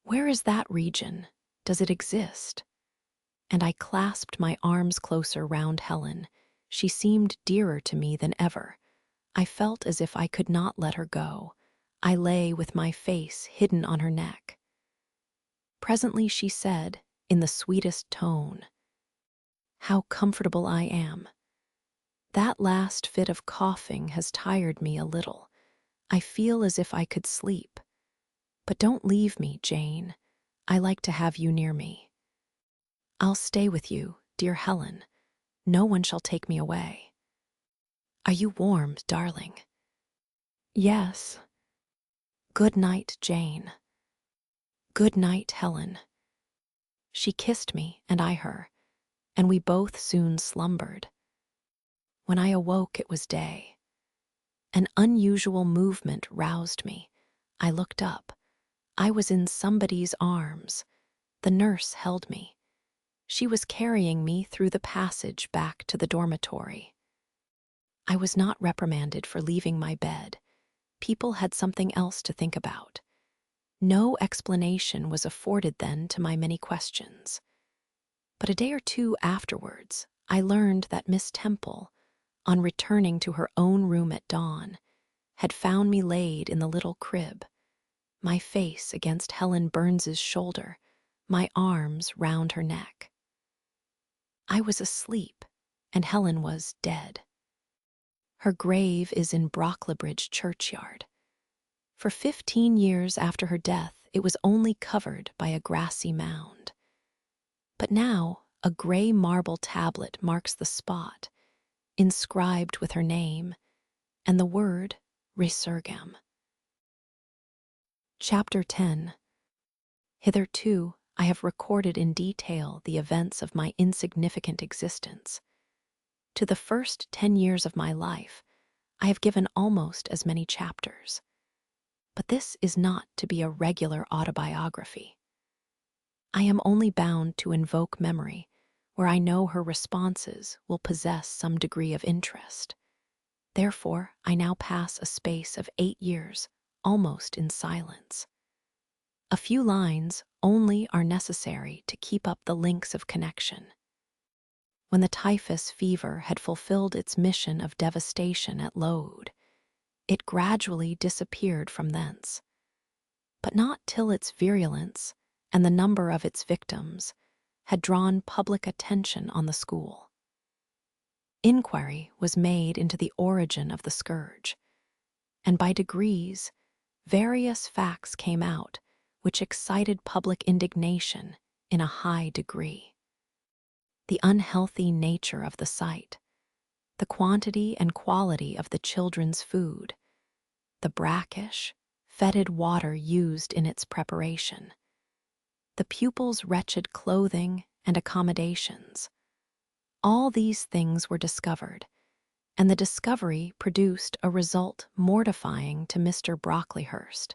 Where is that region? Does it exist? And I clasped my arms closer round Helen. She seemed dearer to me than ever. I felt as if I could not let her go. I lay with my face hidden on her neck. Presently she said, in the sweetest tone, "How comfortable I am. That last fit of coughing has tired me a little. I feel as if I could sleep. But don't leave me, Jane. I like to have you near me. I'll stay with you, dear Helen. No one shall take me away. Are you warm, darling?" "Yes." "Good night, Jane." "Good night, Helen." She kissed me, and I her, and we both soon slumbered. When I awoke, it was day. An unusual movement roused me. I looked up. I was in somebody's arms. The nurse held me. She was carrying me through the passage back to the dormitory. I was not reprimanded for leaving my bed. People had something else to think about. No explanation was afforded then to my many questions. But a day or two afterwards, I learned that Miss Temple, on returning to her own room at dawn, had found me laid in the little crib, my face against Helen Burns's shoulder, my arms round her neck. I was asleep, and Helen was dead. Her grave is in Brocklebridge churchyard. For 15 years after her death, it was only covered by a grassy mound. But now a gray marble tablet marks the spot, inscribed with her name, and the word Resurgam. Chapter 10. Hitherto, I have recorded in detail the events of my insignificant existence. To the first 10 years of my life, I have given almost as many chapters. But this is not to be a regular autobiography. I am only bound to invoke memory where I know her responses will possess some degree of interest. Therefore, I now pass a space of 8 years almost in silence. A few lines only are necessary to keep up the links of connection. When the typhus fever had fulfilled its mission of devastation at Lode, it gradually disappeared from thence, but not till its virulence and the number of its victims had drawn public attention on the school. Inquiry was made into the origin of the scourge, and by degrees various facts came out which excited public indignation in a high degree. The unhealthy nature of the site, the quantity and quality of the children's food, the brackish, fetid water used in its preparation, the pupils' wretched clothing and accommodations, all these things were discovered, and the discovery produced a result mortifying to Mr. Brocklehurst,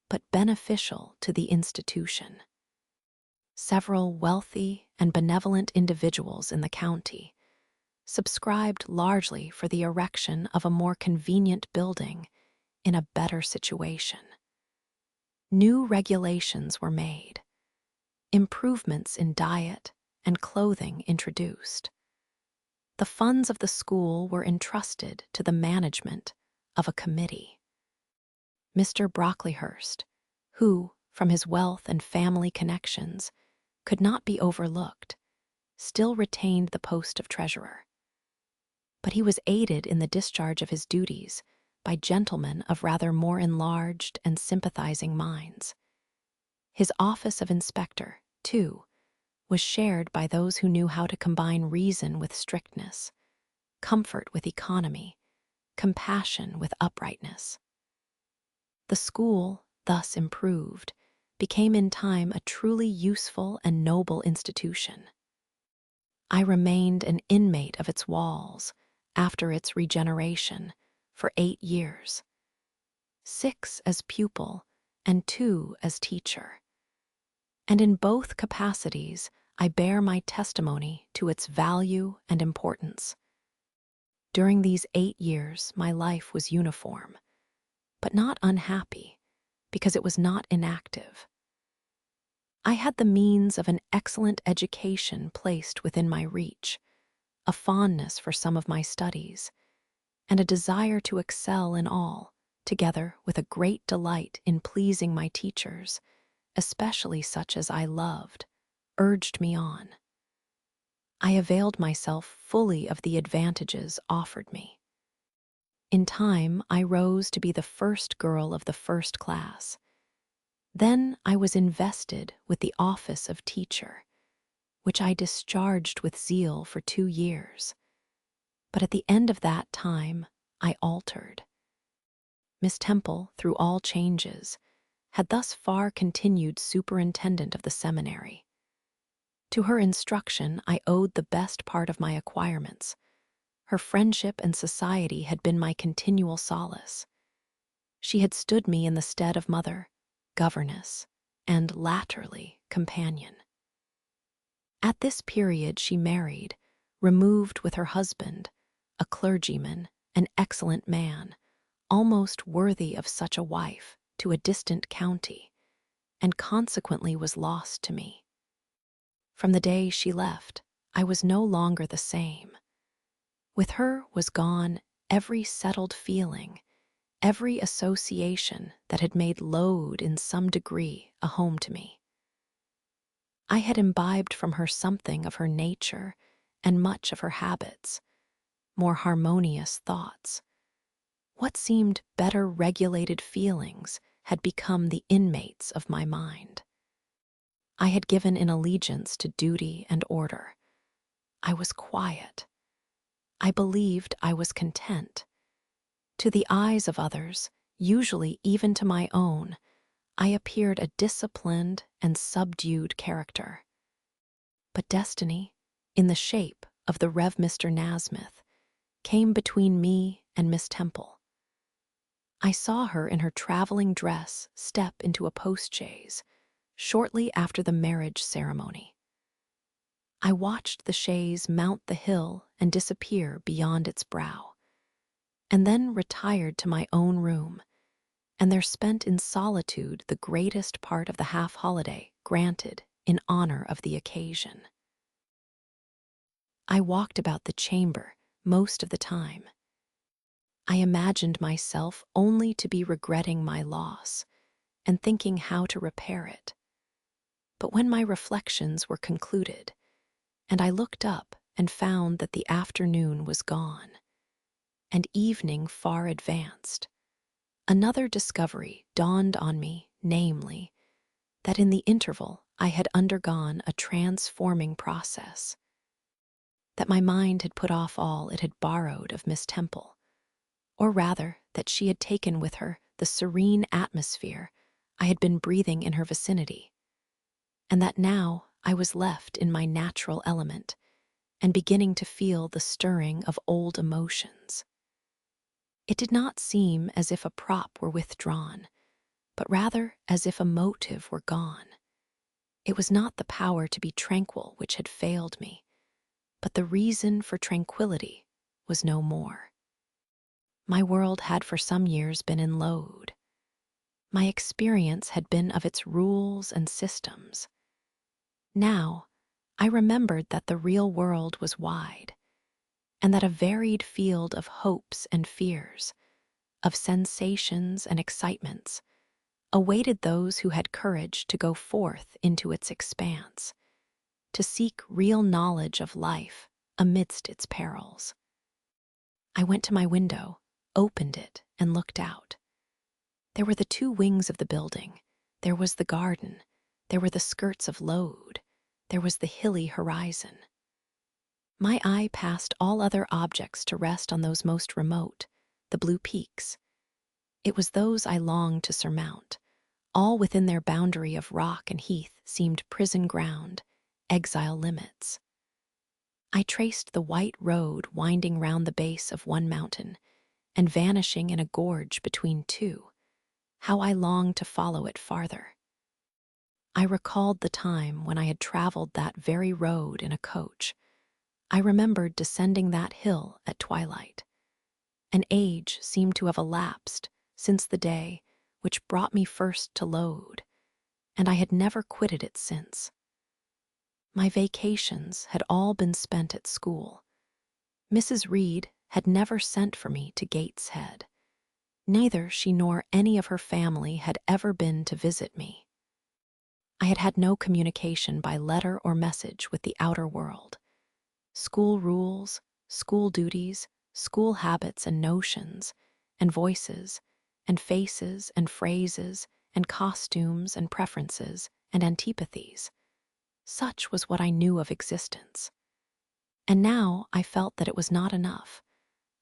but beneficial to the institution. Several wealthy and benevolent individuals in the county subscribed largely for the erection of a more convenient building in a better situation. New regulations were made, improvements in diet and clothing introduced. The funds of the school were entrusted to the management of a committee. Mr. Brocklehurst, who, from his wealth and family connections, could not be overlooked, still retained the post of treasurer. But he was aided in the discharge of his duties by gentlemen of rather more enlarged and sympathizing minds. His office of inspector, too, was shared by those who knew how to combine reason with strictness, comfort with economy, compassion with uprightness. The school, thus improved, became in time a truly useful and noble institution. I remained an inmate of its walls after its regeneration for 8 years, 6 as pupil and 2 as teacher. And in both capacities, I bear my testimony to its value and importance. During these 8 years, my life was uniform, but not unhappy, because it was not inactive. I had the means of an excellent education placed within my reach, a fondness for some of my studies, and a desire to excel in all, together with a great delight in pleasing my teachers, especially such as I loved, urged me on. I availed myself fully of the advantages offered me. In time, I rose to be the first girl of the first class. Then I was invested with the office of teacher, which I discharged with zeal for 2 years. But at the end of that time, I altered. Miss Temple, through all changes, had thus far continued superintendent of the seminary. To her instruction I owed the best part of my acquirements. Her friendship and society had been my continual solace. She had stood me in the stead of mother, governess, and latterly companion. At this period she married, removed with her husband, a clergyman, an excellent man, almost worthy of such a wife, to a distant county, and consequently was lost to me. From the day she left, I was no longer the same. With her was gone every settled feeling, every association that had made Lode in some degree a home to me. I had imbibed from her something of her nature and much of her habits, more harmonious thoughts. What seemed better regulated feelings had become the inmates of my mind. I had given in allegiance to duty and order. I was quiet. I believed I was content. To the eyes of others, usually even to my own, I appeared a disciplined and subdued character. But destiny, in the shape of the Rev. Mr. Nasmyth, came between me and Miss Temple. I saw her in her traveling dress step into a post-chaise shortly after the marriage ceremony. I watched the chaise mount the hill and disappear beyond its brow, and then retired to my own room, and there spent in solitude the greatest part of the half-holiday granted in honor of the occasion. I walked about the chamber most of the time. I imagined myself only to be regretting my loss and thinking how to repair it. But when my reflections were concluded, and I looked up and found that the afternoon was gone, and evening far advanced, another discovery dawned on me, namely, that in the interval I had undergone a transforming process, that my mind had put off all it had borrowed of Miss Temple, or rather that she had taken with her the serene atmosphere I had been breathing in her vicinity, and that now I was left in my natural element and beginning to feel the stirring of old emotions. It did not seem as if a prop were withdrawn, but rather as if a motive were gone. It was not the power to be tranquil which had failed me, but the reason for tranquility was no more. My world had for some years been in Lode. My experience had been of its rules and systems. Now, I remembered that the real world was wide, and that a varied field of hopes and fears, of sensations and excitements, awaited those who had courage to go forth into its expanse, to seek real knowledge of life amidst its perils. I went to my window, opened it, and looked out. There were the two wings of the building. There was the garden. There were the skirts of Lode. There was the hilly horizon. My eye passed all other objects to rest on those most remote, the blue peaks. It was those I longed to surmount. All within their boundary of rock and heath seemed prison ground, exile limits. I traced the white road winding round the base of one mountain and vanishing in a gorge between two. How I longed to follow it farther. I recalled the time when I had traveled that very road in a coach. I remembered descending that hill at twilight. An age seemed to have elapsed since the day which brought me first to Lode, and I had never quitted it since. My vacations had all been spent at school. Mrs. Reed had never sent for me to Gateshead. Neither she nor any of her family had ever been to visit me. I had had no communication by letter or message with the outer world. School rules, school duties, school habits and notions, and voices, and faces and phrases, and costumes and preferences and antipathies. Such was what I knew of existence. And now I felt that it was not enough.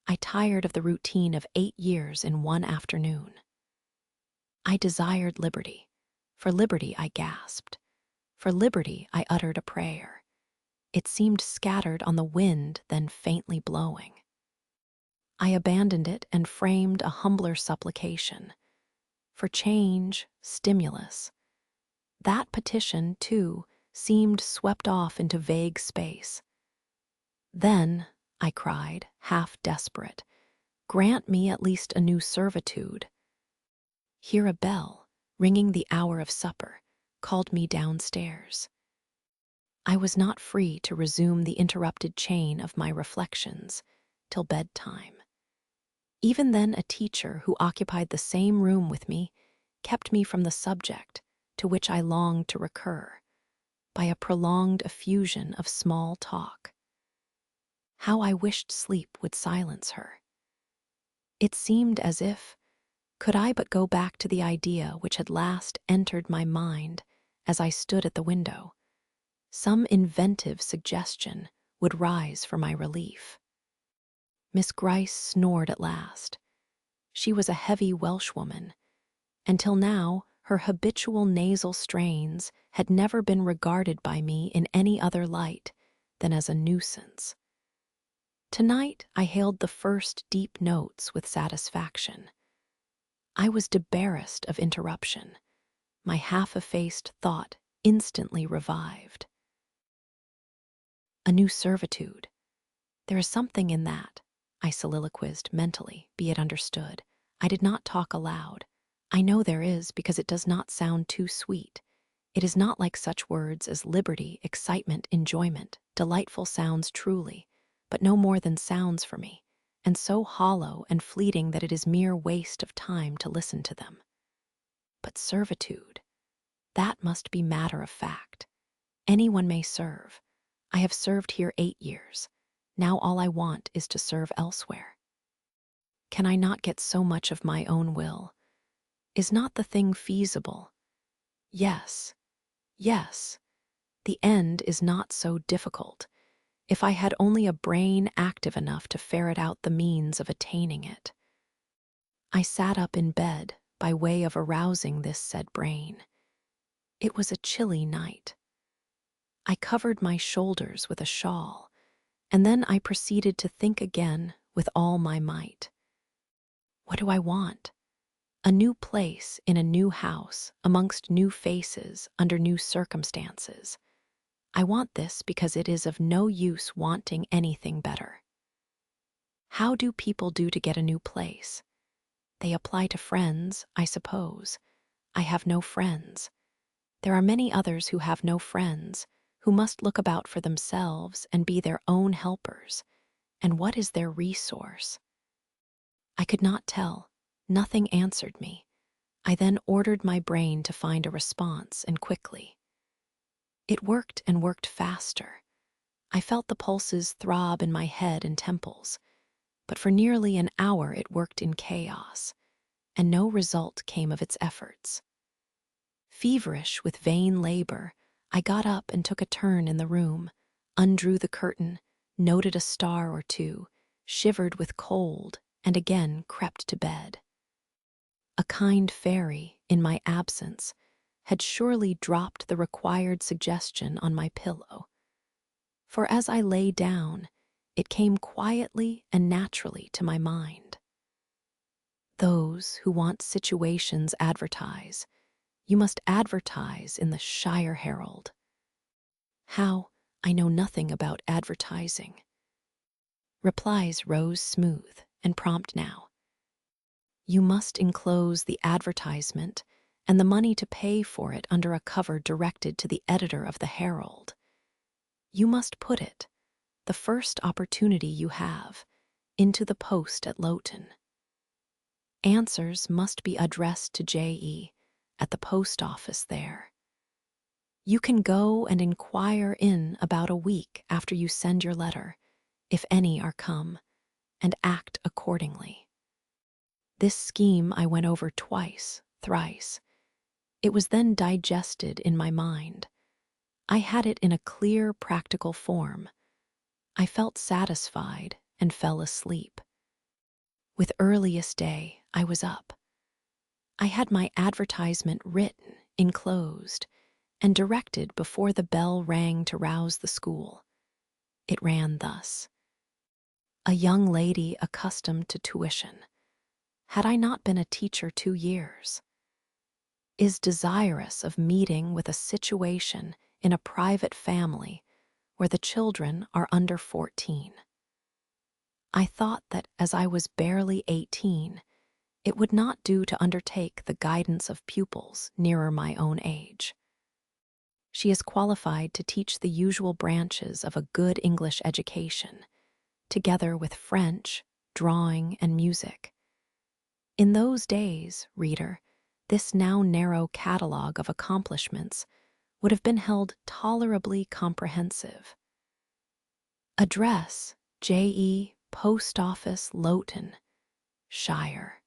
I tired of the routine of 8 years in one afternoon. I desired liberty. For liberty I gasped. For liberty I uttered a prayer. It seemed scattered on the wind, then faintly blowing. I abandoned it and framed a humbler supplication. For change, stimulus. That petition, too, seemed swept off into vague space. Then, I cried, half desperate, grant me at least a new servitude. Here a bell, ringing the hour of supper, called me downstairs. I was not free to resume the interrupted chain of my reflections till bedtime. Even then a teacher who occupied the same room with me kept me from the subject to which I longed to recur by a prolonged effusion of small talk. How I wished sleep would silence her. It seemed as if, could I but go back to the idea which had last entered my mind as I stood at the window, some inventive suggestion would rise for my relief. Miss Gryce snored at last. She was a heavy Welshwoman, and till now her habitual nasal strains had never been regarded by me in any other light than as a nuisance. Tonight I hailed the first deep notes with satisfaction. I was debarrassed of interruption. My half-effaced thought instantly revived. A new servitude. There is something in that, I soliloquized mentally, be it understood. I did not talk aloud. I know there is because it does not sound too sweet. It is not like such words as liberty, excitement, enjoyment, delightful sounds truly, but no more than sounds for me, and so hollow and fleeting that it is mere waste of time to listen to them. But servitude, that must be matter of fact. Anyone may serve. I have served here 8 years. Now all I want is to serve elsewhere. Can I not get so much of my own will? Is not the thing feasible? Yes, yes. The end is not so difficult, if I had only a brain active enough to ferret out the means of attaining it. I sat up in bed by way of arousing this said brain. It was a chilly night. I covered my shoulders with a shawl, and then I proceeded to think again with all my might. What do I want? A new place in a new house, amongst new faces, under new circumstances. I want this because it is of no use wanting anything better. How do people do to get a new place? They apply to friends, I suppose. I have no friends. There are many others who have no friends, who must look about for themselves and be their own helpers. And what is their resource? I could not tell. Nothing answered me. I then ordered my brain to find a response, and quickly. It worked and worked faster. I felt the pulses throb in my head and temples, but for nearly an hour it worked in chaos, and no result came of its efforts. Feverish with vain labor, I got up and took a turn in the room, undrew the curtain, noted a star or two, shivered with cold, and again crept to bed. A kind fairy, in my absence, had surely dropped the required suggestion on my pillow. For as I lay down, it came quietly and naturally to my mind. Those who want situations advertise. You must advertise in the Shire Herald. How? I know nothing about advertising. Replies rose smooth and prompt now. You must enclose the advertisement and the money to pay for it under a cover directed to the editor of the Herald. You must put it, the first opportunity you have, into the post at Loughton. Answers must be addressed to J.E. at the post office there. You can go and inquire in about a week after you send your letter, if any are come, and act accordingly. This scheme I went over twice, thrice. It was then digested in my mind. I had it in a clear, practical form. I felt satisfied and fell asleep. With earliest day, I was up. I had my advertisement written, enclosed, and directed before the bell rang to rouse the school. It ran thus: a young lady accustomed to tuition, had I not been a teacher 2 years, is desirous of meeting with a situation in a private family where the children are under 14. I thought that as I was barely 18, it would not do to undertake the guidance of pupils nearer my own age. She is qualified to teach the usual branches of a good English education, together with French, drawing, and music. In those days, reader, this now narrow catalogue of accomplishments would have been held tolerably comprehensive. Address: J.E., Post Office, Loughton, Shire.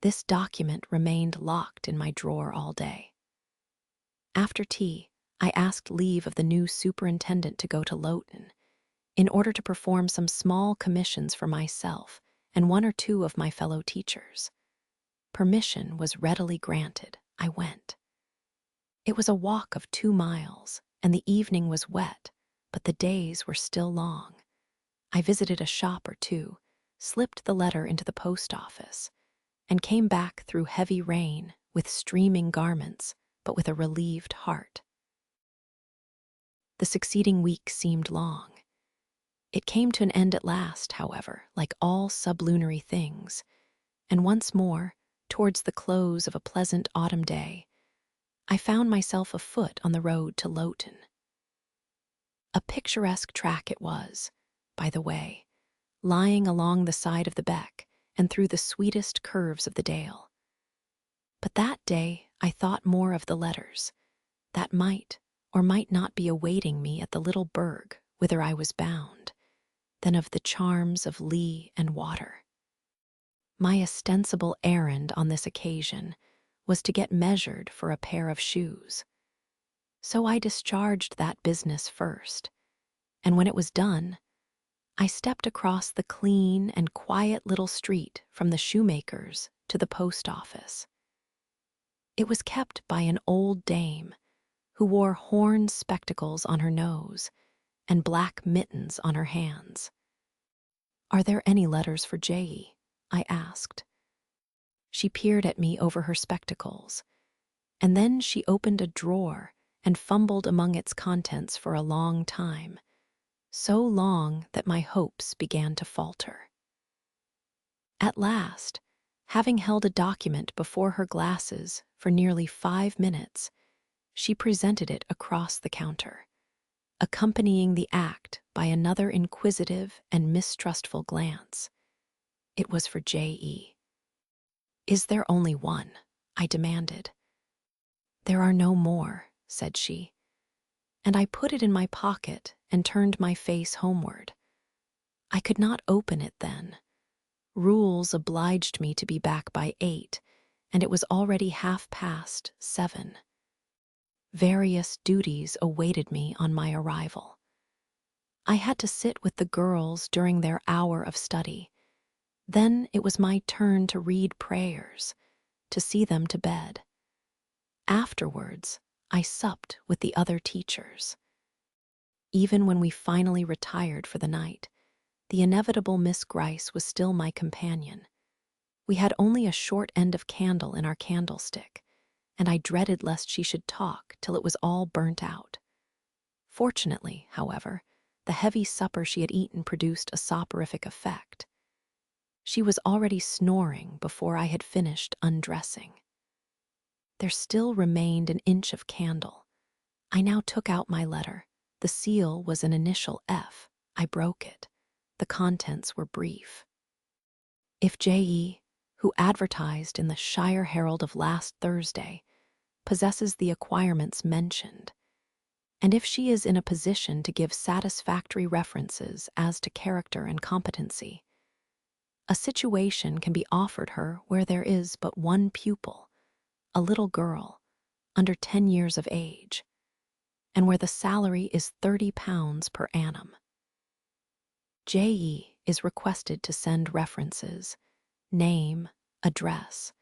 This document remained locked in my drawer all day. After tea, I asked leave of the new superintendent to go to Loughton, in order to perform some small commissions for myself and 1 or 2 of my fellow teachers. Permission was readily granted. I went. It was a walk of 2 miles, and the evening was wet, but the days were still long. I visited a shop or 2, slipped the letter into the post office, and came back through heavy rain with streaming garments, but with a relieved heart. The succeeding week seemed long. It came to an end at last, however, like all sublunary things, and once more, towards the close of a pleasant autumn day, I found myself afoot on the road to Loughton. A picturesque track it was, by the way, lying along the side of the beck and through the sweetest curves of the dale. But that day I thought more of the letters that might or might not be awaiting me at the little burg whither I was bound, than of the charms of lea and water. My ostensible errand on this occasion was to get measured for a pair of shoes. So I discharged that business first, and when it was done, I stepped across the clean and quiet little street from the shoemaker's to the post office. It was kept by an old dame who wore horn spectacles on her nose and black mittens on her hands. "Are there any letters for J.E.?" I asked. She peered at me over her spectacles, and then she opened a drawer and fumbled among its contents for a long time, so long that my hopes began to falter. At last, having held a document before her glasses for nearly 5 minutes, she presented it across the counter, accompanying the act by another inquisitive and mistrustful glance. It was for J.E. "Is there only one?" I demanded. "There are no more," said she. and I put it in my pocket and turned my face homeward. I could not open it then. Rules obliged me to be back by 8, and it was already 7:30. Various duties awaited me on my arrival. I had to sit with the girls during their hour of study. Then it was my turn to read prayers, to see them to bed. Afterwards, I supped with the other teachers. Even when we finally retired for the night, the inevitable Miss Gryce was still my companion. We had only a short end of candle in our candlestick, and I dreaded lest she should talk till it was all burnt out. Fortunately, however, the heavy supper she had eaten produced a soporific effect. She was already snoring before I had finished undressing. There still remained an inch of candle. I now took out my letter. The seal was an initial F. I broke it. The contents were brief. If J.E., who advertised in the Shire Herald of last Thursday, possesses the acquirements mentioned, and if she is in a position to give satisfactory references as to character and competency, a situation can be offered her where there is but one pupil, a little girl, under 10 years of age, and where the salary is £30 per annum. J.E. is requested to send references, name, address,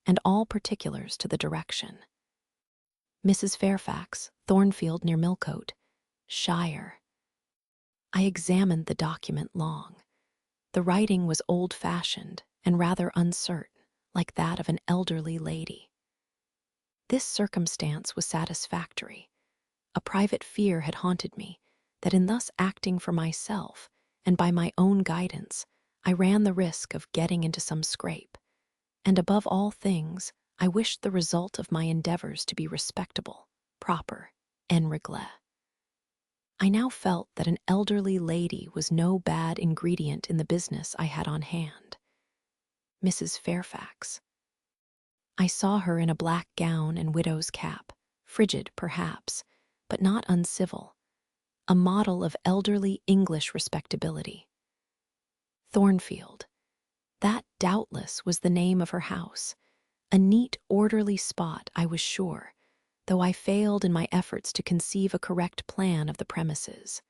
and all particulars to the direction. Mrs. Fairfax, Thornfield near Millcote, Shire. I examined the document long. The writing was old-fashioned and rather uncertain, like that of an elderly lady. This circumstance was satisfactory. A private fear had haunted me that in thus acting for myself and by my own guidance, I ran the risk of getting into some scrape, and above all things, I wished the result of my endeavors to be respectable, proper, en règle. I now felt that an elderly lady was no bad ingredient in the business I had on hand. Mrs. Fairfax. I saw her in a black gown and widow's cap, frigid perhaps, but not uncivil, a model of elderly English respectability. Thornfield. That doubtless was the name of her house, a neat, orderly spot, I was sure, though I failed in my efforts to conceive a correct plan of the premises.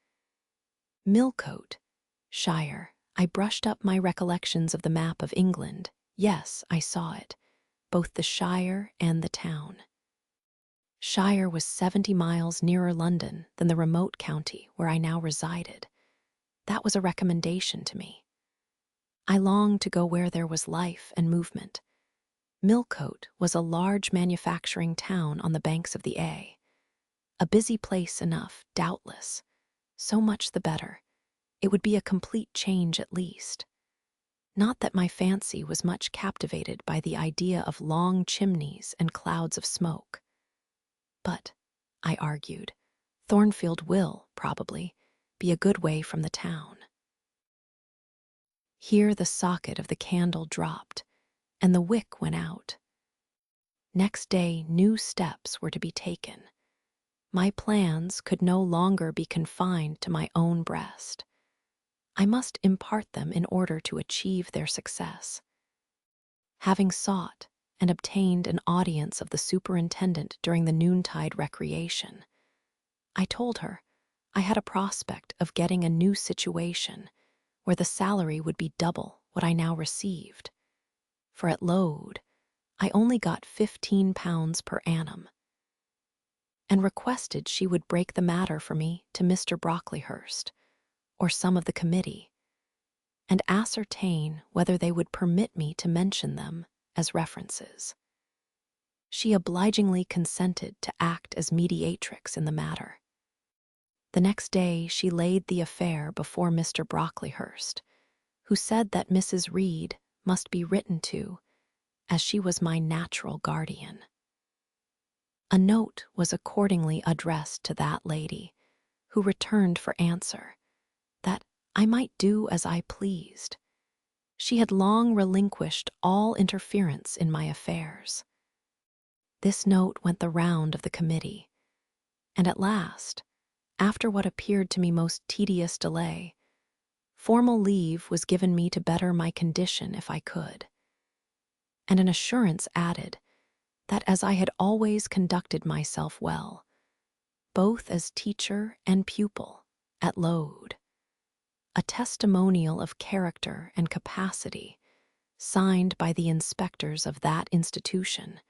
Millcote, Shire. I brushed up my recollections of the map of England. Yes, I saw it, both the Shire and the town. Shire was 70 miles nearer London than the remote county where I now resided. That was a recommendation to me. I longed to go where there was life and movement. Millcote was a large manufacturing town on the banks of the A. A busy place enough, doubtless. So much the better. It would be a complete change at least. Not that my fancy was much captivated by the idea of long chimneys and clouds of smoke. But, I argued, Thornfield will, probably, be a good way from the town. Here the socket of the candle dropped, and the wick went out. Next day, new steps were to be taken. My plans could no longer be confined to my own breast. I must impart them in order to achieve their success. Having sought and obtained an audience of the superintendent during the noontide recreation, I told her I had a prospect of getting a new situation where the salary would be double what I now received. For at Lode, I only got £15 per annum, and requested she would break the matter for me to Mr. Brocklehurst, or some of the committee, and ascertain whether they would permit me to mention them as references. She obligingly consented to act as mediatrix in the matter. The next day she laid the affair before Mr. Brocklehurst, who said that Mrs. Reed must be written to, as she was my natural guardian. A note was accordingly addressed to that lady, who returned for answer that I might do as I pleased. She had long relinquished all interference in my affairs. This note went the round of the committee, and at last, After what appeared to me most tedious delay, formal leave was given me to better my condition if I could, and an assurance added that as I had always conducted myself well, both as teacher and pupil, at Lode, a testimonial of character and capacity signed by the inspectors of that institution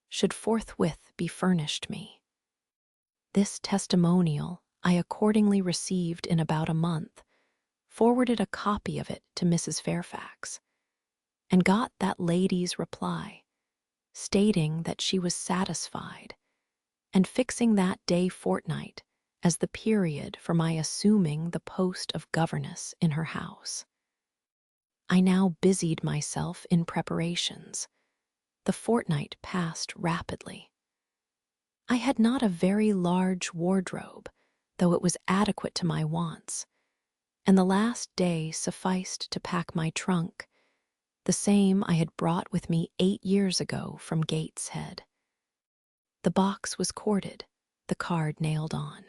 should forthwith be furnished me. This testimonial I accordingly received in about a month, forwarded a copy of it to Mrs. Fairfax, and got that lady's reply, stating that she was satisfied, and fixing that day fortnight as the period for my assuming the post of governess in her house. I now busied myself in preparations. The fortnight passed rapidly. I had not a very large wardrobe, though it was adequate to my wants, and the last day sufficed to pack my trunk, the same I had brought with me 8 years ago from Gateshead. The box was corded, the card nailed on.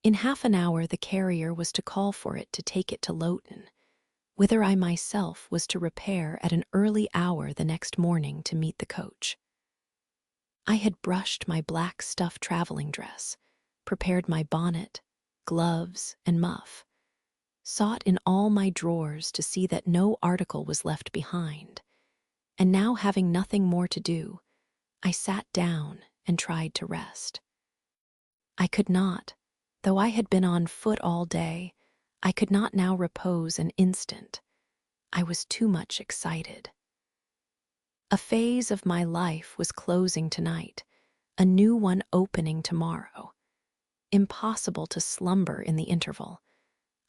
In half an hour the carrier was to call for it to take it to Loughton, whither I myself was to repair at an early hour the next morning to meet the coach. I had brushed my black stuff traveling dress, prepared my bonnet, gloves, and muff, sought in all my drawers to see that no article was left behind, and now having nothing more to do, I sat down and tried to rest. I could not, though I had been on foot all day, I could not now repose an instant. I was too much excited. A phase of my life was closing tonight, a new one opening tomorrow. Impossible to slumber in the interval.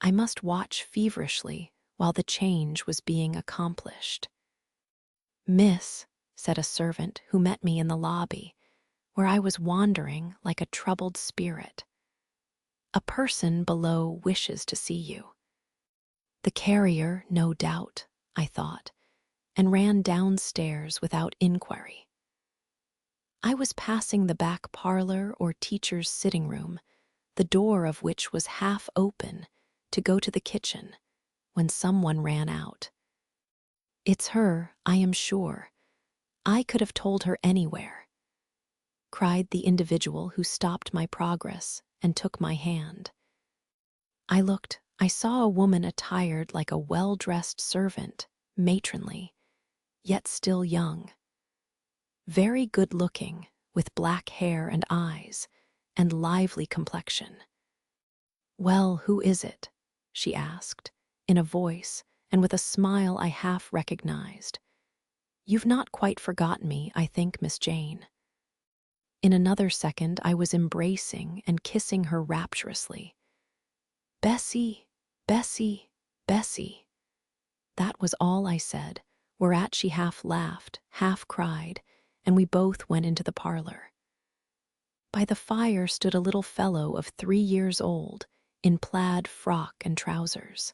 I must watch feverishly while the change was being accomplished. "Miss," said a servant who met me in the lobby, where I was wandering like a troubled spirit, "a person below wishes to see you." The carrier, no doubt, I thought, and ran downstairs without inquiry. I was passing the back parlor or teacher's sitting room, the door of which was half open, to go to the kitchen, when someone ran out. "It's her, I am sure. I could have told her anywhere," cried the individual who stopped my progress and took my hand. I looked. I saw a woman attired like a well-dressed servant, matronly, yet still young. Very good-looking, with black hair and eyes, and lively complexion. "Well, who is it?" she asked, in a voice and with a smile I half recognized. "You've not quite forgotten me, I think, Miss Jane." In another second I was embracing and kissing her rapturously. "Bessie, Bessie, Bessie." That was all I said, whereat she half laughed, half cried, and we both went into the parlor. By the fire stood a little fellow of 3 years old, in plaid frock and trousers.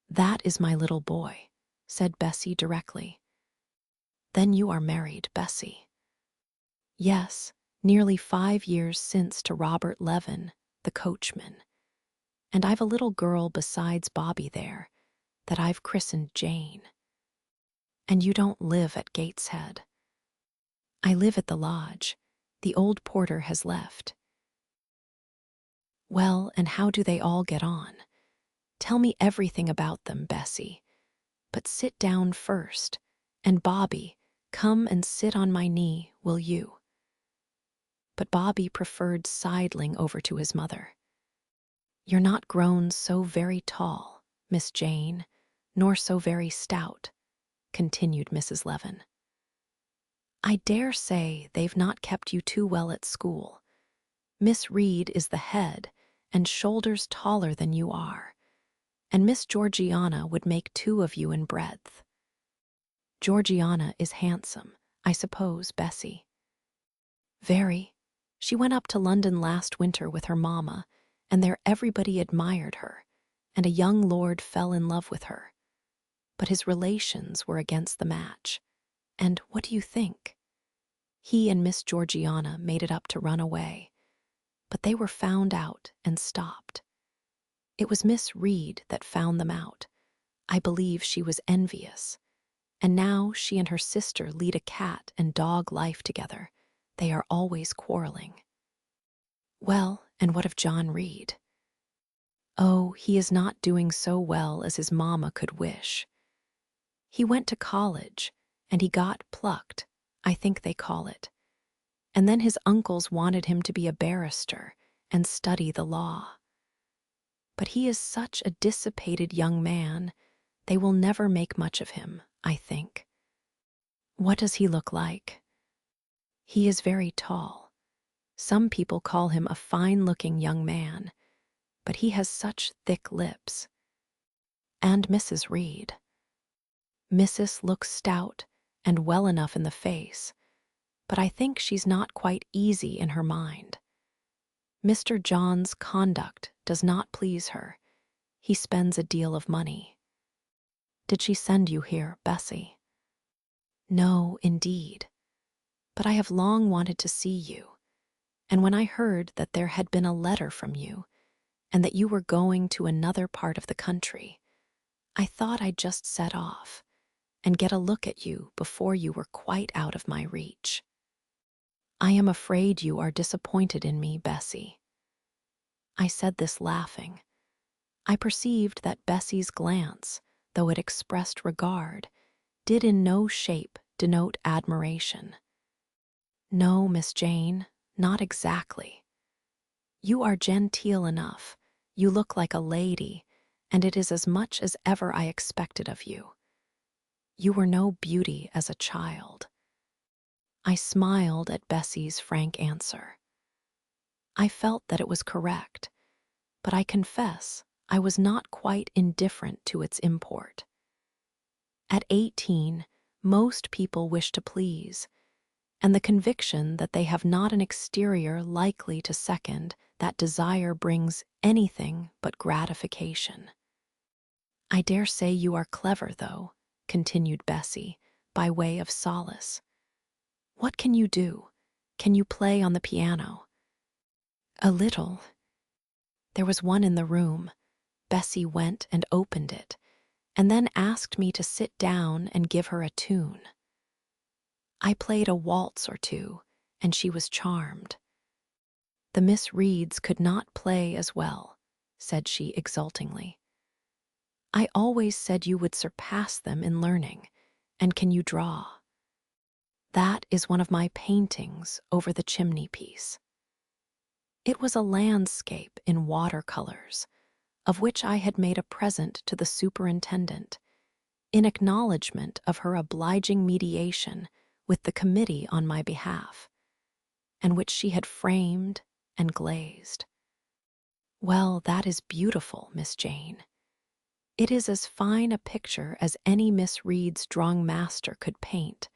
"That is my little boy," said Bessie directly. "Then you are married, Bessie?" "Yes, nearly 5 years since to Robert Levin, the coachman. And I've a little girl besides Bobby there, that I've christened Jane." "And you don't live at Gateshead?" "I live at the lodge. The old porter has left." "Well, and how do they all get on? Tell me everything about them, Bessie. But sit down first, and Bobby, come and sit on my knee, will you?" But Bobby preferred sidling over to his mother. "You're not grown so very tall, Miss Jane, nor so very stout," continued Mrs. Levin. "I dare say they've not kept you too well at school. Miss Reed is the head, and shoulders taller than you are, and Miss Georgiana would make 2 of you in breadth. Georgiana is handsome, I suppose, Bessie?" "Very. She went up to London last winter with her mamma, and there everybody admired her, and a young lord fell in love with her. But his relations were against the match, and what do you think? He and Miss Georgiana made it up to run away. but they were found out and stopped. It was Miss Reed that found them out. I believe she was envious. And now she and her sister lead a cat and dog life together. They are always quarreling. Well, and what of John Reed? Oh, he is not doing so well as his mamma could wish. He went to college, and he got plucked, I think they call it. And then his uncles wanted him to be a barrister and study the law. But he is such a dissipated young man, they will never make much of him, I think. What does he look like? He is very tall. Some people call him a fine-looking young man, but he has such thick lips. And Mrs. Reed. Mrs. looks stout and well enough in the face, but I think she's not quite easy in her mind. Mr. John's conduct does not please her. He spends a deal of money. Did she send you here, Bessie? No, indeed. But I have long wanted to see you, and when I heard that there had been a letter from you, and that you were going to another part of the country, I thought I'd just set off and get a look at you before you were quite out of my reach. I am afraid you are disappointed in me, Bessie. I said this laughing. I perceived that Bessie's glance, though it expressed regard, did in no shape denote admiration. No, Miss Jane, not exactly. You are genteel enough, you look like a lady, and it is as much as ever I expected of you. You were no beauty as a child. I smiled at Bessie's frank answer. I felt that it was correct, but I confess I was not quite indifferent to its import. At 18, most people wish to please, and the conviction that they have not an exterior likely to second that desire brings anything but gratification. I dare say you are clever, though, continued Bessie, by way of solace. What can you do? Can you play on the piano? A little. There was one in the room. Bessie went and opened it, and then asked me to sit down and give her a tune. I played a waltz or two, and she was charmed. The Miss Reeds could not play as well, said she exultingly. I always said you would surpass them in learning, and can you draw? That is one of my paintings over the chimney-piece. It was a landscape in watercolors, of which I had made a present to the superintendent, in acknowledgment of her obliging mediation with the committee on my behalf, and which she had framed and glazed. Well, that is beautiful, Miss Jane. It is as fine a picture as any Miss Reed's drawing master could paint,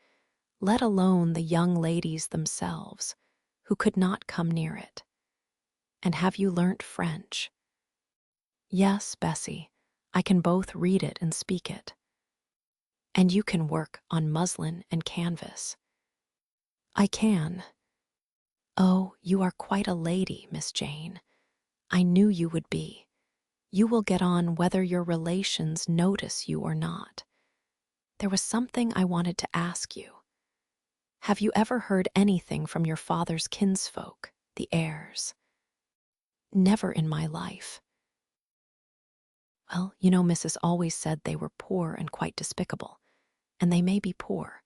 let alone the young ladies themselves, who could not come near it. And have you learnt French? Yes, Bessie, I can both read it and speak it. And you can work on muslin and canvas. I can. Oh, you are quite a lady, Miss Jane. I knew you would be. You will get on whether your relations notice you or not. There was something I wanted to ask you. Have you ever heard anything from your father's kinsfolk, the Eyres? Never in my life. Well, you know, Mrs. always said they were poor and quite despicable, and they may be poor,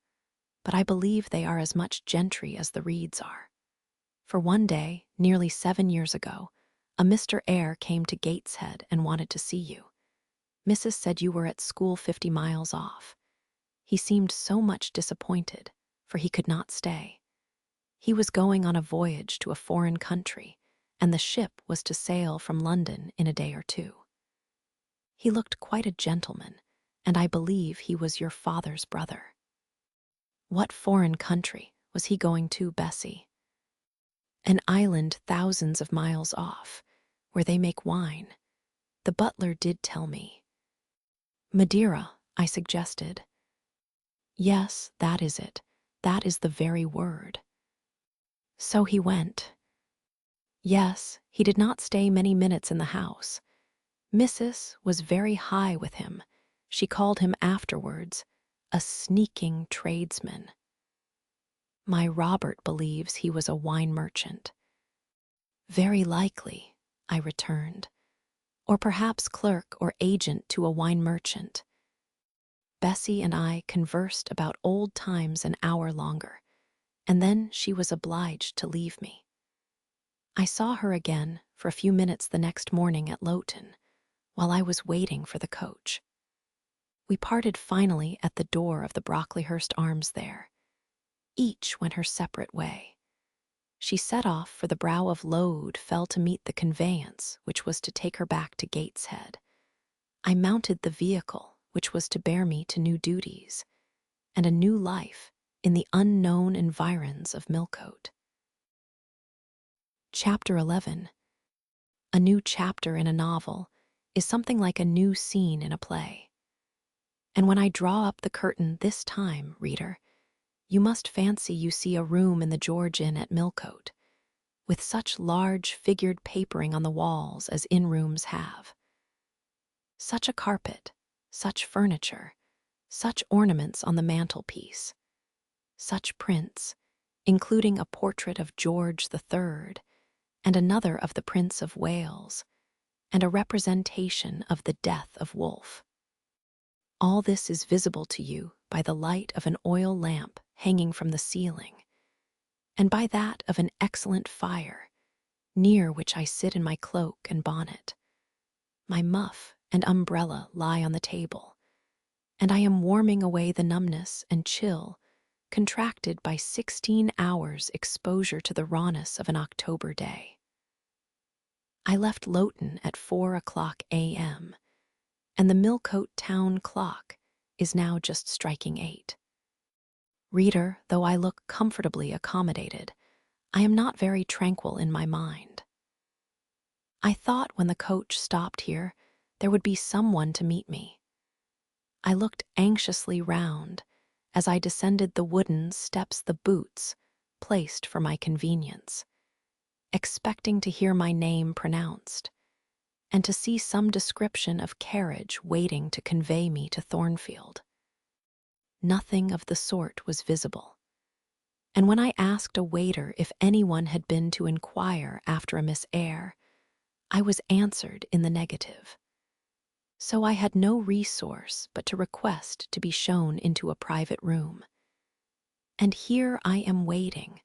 but I believe they are as much gentry as the Reeds are. For one day, nearly 7 years ago, a Mr. Eyre came to Gateshead and wanted to see you. Mrs. said you were at school 50 miles off. He seemed so much disappointed, for he could not stay. He was going on a voyage to a foreign country, and the ship was to sail from London in a day or two. He looked quite a gentleman, and I believe he was your father's brother. What foreign country was he going to, Bessie? An island thousands of miles off, where they make wine. The butler did tell me. Madeira, I suggested. Yes, that is it. That is the very word. So he went. Yes, he did not stay many minutes in the house. Mrs. was very high with him. She called him afterwards a sneaking tradesman. My Robert believes he was a wine merchant. Very likely, I returned. Or perhaps clerk or agent to a wine merchant. Bessie and I conversed about old times an hour longer, and then she was obliged to leave me. I saw her again for a few minutes the next morning at Loughton, while I was waiting for the coach. We parted finally at the door of the Brocklehurst Arms there. Each went her separate way. She set off for the Brow of Load Fell to meet the conveyance which was to take her back to Gateshead. I mounted the vehicle which was to bear me to new duties and a new life in the unknown environs of Millcote. Chapter 11. A new chapter in a novel is something like a new scene in a play. And when I draw up the curtain this time, reader, you must fancy you see a room in the George Inn at Millcote, with such large figured papering on the walls as inn-rooms have. Such a carpet, such furniture, such ornaments on the mantelpiece, such prints, including a portrait of George III and another of the Prince of Wales, and a representation of the death of Wolfe. All this is visible to you by the light of an oil lamp hanging from the ceiling, and by that of an excellent fire, near which I sit in my cloak and bonnet. My muff and umbrella lie on the table, and I am warming away the numbness and chill contracted by 16 hours' exposure to the rawness of an October day. I left Loughton at 4:00 a.m., and the Millcote town clock is now just striking 8. Reader, though I look comfortably accommodated, I am not very tranquil in my mind. I thought when the coach stopped here there would be someone to meet me. I looked anxiously round as I descended the wooden steps, the boots placed for my convenience, expecting to hear my name pronounced, and to see some description of carriage waiting to convey me to Thornfield. Nothing of the sort was visible, and when I asked a waiter if anyone had been to inquire after a Miss Eyre, I was answered in the negative. So I had no resource but to request to be shown into a private room. And here I am waiting,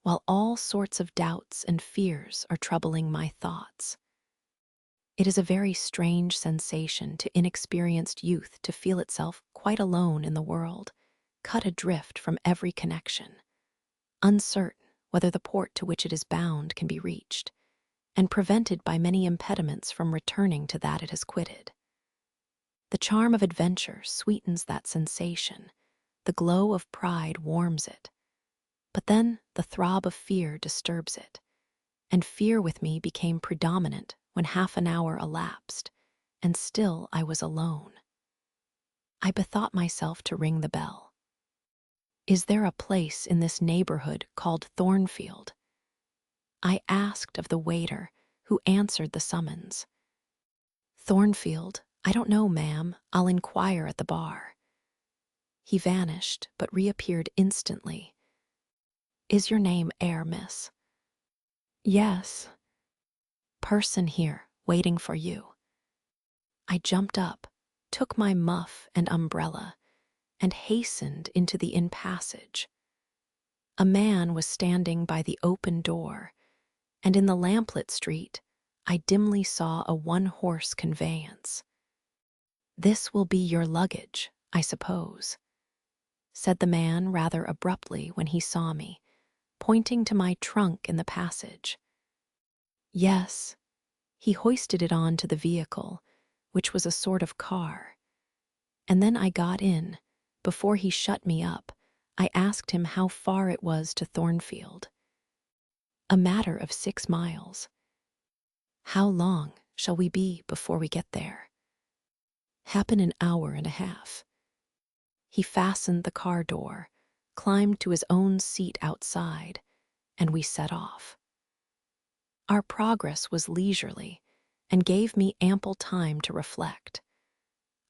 while all sorts of doubts and fears are troubling my thoughts. It is a very strange sensation to inexperienced youth to feel itself quite alone in the world, cut adrift from every connection, uncertain whether the port to which it is bound can be reached, and prevented by many impediments from returning to that it has quitted. The charm of adventure sweetens that sensation, the glow of pride warms it, but then the throb of fear disturbs it, and fear with me became predominant when half an hour elapsed, and still I was alone. I bethought myself to ring the bell. Is there a place in this neighborhood called Thornfield? I asked of the waiter, who answered the summons. Thornfield? I don't know, ma'am. I'll inquire at the bar. He vanished, but reappeared instantly. Is your name Eyre, miss? Yes. Person here, waiting for you. I jumped up, took my muff and umbrella, and hastened into the inn passage. A man was standing by the open door, and in the lamplit street I dimly saw a one-horse conveyance. This will be your luggage, I suppose, said the man rather abruptly when he saw me, pointing to my trunk in the passage. Yes. He hoisted it on to the vehicle, which was a sort of car, and then I got in. Before he shut me up, I asked him how far it was to Thornfield. A matter of 6 miles. How long shall we be before we get there? Happen an hour and a half. He fastened the car door, climbed to his own seat outside, and we set off. Our progress was leisurely and gave me ample time to reflect.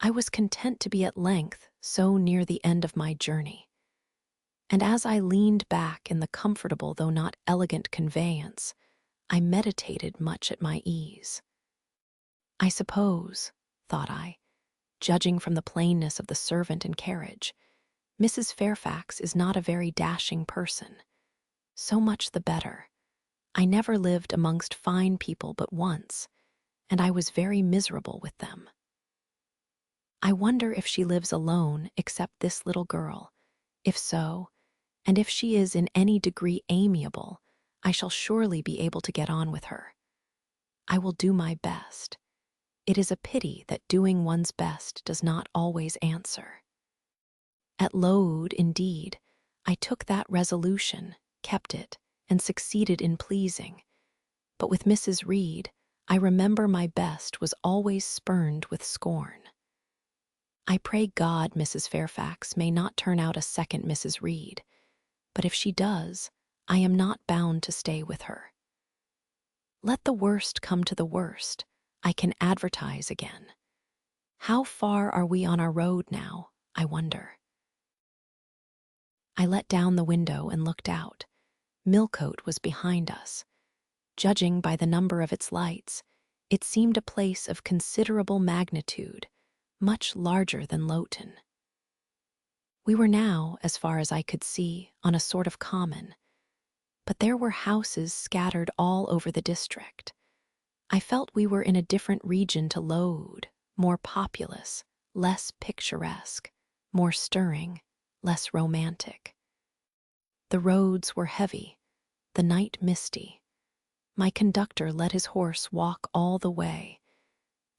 I was content to be at length so near the end of my journey. And as I leaned back in the comfortable though not elegant conveyance, I meditated much at my ease. I suppose, thought I, judging from the plainness of the servant and carriage, Mrs. Fairfax is not a very dashing person. So much the better. I never lived amongst fine people but once, and I was very miserable with them. I wonder if she lives alone except this little girl. If so, and if she is in any degree amiable, I shall surely be able to get on with her. I will do my best. It is a pity that doing one's best does not always answer. At Lowood, indeed, I took that resolution, kept it, and succeeded in pleasing. But with Mrs. Reed, I remember my best was always spurned with scorn. I pray God Mrs. Fairfax may not turn out a second Mrs. Reed, but if she does, I am not bound to stay with her. Let the worst come to the worst, I can advertise again. How far are we on our road now, I wonder? I let down the window and looked out. Millcote was behind us. Judging by the number of its lights, it seemed a place of considerable magnitude, much larger than Lowton. We were now, as far as I could see, on a sort of common, but there were houses scattered all over the district. I felt we were in a different region to Lowood, more populous, less picturesque, more stirring, less romantic. The roads were heavy, the night misty. My conductor let his horse walk all the way,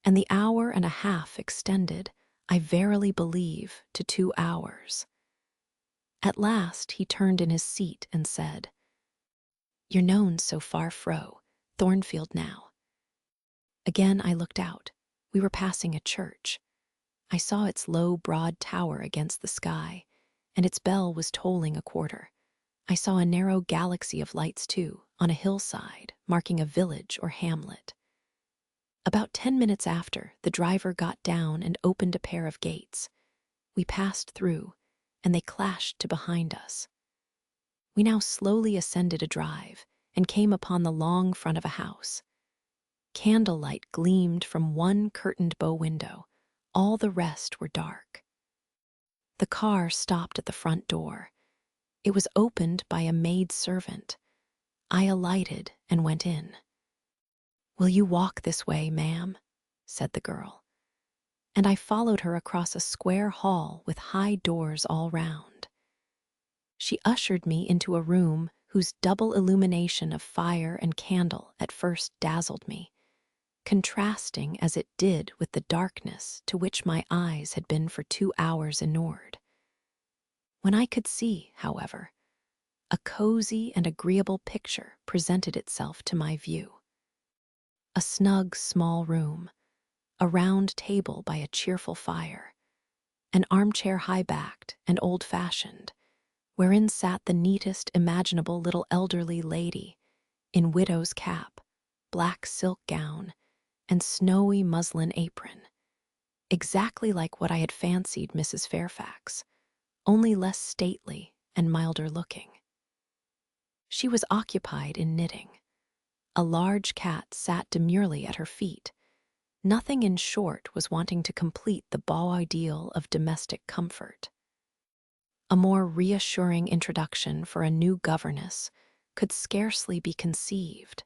and the hour and a half extended, I verily believe, to 2 hours. At last he turned in his seat and said, "You're known so far fro, Thornfield now." Again I looked out. We were passing a church. I saw its low, broad tower against the sky, and its bell was tolling a quarter. I saw a narrow galaxy of lights, too, on a hillside, marking a village or hamlet. About 10 minutes after, the driver got down and opened a pair of gates. We passed through, and they clashed to behind us. We now slowly ascended a drive and came upon the long front of a house. Candlelight gleamed from one curtained bow window. All the rest were dark. The car stopped at the front door. It was opened by a maid-servant. I alighted and went in. "Will you walk this way, ma'am?" said the girl. And I followed her across a square hall with high doors all round. She ushered me into a room whose double illumination of fire and candle at first dazzled me, contrasting as it did with the darkness to which my eyes had been for 2 hours inured. When I could see, however, a cozy and agreeable picture presented itself to my view. A snug, small room, a round table by a cheerful fire, an armchair high-backed and old-fashioned, wherein sat the neatest imaginable little elderly lady, in widow's cap, black silk gown, and snowy muslin apron, exactly like what I had fancied Mrs. Fairfax, only less stately and milder looking. She was occupied in knitting. A large cat sat demurely at her feet. Nothing, in short, was wanting to complete the beau ideal of domestic comfort. A more reassuring introduction for a new governess could scarcely be conceived.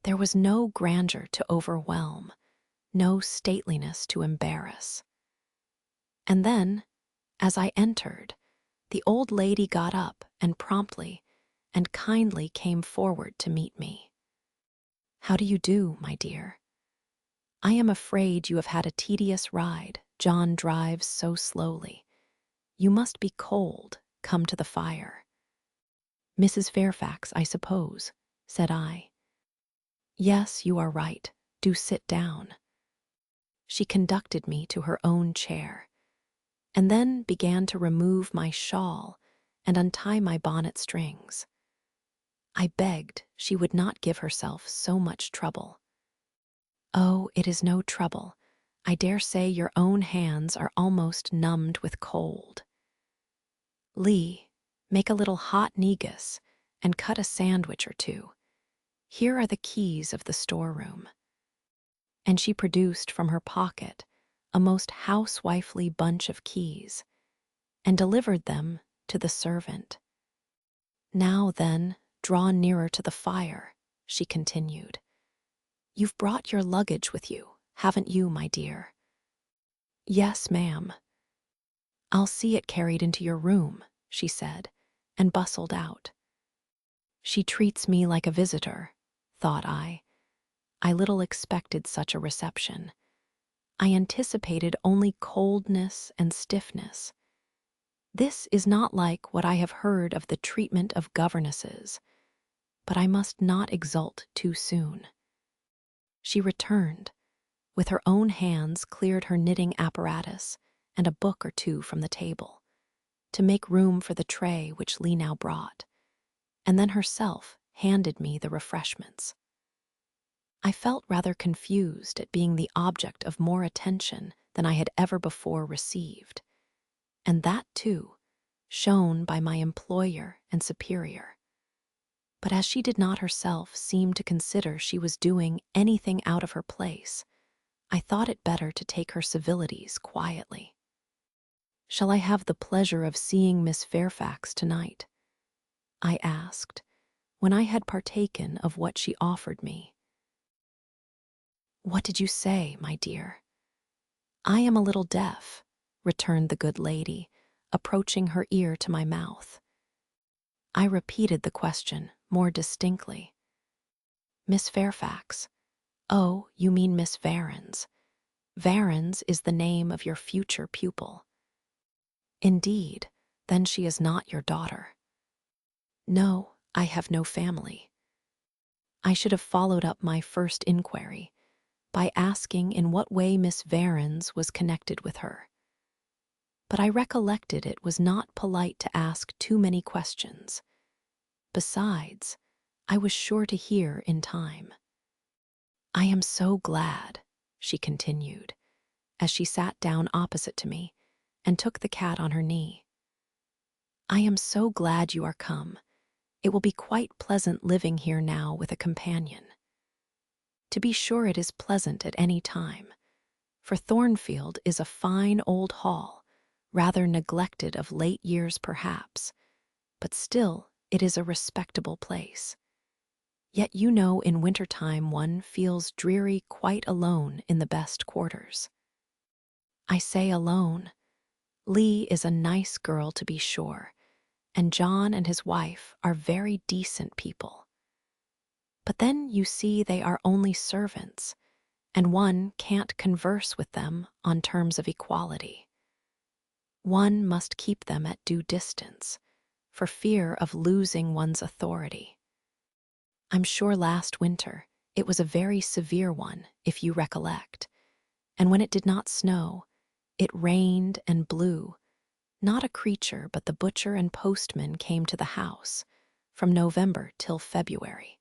There was no grandeur to overwhelm, no stateliness to embarrass. And then, as I entered, the old lady got up and promptly and kindly came forward to meet me. "How do you do, my dear? I am afraid you have had a tedious ride. John drives so slowly. You must be cold. Come to the fire." "Mrs. Fairfax, I suppose," said I. "Yes, you are right. Do sit down." She conducted me to her own chair, and then began to remove my shawl and untie my bonnet strings. I begged she would not give herself so much trouble. "Oh, it is no trouble. I dare say your own hands are almost numbed with cold. Lee, make a little hot negus and cut a sandwich or two. Here are the keys of the storeroom." And she produced from her pocket a most housewifely bunch of keys and delivered them to the servant. "Now then, draw nearer to the fire," she continued. "You've brought your luggage with you, haven't you, my dear?" "Yes, ma'am." "I'll see it carried into your room," she said, and bustled out. She treats me like a visitor, thought I. I little expected such a reception. I anticipated only coldness and stiffness. This is not like what I have heard of the treatment of governesses, but I must not exult too soon. She returned, with her own hands cleared her knitting apparatus and a book or two from the table, to make room for the tray which Lee now brought, and then herself handed me the refreshments. I felt rather confused at being the object of more attention than I had ever before received, and that, too, shown by my employer and superior. But as she did not herself seem to consider she was doing anything out of her place, I thought it better to take her civilities quietly. "Shall I have the pleasure of seeing Miss Fairfax tonight?" I asked, when I had partaken of what she offered me. "What did you say, my dear?" "I am a little deaf," returned the good lady, approaching her ear to my mouth. I repeated the question more distinctly. "Miss Fairfax? Oh, you mean Miss Varens. Varens is the name of your future pupil." "Indeed, then she is not your daughter." "No, I have no family." I should have followed up my first inquiry by asking in what way Miss Varens was connected with her. But I recollected it was not polite to ask too many questions. Besides, I was sure to hear in time. "I am so glad," she continued, as she sat down opposite to me and took the cat on her knee. "I am so glad you are come. It will be quite pleasant living here now with a companion." To be sure it is pleasant at any time, for Thornfield is a fine old hall, rather neglected of late years perhaps, but still it is a respectable place. Yet you know in winter-time one feels dreary quite alone in the best quarters. I say alone. Lee is a nice girl to be sure, and John and his wife are very decent people. But then you see they are only servants, and one can't converse with them on terms of equality. One must keep them at due distance, for fear of losing one's authority. I'm sure last winter it was a very severe one, if you recollect, and when it did not snow, it rained and blew. Not a creature but the butcher and postman came to the house, from November till February.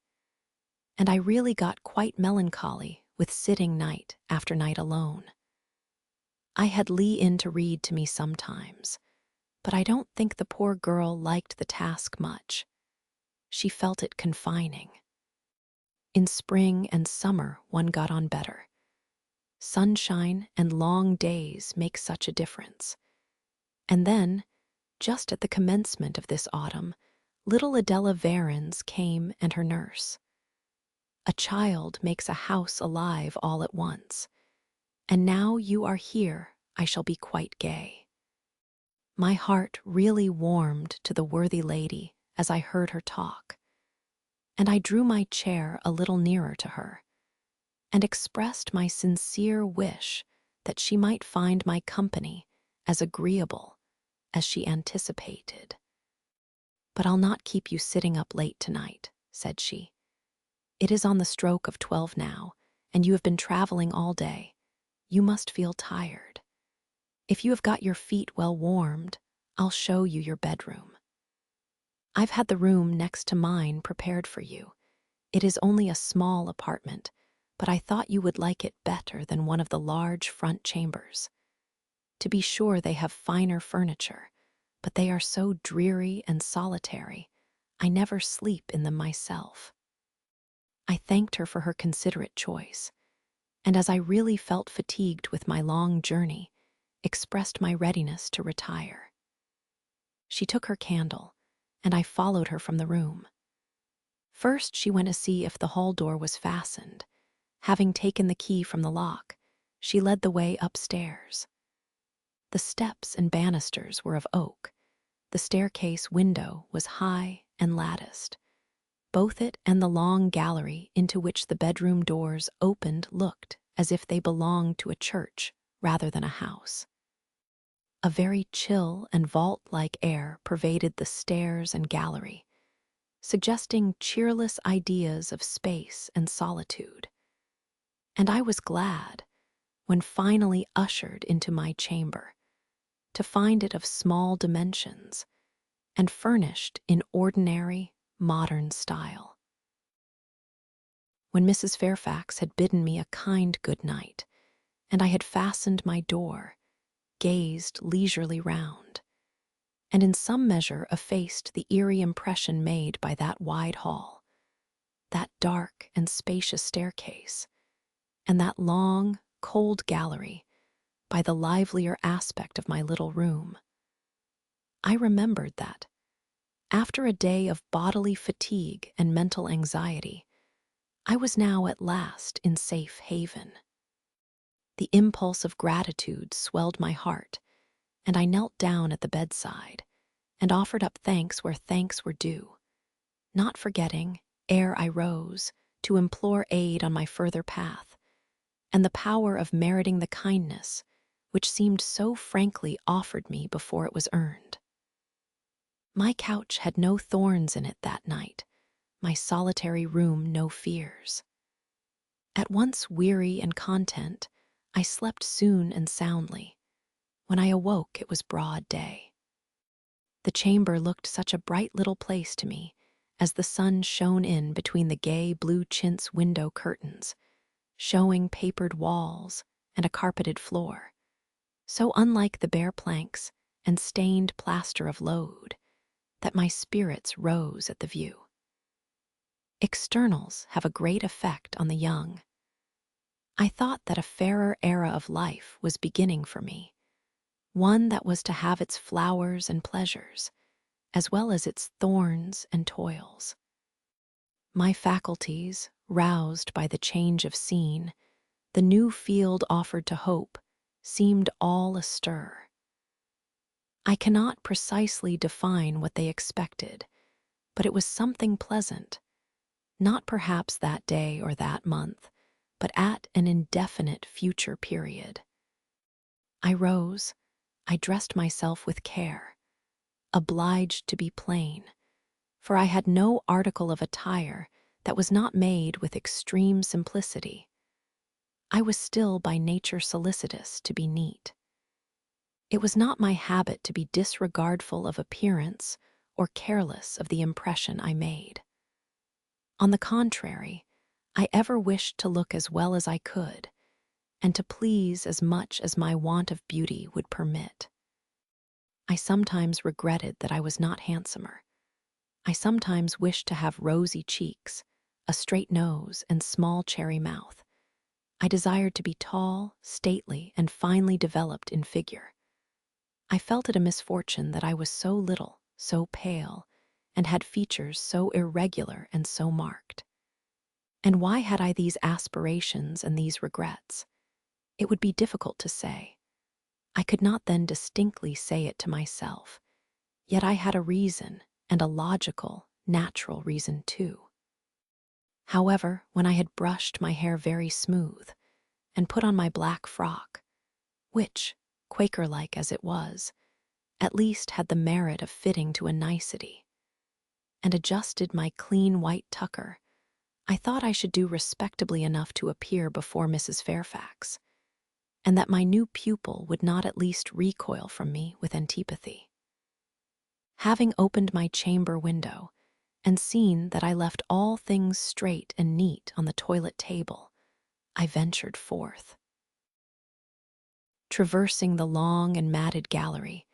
And I really got quite melancholy with sitting night after night alone. I had Lee in to read to me sometimes, but I don't think the poor girl liked the task much. She felt it confining. In spring and summer one got on better. Sunshine and long days make such a difference. And then, just at the commencement of this autumn, little Adela Varens came and her nurse. A child makes a house alive all at once, and now you are here I shall be quite gay. My heart really warmed to the worthy lady as I heard her talk, and I drew my chair a little nearer to her, and expressed my sincere wish that she might find my company as agreeable as she anticipated. "But I'll not keep you sitting up late tonight," said she. "It is on the stroke of 12 now, and you have been traveling all day. You must feel tired. If you have got your feet well warmed, I'll show you your bedroom." "I've had the room next to mine prepared for you. It is only a small apartment, but I thought you would like it better than one of the large front chambers. To be sure, they have finer furniture, but they are so dreary and solitary, I never sleep in them myself." I thanked her for her considerate choice, and as I really felt fatigued with my long journey, expressed my readiness to retire. She took her candle, and I followed her from the room. First, she went to see if the hall door was fastened. Having taken the key from the lock, she led the way upstairs. The steps and banisters were of oak. The staircase window was high and latticed. Both it and the long gallery into which the bedroom doors opened looked as if they belonged to a church rather than a house. A very chill and vault-like air pervaded the stairs and gallery, suggesting cheerless ideas of space and solitude. And I was glad, when finally ushered into my chamber, to find it of small dimensions and furnished in ordinary, modern style. When Mrs. Fairfax had bidden me a kind good night, and I had fastened my door, gazed leisurely round, and in some measure effaced the eerie impression made by that wide hall, that dark and spacious staircase, and that long, cold gallery, by the livelier aspect of my little room, I remembered that, after a day of bodily fatigue and mental anxiety, I was now at last in safe haven. The impulse of gratitude swelled my heart, and I knelt down at the bedside and offered up thanks where thanks were due, not forgetting, ere I rose, to implore aid on my further path, and the power of meriting the kindness which seemed so frankly offered me before it was earned. My couch had no thorns in it that night, my solitary room no fears. At once weary and content, I slept soon and soundly. When I awoke, it was broad day. The chamber looked such a bright little place to me, as the sun shone in between the gay blue chintz window curtains, showing papered walls and a carpeted floor, so unlike the bare planks and stained plaster of Lode, that my spirits rose at the view. Externals have a great effect on the young. I thought that a fairer era of life was beginning for me, one that was to have its flowers and pleasures, as well as its thorns and toils. My faculties, roused by the change of scene, the new field offered to hope, seemed all astir. I cannot precisely define what they expected, but it was something pleasant, not perhaps that day or that month, but at an indefinite future period. I rose, I dressed myself with care, obliged to be plain, for I had no article of attire that was not made with extreme simplicity. I was still by nature solicitous to be neat. It was not my habit to be disregardful of appearance or careless of the impression I made. On the contrary, I ever wished to look as well as I could, and to please as much as my want of beauty would permit. I sometimes regretted that I was not handsomer. I sometimes wished to have rosy cheeks, a straight nose, and small cherry mouth. I desired to be tall, stately, and finely developed in figure. I felt it a misfortune that I was so little, so pale, and had features so irregular and so marked. And why had I these aspirations and these regrets? It would be difficult to say. I could not then distinctly say it to myself, yet I had a reason, and a logical, natural reason too. However, when I had brushed my hair very smooth, and put on my black frock, which, Quaker-like as it was, at least had the merit of fitting to a nicety, and adjusted my clean white tucker, I thought I should do respectably enough to appear before Mrs. Fairfax, and that my new pupil would not at least recoil from me with antipathy. Having opened my chamber window and seen that I left all things straight and neat on the toilet table, I ventured forth. Traversing the long and matted gallery,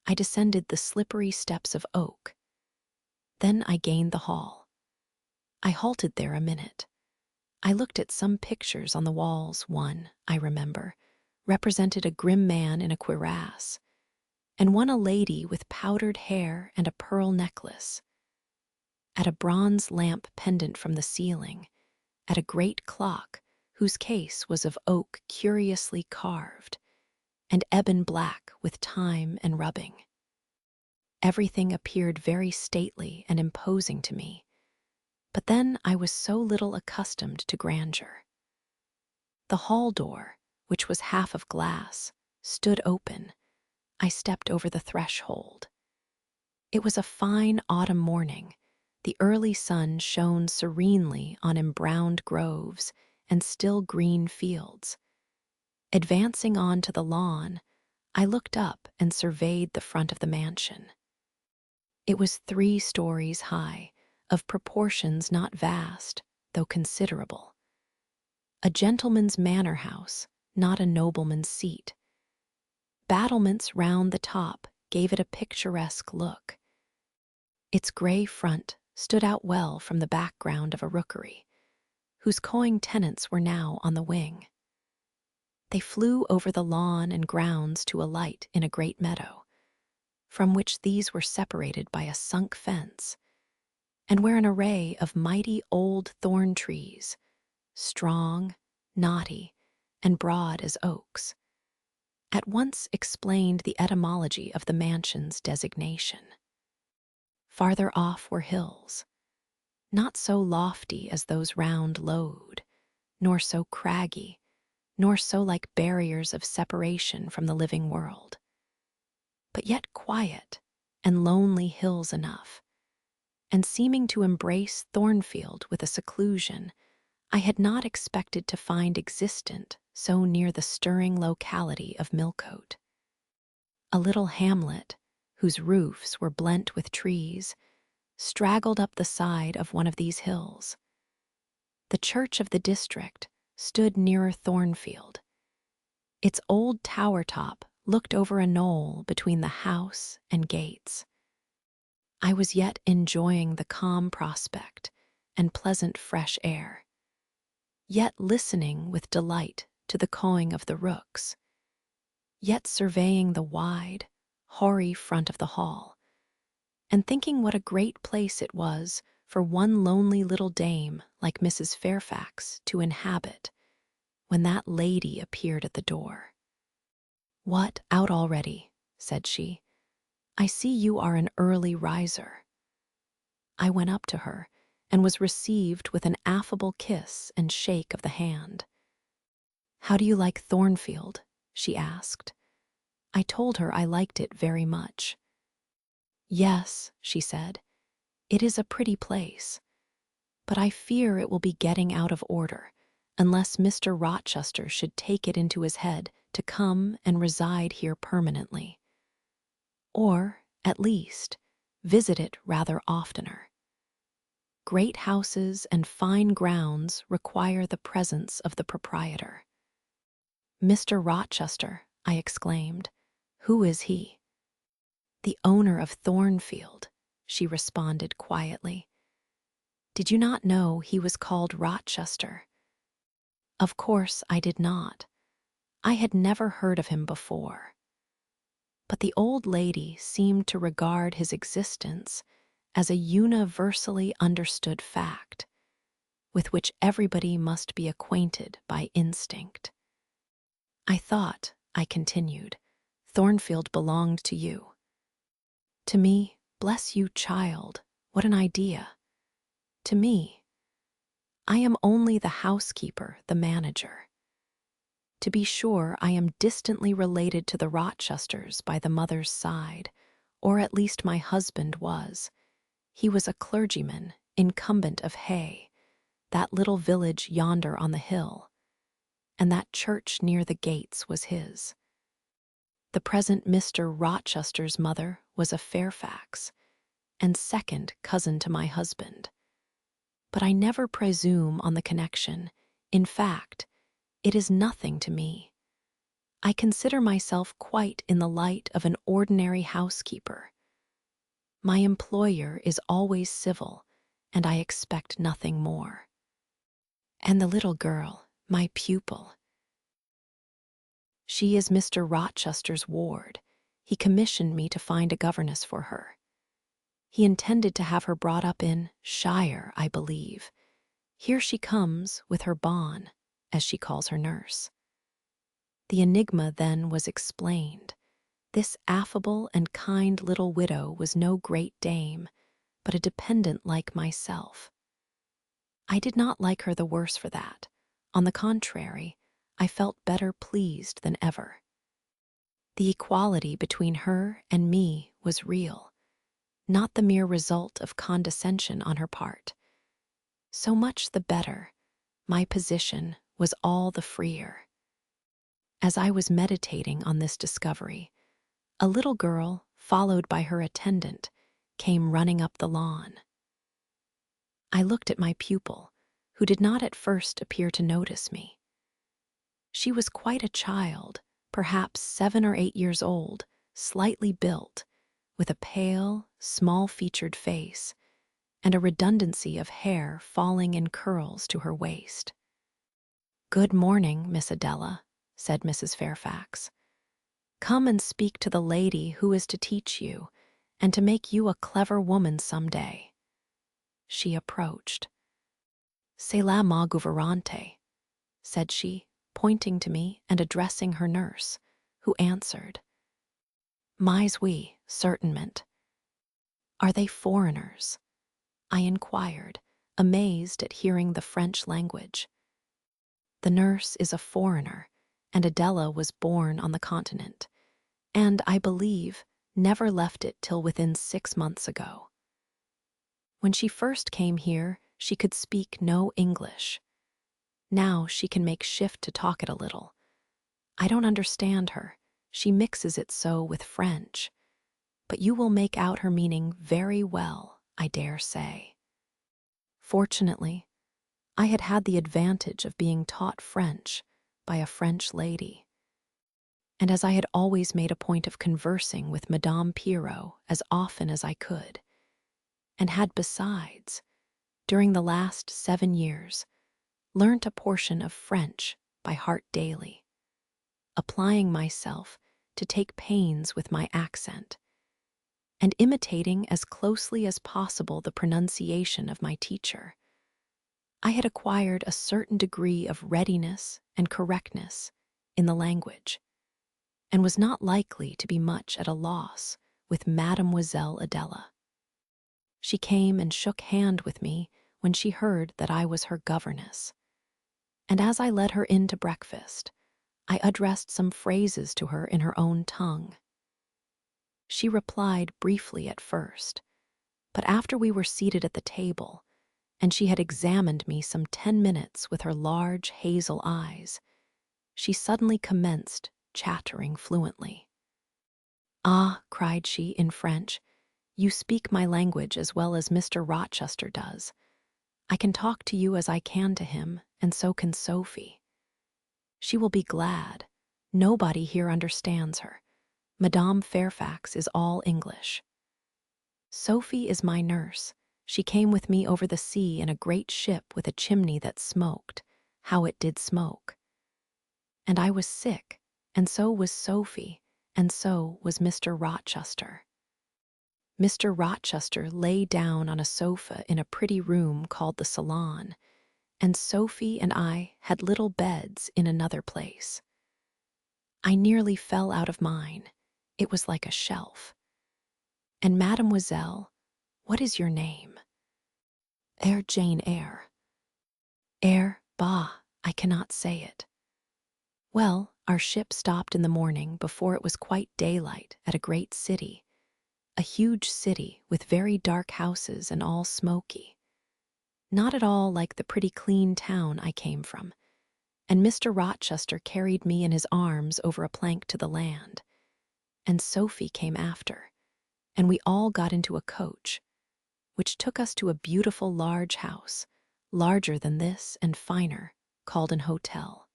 I descended the slippery steps of oak. Then I gained the hall. I halted there a minute. I looked at some pictures on the walls. One, I remember, represented a grim man in a cuirass, and one a lady with powdered hair and a pearl necklace. At a bronze lamp pendant from the ceiling, at a great clock whose case was of oak curiously carved, and ebon black with time and rubbing. Everything appeared very stately and imposing to me, but then I was so little accustomed to grandeur. The hall door, which was half of glass, stood open. I stepped over the threshold. It was a fine autumn morning. The early sun shone serenely on embrowned groves and still green fields. Advancing on to the lawn, I looked up and surveyed the front of the mansion. It was 3 stories high, of proportions not vast, though considerable. A gentleman's manor house, not a nobleman's seat. Battlements round the top gave it a picturesque look. Its grey front stood out well from the background of a rookery, whose cawing tenants were now on the wing. They flew over the lawn and grounds to alight in a great meadow, from which these were separated by a sunk fence, and where an array of mighty old thorn trees, strong, knotty, and broad as oaks, at once explained the etymology of the mansion's designation. Farther off were hills, not so lofty as those round Lode, nor so craggy, nor so like barriers of separation from the living world, but yet quiet and lonely hills enough, and seeming to embrace Thornfield with a seclusion I had not expected to find existent so near the stirring locality of Millcote. A little hamlet, whose roofs were blent with trees, straggled up the side of one of these hills. The church of the district stood nearer Thornfield. Its old tower top looked over a knoll between the house and gates. I was yet enjoying the calm prospect and pleasant fresh air, yet listening with delight to the cawing of the rooks, yet surveying the wide, hoary front of the hall, and thinking what a great place it was for one lonely little dame like Mrs. Fairfax to inhabit, when that lady appeared at the door. "What, out already?" said she. "I see you are an early riser." I went up to her and was received with an affable kiss and shake of the hand. "How do you like Thornfield?" she asked. I told her I liked it very much. "Yes," she said, "it is a pretty place, but I fear it will be getting out of order unless Mr. Rochester should take it into his head to come and reside here permanently, or, at least, visit it rather oftener. Great houses and fine grounds require the presence of the proprietor." "Mr. Rochester," I exclaimed. "Who is he?" "The owner of Thornfield," she responded quietly. "Did you not know he was called Rochester?" Of course I did not. I had never heard of him before. But the old lady seemed to regard his existence as a universally understood fact, with which everybody must be acquainted by instinct. "I thought," I continued, "Thornfield belonged to you." "To me? Bless you, child, what an idea! To me? I am only the housekeeper, the manager. To be sure, I am distantly related to the Rochesters by the mother's side, or at least my husband was. He was a clergyman, incumbent of Hay, that little village yonder on the hill, and that church near the gates was his. The present Mr. Rochester's mother was a Fairfax, and second cousin to my husband. But I never presume on the connection. In fact, it is nothing to me. I consider myself quite in the light of an ordinary housekeeper. My employer is always civil, and I expect nothing more. And the little girl, my pupil. She is Mr. Rochester's ward. He commissioned me to find a governess for her. He intended to have her brought up in Shire, I believe. Here she comes with her bonne, as she calls her nurse. The enigma then was explained. This affable and kind little widow was no great dame, but a dependent like myself. I did not like her the worse for that. On the contrary, I felt better pleased than ever. The equality between her and me was real, not the mere result of condescension on her part. So much the better. My position was all the freer. As I was meditating on this discovery, a little girl, followed by her attendant, came running up the lawn. I looked at my pupil, who did not at first appear to notice me. She was quite a child, perhaps 7 or 8 years old, slightly built, with a pale, small-featured face, and a redundancy of hair falling in curls to her waist. "Good morning, Miss Adela," said Mrs. Fairfax. "Come and speak to the lady who is to teach you, and to make you a clever woman some day." She approached. "C'est la ma gouvernante," said she, pointing to me and addressing her nurse, who answered, "Mais oui, certainement." "Are they foreigners?" I inquired, amazed at hearing the French language. The nurse is a foreigner, and Adela was born on the continent, and, I believe, never left it till within 6 months ago. When she first came here, she could speak no English. Now she can make shift to talk it a little. I don't understand her. She mixes it so with French. But you will make out her meaning very well, I dare say. Fortunately, I had had the advantage of being taught French by a French lady. And as I had always made a point of conversing with Madame Pirot as often as I could, and had besides, during the last 7 years, learnt a portion of French by heart daily, applying myself to take pains with my accent, and imitating as closely as possible the pronunciation of my teacher, I had acquired a certain degree of readiness and correctness in the language, and was not likely to be much at a loss with Mademoiselle Adela. She came and shook hand with me when she heard that I was her governess, and as I led her in to breakfast, I addressed some phrases to her in her own tongue. She replied briefly at first, but after we were seated at the table, and she had examined me some 10 minutes with her large hazel eyes, she suddenly commenced chattering fluently. "Ah," cried she in French, "you speak my language as well as Mr. Rochester does. I can talk to you as I can to him, and so can Sophie. She will be glad. Nobody here understands her. Madame Fairfax is all English. Sophie is my nurse. She came with me over the sea in a great ship with a chimney that smoked. How it did smoke! And I was sick, and so was Sophie, and so was Mr. Rochester. Mr. Rochester lay down on a sofa in a pretty room called the salon, and Sophie and I had little beds in another place. I nearly fell out of mine. It was like a shelf. And Mademoiselle, what is your name? Jane Eyre. Eyre, bah, I cannot say it. Well, our ship stopped in the morning before it was quite daylight at a great city, a huge city with very dark houses and all smoky. Not at all like the pretty clean town I came from, and Mr. Rochester carried me in his arms over a plank to the land, and Sophie came after, and we all got into a coach, which took us to a beautiful large house, larger than this and finer, called an hotel.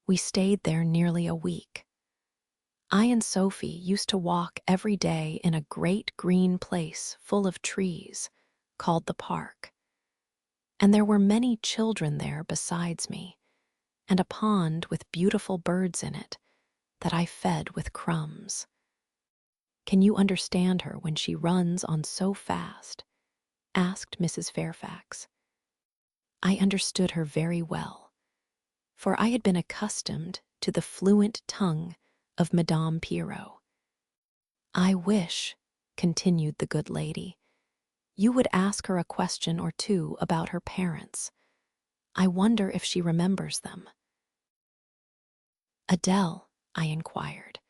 We stayed there nearly a week. I and Sophie used to walk every day in a great green place full of trees, called the park. And there were many children there besides me, and a pond with beautiful birds in it that I fed with crumbs. "Can you understand her when she runs on so fast?" asked Mrs. Fairfax. I understood her very well, for I had been accustomed to the fluent tongue of Madame Pirot. "I wish," continued the good lady, "you would ask her a question or two about her parents. I wonder if she remembers them." "Adele," I inquired,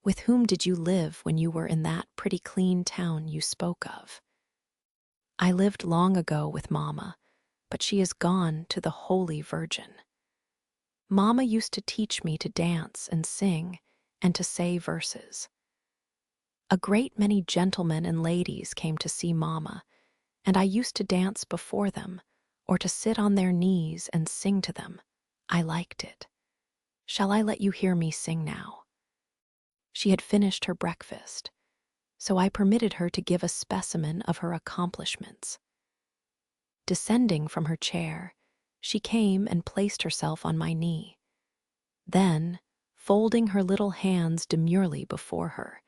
"with whom did you live when you were in that pretty clean town you spoke of?" "I lived long ago with Mamma, but she is gone to the Holy Virgin. Mamma used to teach me to dance and sing and to say verses. A great many gentlemen and ladies came to see Mamma, and I used to dance before them or to sit on their knees and sing to them. I liked it. Shall I let you hear me sing now?" She had finished her breakfast, so I permitted her to give a specimen of her accomplishments. Descending from her chair, she came and placed herself on my knee. Then, folding her little hands demurely before her,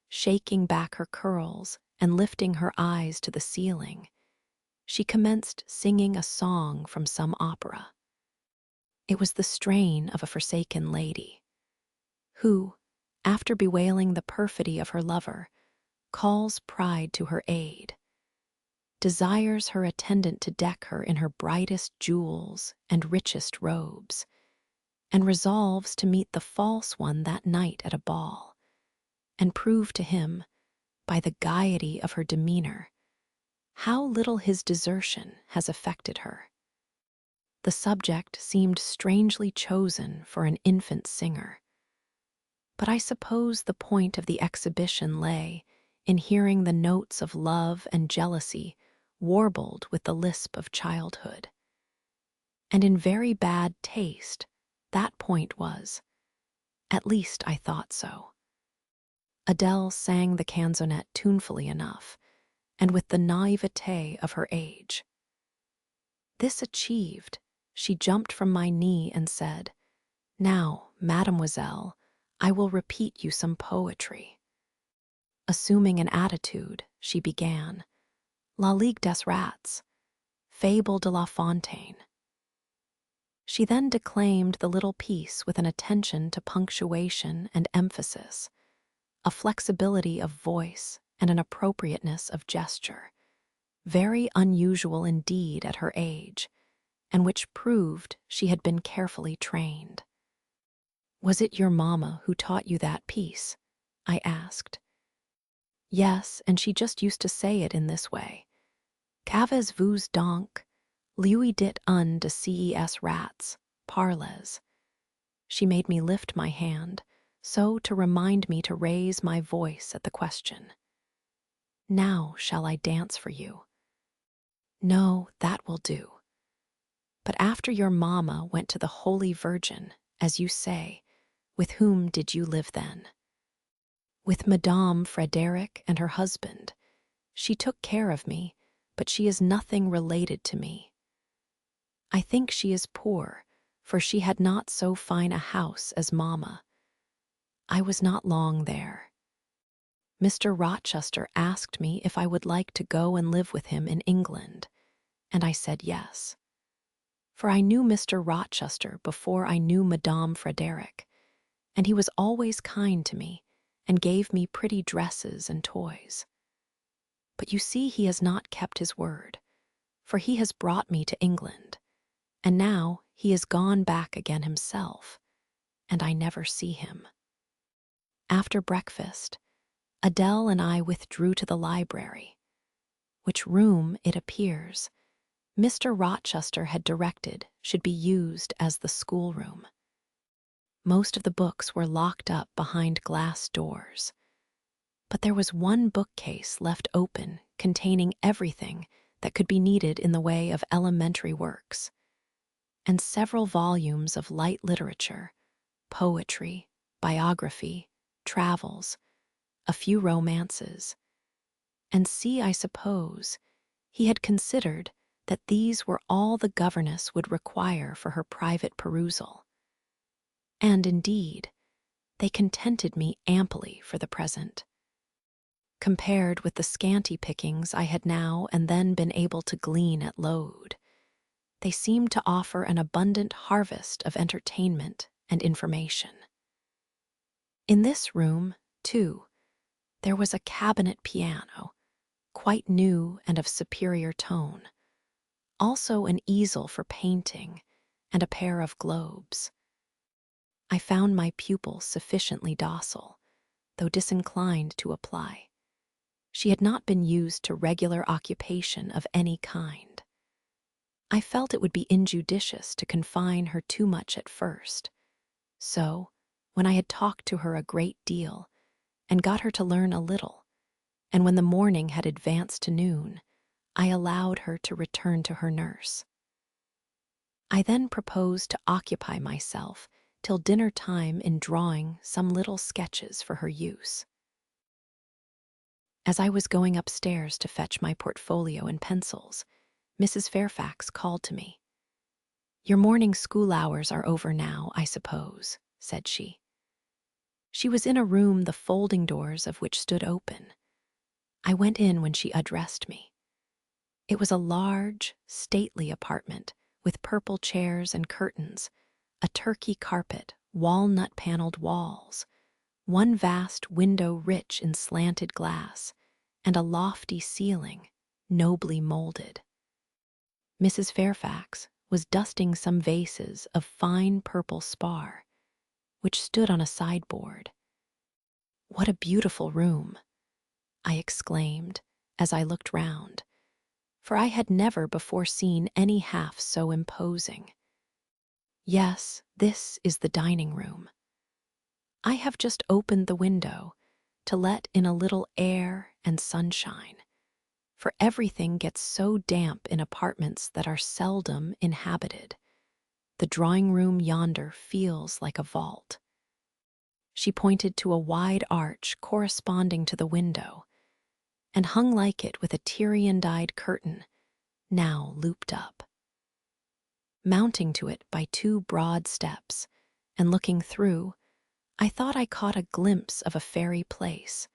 shaking back her curls and lifting her eyes to the ceiling, she commenced singing a song from some opera. It was the strain of a forsaken lady, who, after bewailing the perfidy of her lover, calls pride to her aid, desires her attendant to deck her in her brightest jewels and richest robes, and resolves to meet the false one that night at a ball, and prove to him, by the gaiety of her demeanor, how little his desertion has affected her. The subject seemed strangely chosen for an infant singer, but I suppose the point of the exhibition lay in hearing the notes of love and jealousy warbled with the lisp of childhood. And in very bad taste that point was. At least I thought so. Adele sang the canzonet tunefully enough, and with the naivete of her age. This achieved, she jumped from my knee and said, "Now, mademoiselle, I will repeat you some poetry." Assuming an attitude, she began, "La Ligue des Rats, Fable de La Fontaine." She then declaimed the little piece with an attention to punctuation and emphasis, a flexibility of voice and an appropriateness of gesture, very unusual indeed at her age, and which proved she had been carefully trained. "Was it your mamma who taught you that piece?" I asked. "Yes, and she just used to say it in this way. Qu'avez-vous donc? Lui dit un de ces rats, parlez." She made me lift my hand, so to remind me to raise my voice at the question. "Now shall I dance for you?" "No, that will do. But after your mamma went to the Holy Virgin, as you say, with whom did you live then?" "With Madame Frederic and her husband. She took care of me, but she is nothing related to me. I think she is poor, for she had not so fine a house as mamma. I was not long there. Mr. Rochester asked me if I would like to go and live with him in England, and I said yes. For I knew Mr. Rochester before I knew Madame Frederic, and he was always kind to me and gave me pretty dresses and toys. But you see he has not kept his word, for he has brought me to England, and now he is gone back again himself, and I never see him." After breakfast, Adele and I withdrew to the library, which room, it appears, Mr. Rochester had directed should be used as the schoolroom. Most of the books were locked up behind glass doors. But there was one bookcase left open containing everything that could be needed in the way of elementary works, and several volumes of light literature, poetry, biography, travels, a few romances. And see, I suppose, he had considered that these were all the governess would require for her private perusal. And indeed, they contented me amply for the present. Compared with the scanty pickings I had now and then been able to glean at Load, they seemed to offer an abundant harvest of entertainment and information. In this room, too, there was a cabinet piano, quite new and of superior tone, also an easel for painting, and a pair of globes. I found my pupil sufficiently docile, though disinclined to apply. She had not been used to regular occupation of any kind. I felt it would be injudicious to confine her too much at first, so, when I had talked to her a great deal, and got her to learn a little, and when the morning had advanced to noon, I allowed her to return to her nurse. I then proposed to occupy myself till dinner time in drawing some little sketches for her use. As I was going upstairs to fetch my portfolio and pencils, Mrs. Fairfax called to me. "Your morning school hours are over now, I suppose," said she. She was in a room the folding doors of which stood open. I went in when she addressed me. It was a large, stately apartment with purple chairs and curtains, a turkey carpet, walnut-paneled walls, one vast window rich in slanted glass, and a lofty ceiling, nobly molded. Mrs. Fairfax was dusting some vases of fine purple spar, which stood on a sideboard. "What a beautiful room!" I exclaimed as I looked round, for I had never before seen any half so imposing. "Yes, this is the dining room. I have just opened the window to let in a little air and sunshine, for everything gets so damp in apartments that are seldom inhabited. The drawing-room yonder feels like a vault." She pointed to a wide arch corresponding to the window, and hung like it with a Tyrian-dyed curtain, now looped up. Mounting to it by two broad steps, and looking through, I thought I caught a glimpse of a fairy place.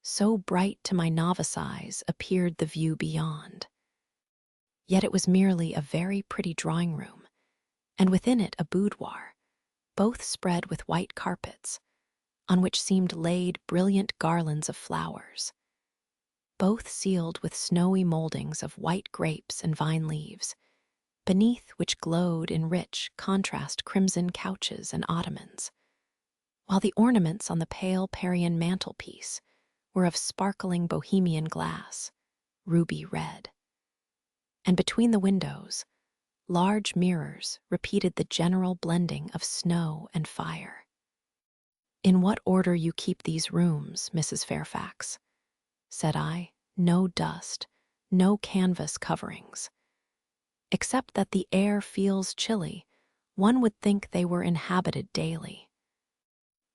So bright to my novice eyes appeared the view beyond. Yet it was merely a very pretty drawing-room, and within it a boudoir, both spread with white carpets, on which seemed laid brilliant garlands of flowers, both sealed with snowy moldings of white grapes and vine leaves, beneath which glowed in rich contrast crimson couches and ottomans, while the ornaments on the pale Parian mantelpiece were of sparkling Bohemian glass, ruby red. And between the windows, large mirrors repeated the general blending of snow and fire. "In what order you keep these rooms, Mrs. Fairfax?" said I. "No dust, no canvas coverings. Except that the air feels chilly, one would think they were inhabited daily."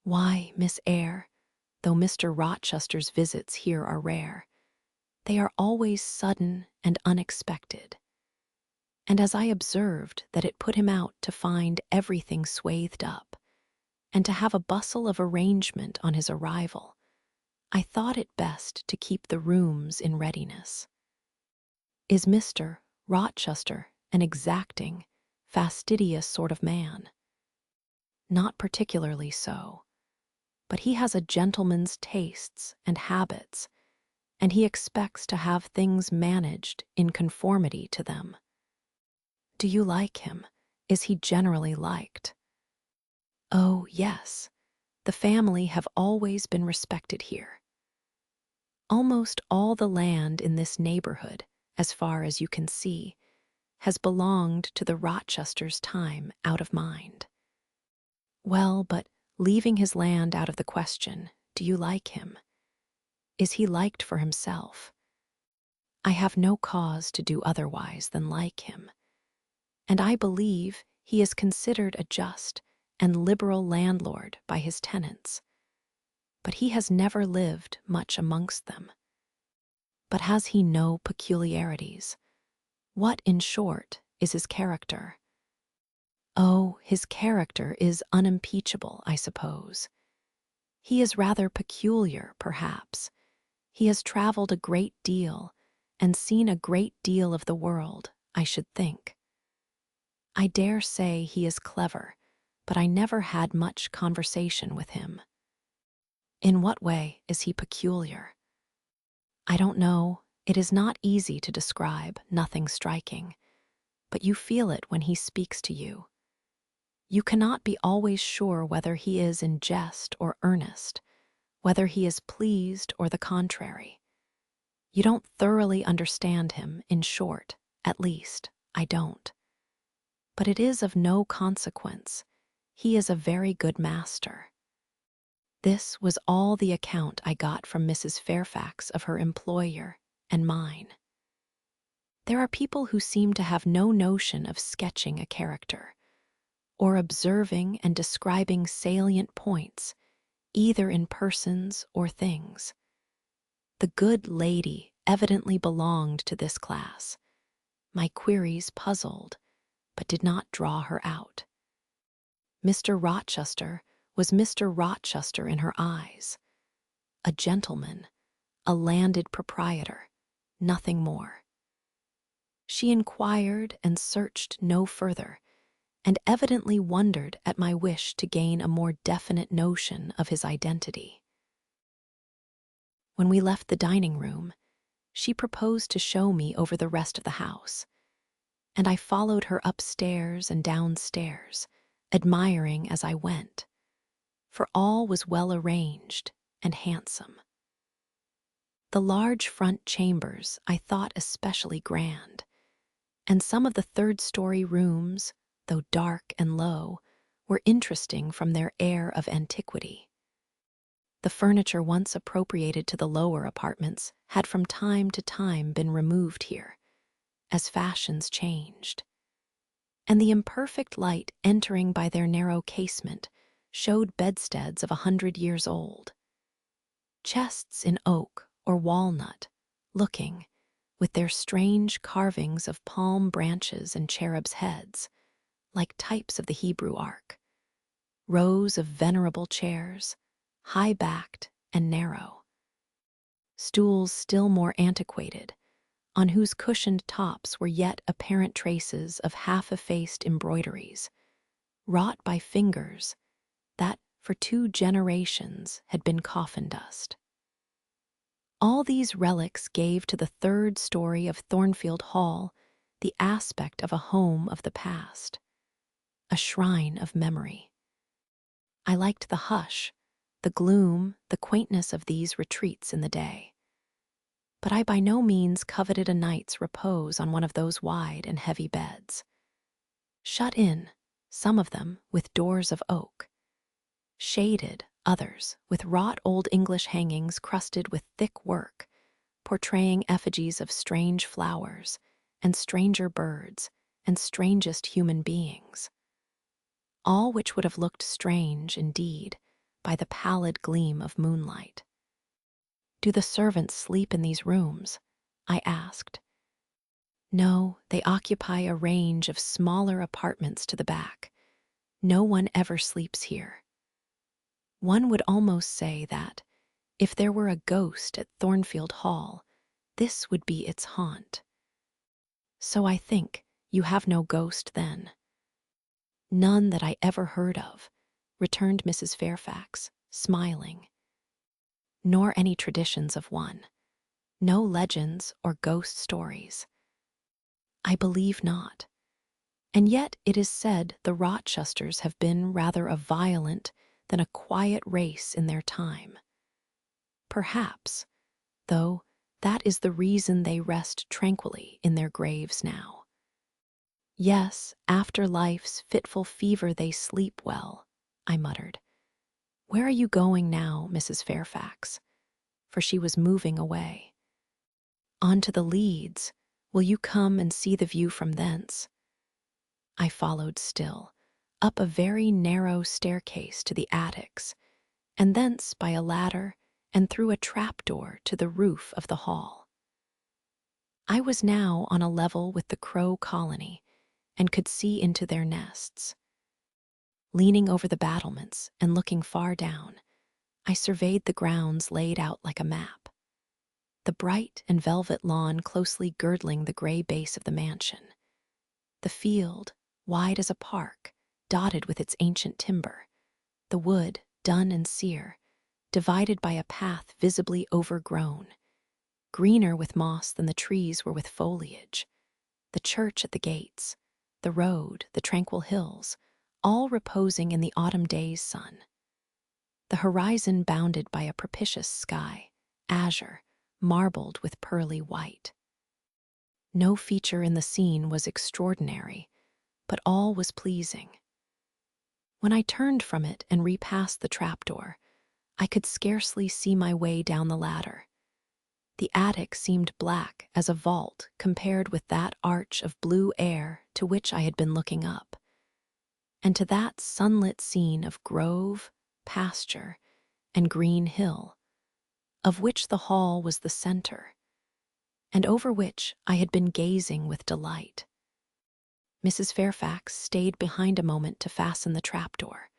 "Why, Miss Eyre, though Mr. Rochester's visits here are rare, they are always sudden and unexpected. And as I observed that it put him out to find everything swathed up, and to have a bustle of arrangement on his arrival, I thought it best to keep the rooms in readiness." "Is Mr. Rochester an exacting, fastidious sort of man?" "Not particularly so, but he has a gentleman's tastes and habits, and he expects to have things managed in conformity to them." "Do you like him? Is he generally liked?" "Oh, yes. The family have always been respected here. Almost all the land in this neighborhood, as far as you can see, has belonged to the Rochesters' time out of mind." "Well, but leaving his land out of the question, do you like him?" is he liked for himself? I have no cause to do otherwise than like him, and I believe he is considered a just and liberal landlord by his tenants. But he has never lived much amongst them. But has he no peculiarities? What, in short, is his character? Oh, his character is unimpeachable, I suppose. He is rather peculiar, perhaps. He has traveled a great deal and seen a great deal of the world, I should think. I dare say he is clever, but I never had much conversation with him. In what way is he peculiar? I don't know. It is not easy to describe, nothing striking, but you feel it when he speaks to you. You cannot be always sure whether he is in jest or earnest, whether he is pleased or the contrary. You don't thoroughly understand him, in short, at least, I don't. But it is of no consequence. He is a very good master. This was all the account I got from Mrs. Fairfax of her employer and mine. There are people who seem to have no notion of sketching a character, or observing and describing salient points, either in persons or things. The good lady evidently belonged to this class. My queries puzzled, but did not draw her out. Mr. Rochester was Mr. Rochester in her eyes. A gentleman, a landed proprietor, nothing more. She inquired and searched no further, and evidently wondered at my wish to gain a more definite notion of his identity. When we left the dining room, she proposed to show me over the rest of the house, and I followed her upstairs and downstairs, admiring as I went, for all was well arranged and handsome. The large front chambers I thought especially grand, and some of the third-story rooms, though dark and low, were interesting from their air of antiquity. The furniture once appropriated to the lower apartments had from time to time been removed here, as fashions changed, and the imperfect light entering by their narrow casement showed bedsteads of 100 years old. Chests in oak or walnut, looking, with their strange carvings of palm branches and cherubs' heads, like types of the Hebrew Ark. Rows of venerable chairs, high-backed and narrow. Stools still more antiquated, on whose cushioned tops were yet apparent traces of half-effaced embroideries, wrought by fingers that, for 2 generations, had been coffin dust. All these relics gave to the third story of Thornfield Hall the aspect of a home of the past, a shrine of memory. I liked the hush, the gloom, the quaintness of these retreats in the day. But I by no means coveted a night's repose on one of those wide and heavy beds. Shut in, some of them with doors of oak, shaded, others with wrought old English hangings crusted with thick work, portraying effigies of strange flowers and stranger birds and strangest human beings, all which would have looked strange indeed by the pallid gleam of moonlight. "Do the servants sleep in these rooms?" I asked. "No, they occupy a range of smaller apartments to the back. No one ever sleeps here. One would almost say that, if there were a ghost at Thornfield Hall, this would be its haunt." "So I think you have no ghost, then?" "None that I ever heard of," returned Mrs. Fairfax, smiling. "Nor any traditions of one. No legends or ghost stories." "I believe not. And yet it is said the Rochesters have been rather a violent than a quiet race in their time. Perhaps, though, that is the reason they rest tranquilly in their graves now. Yes, after life's fitful fever they sleep well," I muttered. "Where are you going now, Mrs. Fairfax? for she was moving away. "On to the leads. Will you come and see the view from thence?" I followed still, up a very narrow staircase to the attics, and thence by a ladder and through a trapdoor to the roof of the hall. I was now on a level with the crow colony and could see into their nests. Leaning over the battlements and looking far down, I surveyed the grounds laid out like a map. The bright and velvet lawn closely girdling the gray base of the mansion. The field, wide as a park, dotted with its ancient timber. The wood, dun and sere, divided by a path visibly overgrown, greener with moss than the trees were with foliage. The church at the gates, the road, the tranquil hills, all reposing in the autumn day's sun. The horizon bounded by a propitious sky, azure, marbled with pearly white. No feature in the scene was extraordinary, but all was pleasing. When I turned from it and repassed the trapdoor, I could scarcely see my way down the ladder. The attic seemed black as a vault compared with that arch of blue air to which I had been looking up, and to that sunlit scene of grove, pasture, and green hill, of which the hall was the center, and over which I had been gazing with delight. Mrs. Fairfax stayed behind a moment to fasten the trapdoor.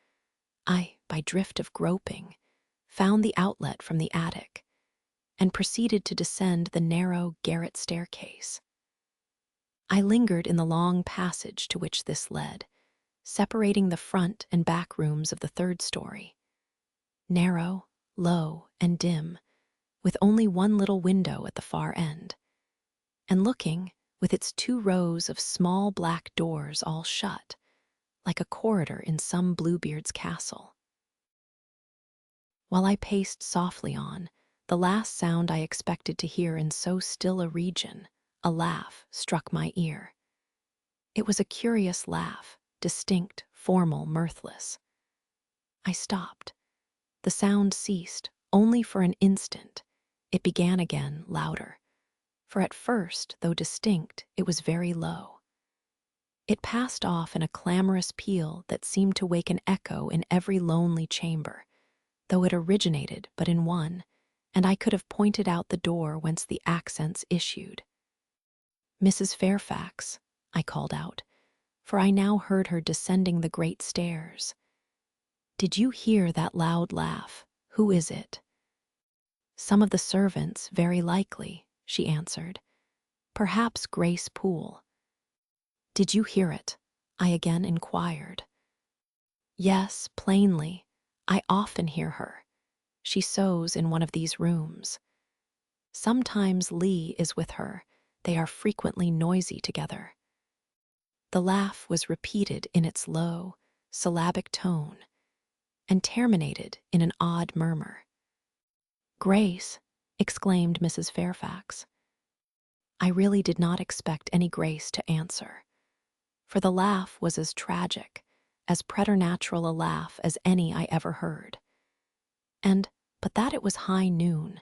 I, by drift of groping, found the outlet from the attic, and proceeded to descend the narrow garret staircase. I lingered in the long passage to which this led, separating the front and back rooms of the third story. Narrow, low, and dim, with only one little window at the far end, and looking, with its 2 rows of small black doors all shut, like a corridor in some Bluebeard's castle. While I paced softly on, the last sound I expected to hear in so still a region, a laugh, struck my ear. It was a curious laugh, distinct, formal, mirthless. I stopped. The sound ceased, only for an instant. It began again, louder. For at first, though distinct, it was very low. It passed off in a clamorous peal that seemed to wake an echo in every lonely chamber, though it originated but in one, and I could have pointed out the door whence the accents issued. "Mrs. Fairfax," I called out, for I now heard her descending the great stairs. "Did you hear that loud laugh? Who is it?" "Some of the servants, very likely," she answered. "Perhaps Grace Poole." "Did you hear it?" I again inquired. "Yes, plainly. I often hear her. She sews in one of these rooms. Sometimes Lee is with her. They are frequently noisy together." The laugh was repeated in its low, syllabic tone, and terminated in an odd murmur. "Grace!" exclaimed Mrs. Fairfax. I really did not expect any Grace to answer, for the laugh was as tragic, as preternatural a laugh as any I ever heard. But that it was high noon,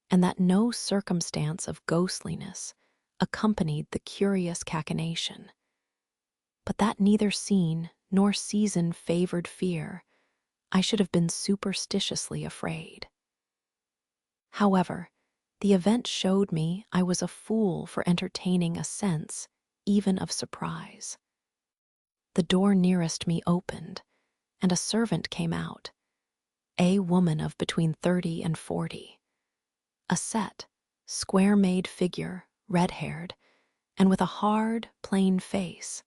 and that no circumstance of ghostliness accompanied the curious cachinnation, but that neither scene nor season favored fear, I should have been superstitiously afraid. However, the event showed me I was a fool for entertaining a sense even of surprise. The door nearest me opened, and a servant came out, a woman of between 30 and 40. A set, square-made figure, red-haired, and with a hard, plain face.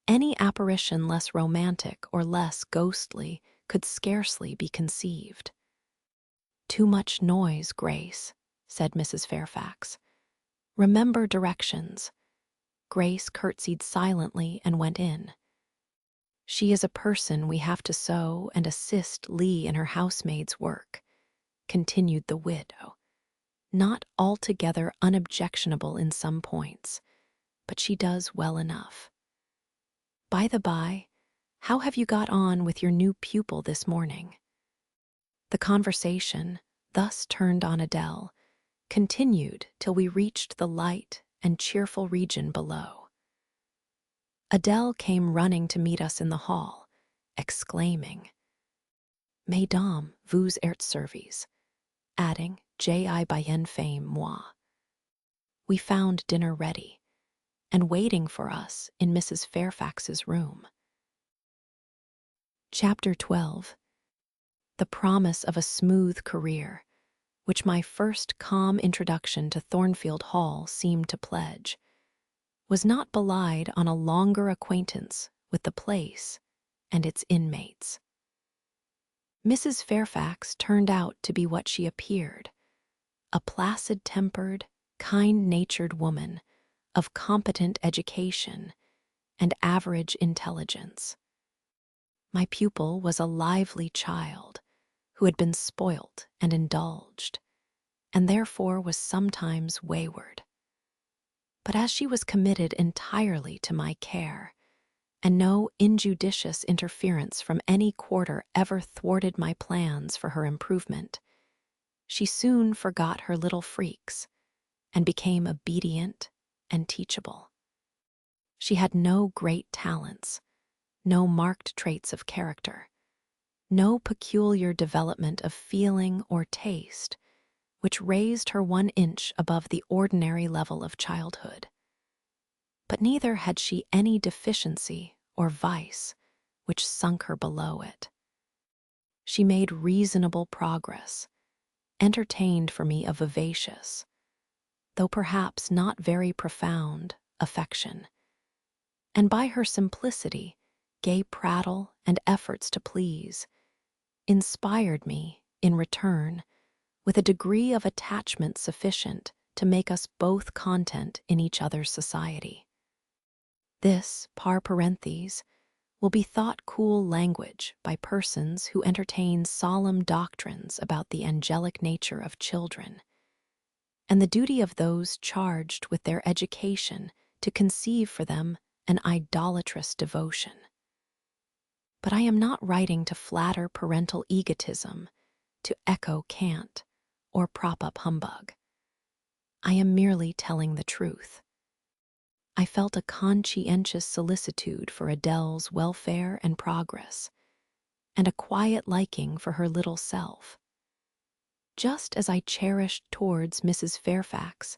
Any apparition less romantic or less ghostly could scarcely be conceived. "Too much noise, Grace," said Mrs. Fairfax. "Remember directions." Grace curtsied silently and went in. "She is a person we have to sew and assist Lee in her housemaid's work," continued the widow. "Not altogether unobjectionable in some points, but she does well enough. By the by, how have you got on with your new pupil this morning?" The conversation, thus turned on Adele, continued till we reached the light and cheerful region below. Adele came running to meet us in the hall, exclaiming, "Mesdames, vous êtes servies," adding, "J'ai bien fait moi." We found dinner ready, and waiting for us in Mrs. Fairfax's room. Chapter 12. The promise of a smooth career, which my first calm introduction to Thornfield Hall seemed to pledge, was not belied on a longer acquaintance with the place and its inmates. Mrs. Fairfax turned out to be what she appeared, a placid-tempered, kind-natured woman of competent education and average intelligence. My pupil was a lively child who had been spoilt and indulged, and therefore was sometimes wayward. But as she was committed entirely to my care, and no injudicious interference from any quarter ever thwarted my plans for her improvement, she soon forgot her little freaks and became obedient and teachable. She had no great talents, no marked traits of character, no peculiar development of feeling or taste which raised her 1 inch above the ordinary level of childhood. But neither had she any deficiency or vice which sunk her below it. She made reasonable progress, entertained for me a vivacious, though perhaps not very profound, affection, and by her simplicity, gay prattle, and efforts to please, inspired me, in return, with a degree of attachment sufficient to make us both content in each other's society. This, par parentheses, will be thought cool language by persons who entertain solemn doctrines about the angelic nature of children, and the duty of those charged with their education to conceive for them an idolatrous devotion. But I am not writing to flatter parental egotism, to echo cant, or prop up humbug. I am merely telling the truth. I felt a conscientious solicitude for Adele's welfare and progress, and a quiet liking for her little self, just as I cherished towards Mrs. Fairfax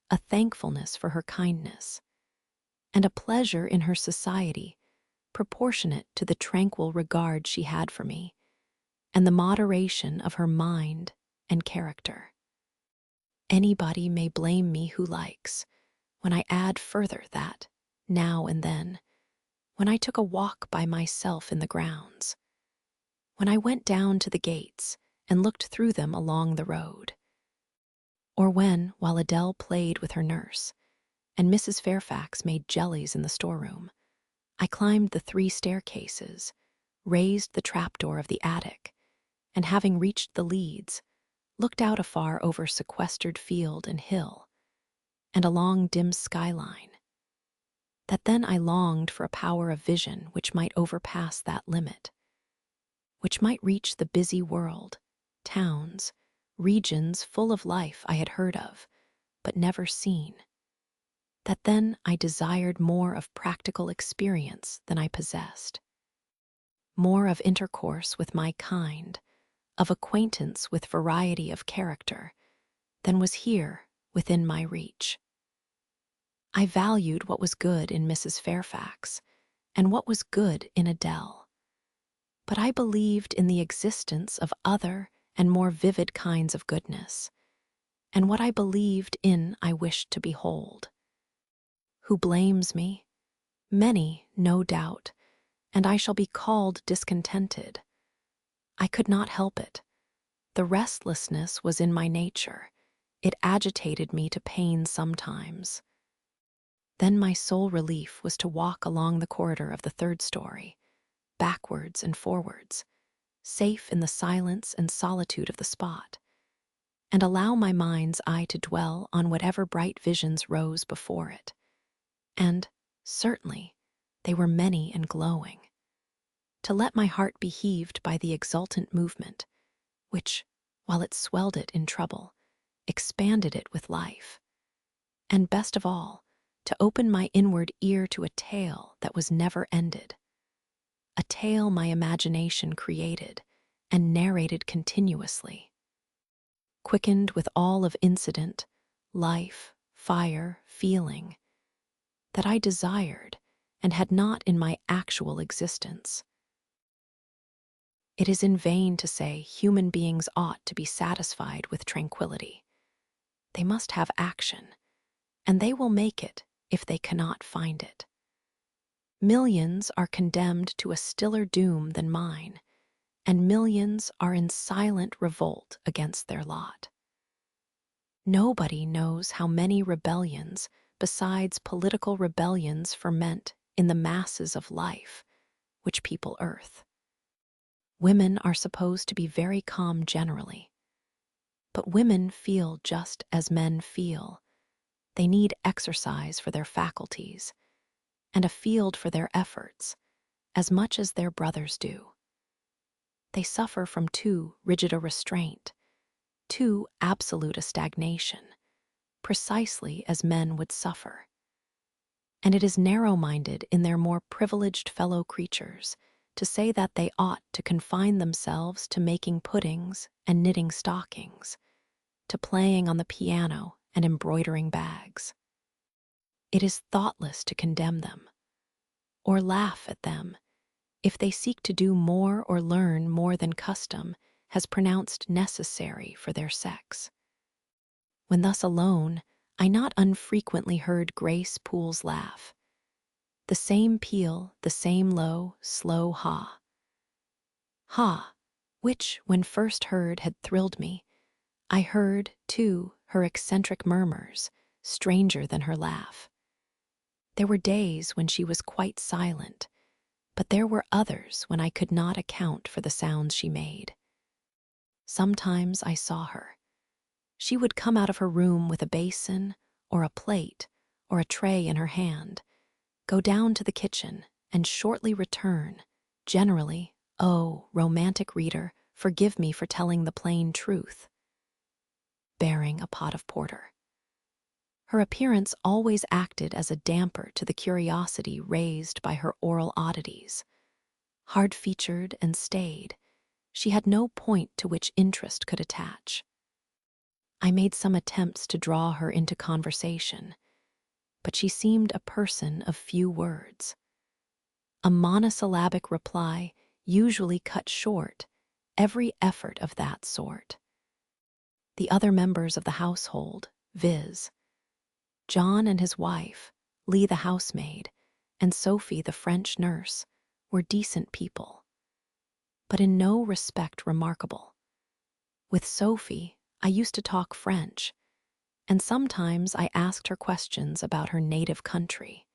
a thankfulness for her kindness, and a pleasure in her society proportionate to the tranquil regard she had for me, and the moderation of her mind and character. Anybody may blame me who likes, when I add further that, now and then, when I took a walk by myself in the grounds, when I went down to the gates and looked through them along the road, or when, while Adele played with her nurse, and Mrs. Fairfax made jellies in the storeroom, I climbed the 3 staircases, raised the trapdoor of the attic, and having reached the leads, looked out afar over sequestered field and hill, and a long dim skyline, that then I longed for a power of vision which might overpass that limit, which might reach the busy world, towns, regions full of life I had heard of, but never seen, that then I desired more of practical experience than I possessed, more of intercourse with my kind, of acquaintance with variety of character, than was here within my reach. I valued what was good in Mrs. Fairfax, and what was good in Adele, but I believed in the existence of other and more vivid kinds of goodness, and what I believed in I wished to behold. Who blames me? Many, no doubt, and I shall be called discontented. I could not help it. The restlessness was in my nature. It agitated me to pain sometimes. Then my sole relief was to walk along the corridor of the 3rd story, backwards and forwards, safe in the silence and solitude of the spot, and allow my mind's eye to dwell on whatever bright visions rose before it. And, certainly, they were many and glowing. To let my heart be heaved by the exultant movement, which, while it swelled it in trouble, expanded it with life. And best of all, to open my inward ear to a tale that was never ended. A tale my imagination created and narrated continuously, quickened with all of incident, life, fire, feeling, that I desired and had not in my actual existence. It is in vain to say human beings ought to be satisfied with tranquility. They must have action, and they will make it if they cannot find it. Millions are condemned to a stiller doom than mine, and millions are in silent revolt against their lot. Nobody knows how many rebellions, besides political rebellions, ferment in the masses of life which people earth. Women are supposed to be very calm generally, but women feel just as men feel. They need exercise for their faculties and a field for their efforts as much as their brothers do. They suffer from too rigid a restraint, too absolute a stagnation, precisely as men would suffer. And it is narrow-minded in their more privileged fellow creatures to say that they ought to confine themselves to making puddings and knitting stockings, to playing on the piano and embroidering bags. It is thoughtless to condemn them, or laugh at them, if they seek to do more or learn more than custom has pronounced necessary for their sex. When thus alone, I not unfrequently heard Grace Poole's laugh. The same peal, the same low, slow ha. Ha, which, when first heard, had thrilled me. I heard, too, her eccentric murmurs, stranger than her laugh. There were days when she was quite silent, but there were others when I could not account for the sounds she made. Sometimes I saw her. She would come out of her room with a basin, or a plate, or a tray in her hand, go down to the kitchen, and shortly return, generally, oh, romantic reader, forgive me for telling the plain truth, bearing a pot of porter. Her appearance always acted as a damper to the curiosity raised by her oral oddities. Hard-featured and staid, she had no point to which interest could attach. I made some attempts to draw her into conversation, but she seemed a person of few words. A monosyllabic reply usually cut short every effort of that sort. The other members of the household, viz., John and his wife, Lee the housemaid, and Sophie the French nurse, were decent people, but in no respect remarkable. With Sophie, I used to talk French, and sometimes I asked her questions about her native country.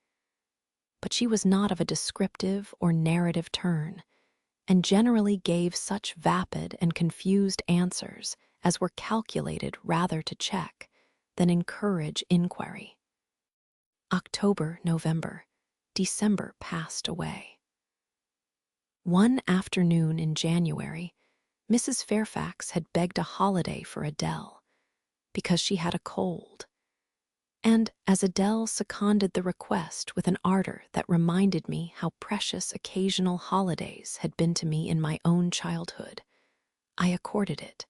But she was not of a descriptive or narrative turn, and generally gave such vapid and confused answers as were calculated rather to check than encourage inquiry. October, November, December passed away. One afternoon in January, Mrs. Fairfax had begged a holiday for Adele because she had a cold, and as Adele seconded the request with an ardor that reminded me how precious occasional holidays had been to me in my own childhood, I accorded it,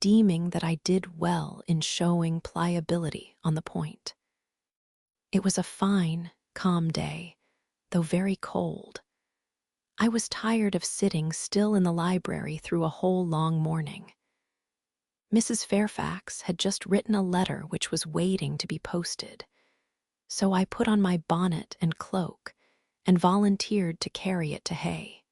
deeming that I did well in showing pliability on the point. It was a fine, calm day, though very cold. I was tired of sitting still in the library through a whole long morning. Mrs. Fairfax had just written a letter which was waiting to be posted, so I put on my bonnet and cloak and volunteered to carry it to Hay.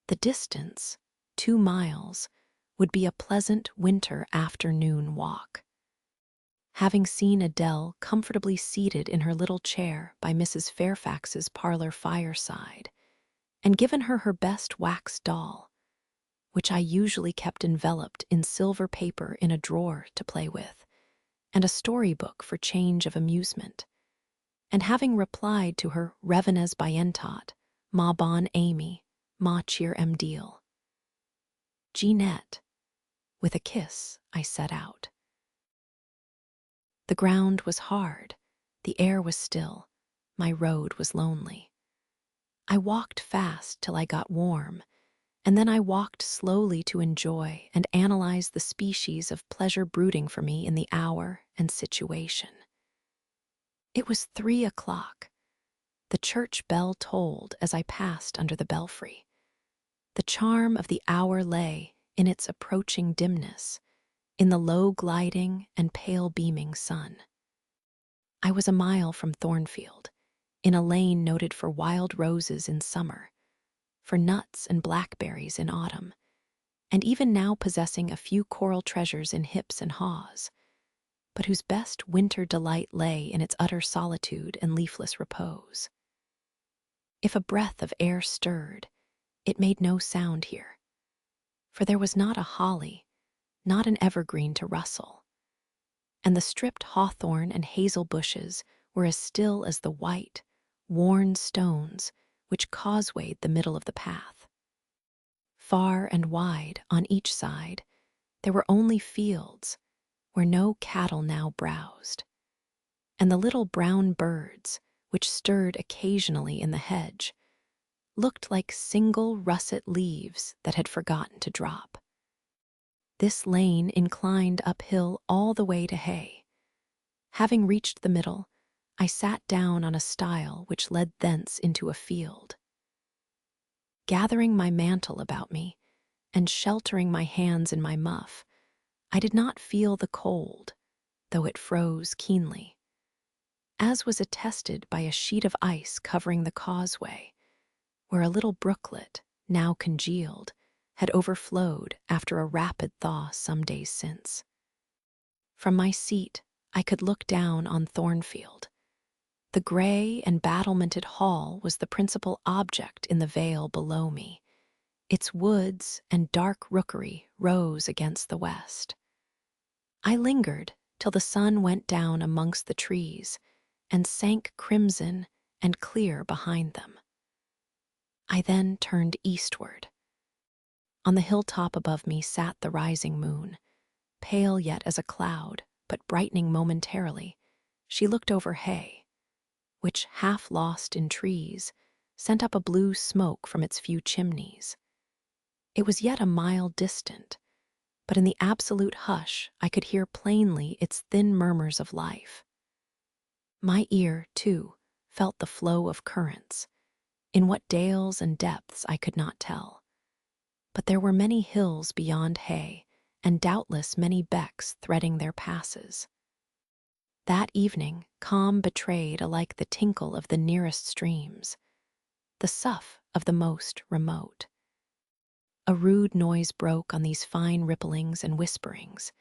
The distance, 2 miles, would be a pleasant winter afternoon walk. Having seen Adele comfortably seated in her little chair by Mrs. Fairfax's parlor fireside, and given her her best wax doll, which I usually kept enveloped in silver paper in a drawer to play with, and a storybook for change of amusement, and having replied to her revenes bientot, ma bonne Amy, ma cheer em deal, Jeanette, With a kiss, I set out. The ground was hard, the air was still, my road was lonely. I walked fast till I got warm, and then I walked slowly to enjoy and analyze the species of pleasure brooding for me in the hour and situation. It was 3 o'clock. The church bell tolled as I passed under the belfry. The charm of the hour lay in its approaching dimness, in the low gliding and pale beaming sun. I was a mile from Thornfield, in a lane noted for wild roses in summer, for nuts and blackberries in autumn, and even now possessing a few coral treasures in hips and haws, but whose best winter delight lay in its utter solitude and leafless repose. If a breath of air stirred, it made no sound here, for there was not a holly, not an evergreen to rustle, and the stripped hawthorn and hazel bushes were as still as the white, worn stones which causewayed the middle of the path. Far and wide, on each side, there were only fields where no cattle now browsed, and the little brown birds, which stirred occasionally in the hedge, looked like single russet leaves that had forgotten to drop. This lane inclined uphill all the way to hay. Having reached the middle, I sat down on a stile which led thence into a field. Gathering my mantle about me and sheltering my hands in my muff, I did not feel the cold, though it froze keenly, as was attested by a sheet of ice covering the causeway, where a little brooklet, now congealed, had overflowed after a rapid thaw some days since. From my seat, I could look down on Thornfield. The gray and battlemented hall was the principal object in the vale below me. Its woods and dark rookery rose against the west. I lingered till the sun went down amongst the trees and sank crimson and clear behind them. I then turned eastward. On the hilltop above me sat the rising moon, pale yet as a cloud, but brightening momentarily. She looked over hay, which, half lost in trees, sent up a blue smoke from its few chimneys. It was yet a mile distant, but in the absolute hush I could hear plainly its thin murmurs of life. My ear, too, felt the flow of currents, in what dales and depths I could not tell. But there were many hills beyond hay, and doubtless many becks threading their passes. That evening, calm betrayed alike the tinkle of the nearest streams, the sough of the most remote. A rude noise broke on these fine ripplings and whisperings,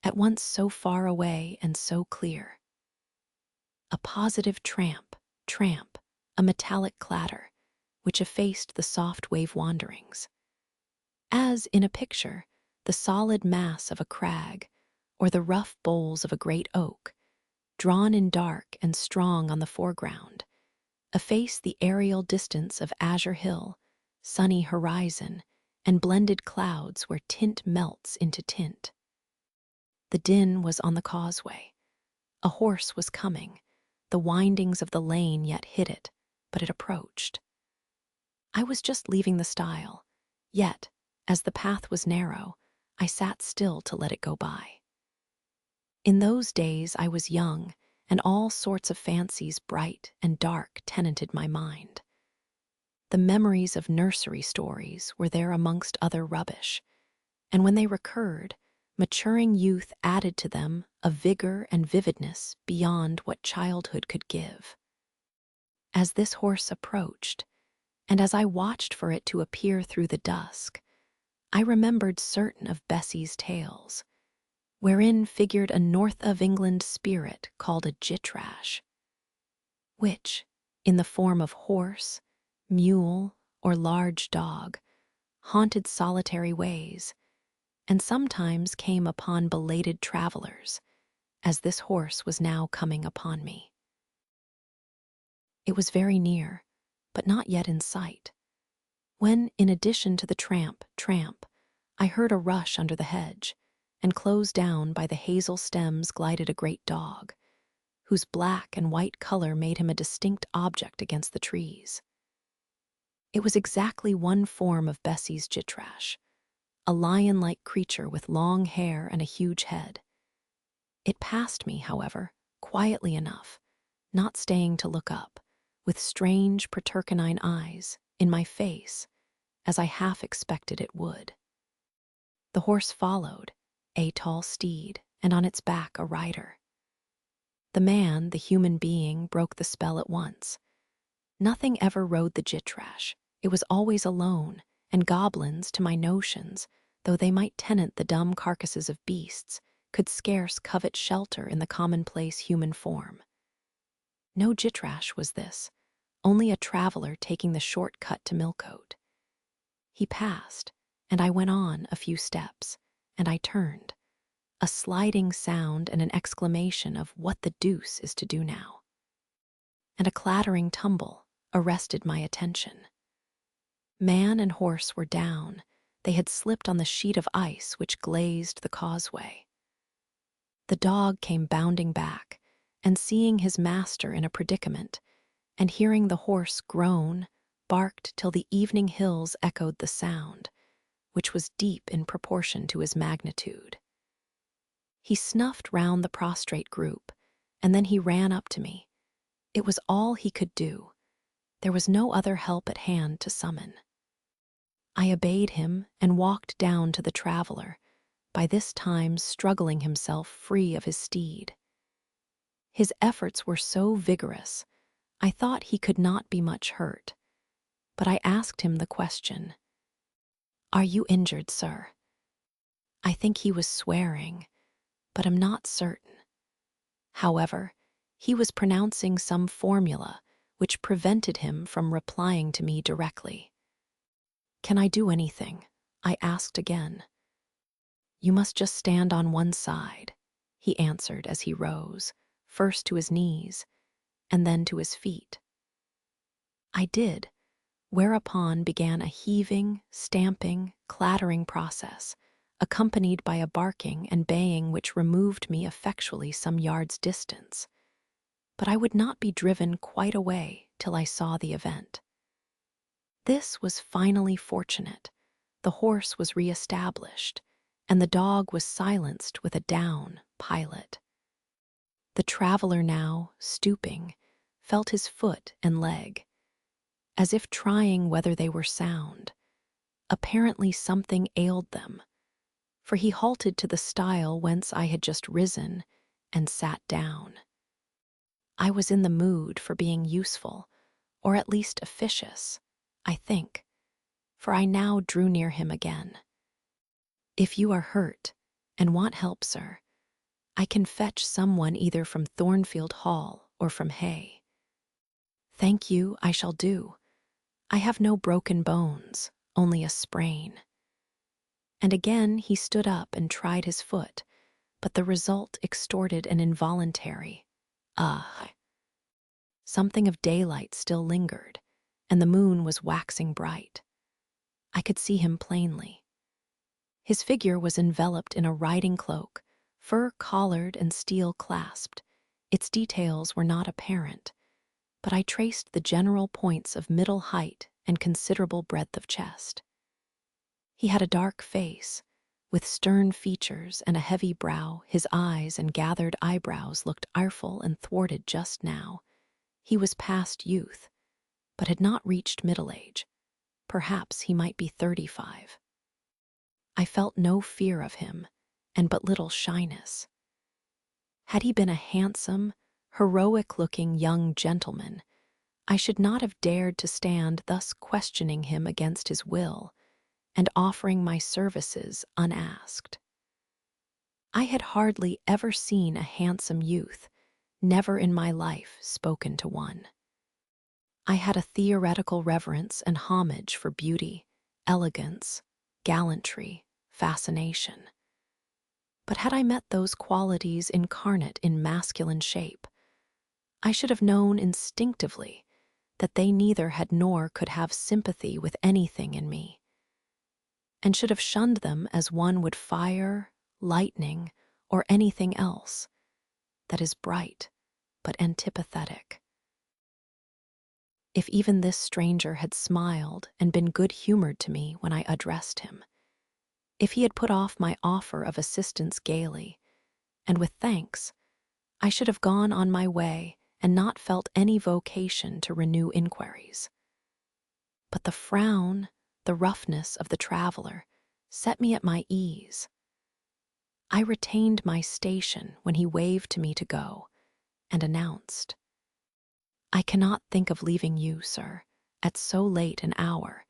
at once so far away and so clear. A positive tramp, tramp, a metallic clatter, which effaced the soft wave wanderings. As, in a picture, the solid mass of a crag, or the rough boles of a great oak, drawn in dark and strong on the foreground, efface the aerial distance of azure hill, sunny horizon, and blended clouds where tint melts into tint. The din was on the causeway. A horse was coming. The windings of the lane yet hid it, but it approached. I was just leaving the stile, yet, as the path was narrow, I sat still to let it go by. In those days I was young, and all sorts of fancies bright and dark tenanted my mind. The memories of nursery stories were there amongst other rubbish, and when they recurred, maturing youth added to them a vigor and vividness beyond what childhood could give. As this horse approached, and as I watched for it to appear through the dusk, I remembered certain of Bessie's tales, wherein figured a North of England spirit called a jitrash, which, in the form of horse, mule, or large dog, haunted solitary ways, and sometimes came upon belated travelers, as this horse was now coming upon me. It was very near, but not yet in sight, when, in addition to the tramp, tramp, I heard a rush under the hedge, and close down by the hazel stems glided a great dog, whose black and white color made him a distinct object against the trees. It was exactly one form of Bessie's jitrash, a lion-like creature with long hair and a huge head. It passed me, however, quietly enough, not staying to look up, with strange proturcanine eyes, in my face, as I half expected it would. The horse followed, a tall steed, and on its back a rider. The man, the human being, broke the spell at once. Nothing ever rode the jitrash. It was always alone, and goblins, to my notions, though they might tenant the dumb carcasses of beasts, could scarce covet shelter in the commonplace human form. No jitrash was this, only a traveler taking the short cut to Millcote. He passed, and I went on a few steps, and I turned. A sliding sound and an exclamation of "What the deuce is to do now?" and a clattering tumble arrested my attention. Man and horse were down. They had slipped on the sheet of ice which glazed the causeway. The dog came bounding back, and seeing his master in a predicament, and hearing the horse groan, barked till the evening hills echoed the sound, which was deep in proportion to his magnitude. He snuffed round the prostrate group, and then he ran up to me. It was all he could do. There was no other help at hand to summon. I obeyed him and walked down to the traveler, by this time struggling himself free of his steed. His efforts were so vigorous, I thought he could not be much hurt, but I asked him the question, "Are you injured, sir?" I think he was swearing, but am not certain. However, he was pronouncing some formula which prevented him from replying to me directly. "Can I do anything?" I asked again. "You must just stand on one side," he answered as he rose, first to his knees, and then to his feet. I did, whereupon began a heaving, stamping, clattering process, accompanied by a barking and baying which removed me effectually some yards' distance. But I would not be driven quite away till I saw the event. This was finally fortunate. The horse was re-established, and the dog was silenced with a down pilot. The traveler now, stooping, felt his foot and leg, as if trying whether they were sound. Apparently something ailed them, for he halted to the stile whence I had just risen and sat down. I was in the mood for being useful, or at least officious, I think, for I now drew near him again. "If you are hurt and want help, sir, I can fetch someone either from Thornfield Hall or from Hay." "Thank you, I shall do. I have no broken bones, only a sprain." And again he stood up and tried his foot, but the result extorted an involuntary "ah." Something of daylight still lingered, and the moon was waxing bright. I could see him plainly. His figure was enveloped in a riding cloak, fur-collared and steel-clasped. Its details were not apparent, but I traced the general points of middle height and considerable breadth of chest. He had a dark face, with stern features and a heavy brow. His eyes and gathered eyebrows looked ireful and thwarted just now. He was past youth, but had not reached middle age. Perhaps he might be 35. I felt no fear of him, and but little shyness. Had he been a handsome, heroic-looking young gentleman, I should not have dared to stand thus questioning him against his will, and offering my services unasked. I had hardly ever seen a handsome youth, never in my life spoken to one. I had a theoretical reverence and homage for beauty, elegance, gallantry, fascination. But had I met those qualities incarnate in masculine shape, I should have known instinctively that they neither had nor could have sympathy with anything in me. and should have shunned them as one would fire, lightning, or anything else that is bright but antipathetic. If even this stranger had smiled and been good-humored to me when I addressed him, if he had put off my offer of assistance gaily, and with thanks, I should have gone on my way and not felt any vocation to renew inquiries. But the frown, the roughness of the traveler set me at my ease. I retained my station when he waved to me to go and announced, "I cannot think of leaving you, sir, at so late an hour,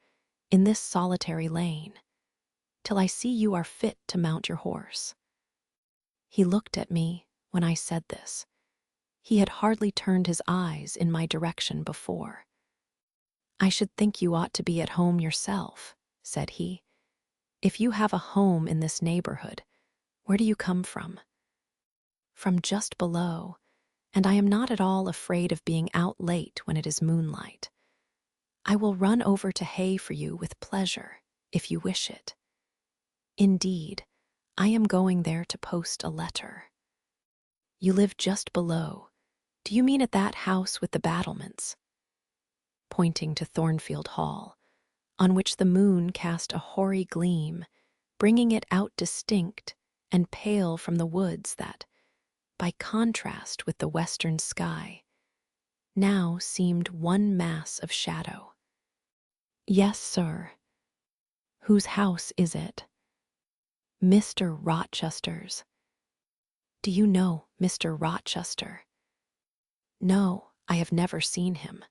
in this solitary lane, till I see you are fit to mount your horse." He looked at me when I said this. He had hardly turned his eyes in my direction before. "I should think you ought to be at home yourself," said he. "If you have a home in this neighborhood, where do you come from?" "From just below, and I am not at all afraid of being out late when it is moonlight. I will run over to Hay for you with pleasure, if you wish it. Indeed, I am going there to post a letter." "You live just below. Do you mean at that house with the battlements?" Pointing to Thornfield Hall, on which the moon cast a hoary gleam, bringing it out distinct and pale from the woods that, by contrast with the western sky, now seemed one mass of shadow. "Yes, sir." "Whose house is it?" "Mr. Rochester's." "Do you know Mr. Rochester?" "No, I have never seen him."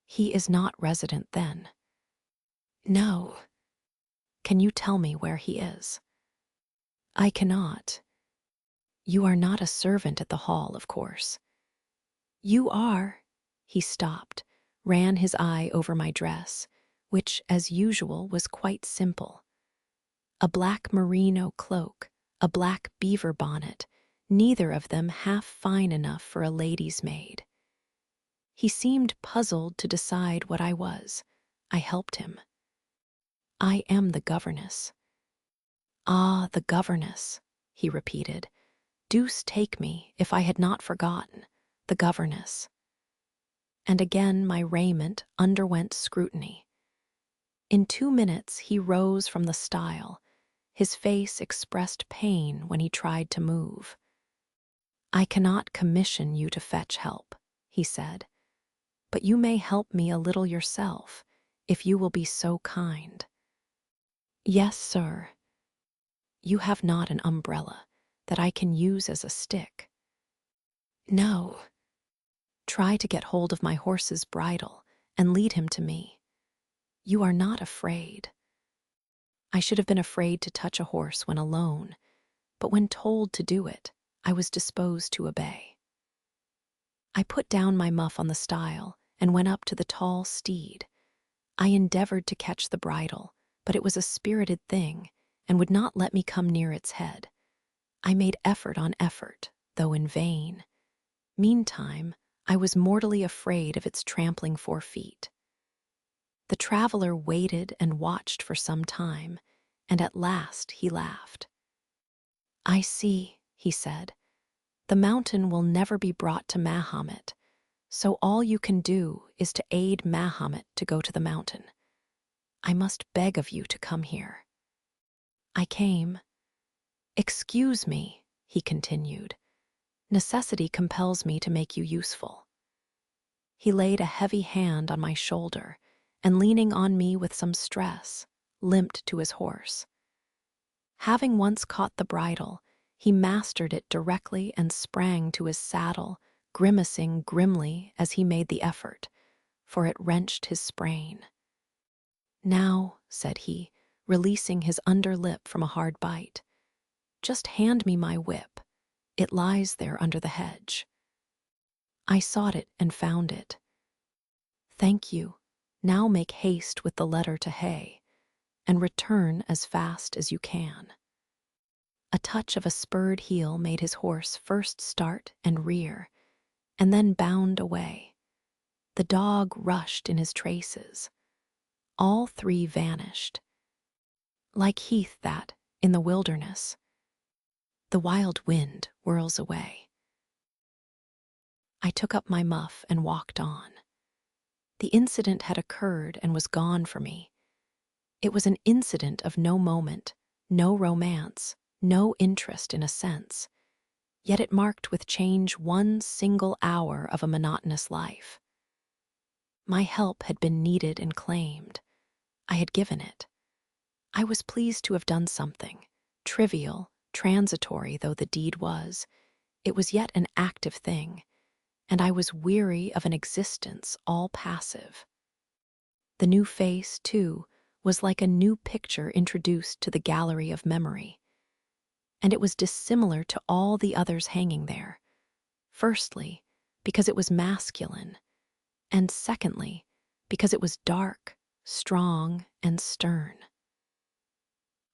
"He is not resident then?" "No." "Can you tell me where he is?" "I cannot." "You are not a servant at the hall, of course." "You are." He stopped, ran his eye over my dress, which, as usual, was quite simple. A black merino cloak, a black beaver bonnet, neither of them half fine enough for a lady's maid. He seemed puzzled to decide what I was. I helped him. "I am the governess." "Ah, the governess," he repeated. "Deuce take me if I had not forgotten, the governess." And again my raiment underwent scrutiny. In 2 minutes he rose from the stile. His face expressed pain when he tried to move. "I cannot commission you to fetch help," he said, "but you may help me a little yourself, if you will be so kind." "Yes, sir." "You have not an umbrella that I can use as a stick?" "No." "Try to get hold of my horse's bridle and lead him to me. You are not afraid." I should have been afraid to touch a horse when alone, but when told to do it, I was disposed to obey. I put down my muff on the stile and went up to the tall steed. I endeavored to catch the bridle, but it was a spirited thing and would not let me come near its head. I made effort on effort, though in vain. Meantime, I was mortally afraid of its trampling 4 feet. The traveler waited and watched for some time, and at last he laughed. "I see," he said. "The mountain will never be brought to Mahomet, so all you can do is to aid Mahomet to go to the mountain. I must beg of you to come here." I came. "Excuse me," he continued. "Necessity compels me to make you useful." He laid a heavy hand on my shoulder, and leaning on me with some stress, limped to his horse. Having once caught the bridle, he mastered it directly and sprang to his saddle, grimacing grimly as he made the effort, for it wrenched his sprain. "Now," said he, releasing his under lip from a hard bite, "just hand me my whip. It lies there under the hedge." I sought it and found it. "Thank you. Now make haste with the letter to Hay, and return as fast as you can." A touch of a spurred heel made his horse first start and rear, and then bound away. The dog rushed in his traces. All 3 vanished. like heath that, in the wilderness, the wild wind whirls away. I took up my muff and walked on. The incident had occurred and was gone for me. It was an incident of no moment, no romance, no interest in a sense, yet it marked with change one single hour of a monotonous life. My help had been needed and claimed. I had given it. I was pleased to have done something, trivial, transitory though the deed was. It was yet an active thing, and I was weary of an existence all passive. The new face, too, was like a new picture introduced to the gallery of memory, and it was dissimilar to all the others hanging there. Firstly, because it was masculine, and secondly, because it was dark, strong, and stern.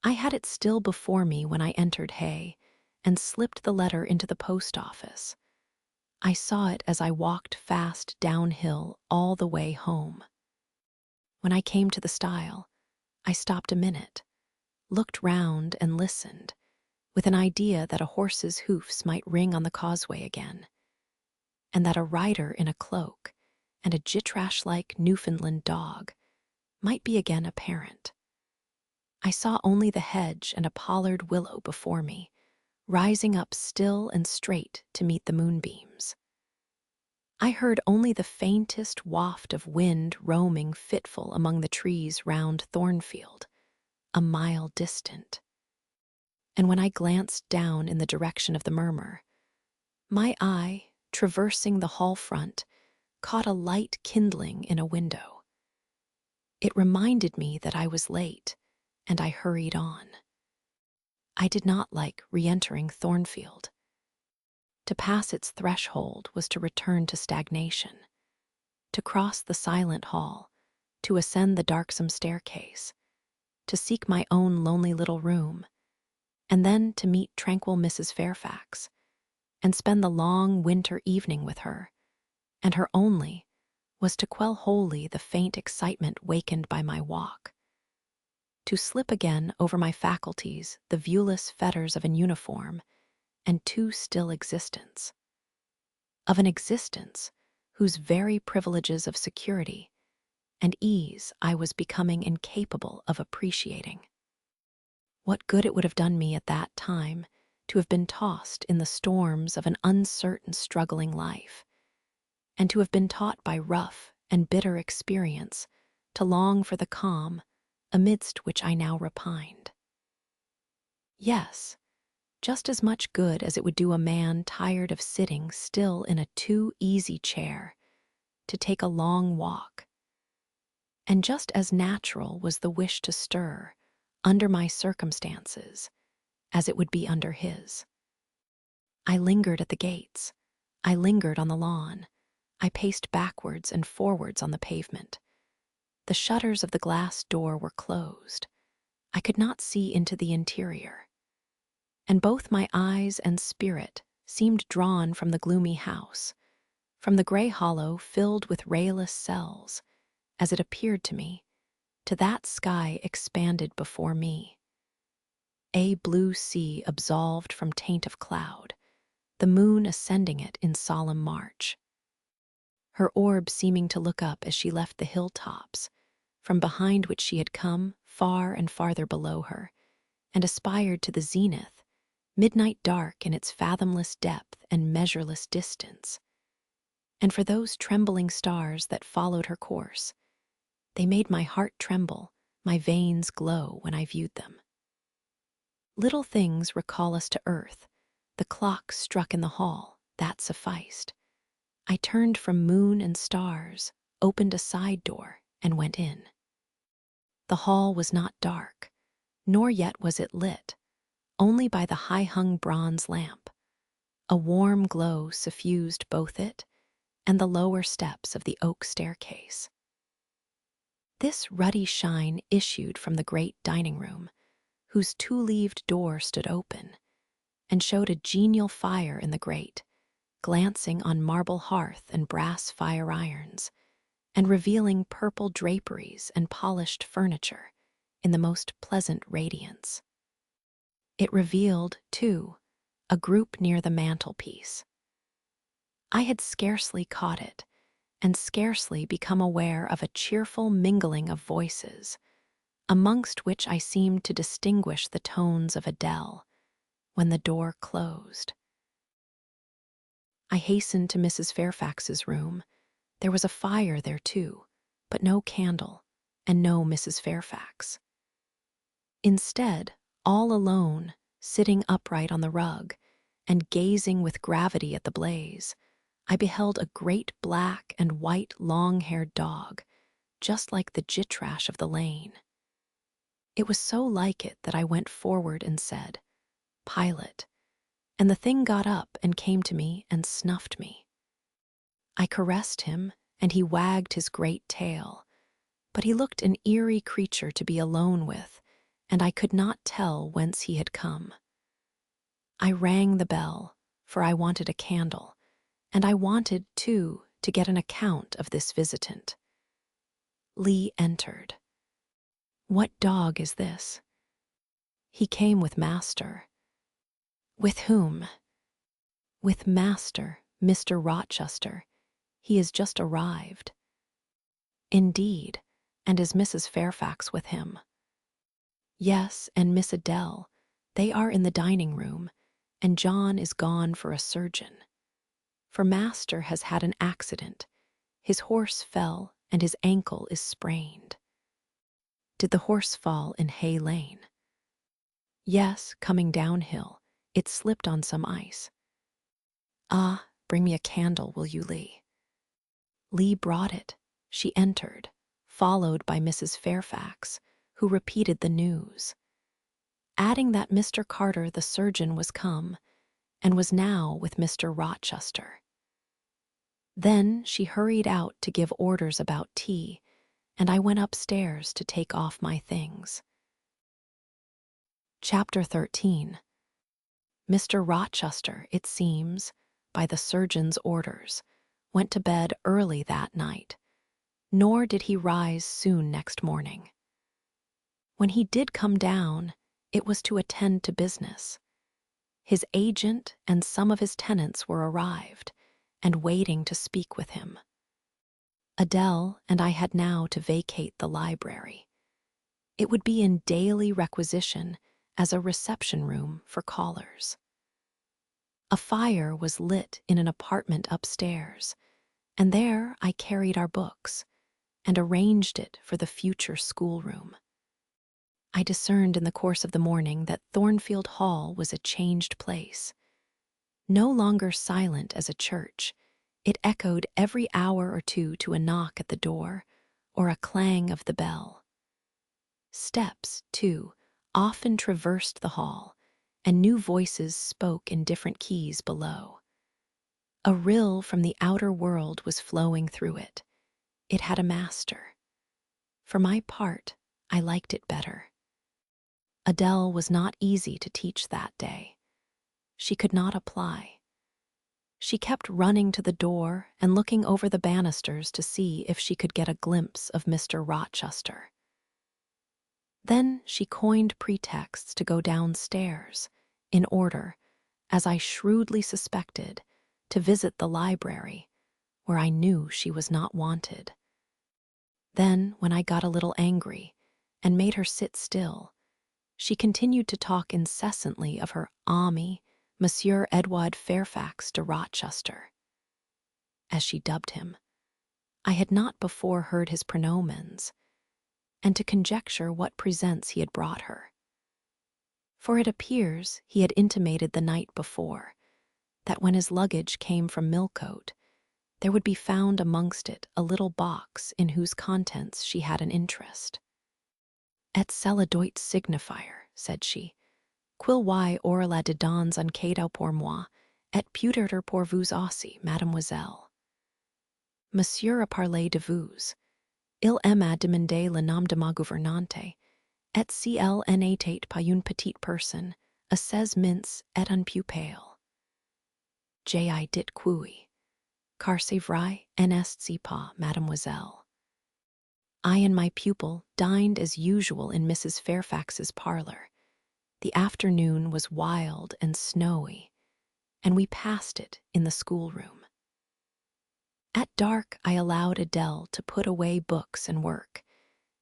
I had it still before me when I entered Hay and slipped the letter into the post office. I saw it as I walked fast downhill all the way home. When I came to the stile, I stopped a minute, looked round and listened, with an idea that a horse's hoofs might ring on the causeway again, and that a rider in a cloak and a jitrash-like Newfoundland dog might be again apparent. I saw only the hedge and a pollard willow before me, rising up still and straight to meet the moonbeams. I heard only the faintest waft of wind roaming fitful among the trees round Thornfield, a mile distant. And when I glanced down in the direction of the murmur, my eye, traversing the hall front, caught a light kindling in a window. It reminded me that I was late, and I hurried on. I did not like re-entering Thornfield. To pass its threshold was to return to stagnation, to cross the silent hall, to ascend the darksome staircase, to seek my own lonely little room, and then to meet tranquil Mrs. Fairfax, and spend the long winter evening with her, and her only was to quell wholly the faint excitement wakened by my walk, to slip again over my faculties the viewless fetters of an uniform and too still existence, of an existence whose very privileges of security and ease I was becoming incapable of appreciating. What good it would have done me at that time to have been tossed in the storms of an uncertain, struggling life, and to have been taught by rough and bitter experience to long for the calm amidst which I now repined. Yes, just as much good as it would do a man tired of sitting still in a too easy chair to take a long walk. And just as natural was the wish to stir, under my circumstances, as it would be under his. I lingered at the gates. I lingered on the lawn. I paced backwards and forwards on the pavement. The shutters of the glass door were closed. I could not see into the interior, and both my eyes and spirit seemed drawn from the gloomy house, from the grey hollow filled with rayless cells, as it appeared to me, to that sky expanded before me. A blue sea absolved from taint of cloud, the moon ascending it in solemn march, her orb seeming to look up as she left the hilltops, from behind which she had come far and farther below her, and aspired to the zenith, midnight dark in its fathomless depth and measureless distance. And for those trembling stars that followed her course, they made my heart tremble, my veins glow when I viewed them. Little things recall us to earth. The clock struck in the hall, that sufficed. I turned from moon and stars, opened a side door, and went in. The hall was not dark, nor yet was it lit, only by the high-hung bronze lamp. A warm glow suffused both it and the lower steps of the oak staircase. This ruddy shine issued from the great dining room, whose two-leaved door stood open, and showed a genial fire in the grate, glancing on marble hearth and brass fire-irons, and revealing purple draperies and polished furniture, in the most pleasant radiance. It revealed, too, a group near the mantelpiece. I had scarcely caught it, and scarcely become aware of a cheerful mingling of voices, amongst which I seemed to distinguish the tones of Adele, when the door closed. I hastened to Mrs. Fairfax's room. There was a fire there, too, but no candle, and no Mrs. Fairfax. Instead, all alone, sitting upright on the rug, and gazing with gravity at the blaze, I beheld a great black and white long-haired dog, just like the jitrash of the lane. It was so like it that I went forward and said, "Pilot," and the thing got up and came to me and snuffed me. I caressed him, and he wagged his great tail, but he looked an eerie creature to be alone with, and I could not tell whence he had come. I rang the bell, for I wanted a candle, and I wanted, too, to get an account of this visitant. Lee entered. "What dog is this?" "He came with master." "With whom?" "With master, Mr. Rochester. He is just arrived." "Indeed, and is Mrs. Fairfax with him?" "Yes, and Miss Adele. They are in the dining-room, and John is gone for a surgeon. For master has had an accident. His horse fell, and his ankle is sprained." "Did the horse fall in Hay Lane?" "Yes, coming downhill. It slipped on some ice." "Ah, bring me a candle, will you, Lee?" Lee brought it. She entered, followed by Mrs. Fairfax, who repeated the news, adding that Mr. Carter the surgeon was come, and was now with Mr. Rochester. Then she hurried out to give orders about tea, and I went upstairs to take off my things. Chapter 13. Mr. Rochester, it seems, by the surgeon's orders, went to bed early that night, nor did he rise soon next morning. When he did come down, it was to attend to business. His agent and some of his tenants were arrived, and waiting to speak with him. Adele and I had now to vacate the library. It would be in daily requisition as a reception room for callers. A fire was lit in an apartment upstairs, and there I carried our books and arranged it for the future schoolroom. I discerned in the course of the morning that Thornfield Hall was a changed place. No longer silent as a church, it echoed every hour or two to a knock at the door or a clang of the bell. Steps, too, often traversed the hall, and new voices spoke in different keys below. A rill from the outer world was flowing through it. It had a master. For my part, I liked it better. Adele was not easy to teach that day. She could not apply. She kept running to the door and looking over the banisters to see if she could get a glimpse of Mr. Rochester. Then she coined pretexts to go downstairs, in order, as I shrewdly suspected, to visit the library, where I knew she was not wanted. Then, when I got a little angry, and made her sit still, she continued to talk incessantly of her ami, Monsieur Edward Fairfax de Rochester, as she dubbed him. I had not before heard his pronomens, and to conjecture what presents he had brought her. For it appears he had intimated the night before that when his luggage came from Millcote, there would be found amongst it a little box in whose contents she had an interest. "Et cela doit signifier," said she, "quil y aura la dedans un cadeau pour moi, et peut-être pour vous aussi, mademoiselle. Monsieur a parlé de vous. Il m'a demandé le nom de ma gouvernante, et si elle n'était pas une petite personne, assez mince et un peu pale. J'ai dit oui, car c'est vrai, n'est-ce pas, mademoiselle?" I and my pupil dined as usual in Mrs. Fairfax's parlor. The afternoon was wild and snowy, and we passed it in the schoolroom. At dark, I allowed Adele to put away books and work,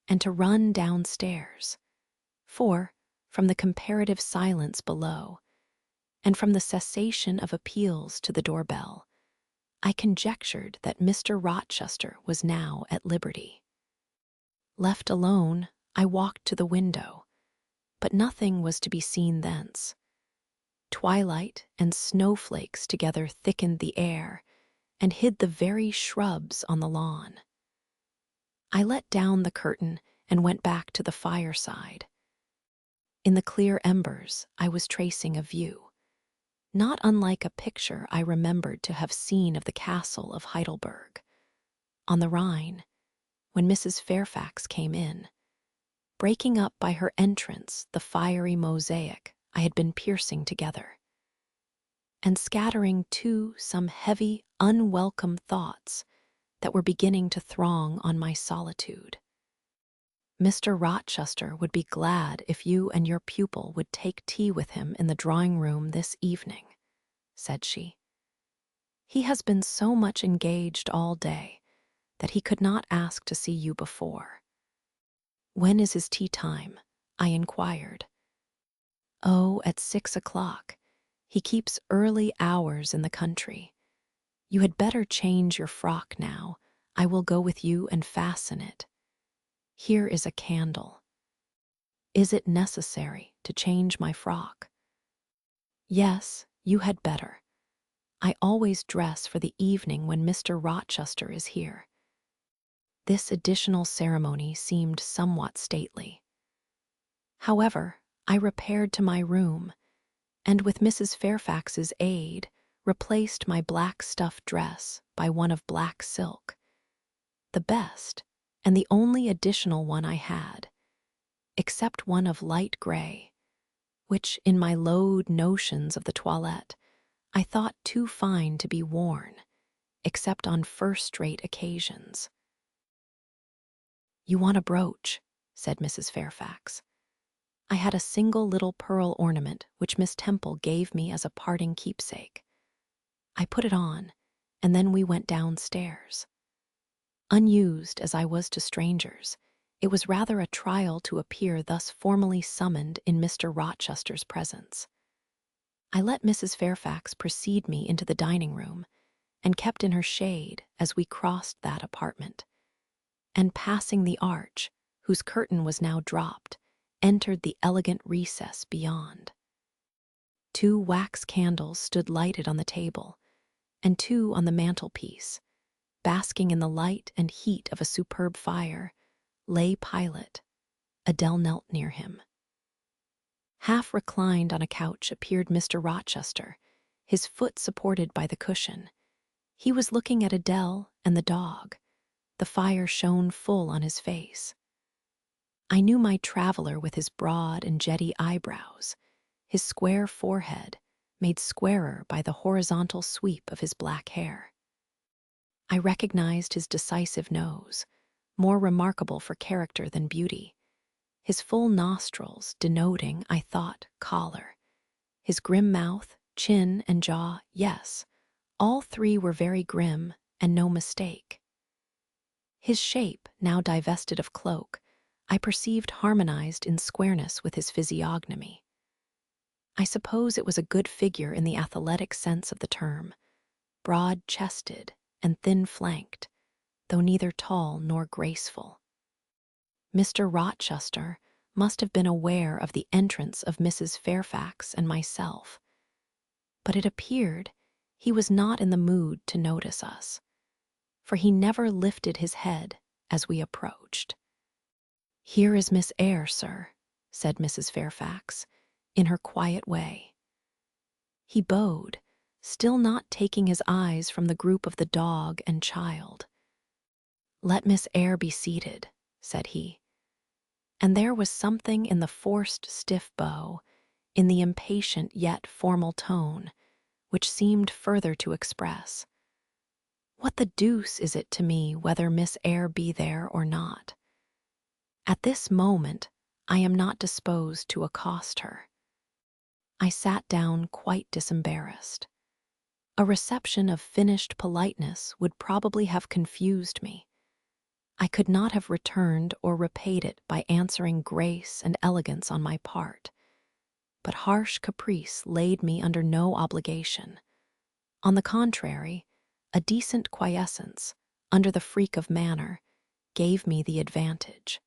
and to run downstairs, for, from the comparative silence below, and from the cessation of appeals to the doorbell, I conjectured that Mr. Rochester was now at liberty. Left alone, I walked to the window, but nothing was to be seen thence. Twilight and snowflakes together thickened the air and hid the very shrubs on the lawn. I let down the curtain and went back to the fireside. In the clear embers, I was tracing a view, not unlike a picture I remembered to have seen of the castle of Heidelberg, on the Rhine, when Mrs. Fairfax came in, breaking up by her entrance the fiery mosaic I had been piercing together, and scattering too some heavy, unwelcome thoughts that were beginning to throng on my solitude. Mr. Rochester would be glad if you and your pupil would take tea with him in the drawing-room this evening, said she. He has been so much engaged all day that he could not ask to see you before. When is his tea time? I inquired. Oh, at 6 o'clock. He keeps early hours in the country. You had better change your frock now. I will go with you and fasten it. Here is a candle. Is it necessary to change my frock? Yes, you had better. I always dress for the evening when Mr. Rochester is here. This additional ceremony seemed somewhat stately. However, I repaired to my room, and with Mrs. Fairfax's aid, replaced my black stuff dress by one of black silk, the best and the only additional one I had, except one of light gray, which, in my low notions of the toilette, I thought too fine to be worn, except on first-rate occasions. You want a brooch, said Mrs. Fairfax. I had a single little pearl ornament which Miss Temple gave me as a parting keepsake. I put it on, and then we went downstairs. Unused as I was to strangers, it was rather a trial to appear thus formally summoned in Mr. Rochester's presence. I let Mrs. Fairfax precede me into the dining-room, and kept in her shade as we crossed that apartment, and passing the arch, whose curtain was now dropped, entered the elegant recess beyond. 2 wax candles stood lighted on the table, and 2 on the mantelpiece. Basking in the light and heat of a superb fire, lay Pilot. Adele knelt near him. Half reclined on a couch appeared Mr. Rochester, his foot supported by the cushion. He was looking at Adele and the dog. The fire shone full on his face. I knew my traveler with his broad and jetty eyebrows, his square forehead, made squarer by the horizontal sweep of his black hair. I recognized his decisive nose, more remarkable for character than beauty, his full nostrils denoting, I thought, choler, his grim mouth, chin, and jaw, yes, all 3 were very grim, and no mistake. His shape, now divested of cloak, I perceived harmonized in squareness with his physiognomy. I suppose it was a good figure in the athletic sense of the term, broad-chested and thin-flanked, though neither tall nor graceful. Mr. Rochester must have been aware of the entrance of Mrs. Fairfax and myself, but it appeared he was not in the mood to notice us, for he never lifted his head as we approached. "Here is Miss Eyre, sir," said Mrs. Fairfax, in her quiet way. He bowed, still not taking his eyes from the group of the dog and child. "Let Miss Eyre be seated," said he. And there was something in the forced stiff bow, in the impatient yet formal tone, which seemed further to express, "What the deuce is it to me whether Miss Eyre be there or not? At this moment, I am not disposed to accost her. I sat down quite disembarrassed. A reception of finished politeness would probably have confused me. I could not have returned or repaid it by answering grace and elegance on my part, but harsh caprice laid me under no obligation. On the contrary, a decent quiescence, under the freak of manner, gave me the advantage.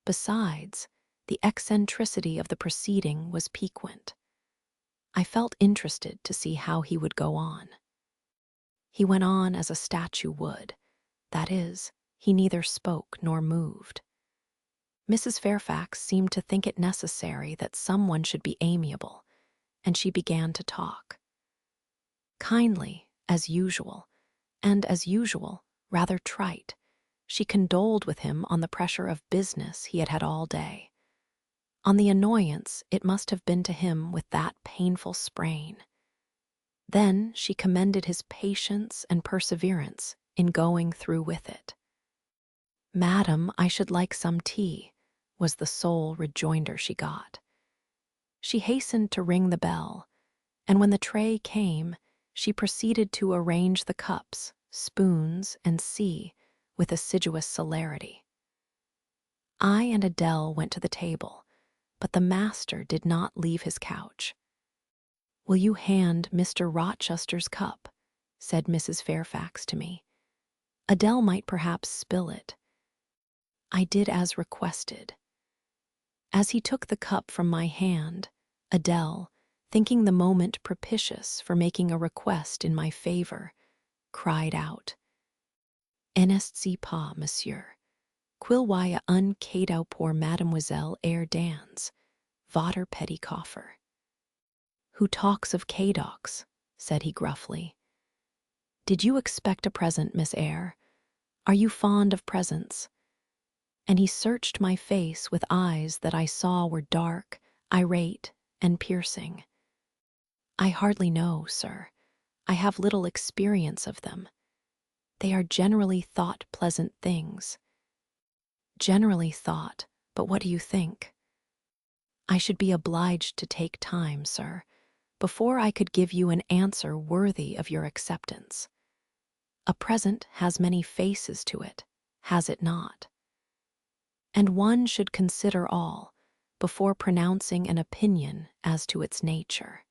Besides, the eccentricity of the proceeding was piquant. I felt interested to see how he would go on. He went on as a statue would, that is, he neither spoke nor moved. Mrs. Fairfax seemed to think it necessary that someone should be amiable, and she began to talk. Kindly, as usual, and as usual, rather trite, she condoled with him on the pressure of business he had had all day, on the annoyance it must have been to him with that painful sprain. Then she commended his patience and perseverance in going through with it. "Madam, I should like some tea," was the sole rejoinder she got. She hastened to ring the bell, and when the tray came, she proceeded to arrange the cups, spoons, and with assiduous celerity. I and Adele went to the table, but the master did not leave his couch. "Will you hand Mr. Rochester's cup?" said Mrs. Fairfax to me. "Adele might perhaps spill it." I did as requested. As he took the cup from my hand, Adele, thinking the moment propitious for making a request in my favor, cried out, "N'est-ce pas, monsieur, qu'il y a un cadeau pour Mademoiselle Eyre dans votre petit coffre?" "Who talks of cadeaux?" said he gruffly. "Did you expect a present, Miss Eyre? Are you fond of presents?" And he searched my face with eyes that I saw were dark, irate, and piercing. "I hardly know, sir. I have little experience of them. They are generally thought pleasant things." "Generally thought, but what do you think?" "I should be obliged to take time, sir, before I could give you an answer worthy of your acceptance. A present has many faces to it, has it not? And one should consider all before pronouncing an opinion as to its nature."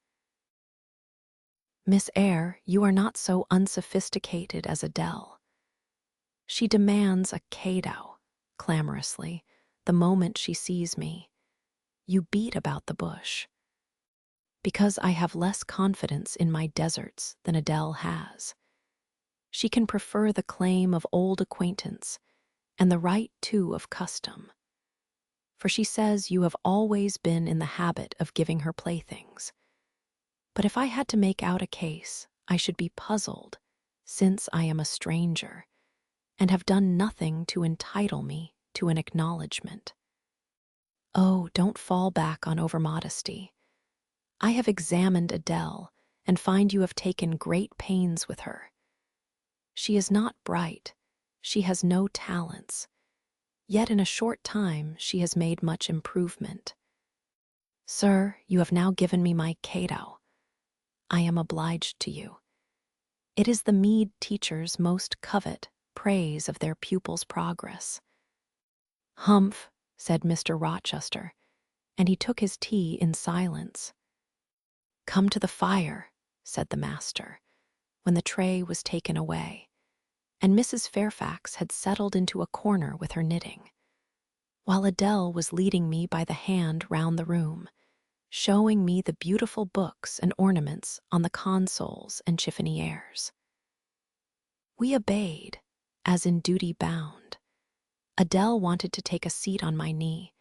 "Miss Eyre, you are not so unsophisticated as Adele. She demands a cadeau, clamorously, the moment she sees me. You beat about the bush." "Because I have less confidence in my deserts than Adele has. She can prefer the claim of old acquaintance, and the right, too, of custom. For she says you have always been in the habit of giving her playthings. But if I had to make out a case, I should be puzzled, since I am a stranger, and have done nothing to entitle me to an acknowledgment." "Oh, don't fall back on overmodesty. I have examined Adele, and find you have taken great pains with her. She is not bright, she has no talents, yet in a short time she has made much improvement. Sir, you have now given me my cadeau. I am obliged to you. It is the meed teachers most covet praise of their pupils' progress." "Humph," said Mr. Rochester, and he took his tea in silence. "Come to the fire," said the master, when the tray was taken away, and Mrs. Fairfax had settled into a corner with her knitting, while Adele was leading me by the hand round the room, showing me the beautiful books and ornaments on the consoles and chiffoniers. We obeyed, as in duty bound. Adele wanted to take a seat on my knee,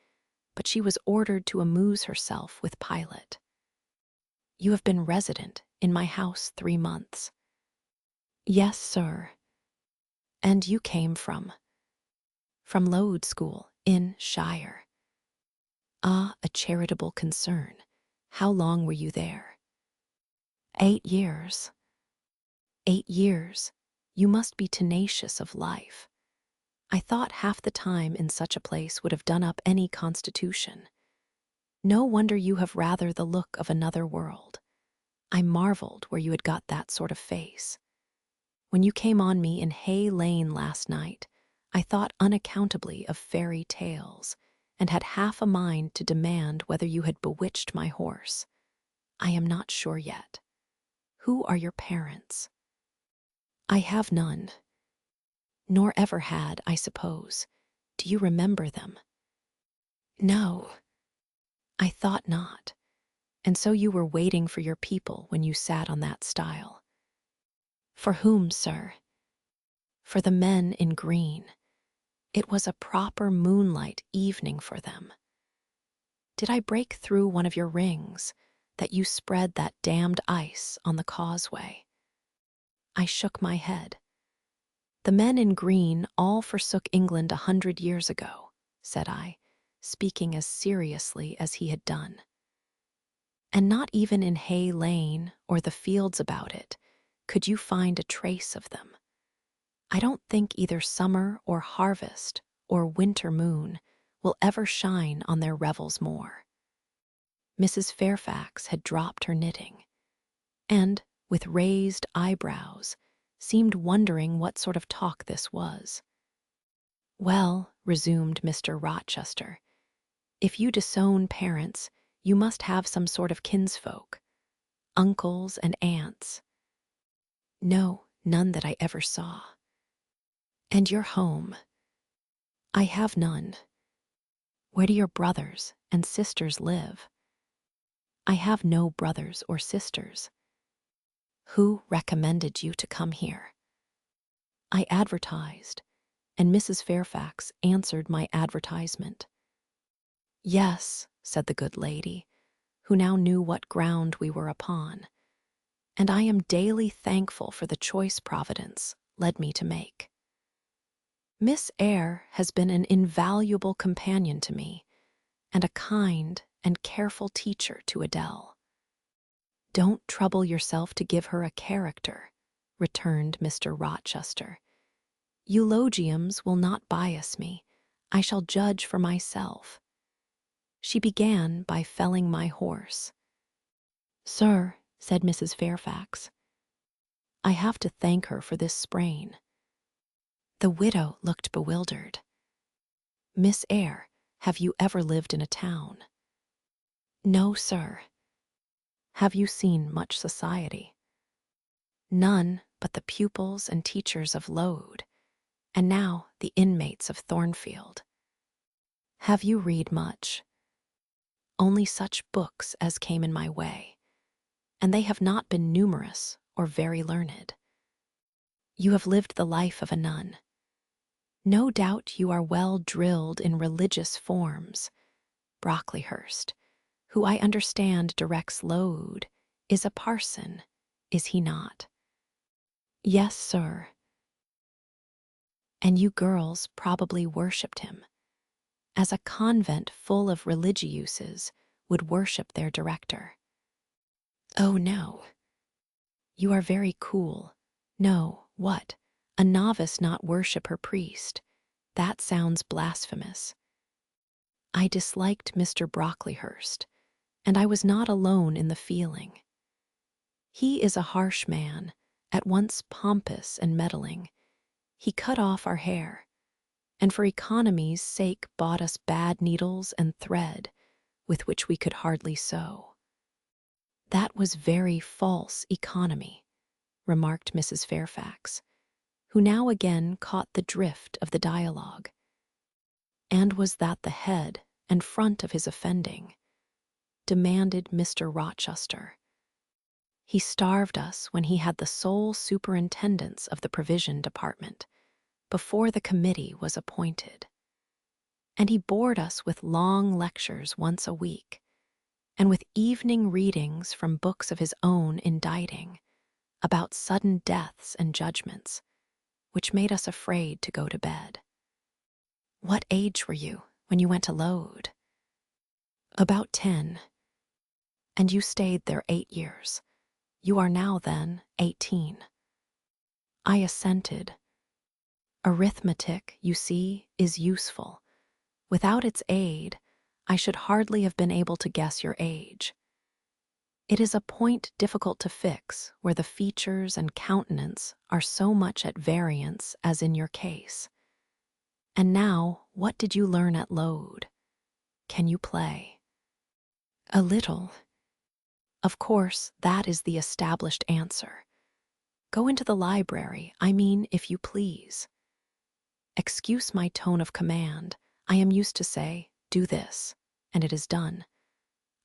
but she was ordered to amuse herself with Pilate. "You have been resident in my house 3 months." "Yes, sir." "And you came from—" "From Lowood School, in shire." "Ah, a charitable concern. How long were you there?" 8 years." 8 years. You must be tenacious of life. I thought half the time in such a place would have done up any constitution. No wonder you have rather the look of another world. I marveled where you had got that sort of face. When you came on me in Hay Lane last night, I thought unaccountably of fairy tales, and had half a mind to demand whether you had bewitched my horse. I am not sure yet. Who are your parents? I have none, nor ever had, I suppose. Do you remember them? No, I thought not. And so you were waiting for your people when you sat on that stile. For whom, sir? For the men in green. It was a proper moonlight evening for them. Did I break through one of your rings, that you spread that damned ice on the causeway? I shook my head. The men in green all forsook England 100 years ago, said I, speaking as seriously as he had done. And not even in Hay Lane or the fields about it could you find a trace of them. I don't think either summer or harvest or winter moon will ever shine on their revels more. Mrs. Fairfax had dropped her knitting, and, with raised eyebrows, seemed wondering what sort of talk this was. Well, resumed Mr. Rochester, if you disown parents, you must have some sort of kinsfolk, uncles and aunts. No, none that I ever saw. And your home? I have none. Where do your brothers and sisters live? I have no brothers or sisters. Who recommended you to come here? I advertised, and Mrs. Fairfax answered my advertisement. Yes, said the good lady, who now knew what ground we were upon, and I am daily thankful for the choice Providence led me to make. Miss Eyre has been an invaluable companion to me, and a kind and careful teacher to Adele. Don't trouble yourself to give her a character, returned Mr. Rochester. Eulogiums will not bias me. I shall judge for myself. She began by felling my horse. Sir, said Mrs. Fairfax, I have to thank her for this sprain. The widow looked bewildered. Miss Eyre, have you ever lived in a town? No, sir. Have you seen much society? None but the pupils and teachers of Lode, and now the inmates of Thornfield. Have you read much? Only such books as came in my way, and they have not been numerous or very learned. You have lived the life of a nun. No doubt you are well drilled in religious forms. Brocklehurst, who I understand directs Lode, is a parson, is he not? Yes, sir. And you girls probably worshipped him, as a convent full of religieuses would worship their director. Oh, no. You are very cool. No, what? A novice not worship her priest? That sounds blasphemous. I disliked Mr. Brocklehurst, and I was not alone in the feeling. He is a harsh man, at once pompous and meddling. He cut off our hair, and for economy's sake bought us bad needles and thread, with which we could hardly sew. That was very false economy, remarked Mrs. Fairfax, who now again caught the drift of the dialogue. And was that the head and front of his offending? Demanded Mr. Rochester. He starved us when he had the sole superintendence of the provision department, before the committee was appointed. And he bored us with long lectures once a week, and with evening readings from books of his own inditing, about sudden deaths and judgments, which made us afraid to go to bed. What age were you when you went to Lode? About 10. And you stayed there 8 years. You are now, then, 18. I assented. Arithmetic, you see, is useful. Without its aid, I should hardly have been able to guess your age. It is a point difficult to fix where the features and countenance are so much at variance as in your case. And now, what did you learn at Lode? Can you play? A little. Of course, that is the established answer. Go into the library, I mean, if you please. Excuse my tone of command. I am used to say, do this, and it is done.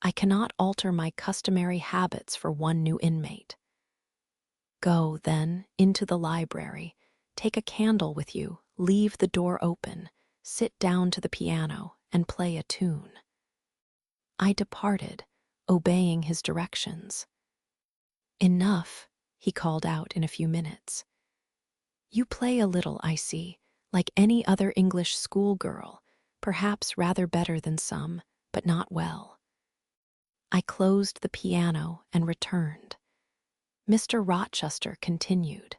I cannot alter my customary habits for one new inmate. Go, then, into the library, take a candle with you, leave the door open, sit down to the piano, and play a tune. I departed, obeying his directions. Enough, he called out in a few minutes. You play a little, I see, like any other English schoolgirl, perhaps rather better than some, but not well. I closed the piano and returned. Mr. Rochester continued.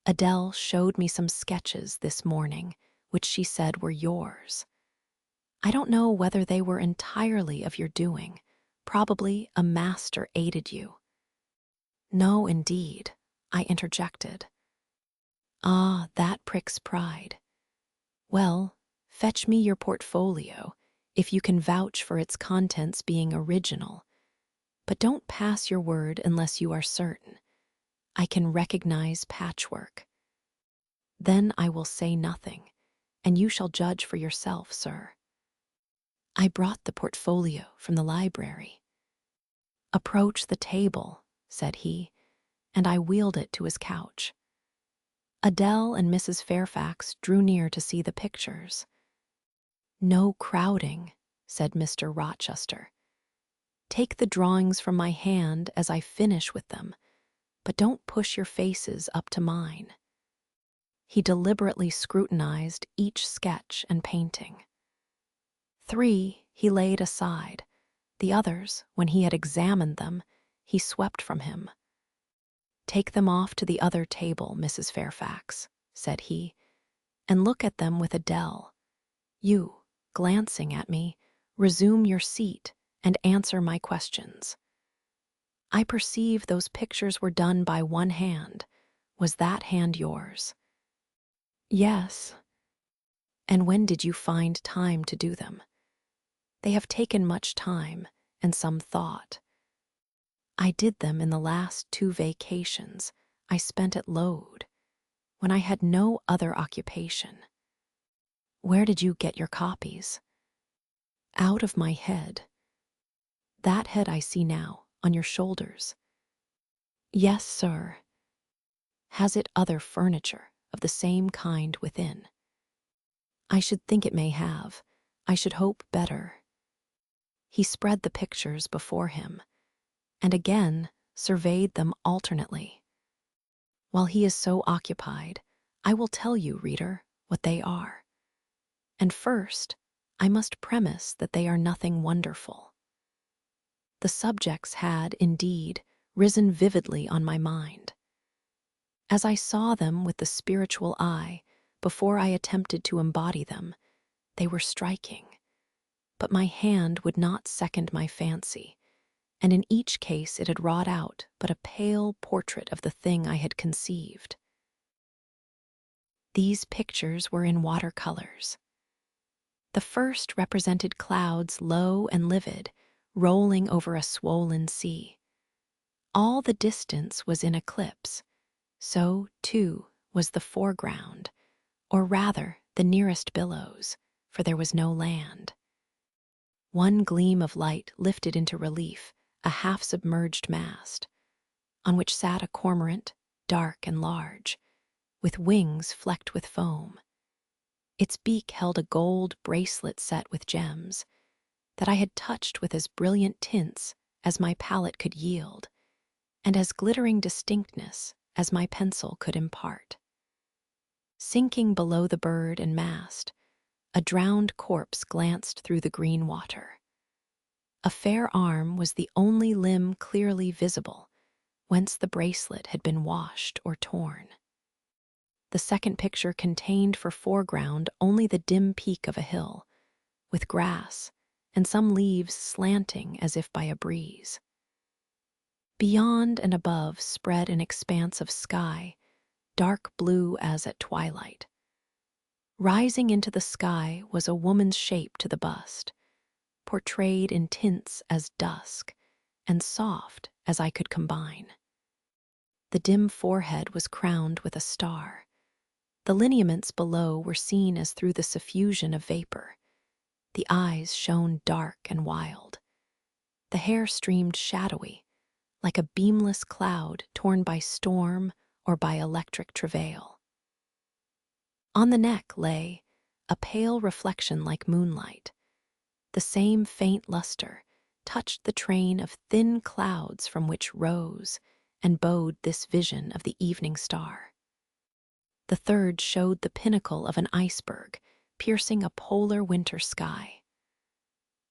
Adele showed me some sketches this morning, which she said were yours. I don't know whether they were entirely of your doing. Probably a master aided you. No, indeed, I interjected. Ah, that pricks pride. Well, fetch me your portfolio, if you can vouch for its contents being original. But don't pass your word unless you are certain. I can recognize patchwork. Then I will say nothing, and you shall judge for yourself, sir. I brought the portfolio from the library. Approach the table, said he, and I wheeled it to his couch. Adele and Mrs. Fairfax drew near to see the pictures. No crowding, said Mr. Rochester. Take the drawings from my hand as I finish with them, but don't push your faces up to mine. He deliberately scrutinized each sketch and painting. 3 he laid aside. The others, when he had examined them, he swept from him. Take them off to the other table, Mrs. Fairfax, said he, and look at them with Adele. You, glancing at me, resume your seat and answer my questions. I perceive those pictures were done by one hand. Was that hand yours? Yes. And when did you find time to do them? They have taken much time and some thought. I did them in the last 2 vacations I spent at Lode, when I had no other occupation. Where did you get your copies? Out of my head. That head I see now, on your shoulders. Yes, sir. Has it other furniture of the same kind within? I should think it may have. I should hope better. He spread the pictures before him, and again surveyed them alternately. While he is so occupied, I will tell you, reader, what they are. And first, I must premise that they are nothing wonderful. The subjects had, indeed, risen vividly on my mind. As I saw them with the spiritual eye, before I attempted to embody them, they were striking. But my hand would not second my fancy, and in each case it had wrought out but a pale portrait of the thing I had conceived. These pictures were in watercolors. The first represented clouds low and livid, rolling over a swollen sea. All the distance was in eclipse. So, too, was the foreground, or rather the nearest billows, for there was no land. One gleam of light lifted into relief a half-submerged mast, on which sat a cormorant, dark and large, with wings flecked with foam. Its beak held a gold bracelet set with gems, that I had touched with as brilliant tints as my palette could yield, and as glittering distinctness as my pencil could impart. Sinking below the bird and mast, a drowned corpse glanced through the green water. A fair arm was the only limb clearly visible, whence the bracelet had been washed or torn. The second picture contained for foreground only the dim peak of a hill, with grass and some leaves slanting as if by a breeze. Beyond and above spread an expanse of sky, dark blue as at twilight. Rising into the sky was a woman's shape to the bust, portrayed in tints as dusk and soft as I could combine. The dim forehead was crowned with a star. The lineaments below were seen as through the suffusion of vapor. The eyes shone dark and wild. The hair streamed shadowy, like a beamless cloud torn by storm or by electric travail. On the neck lay a pale reflection like moonlight. The same faint luster touched the train of thin clouds from which rose and bowed this vision of the evening star. The third showed the pinnacle of an iceberg piercing a polar winter sky.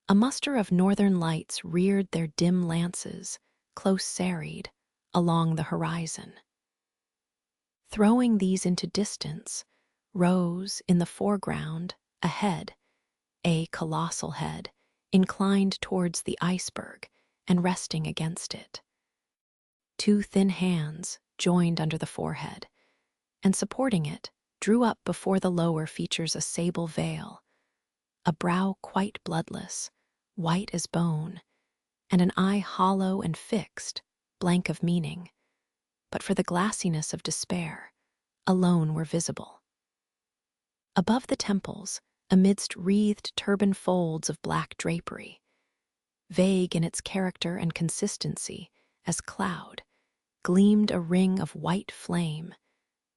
A muster of northern lights reared their dim lances, close serried, along the horizon. Throwing these into distance, rose in the foreground a head, a colossal head, inclined towards the iceberg and resting against it. Two thin hands joined under the forehead, and supporting it, drew up before the lower features a sable veil, a brow quite bloodless, white as bone, and an eye hollow and fixed, blank of meaning, but for the glassiness of despair, alone were visible. Above the temples, amidst wreathed turban folds of black drapery, vague in its character and consistency as cloud, gleamed a ring of white flame,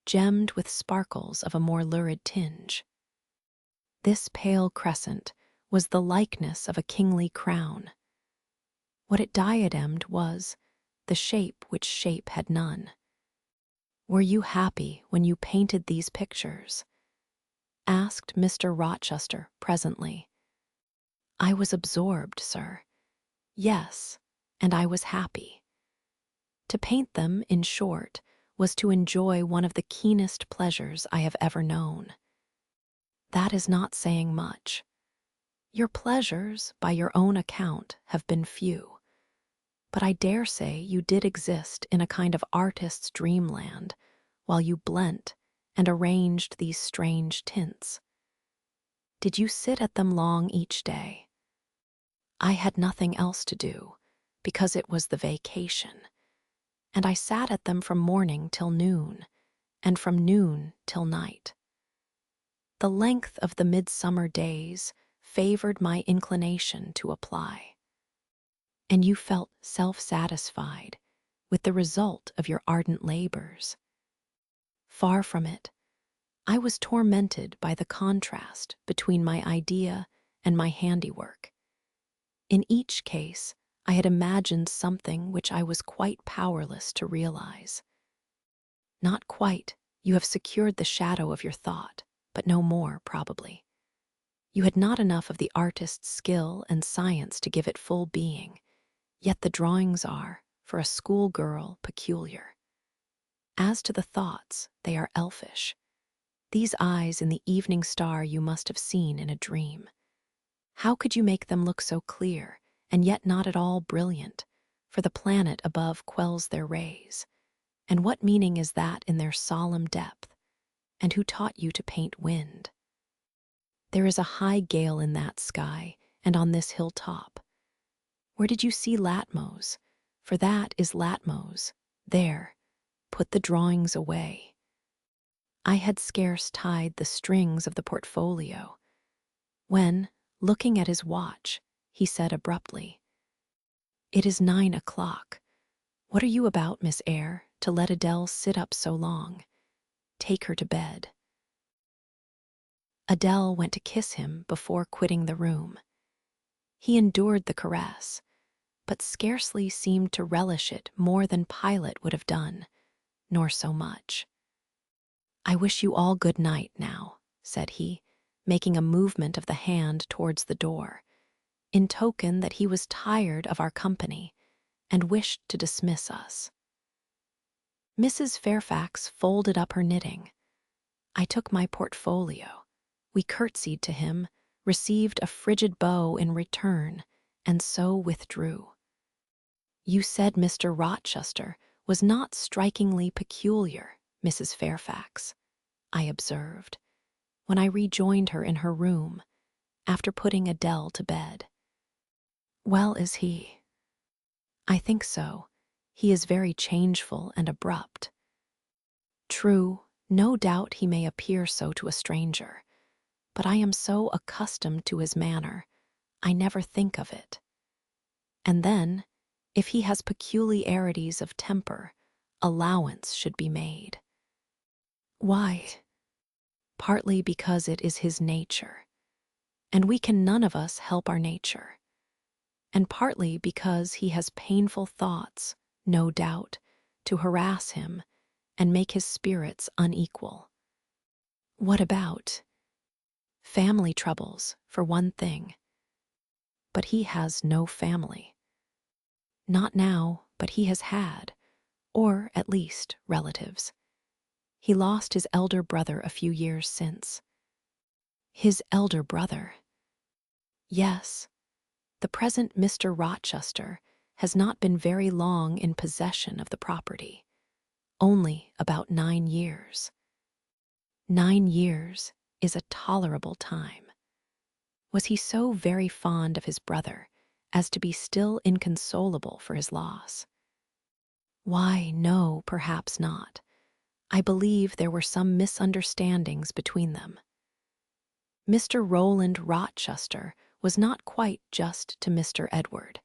gemmed with sparkles of a more lurid tinge. This pale crescent was the likeness of a kingly crown. What it diademed was the shape which shape had none. "Were you happy when you painted these pictures?" asked Mr. Rochester presently. "I was absorbed, sir. Yes, and I was happy. To paint them, in short, was to enjoy one of the keenest pleasures I have ever known. That is not saying much. Your pleasures, by your own account, have been few, but I dare say you did exist in a kind of artist's dreamland while you blent and arranged these strange tints. Did you sit at them long each day? I had nothing else to do, because it was the vacation, and I sat at them from morning till noon, and from noon till night. The length of the midsummer days favored my inclination to apply, and you felt self-satisfied with the result of your ardent labors. Far from it, I was tormented by the contrast between my idea and my handiwork. In each case, I had imagined something which I was quite powerless to realize. Not quite, you have secured the shadow of your thought, but no more, probably. You had not enough of the artist's skill and science to give it full being, yet the drawings are, for a schoolgirl, peculiar. As to the thoughts, they are elfish. These eyes in the evening star you must have seen in a dream. How could you make them look so clear, and yet not at all brilliant, for the planet above quells their rays? And what meaning is that in their solemn depth? And who taught you to paint wind? There is a high gale in that sky, and on this hilltop. Where did you see Latmos? For that is Latmos. There, put the drawings away. I had scarce tied the strings of the portfolio, when, looking at his watch, he said abruptly, "It is 9 o'clock. What are you about, Miss Eyre, to let Adele sit up so long? Take her to bed." Adele went to kiss him before quitting the room. He endured the caress, but scarcely seemed to relish it more than Pilate would have done, nor so much. "I wish you all good night now," said he, making a movement of the hand towards the door, in token that he was tired of our company and wished to dismiss us. Mrs. Fairfax folded up her knitting. I took my portfolio. We curtsied to him, received a frigid bow in return, and so withdrew. You said Mr. Rochester was not strikingly peculiar, Mrs. Fairfax, I observed, when I rejoined her in her room, after putting Adele to bed. Well, is he? I think so. He is very changeful and abrupt. True, no doubt he may appear so to a stranger, but I am so accustomed to his manner, I never think of it. And then, if he has peculiarities of temper, allowance should be made. Why? Partly because it is his nature, and we can none of us help our nature, and partly because he has painful thoughts, no doubt, to harass him and make his spirits unequal. What about? Family troubles, for one thing. But he has no family. Not now, but he has had, or at least relatives. He lost his elder brother a few years since. His elder brother? Yes. The present Mr. Rochester has not been very long in possession of the property. Only about 9 years. 9 years is a tolerable time. Was he so very fond of his brother as to be still inconsolable for his loss? Why, no, perhaps not. I believe there were some misunderstandings between them. Mr. Roland Rochester was not quite just to Mr. Edward,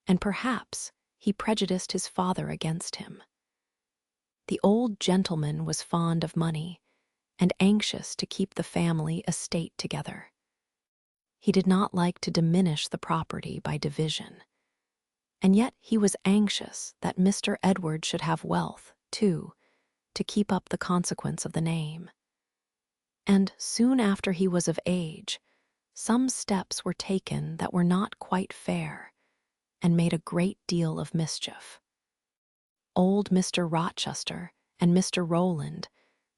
and perhaps he prejudiced his father against him. The old gentleman was fond of money and anxious to keep the family estate together. He did not like to diminish the property by division, and yet he was anxious that Mr. Edward should have wealth, too, to keep up the consequence of the name. And soon after he was of age, some steps were taken that were not quite fair and made a great deal of mischief. Old Mr. Rochester and Mr. Roland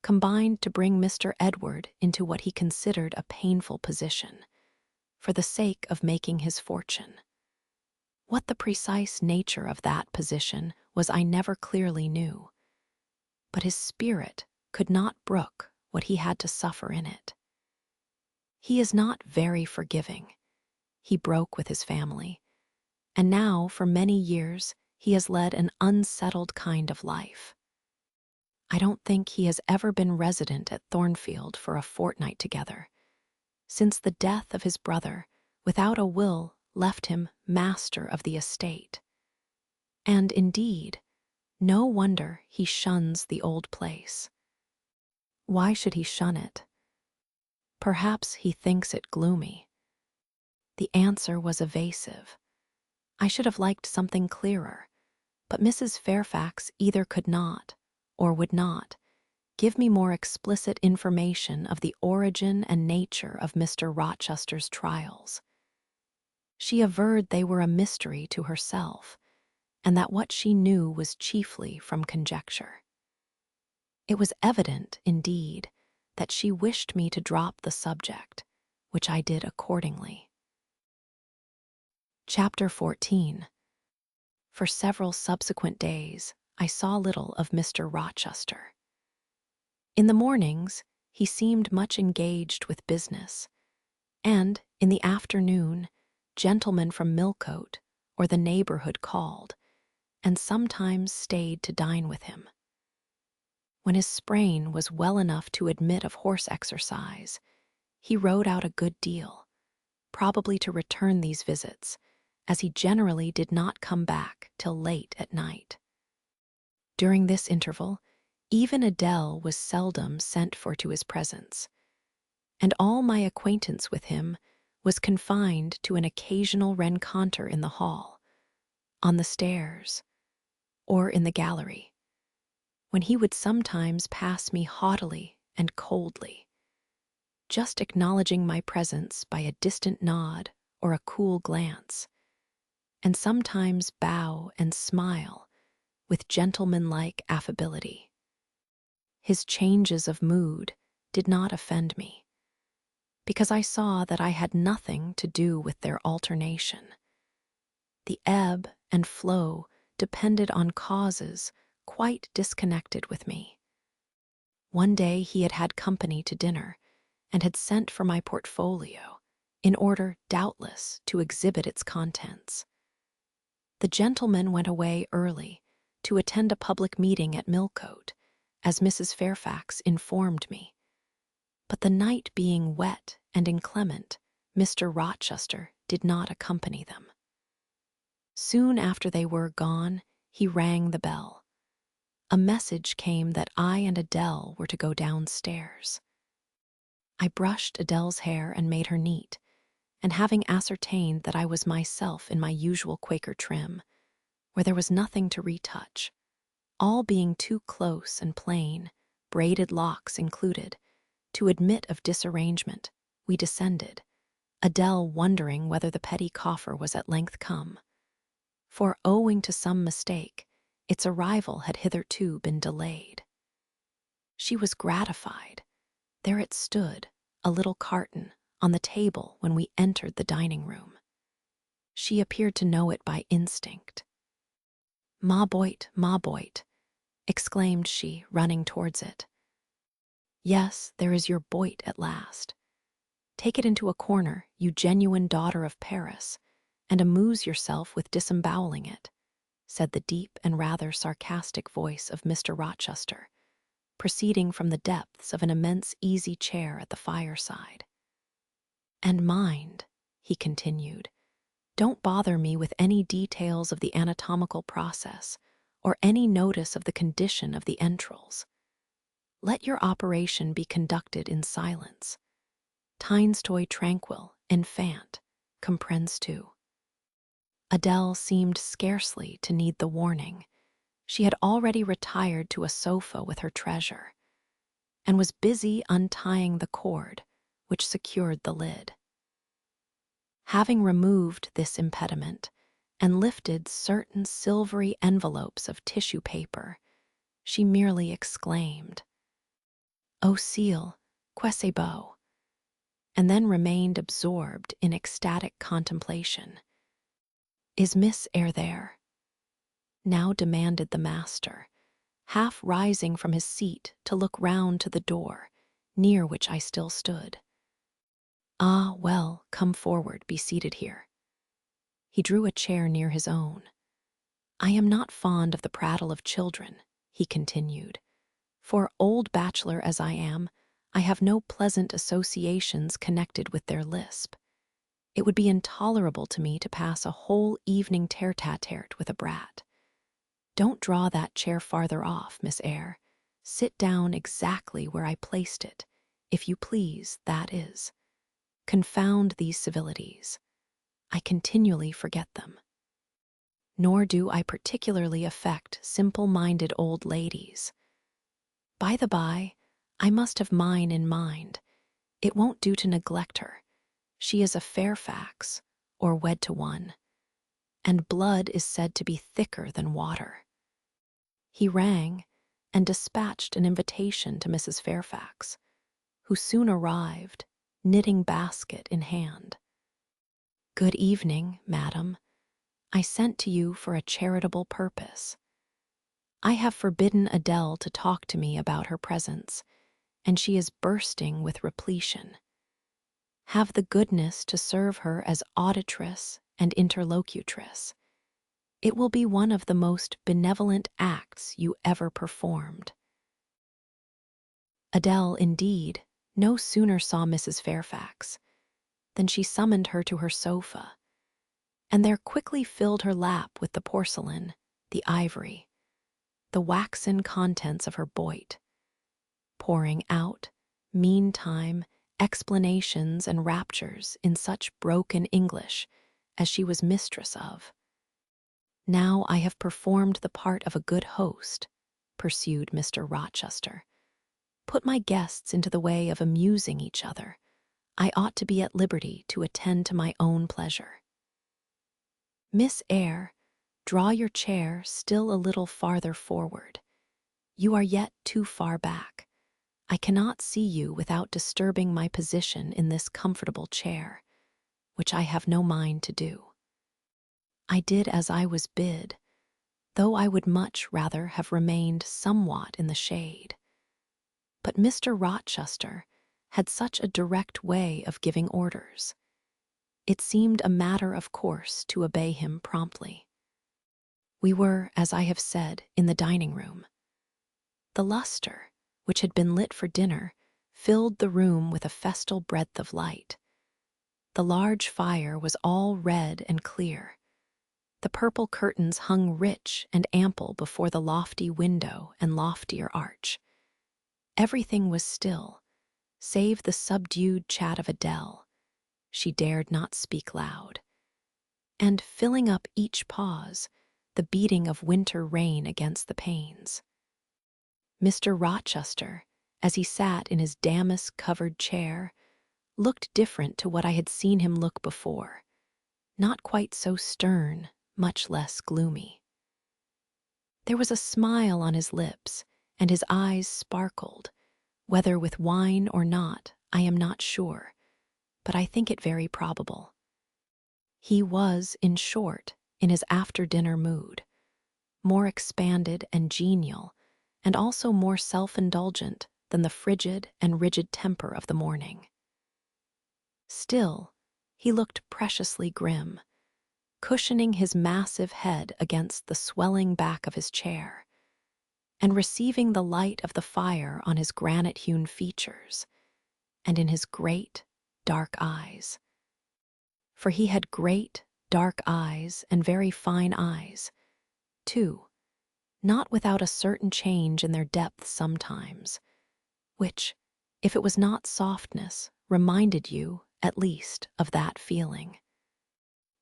combined to bring Mr. Edward into what he considered a painful position, for the sake of making his fortune. What the precise nature of that position was I never clearly knew, but his spirit could not brook what he had to suffer in it. He is not very forgiving. He broke with his family, and now for many years he has led an unsettled kind of life. I don't think he has ever been resident at Thornfield for a fortnight together, since the death of his brother, without a will, left him master of the estate. And indeed, no wonder he shuns the old place. Why should he shun it? Perhaps he thinks it gloomy. The answer was evasive. I should have liked something clearer, but Mrs. Fairfax either could not, or would not, give me more explicit information of the origin and nature of Mr. Rochester's trials. She averred they were a mystery to herself, and that what she knew was chiefly from conjecture. It was evident, indeed, that she wished me to drop the subject, which I did accordingly. Chapter 14. For several subsequent days, I saw little of Mr. Rochester. In the mornings, he seemed much engaged with business, and in the afternoon, gentlemen from Millcote or the neighborhood called, and sometimes stayed to dine with him. When his sprain was well enough to admit of horse exercise, he rode out a good deal, probably to return these visits, as he generally did not come back till late at night. During this interval, even Adele was seldom sent for to his presence, and all my acquaintance with him was confined to an occasional rencontre in the hall, on the stairs, or in the gallery, when he would sometimes pass me haughtily and coldly, just acknowledging my presence by a distant nod or a cool glance, and sometimes bow and smile with gentlemanlike affability. His changes of mood did not offend me, because I saw that I had nothing to do with their alternation. The ebb and flow depended on causes quite disconnected with me. One day he had had company to dinner and had sent for my portfolio in order, doubtless, to exhibit its contents. The gentleman went away early to attend a public meeting at Millcote, as Mrs. Fairfax informed me. But the night being wet and inclement, Mr. Rochester did not accompany them. Soon after they were gone, he rang the bell. A message came that I and Adele were to go downstairs. I brushed Adele's hair and made her neat, and having ascertained that I was myself in my usual Quaker trim, where there was nothing to retouch, all being too close and plain, braided locks included, to admit of disarrangement, we descended, Adele wondering whether the petty coffer was at length come. For, owing to some mistake, its arrival had hitherto been delayed. She was gratified. There it stood, a little carton, on the table when we entered the dining room. She appeared to know it by instinct. "Ma boit," exclaimed she, running towards it. "Yes, there is your boit at last. Take it into a corner, you genuine daughter of Paris, and amuse yourself with disemboweling it," said the deep and rather sarcastic voice of Mr. Rochester, proceeding from the depths of an immense easy chair at the fireside. "And mind," he continued, "don't bother me with any details of the anatomical process or any notice of the condition of the entrails. Let your operation be conducted in silence. Tines toi tranquille, enfant, comprends tu." Adele seemed scarcely to need the warning. She had already retired to a sofa with her treasure, and was busy untying the cord which secured the lid. Having removed this impediment and lifted certain silvery envelopes of tissue paper, she merely exclaimed, "Oh ciel, que c'est beau," and then remained absorbed in ecstatic contemplation. "Is Miss Eyre there?" now demanded the master, half rising from his seat to look round to the door, near which I still stood. "Ah, well, come forward, be seated here." He drew a chair near his own. "I am not fond of the prattle of children," he continued, "for, old bachelor as I am, I have no pleasant associations connected with their lisp. It would be intolerable to me to pass a whole evening tete-a-tete with a brat. Don't draw that chair farther off, Miss Eyre. Sit down exactly where I placed it, if you please, that is. Confound these civilities. I continually forget them. Nor do I particularly affect simple-minded old ladies. By the by, I must have mine in mind. It won't do to neglect her. She is a Fairfax, or wed to one, and blood is said to be thicker than water." He rang and dispatched an invitation to Mrs. Fairfax, who soon arrived, knitting basket in hand. "Good evening, madam. I sent to you for a charitable purpose. I have forbidden Adele to talk to me about her presents, and she is bursting with repletion. Have the goodness to serve her as auditress and interlocutress. It will be one of the most benevolent acts you ever performed." Adele, indeed, no sooner saw Mrs. Fairfax than she summoned her to her sofa, and there quickly filled her lap with the porcelain, the ivory, the waxen contents of her boit, pouring out, meantime, explanations and raptures in such broken English as she was mistress of. "Now I have performed the part of a good host," pursued Mr. Rochester. "Put my guests into the way of amusing each other. I ought to be at liberty to attend to my own pleasure. Miss Eyre, draw your chair still a little farther forward. You are yet too far back. I cannot see you without disturbing my position in this comfortable chair, which I have no mind to do. I did as I was bid, though I would much rather have remained somewhat in the shade. But Mr. Rochester had such a direct way of giving orders. It seemed a matter of course to obey him promptly. We were, as I have said, in the dining room. The lustre, which had been lit for dinner, filled the room with a festal breadth of light. The large fire was all red and clear. The purple curtains hung rich and ample before the lofty window and loftier arch. Everything was still, save the subdued chat of Adele. She dared not speak loud. And filling up each pause, the beating of winter rain against the panes. Mr. Rochester, as he sat in his damask-covered chair, looked different to what I had seen him look before, not quite so stern, much less gloomy. There was a smile on his lips, and his eyes sparkled. Whether with wine or not, I am not sure, but I think it very probable. He was, in short, in his after-dinner mood, more expanded and genial, and also more self-indulgent than the frigid and rigid temper of the morning. Still, he looked preciously grim, cushioning his massive head against the swelling back of his chair, and receiving the light of the fire on his granite-hewn features, and in his great, dark eyes. For he had great, dark eyes and very fine eyes, too, not without a certain change in their depth sometimes, which, if it was not softness, reminded you, at least, of that feeling.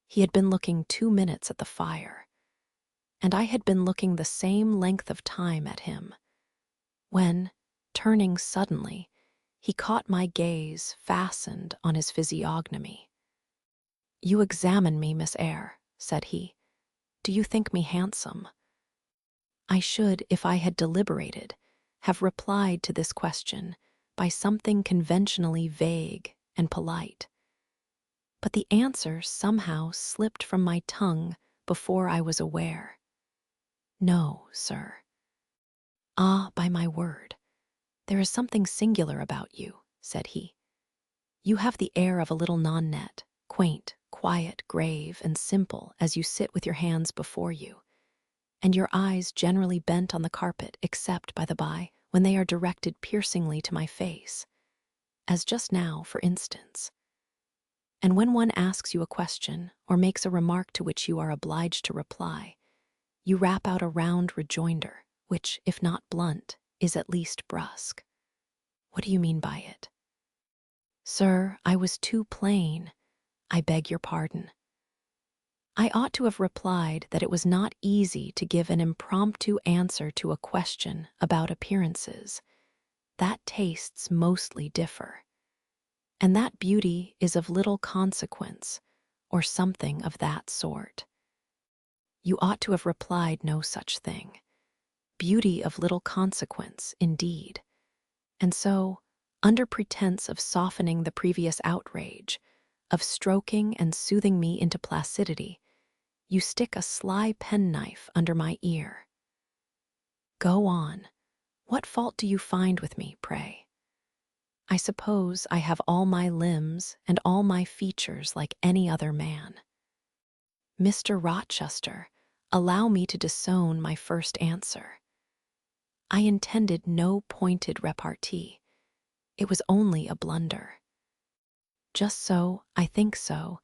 He had been looking 2 minutes at the fire, and I had been looking the same length of time at him, when, turning suddenly, he caught my gaze fastened on his physiognomy. "You examine me, Miss Eyre," said he. "Do you think me handsome?" I should, if I had deliberated, have replied to this question by something conventionally vague and polite. But the answer somehow slipped from my tongue before I was aware. "No, sir." "Ah, by my word, there is something singular about you," said he. "You have the air of a little nonnette, quaint, quiet, grave, and simple as you sit with your hands before you, and your eyes generally bent on the carpet except, by the by, when they are directed piercingly to my face, as just now, for instance. And when one asks you a question or makes a remark to which you are obliged to reply, you rap out a round rejoinder, which, if not blunt, is at least brusque. What do you mean by it?" "Sir, I was too plain. I beg your pardon." I ought to have replied that it was not easy to give an impromptu answer to a question about appearances, that tastes mostly differ, and that beauty is of little consequence, or something of that sort. You ought to have replied no such thing. Beauty of little consequence, indeed. And so, under pretense of softening the previous outrage, of stroking and soothing me into placidity, you stick a sly penknife under my ear. Go on. What fault do you find with me, pray? I suppose I have all my limbs and all my features like any other man. Mr. Rochester, allow me to disown my first answer. I intended no pointed repartee. It was only a blunder. Just so, I think so,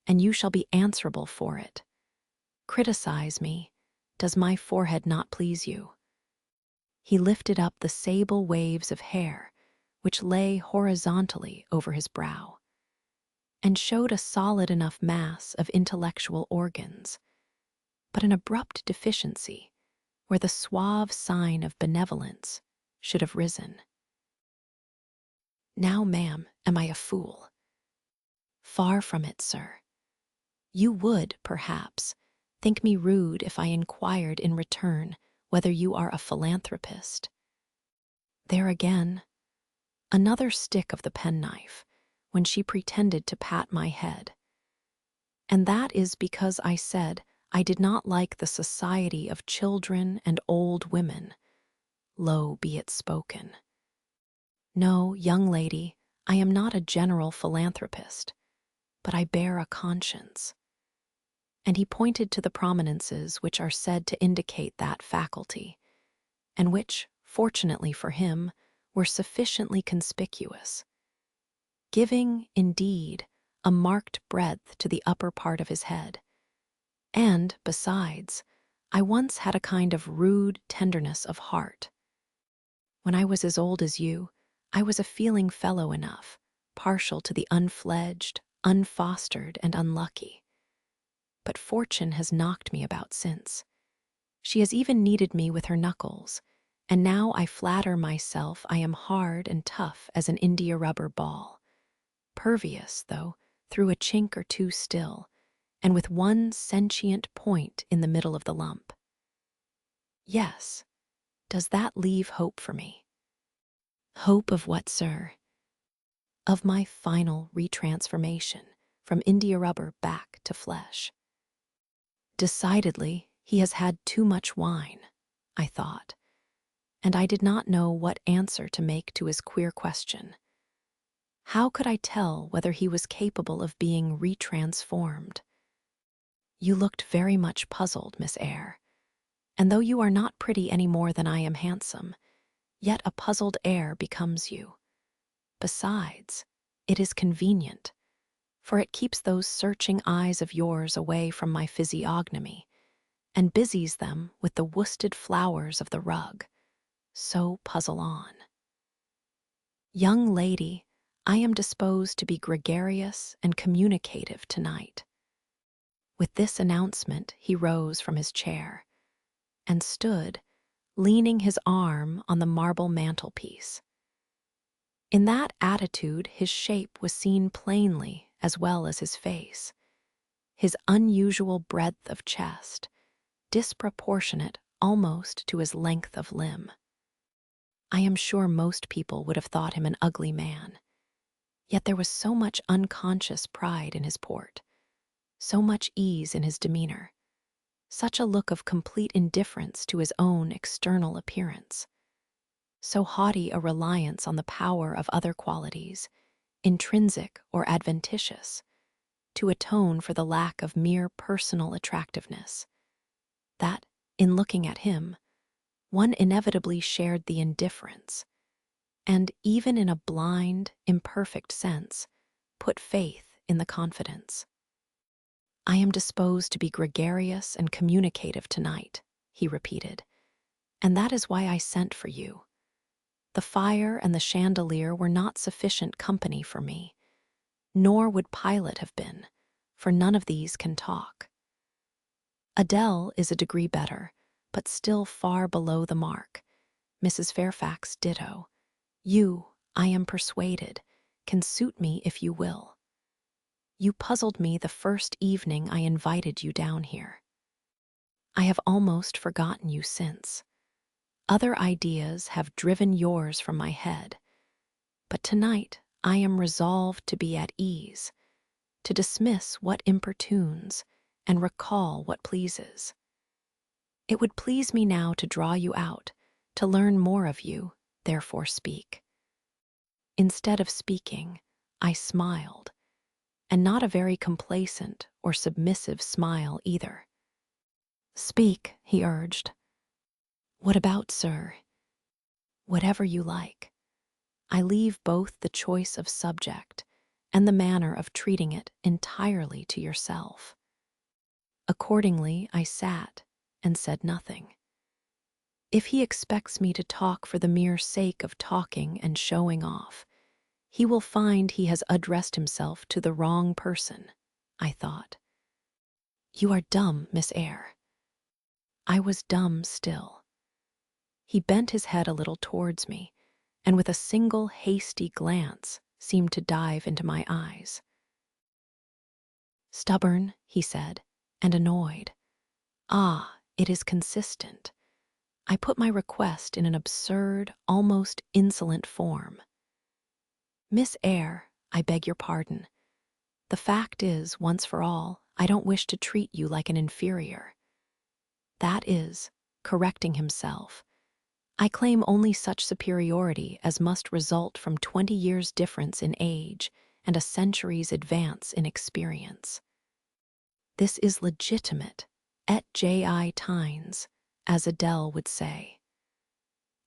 and you shall be answerable for it. Criticize me. Does my forehead not please you? He lifted up the sable waves of hair which lay horizontally over his brow, and showed a solid enough mass of intellectual organs, but an abrupt deficiency where the suave sign of benevolence should have risen. Now, ma'am, am I a fool? Far from it, sir. You would, perhaps, think me rude if I inquired in return whether you are a philanthropist. There again, another stick of the penknife, when she pretended to pat my head. And that is because I said I did not like the society of children and old women. Low be it spoken. No, young lady, I am not a general philanthropist, but I bear a conscience. And he pointed to the prominences which are said to indicate that faculty, and which, fortunately for him, were sufficiently conspicuous, giving, indeed, a marked breadth to the upper part of his head. And, besides, I once had a kind of rude tenderness of heart. When I was as old as you, I was a feeling fellow enough, partial to the unfledged, unfostered, and unlucky. But fortune has knocked me about since. She has even kneaded me with her knuckles, and now I flatter myself I am hard and tough as an india-rubber ball, pervious, though, through a chink or two still, and with one sentient point in the middle of the lump. Yes, does that leave hope for me? Hope of what, sir? Of my final retransformation from india-rubber back to flesh. Decidedly, he has had too much wine, I thought, and I did not know what answer to make to his queer question. How could I tell whether he was capable of being retransformed? You looked very much puzzled, Miss Eyre, and though you are not pretty any more than I am handsome, yet a puzzled air becomes you. Besides, it is convenient, for it keeps those searching eyes of yours away from my physiognomy, and busies them with the worsted flowers of the rug. So puzzle on. Young lady, I am disposed to be gregarious and communicative tonight. With this announcement, he rose from his chair and stood, leaning his arm on the marble mantelpiece. In that attitude, his shape was seen plainly as well as his face, his unusual breadth of chest, disproportionate almost to his length of limb. I am sure most people would have thought him an ugly man, yet there was so much unconscious pride in his port, so much ease in his demeanor, such a look of complete indifference to his own external appearance, so haughty a reliance on the power of other qualities, intrinsic or adventitious, to atone for the lack of mere personal attractiveness, that, in looking at him, one inevitably shared the indifference, and even in a blind, imperfect sense, put faith in the confidence. I am disposed to be gregarious and communicative tonight, he repeated, and that is why I sent for you. The fire and the chandelier were not sufficient company for me, nor would Pilate have been, for none of these can talk. Adele is a degree better, but still far below the mark. Mrs. Fairfax ditto. You, I am persuaded, can suit me if you will. You puzzled me the first evening I invited you down here. I have almost forgotten you since. Other ideas have driven yours from my head, but tonight I am resolved to be at ease, to dismiss what importunes and recall what pleases. It would please me now to draw you out, to learn more of you, therefore speak. Instead of speaking, I smiled, and not a very complacent or submissive smile either. Speak, he urged. What about, sir? Whatever you like. I leave both the choice of subject and the manner of treating it entirely to yourself. Accordingly, I sat and said nothing. If he expects me to talk for the mere sake of talking and showing off, he will find he has addressed himself to the wrong person, I thought. You are dumb, Miss Eyre. I was dumb still. He bent his head a little towards me, and with a single hasty glance seemed to dive into my eyes. Stubborn, he said, and annoyed. Ah, it is consistent. I put my request in an absurd, almost insolent form. Miss Eyre, I beg your pardon. The fact is, once for all, I don't wish to treat you like an inferior. That is, correcting himself, I claim only such superiority as must result from 20 years' difference in age and a century's advance in experience. This is legitimate, et J.I. tines, as Adele would say.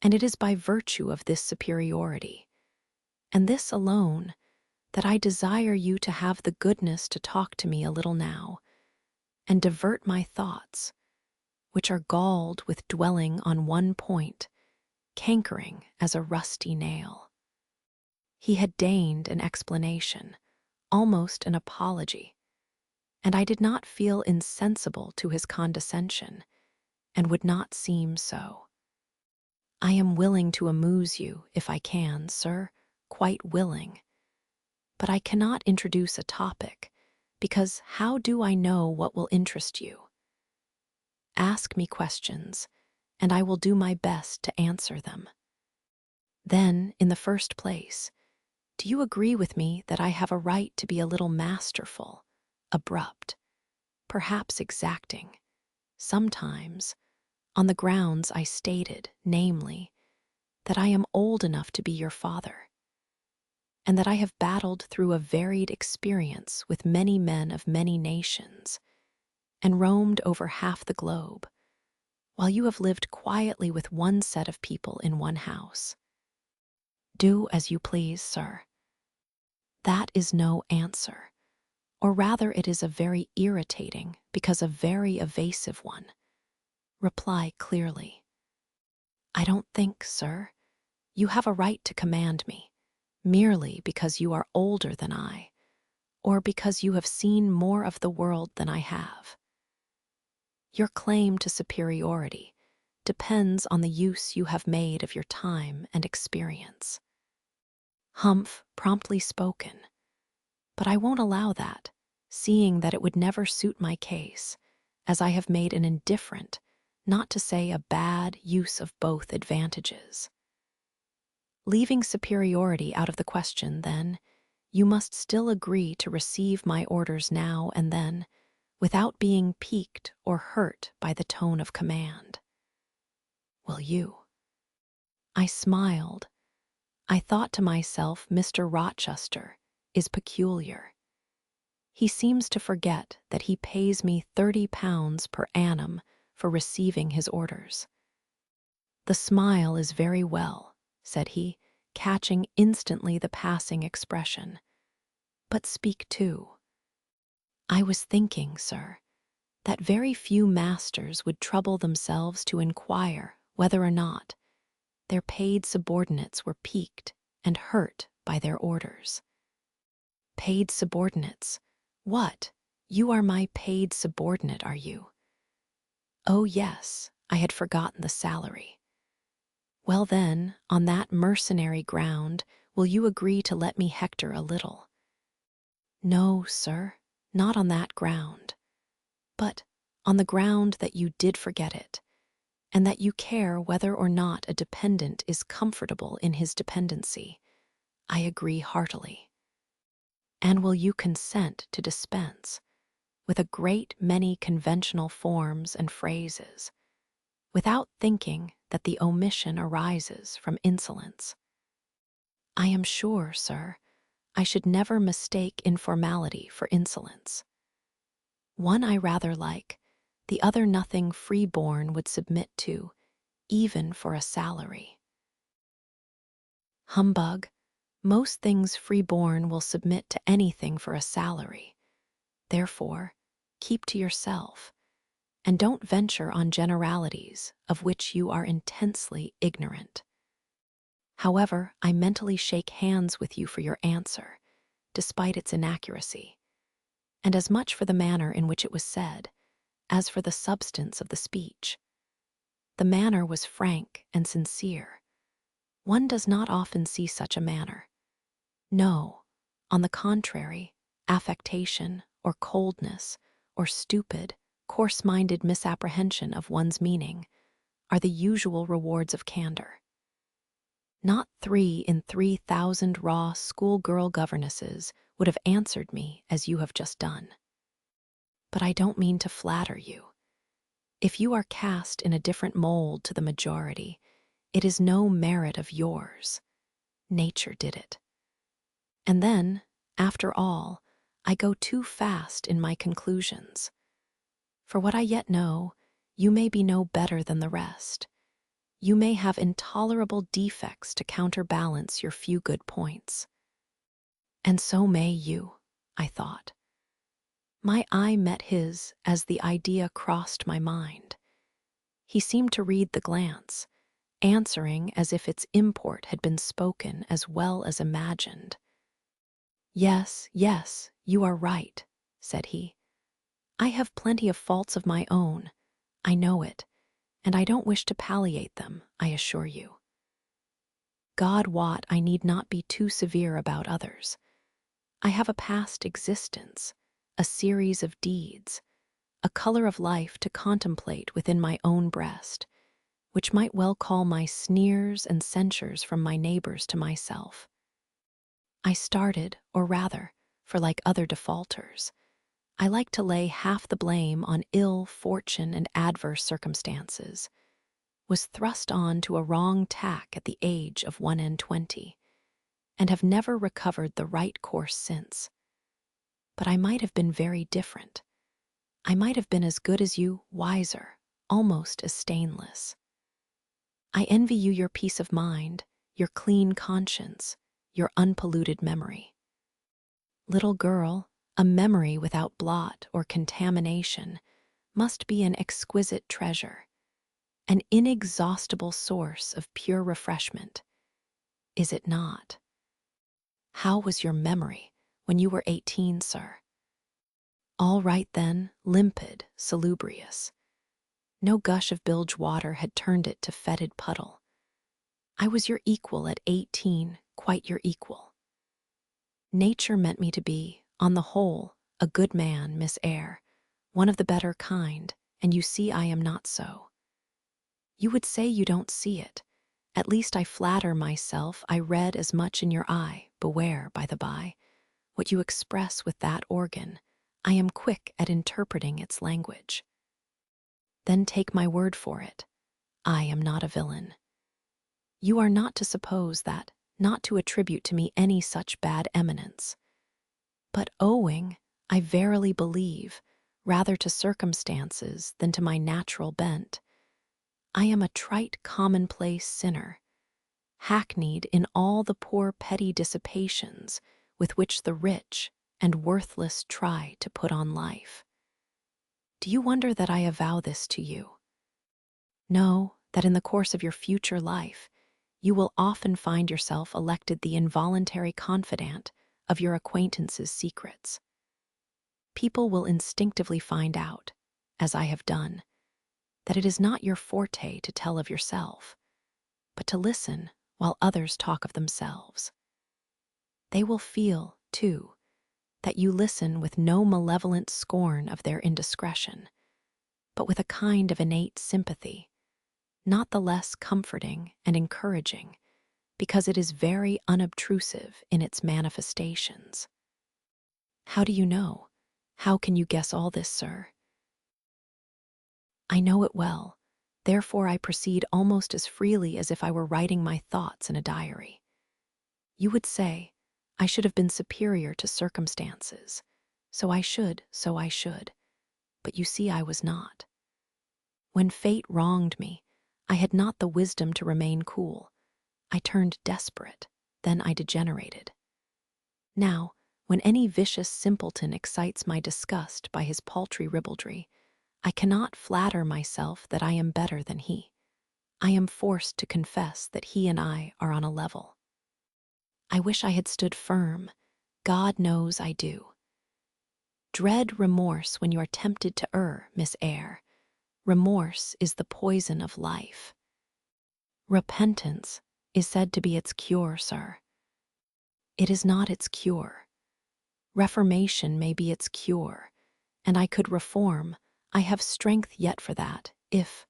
And it is by virtue of this superiority, and this alone, that I desire you to have the goodness to talk to me a little now, and divert my thoughts, which are galled with dwelling on one point, cankering as a rusty nail. He had deigned an explanation, almost an apology, and I did not feel insensible to his condescension, and would not seem so. I am willing to amuse you, if I can, sir, quite willing. But I cannot introduce a topic, because how do I know what will interest you? Ask me questions, and I will do my best to answer them. Then, in the first place, do you agree with me that I have a right to be a little masterful, abrupt, perhaps exacting, sometimes, on the grounds I stated, namely, that I am old enough to be your father, and that I have battled through a varied experience with many men of many nations, and roamed over half the globe, while you have lived quietly with one set of people in one house? Do as you please, sir. That is no answer, or rather it is a very irritating, because a very evasive one. Reply clearly. I don't think, sir, you have a right to command me, merely because you are older than I, or because you have seen more of the world than I have. Your claim to superiority depends on the use you have made of your time and experience. Humph, promptly spoken. But I won't allow that, seeing that it would never suit my case, as I have made an indifferent, not to say a bad, use of both advantages. Leaving superiority out of the question, then, you must still agree to receive my orders now and then, without being piqued or hurt by the tone of command. Will you? I smiled. I thought to myself, Mr. Rochester is peculiar. He seems to forget that he pays me £30 per annum for receiving his orders. The smile is very well, said he, catching instantly the passing expression. But speak too. I was thinking, sir, that very few masters would trouble themselves to inquire whether or not their paid subordinates were piqued and hurt by their orders. Paid subordinates? What? You are my paid subordinate, are you? Oh, yes, I had forgotten the salary. Well then, on that mercenary ground, will you agree to let me hector a little? No, sir, not on that ground, but on the ground that you did forget it, and that you care whether or not a dependent is comfortable in his dependency. I agree heartily. And will you consent to dispense with a great many conventional forms and phrases, without thinking that the omission arises from insolence? I am sure, sir, I should never mistake informality for insolence. One I rather like, the other nothing free-born would submit to, even for a salary. Humbug! Most things free-born will submit to anything for a salary. Therefore, keep to yourself, and don't venture on generalities of which you are intensely ignorant. However, I mentally shake hands with you for your answer, despite its inaccuracy, and as much for the manner in which it was said, as for the substance of the speech. The manner was frank and sincere. One does not often see such a manner. No, on the contrary, affectation, or coldness, or stupid, coarse-minded misapprehension of one's meaning are the usual rewards of candor. Not 3 in 3,000 raw schoolgirl governesses would have answered me as you have just done. But I don't mean to flatter you. If you are cast in a different mold to the majority, it is no merit of yours. Nature did it. And then, after all, I go too fast in my conclusions. For what I yet know, you may be no better than the rest. You may have intolerable defects to counterbalance your few good points. And so may you, I thought. My eye met his as the idea crossed my mind. He seemed to read the glance, answering as if its import had been spoken as well as imagined. Yes, yes, you are right, said he. I have plenty of faults of my own, I know it, and I don't wish to palliate them, I assure you. God wot I need not be too severe about others. I have a past existence, a series of deeds, a color of life to contemplate within my own breast, which might well call my sneers and censures from my neighbors to myself. I started, or rather, for like other defaulters, I like to lay half the blame on ill fortune and adverse circumstances, was thrust on to a wrong tack at the age of 21, and have never recovered the right course since. But I might have been very different. I might have been as good as you, wiser, almost as stainless. I envy you your peace of mind, your clean conscience, your unpolluted memory. Little girl, a memory without blot or contamination must be an exquisite treasure, an inexhaustible source of pure refreshment. Is it not? How was your memory when you were 18, sir? All right then, limpid, salubrious. No gush of bilge water had turned it to fetid puddle. I was your equal at 18, quite your equal. Nature meant me to be, on the whole, a good man, Miss Eyre, one of the better kind, and you see I am not so. You would say you don't see it. At least I flatter myself I read as much in your eye, beware, by the by, what you express with that organ. I am quick at interpreting its language. Then take my word for it, I am not a villain. You are not to suppose that, not to attribute to me any such bad eminence. But owing, I verily believe, rather to circumstances than to my natural bent, I am a trite commonplace sinner, hackneyed in all the poor petty dissipations with which the rich and worthless try to put on life. Do you wonder that I avow this to you? Know that in the course of your future life, you will often find yourself elected the involuntary confidant of your acquaintances' secrets. People will instinctively find out, as I have done, that it is not your forte to tell of yourself, but to listen while others talk of themselves. They will feel, too, that you listen with no malevolent scorn of their indiscretion, but with a kind of innate sympathy, not the less comforting and encouraging, because it is very unobtrusive in its manifestations. How do you know? How can you guess all this, sir? I know it well, therefore I proceed almost as freely as if I were writing my thoughts in a diary. You would say, I should have been superior to circumstances. So I should. But you see I was not. When fate wronged me, I had not the wisdom to remain cool. I turned desperate, then I degenerated. Now, when any vicious simpleton excites my disgust by his paltry ribaldry, I cannot flatter myself that I am better than he. I am forced to confess that he and I are on a level. I wish I had stood firm. God knows I do. Dread remorse when you are tempted to err, Miss Eyre. Remorse is the poison of life. Repentance is said to be its cure, sir. It is not its cure. Reformation may be its cure, and I could reform. I have strength yet for that, if—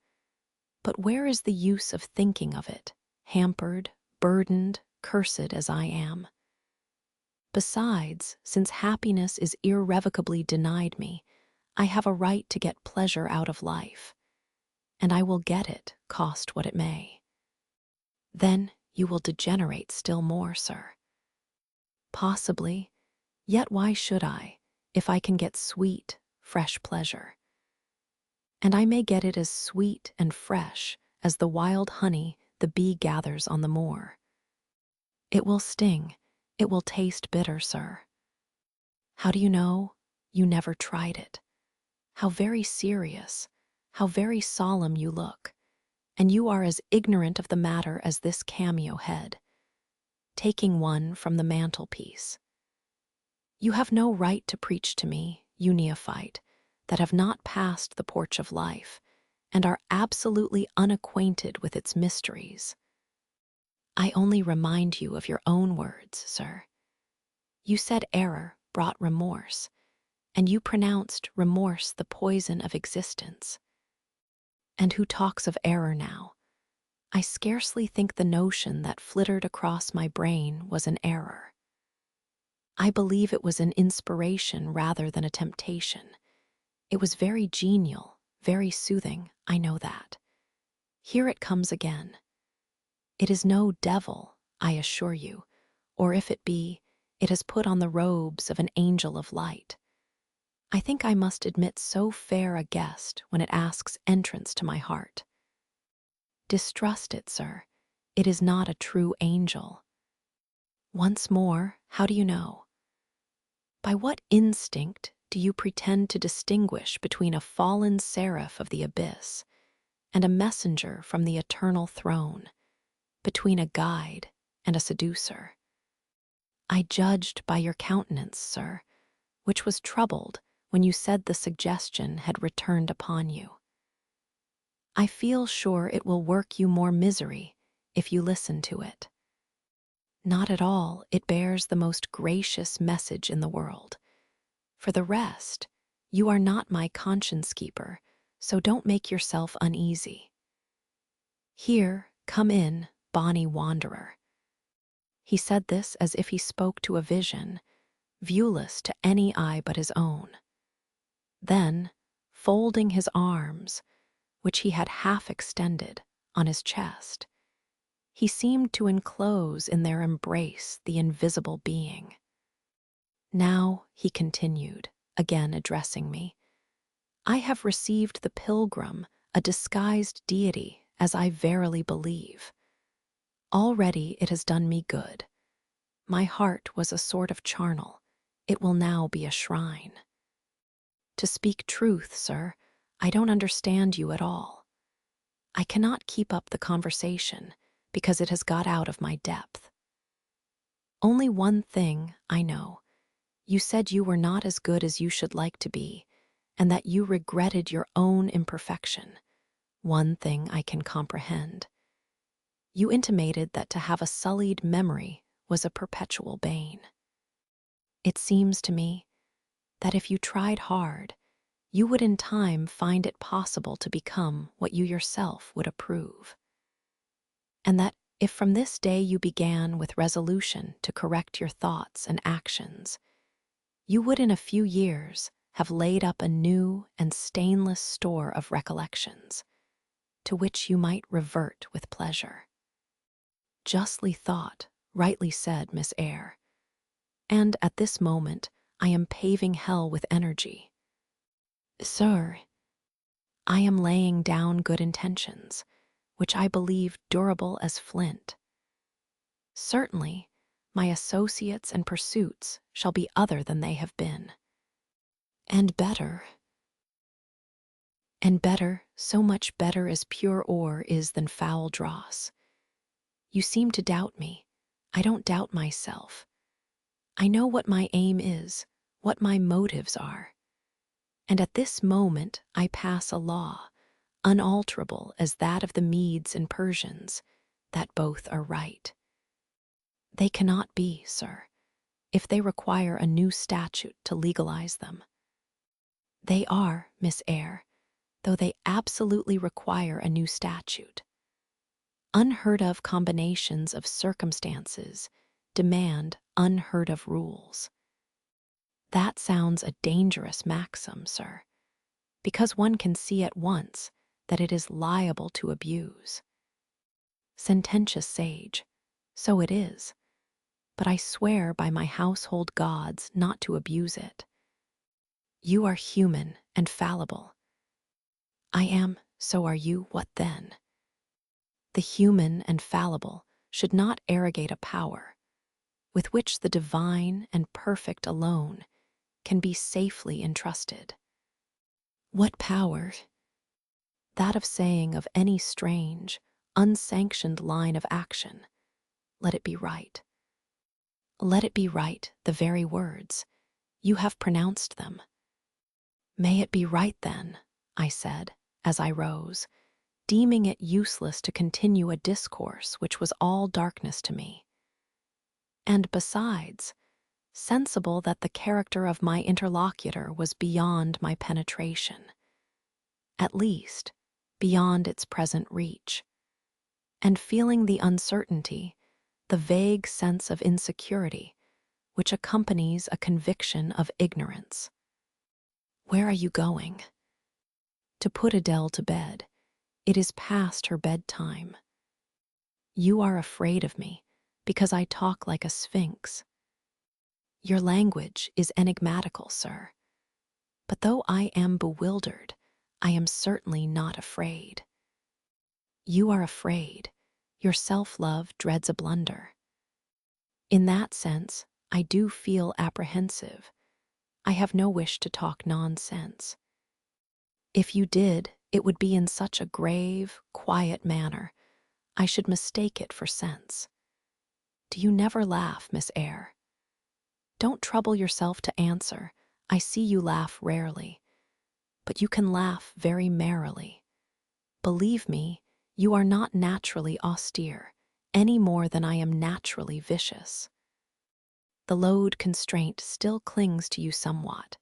But where is the use of thinking of it, hampered, burdened, cursed as I am. Besides, since happiness is irrevocably denied me, I have a right to get pleasure out of life, and I will get it, cost what it may. Then you will degenerate still more, sir. Possibly, yet why should I, if I can get sweet, fresh pleasure? And I may get it as sweet and fresh as the wild honey the bee gathers on the moor. It will sting, it will taste bitter, sir. How do you know? You never tried it. How very serious, how very solemn you look, and you are as ignorant of the matter as this cameo head, taking one from the mantelpiece. You have no right to preach to me, you neophyte, that have not passed the porch of life, and are absolutely unacquainted with its mysteries. I only remind you of your own words, sir. You said error brought remorse, and you pronounced remorse the poison of existence. And who talks of error now? I scarcely think the notion that flittered across my brain was an error. I believe it was an inspiration rather than a temptation. It was very genial, very soothing, I know that. Here it comes again. It is no devil, I assure you, or if it be, it has put on the robes of an angel of light. I think I must admit so fair a guest when it asks entrance to my heart. Distrust it, sir. It is not a true angel. Once more, how do you know? By what instinct do you pretend to distinguish between a fallen seraph of the abyss and a messenger from the eternal throne, between a guide and a seducer? I judged by your countenance, sir, which was troubled when you said the suggestion had returned upon you. I feel sure it will work you more misery if you listen to it. Not at all, it bears the most gracious message in the world. For the rest, you are not my conscience keeper, so don't make yourself uneasy. Here, come in, bonny wanderer. He said this as if he spoke to a vision, viewless to any eye but his own. Then, folding his arms, which he had half extended, on his chest, he seemed to enclose in their embrace the invisible being. Now, he continued, again addressing me, I have received the pilgrim, a disguised deity, as I verily believe. Already it has done me good. My heart was a sort of charnel. It will now be a shrine. To speak truth, sir, I don't understand you at all. I cannot keep up the conversation because it has got out of my depth. Only one thing I know. You said you were not as good as you should like to be, and that you regretted your own imperfection. One thing I can comprehend. You intimated that to have a sullied memory was a perpetual bane. It seems to me that if you tried hard, you would in time find it possible to become what you yourself would approve. And that if from this day you began with resolution to correct your thoughts and actions, you would in a few years have laid up a new and stainless store of recollections, to which you might revert with pleasure. Justly thought, rightly said, Miss Eyre. And at this moment I am paving hell with energy. Sir, I am laying down good intentions, which I believe durable as flint. Certainly, my associates and pursuits shall be other than they have been. And better, so much better as pure ore is than foul dross. You seem to doubt me. I don't doubt myself. I know what my aim is, what my motives are. And at this moment I pass a law, unalterable as that of the Medes and Persians, that both are right. They cannot be, sir, if they require a new statute to legalize them. They are, Miss Eyre, though they absolutely require a new statute. Unheard-of combinations of circumstances demand unheard-of rules. That sounds a dangerous maxim, sir, because one can see at once that it is liable to abuse. Sententious sage, so it is, but I swear by my household gods not to abuse it. You are human and fallible. I am, so are you, what then? The human and fallible should not arrogate a power with which the divine and perfect alone can be safely entrusted. What power? That of saying of any strange, unsanctioned line of action, let it be right. Let it be right, the very words. You have pronounced them. May it be right then, I said, as I rose, deeming it useless to continue a discourse which was all darkness to me. And besides, sensible that the character of my interlocutor was beyond my penetration, at least beyond its present reach, and feeling the uncertainty, the vague sense of insecurity which accompanies a conviction of ignorance. Where are you going? To put Adele to bed. It is past her bedtime. You are afraid of me because I talk like a sphinx. Your language is enigmatical, sir. But though I am bewildered, I am certainly not afraid. You are afraid. Your self-love dreads a blunder. In that sense, I do feel apprehensive. I have no wish to talk nonsense. If you did, it would be in such a grave, quiet manner, I should mistake it for sense. Do you never laugh, Miss Eyre? Don't trouble yourself to answer. I see you laugh rarely, but you can laugh very merrily. Believe me, you are not naturally austere, any more than I am naturally vicious. The load constraint still clings to you somewhat,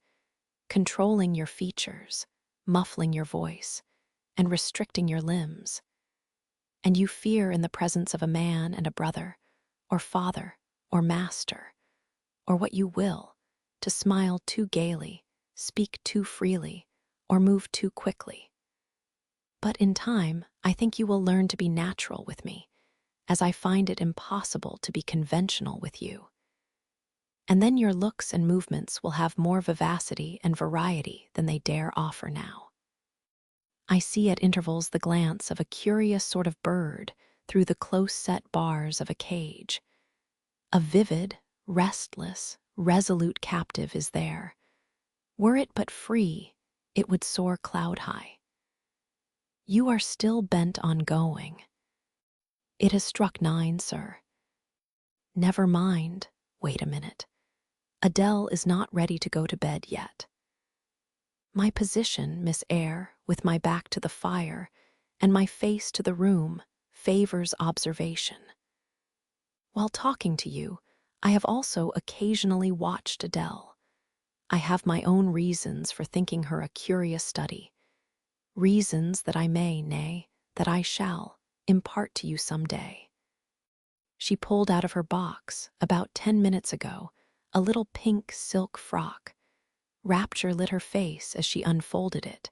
controlling your features, muffling your voice, and restricting your limbs. And you fear in the presence of a man and a brother, or father, or master, or what you will, to smile too gaily, speak too freely, or move too quickly. But in time, I think you will learn to be natural with me, as I find it impossible to be conventional with you. And then your looks and movements will have more vivacity and variety than they dare offer now. I see at intervals the glance of a curious sort of bird through the close-set bars of a cage. A vivid, restless, resolute captive is there. Were it but free, it would soar cloud-high. You are still bent on going. It has struck 9, sir. Never mind. Wait a minute. Adele is not ready to go to bed yet. My position, Miss Eyre, with my back to the fire and my face to the room, favors observation. While talking to you, I have also occasionally watched Adele. I have my own reasons for thinking her a curious study, reasons that I may, nay, that I shall, impart to you some day. She pulled out of her box, about 10 minutes ago, a little pink silk frock. Rapture lit her face as she unfolded it.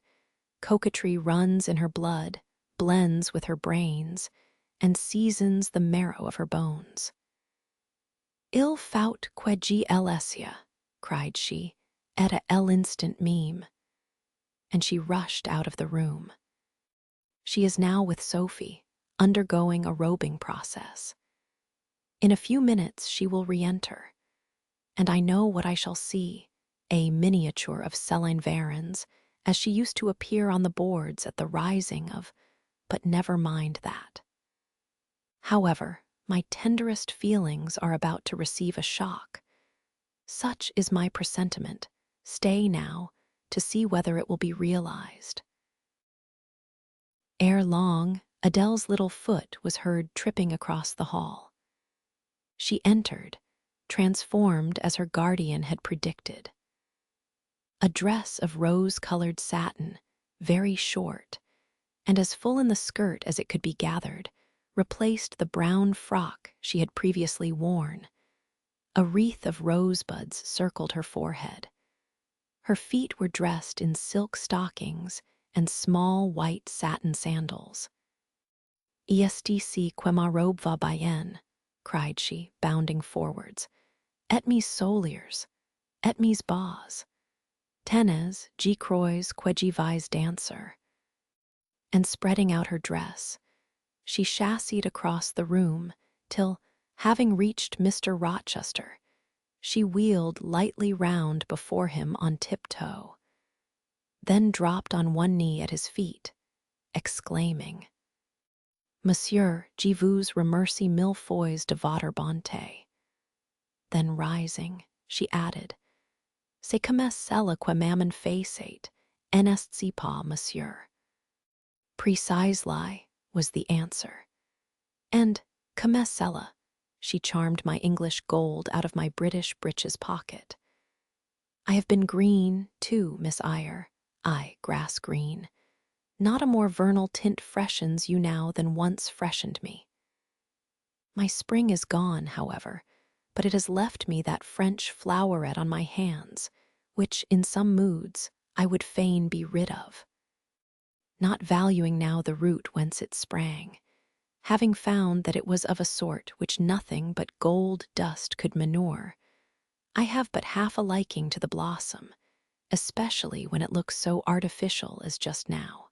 Coquetry runs in her blood, blends with her brains, and seasons the marrow of her bones. Il faut que j'aille, cried she, et à l'instant même. And she rushed out of the room. She is now with Sophie, undergoing a robing process. In a few minutes she will re-enter, and I know what I shall see, a miniature of Céline Varens, as she used to appear on the boards at the rising of, but never mind that. However, my tenderest feelings are about to receive a shock. Such is my presentiment. Stay now, to see whether it will be realized. Ere long, Adele's little foot was heard tripping across the hall. She entered, transformed as her guardian had predicted. A dress of rose-colored satin, very short, and as full in the skirt as it could be gathered, replaced the brown frock she had previously worn. A wreath of rosebuds circled her forehead. Her feet were dressed in silk stockings and small white satin sandals. "Ici que ma robe va bien," cried she, bounding forwards. "Et mes souliers, et mes bas. Tenez, je crois que je vais danser." And spreading out her dress, she chassied across the room till, having reached Mr. Rochester, she wheeled lightly round before him on tiptoe, then dropped on one knee at his feet, exclaiming, "Monsieur, je vous remercie mille fois de votre bonté." Then rising, she added, "C'est comme cela que maman faisait, n'est-ce pas, monsieur?" "Precisely," was the answer. And, comme cela, she charmed my English gold out of my British breeches pocket. "I have been green, too, Miss Eyre, ay, grass green. Not a more vernal tint freshens you now than once freshened me. My spring is gone, however, but it has left me that French floweret on my hands, which, in some moods, I would fain be rid of. Not valuing now the root whence it sprang, having found that it was of a sort which nothing but gold dust could manure, I have but half a liking to the blossom, especially when it looks so artificial as just now.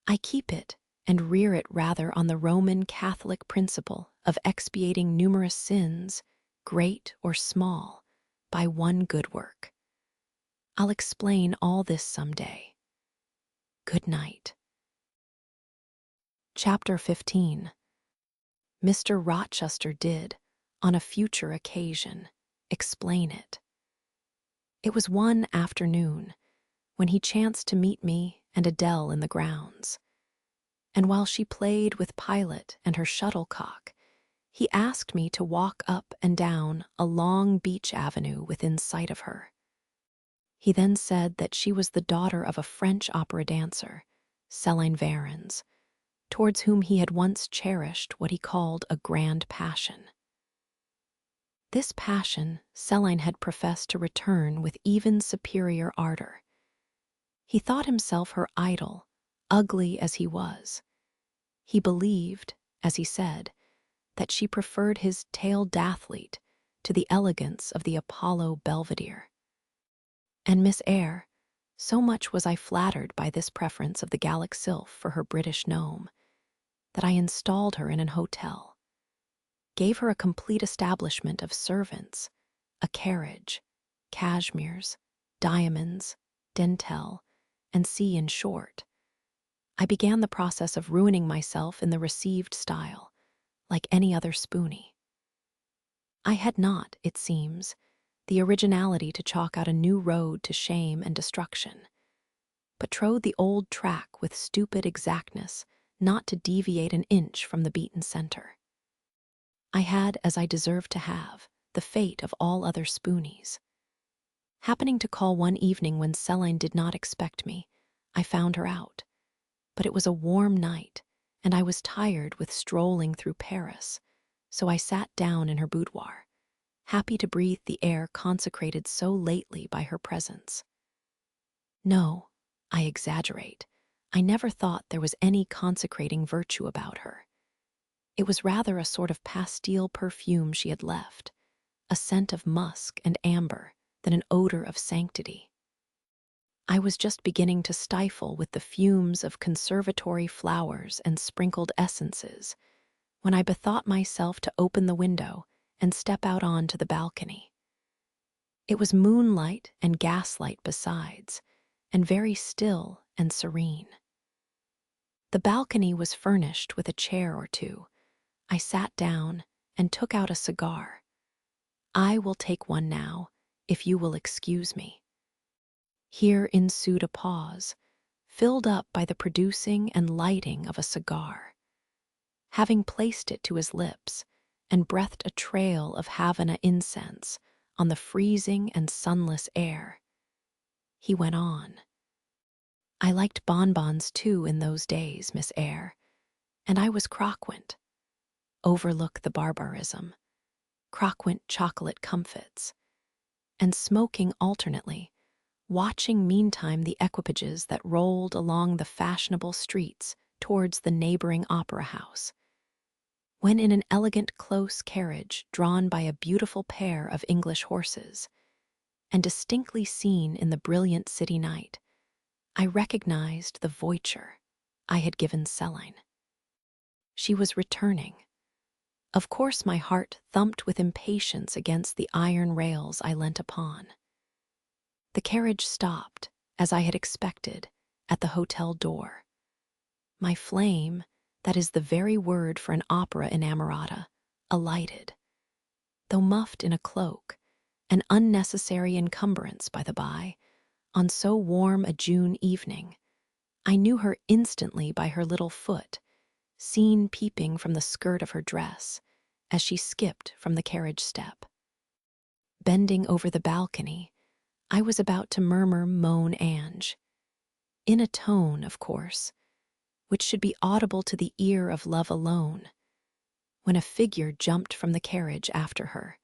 I keep it and rear it rather on the Roman Catholic principle of expiating numerous sins, great or small, by one good work. I'll explain all this some day. Good night." Chapter 15. Mr. Rochester did, on a future occasion, explain it. It was one afternoon when he chanced to meet me and Adele in the grounds, and while she played with Pilot and her shuttlecock, he asked me to walk up and down a long beech avenue within sight of her. He then said that she was the daughter of a French opera dancer, Céline Varens, towards whom he had once cherished what he called a grand passion. This passion Céline had professed to return with even superior ardor. He thought himself her idol, ugly as he was. He believed, as he said, that she preferred his tailed athlete to the elegance of the Apollo Belvedere. And Miss Eyre, so much was I flattered by this preference of the Gallic sylph for her British gnome, that I installed her in an hotel, gave her a complete establishment of servants, a carriage, cashmeres, diamonds, dentelle, and in short, I began the process of ruining myself in the received style, like any other spoony. I had not, it seems, the originality to chalk out a new road to shame and destruction, but trode the old track with stupid exactness, not to deviate an inch from the beaten center. I had, as I deserved to have, the fate of all other spoonies. Happening to call one evening when Céline did not expect me, I found her out, but it was a warm night, and I was tired with strolling through Paris, so I sat down in her boudoir, happy to breathe the air consecrated so lately by her presence. No, I exaggerate. I never thought there was any consecrating virtue about her. It was rather a sort of pastille perfume she had left, a scent of musk and amber than an odor of sanctity. I was just beginning to stifle with the fumes of conservatory flowers and sprinkled essences, when I bethought myself to open the window and step out on to the balcony. It was moonlight and gaslight besides, and very still and serene. The balcony was furnished with a chair or two. I sat down and took out a cigar. I will take one now, if you will excuse me. Here ensued a pause, filled up by the producing and lighting of a cigar. Having placed it to his lips and breathed a trail of Havana incense on the freezing and sunless air, he went on. "I liked bonbons too in those days, Miss Eyre, And I was Croquant. Overlook the barbarism. Croquant chocolate comfits. And smoking alternately, watching meantime the equipages that rolled along the fashionable streets towards the neighboring opera house, when in an elegant close carriage drawn by a beautiful pair of English horses, and distinctly seen in the brilliant city night, I recognized the voiture I had given Celine. She was returning. Of course my heart thumped with impatience against the iron rails I leant upon. The carriage stopped, as I had expected, at the hotel door. My flame, that is the very word for an opera inamorata, alighted. Though muffed in a cloak, an unnecessary encumbrance, by the by, on so warm a June evening, I knew her instantly by her little foot, seen peeping from the skirt of her dress, as she skipped from the carriage step. Bending over the balcony, I was about to murmur Mon Ange, in a tone, of course, which should be audible to the ear of love alone, when a figure jumped from the carriage after her,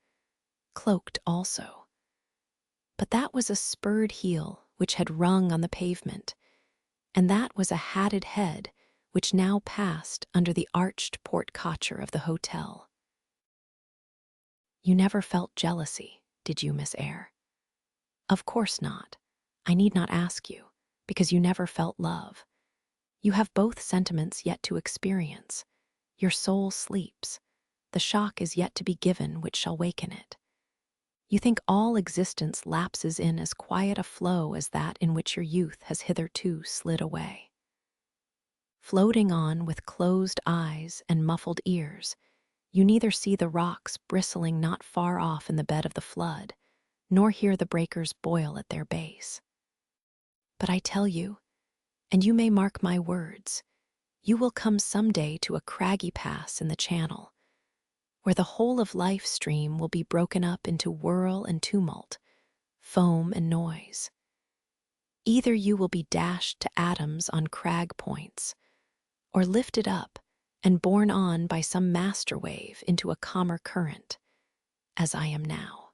cloaked also. But that was a spurred heel which had rung on the pavement, and that was a hatted head which now passed under the arched porte-cochere of the hotel. You never felt jealousy, did you, Miss Eyre? Of course not. I need not ask you, because you never felt love. You have both sentiments yet to experience. Your soul sleeps. The shock is yet to be given which shall waken it. You think all existence lapses in as quiet a flow as that in which your youth has hitherto slid away. Floating on with closed eyes and muffled ears, you neither see the rocks bristling not far off in the bed of the flood, nor hear the breakers boil at their base. But I tell you, and you may mark my words, you will come some day to a craggy pass in the channel, where the whole of life's stream will be broken up into whirl and tumult, foam and noise. Either you will be dashed to atoms on crag points, or lifted up and borne on by some master wave into a calmer current, as I am now.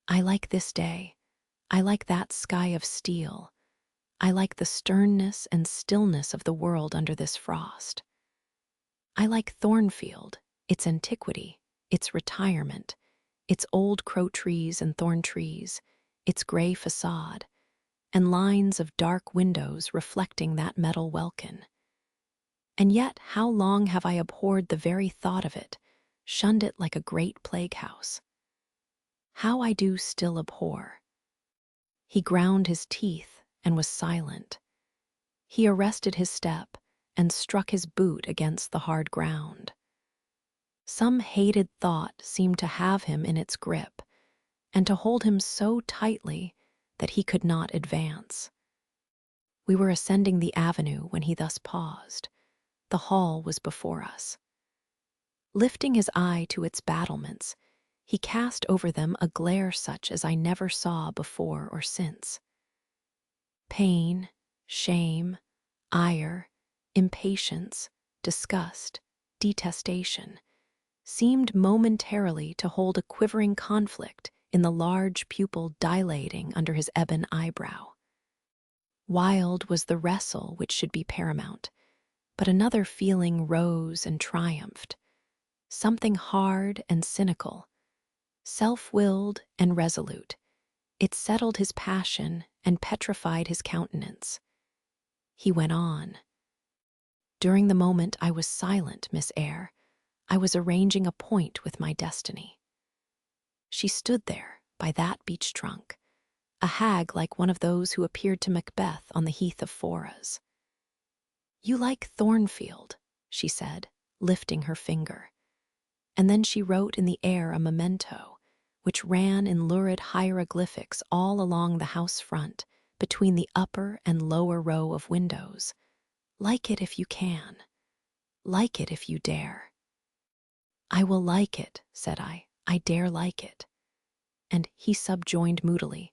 I like this day. I like that sky of steel. I like the sternness and stillness of the world under this frost. I like Thornfield, its antiquity, its retirement, its old crow trees and thorn trees, its gray facade, and lines of dark windows reflecting that metal welkin. And yet how long have I abhorred the very thought of it, shunned it like a great plague house. How I do still abhor. He ground his teeth and was silent. He arrested his step and struck his boot against the hard ground. Some hated thought seemed to have him in its grip, and to hold him so tightly that he could not advance. We were ascending the avenue when he thus paused. The hall was before us. Lifting his eye to its battlements, he cast over them a glare such as I never saw before or since. Pain, shame, ire, impatience, disgust, detestation seemed momentarily to hold a quivering conflict in the large pupil dilating under his ebon eyebrow. Wild was the wrestle which should be paramount, but another feeling rose and triumphed, something hard and cynical, self-willed and resolute. It settled his passion and petrified his countenance. He went on. During the moment I was silent, Miss Eyre, I was arranging a point with my destiny. She stood there, by that beech trunk, a hag like one of those who appeared to Macbeth on the heath of Forres. You like Thornfield, she said, lifting her finger. And then she wrote in the air a memento, which ran in lurid hieroglyphics all along the house front, between the upper and lower row of windows. Like it if you can. Like it if you dare. I will like it, said I. I dare like it. And he subjoined moodily,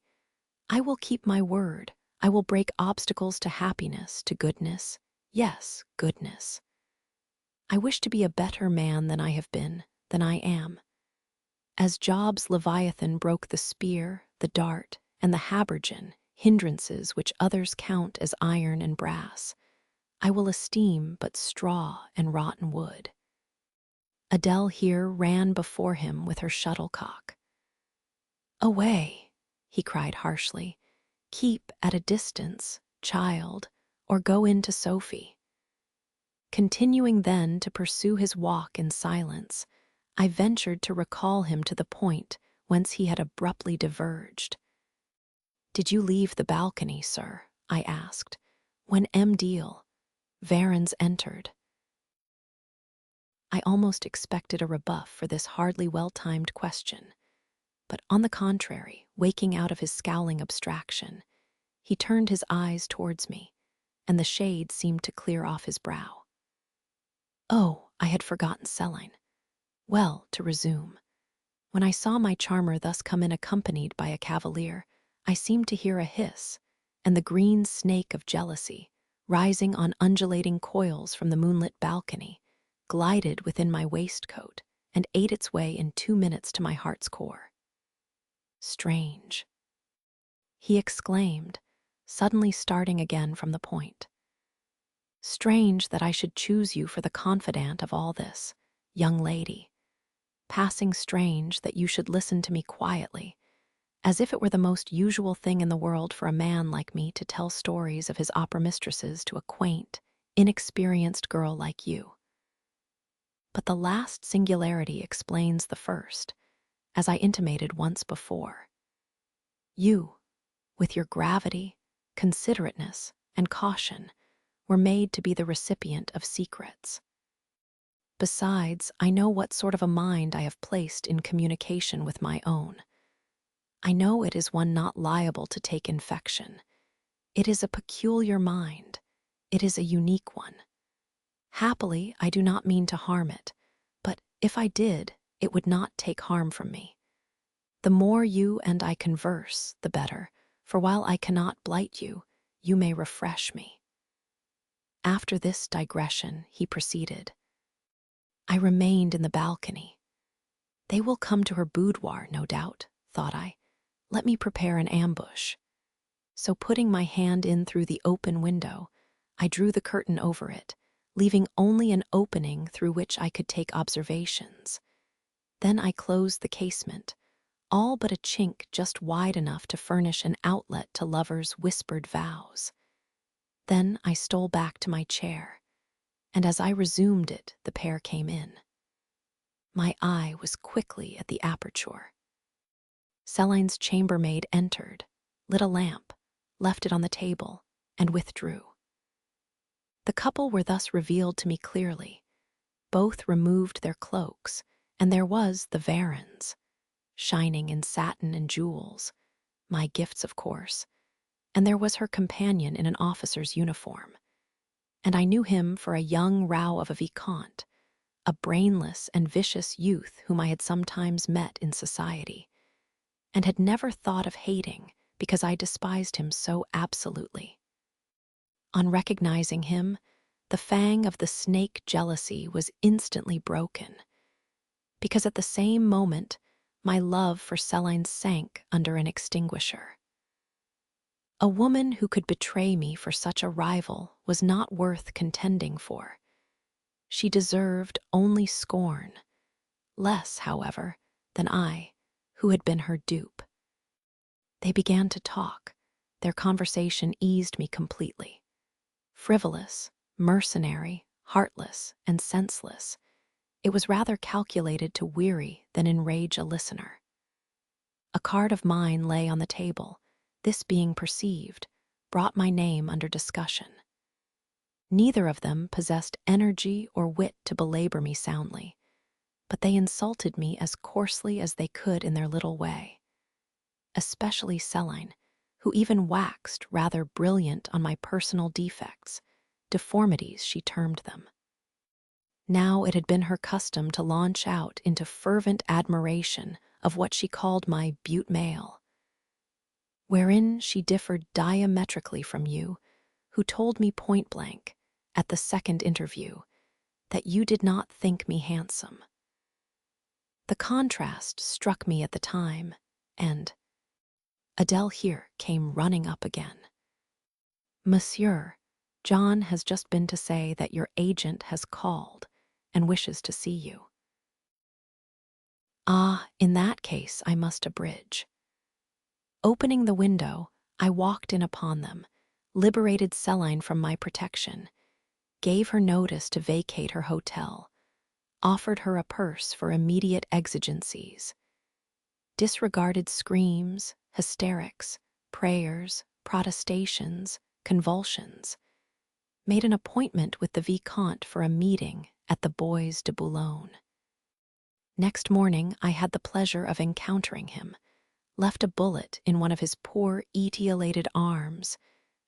I will keep my word. I will break obstacles to happiness, to goodness. Yes, goodness. I wish to be a better man than I have been, than I am. As Job's Leviathan broke the spear, the dart, and the habergeon, hindrances which others count as iron and brass, I will esteem but straw and rotten wood. Adele here ran before him with her shuttlecock. "Away," he cried harshly. "Keep at a distance, child, or go in to Sophie." Continuing then to pursue his walk in silence, I ventured to recall him to the point whence he had abruptly diverged. "Did you leave the balcony, sir?" I asked, when M. Deal, Varens entered. I almost expected a rebuff for this hardly well-timed question, but on the contrary, waking out of his scowling abstraction, he turned his eyes towards me, and the shade seemed to clear off his brow. "Oh, I had forgotten Celine. Well, to resume. When I saw my charmer thus come in accompanied by a cavalier, I seemed to hear a hiss, and the green snake of jealousy, rising on undulating coils from the moonlit balcony, glided within my waistcoat and ate its way in 2 minutes to my heart's core. Strange," he exclaimed, suddenly starting again from the point. "Strange that I should choose you for the confidant of all this, young lady. Passing strange that you should listen to me quietly, as if it were the most usual thing in the world for a man like me to tell stories of his opera mistresses to a quaint, inexperienced girl like you. But the last singularity explains the first, as I intimated once before. You, with your gravity, considerateness, and caution, were made to be the recipient of secrets. Besides, I know what sort of a mind I have placed in communication with my own. I know it is one not liable to take infection. It is a peculiar mind. It is a unique one. Happily, I do not mean to harm it, but if I did, it would not take harm from me. The more you and I converse, the better, for while I cannot blight you, you may refresh me." After this digression, he proceeded. I remained in the balcony. They will come to her boudoir, no doubt, thought I. Let me prepare an ambush. So putting my hand in through the open window, I drew the curtain over it, leaving only an opening through which I could take observations. Then I closed the casement, all but a chink just wide enough to furnish an outlet to lovers' whispered vows. Then I stole back to my chair, and as I resumed it, the pair came in. My eye was quickly at the aperture. Celine's chambermaid entered, lit a lamp, left it on the table, and withdrew. The couple were thus revealed to me clearly. Both removed their cloaks, and there was the Varens, shining in satin and jewels, my gifts of course, and there was her companion in an officer's uniform. And I knew him for a young row of a vicomte, a brainless and vicious youth whom I had sometimes met in society, and had never thought of hating because I despised him so absolutely. On recognizing him, the fang of the snake jealousy was instantly broken, because at the same moment my love for Celine sank under an extinguisher. A woman who could betray me for such a rival was not worth contending for. She deserved only scorn, less, however, than I, who had been her dupe. They began to talk. Their conversation eased me completely. Frivolous, mercenary, heartless, and senseless, it was rather calculated to weary than enrage a listener. A card of mine lay on the table. This being perceived, brought my name under discussion. Neither of them possessed energy or wit to belabor me soundly, but they insulted me as coarsely as they could in their little way. Especially Celine, who even waxed rather brilliant on my personal defects, deformities she termed them. Now it had been her custom to launch out into fervent admiration of what she called my butte male, wherein she differed diametrically from you, who told me point blank, at the second interview, that you did not think me handsome. The contrast struck me at the time, and Adele here came running up again. Monsieur, John has just been to say that your agent has called and wishes to see you. Ah, in that case I must abridge. Opening the window, I walked in upon them, liberated Celine from my protection, gave her notice to vacate her hotel, offered her a purse for immediate exigencies, disregarded screams, hysterics, prayers, protestations, convulsions, made an appointment with the Vicomte for a meeting at the Bois de Boulogne. Next morning I had the pleasure of encountering him, left a bullet in one of his poor etiolated arms,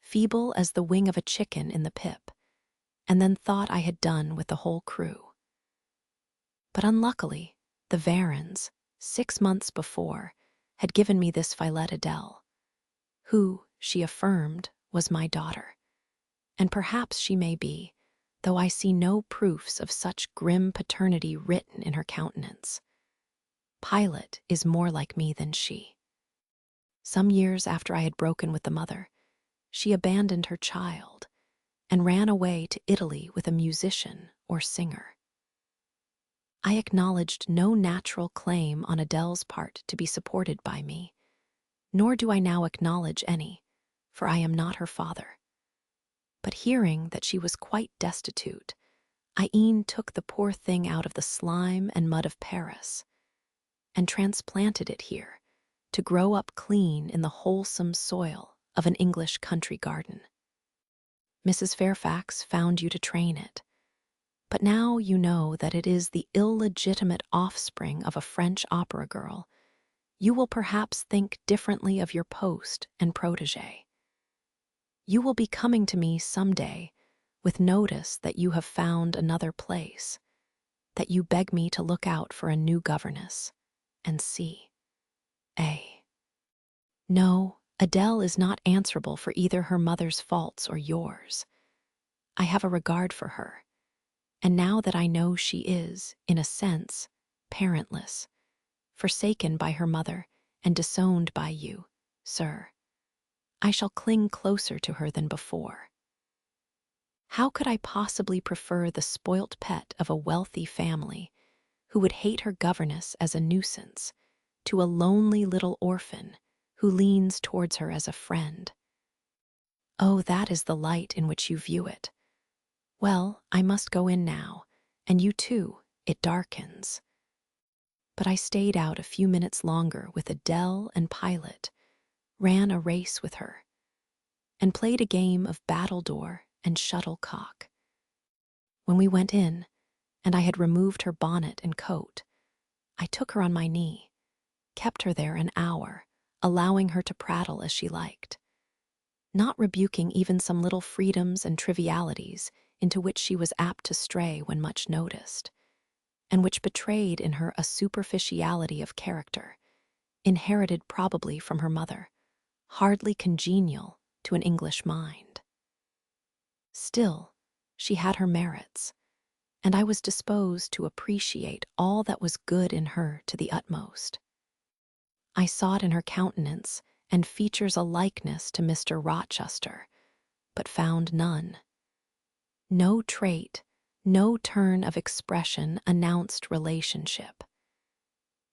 feeble as the wing of a chicken in the pip, and then thought I had done with the whole crew. But unluckily, the Varens, 6 months before, had given me this Filette Adele, who, she affirmed, was my daughter. And perhaps she may be, though I see no proofs of such grim paternity written in her countenance. Pilate is more like me than she. Some years after I had broken with the mother, she abandoned her child and ran away to Italy with a musician or singer. I acknowledged no natural claim on Adele's part to be supported by me, nor do I now acknowledge any, for I am not her father. But hearing that she was quite destitute, I e'en took the poor thing out of the slime and mud of Paris and transplanted it here to grow up clean in the wholesome soil of an English country garden. Mrs. Fairfax found you to train it, but now you know that it is the illegitimate offspring of a French opera girl. You will perhaps think differently of your post and protégé. You will be coming to me some day with notice that you have found another place, that you beg me to look out for a new governess, and see. No, Adele is not answerable for either her mother's faults or yours. I have a regard for her, and now that I know she is, in a sense, parentless, forsaken by her mother and disowned by you, sir, I shall cling closer to her than before. How could I possibly prefer the spoilt pet of a wealthy family, who would hate her governess as a nuisance, to a lonely little orphan who leans towards her as a friend? Oh, that is the light in which you view it. Well, I must go in now, and you too, it darkens. But I stayed out a few minutes longer with Adele and Pilate, ran a race with her, and played a game of battledore and shuttlecock. When we went in, and I had removed her bonnet and coat, I took her on my knee, kept her there an hour, allowing her to prattle as she liked, not rebuking even some little freedoms and trivialities into which she was apt to stray when much noticed, and which betrayed in her a superficiality of character, inherited probably from her mother, hardly congenial to an English mind. Still, she had her merits, and I was disposed to appreciate all that was good in her to the utmost. I sought in her countenance and features a likeness to Mr. Rochester, but found none. No trait, no turn of expression announced relationship.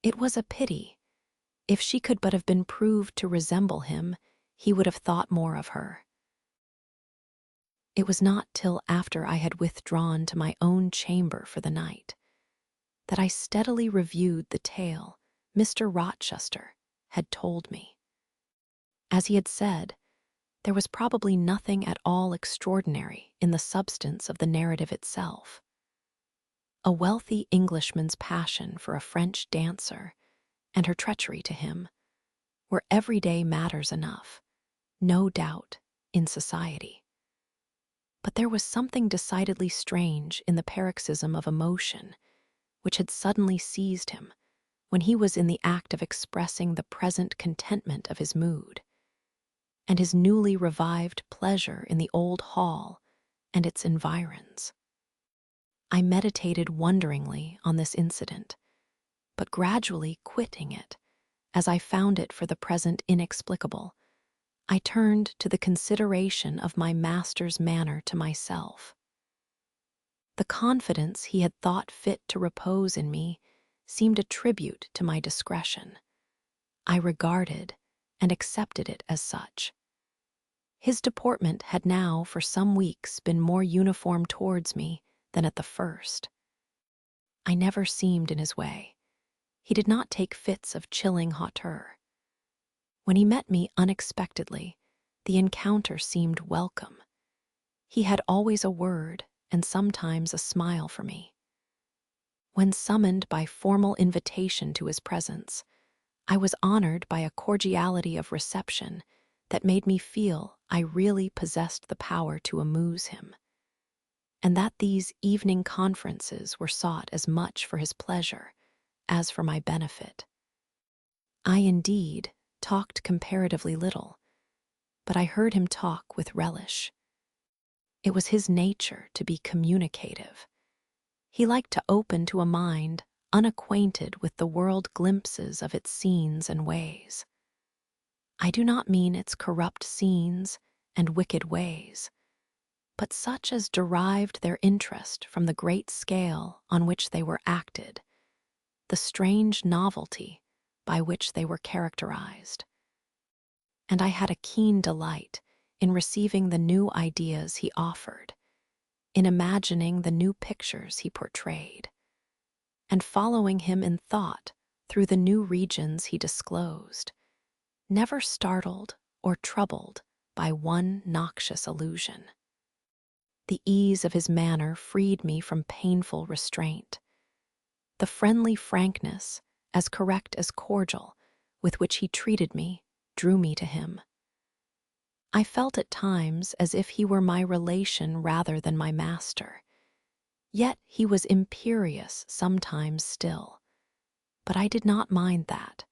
It was a pity. If she could but have been proved to resemble him, he would have thought more of her. It was not till after I had withdrawn to my own chamber for the night that I steadily reviewed the tale Mr. Rochester had told me. As he had said, there was probably nothing at all extraordinary in the substance of the narrative itself. A wealthy Englishman's passion for a French dancer and her treachery to him were everyday matters enough, no doubt, in society. But there was something decidedly strange in the paroxysm of emotion which had suddenly seized him when he was in the act of expressing the present contentment of his mood, and his newly revived pleasure in the old hall and its environs. I meditated wonderingly on this incident, but gradually quitting it, as I found it for the present inexplicable, I turned to the consideration of my master's manner to myself. The confidence he had thought fit to repose in me seemed a tribute to my discretion. I regarded and accepted it as such. His deportment had now for some weeks been more uniform towards me than at the first. I never seemed in his way. He did not take fits of chilling hauteur. When he met me unexpectedly, the encounter seemed welcome. He had always a word and sometimes a smile for me. When summoned by formal invitation to his presence, I was honored by a cordiality of reception that made me feel I really possessed the power to amuse him, and that these evening conferences were sought as much for his pleasure as for my benefit. I indeed talked comparatively little, but I heard him talk with relish. It was his nature to be communicative. He liked to open to a mind unacquainted with the world glimpses of its scenes and ways. I do not mean its corrupt scenes and wicked ways, but such as derived their interest from the great scale on which they were acted, the strange novelty by which they were characterized. And I had a keen delight in receiving the new ideas he offered, in imagining the new pictures he portrayed, and following him in thought through the new regions he disclosed, never startled or troubled by one noxious illusion. The ease of his manner freed me from painful restraint. The friendly frankness, as correct as cordial, with which he treated me, drew me to him. I felt at times as if he were my relation rather than my master. Yet he was imperious sometimes still. But I did not mind that.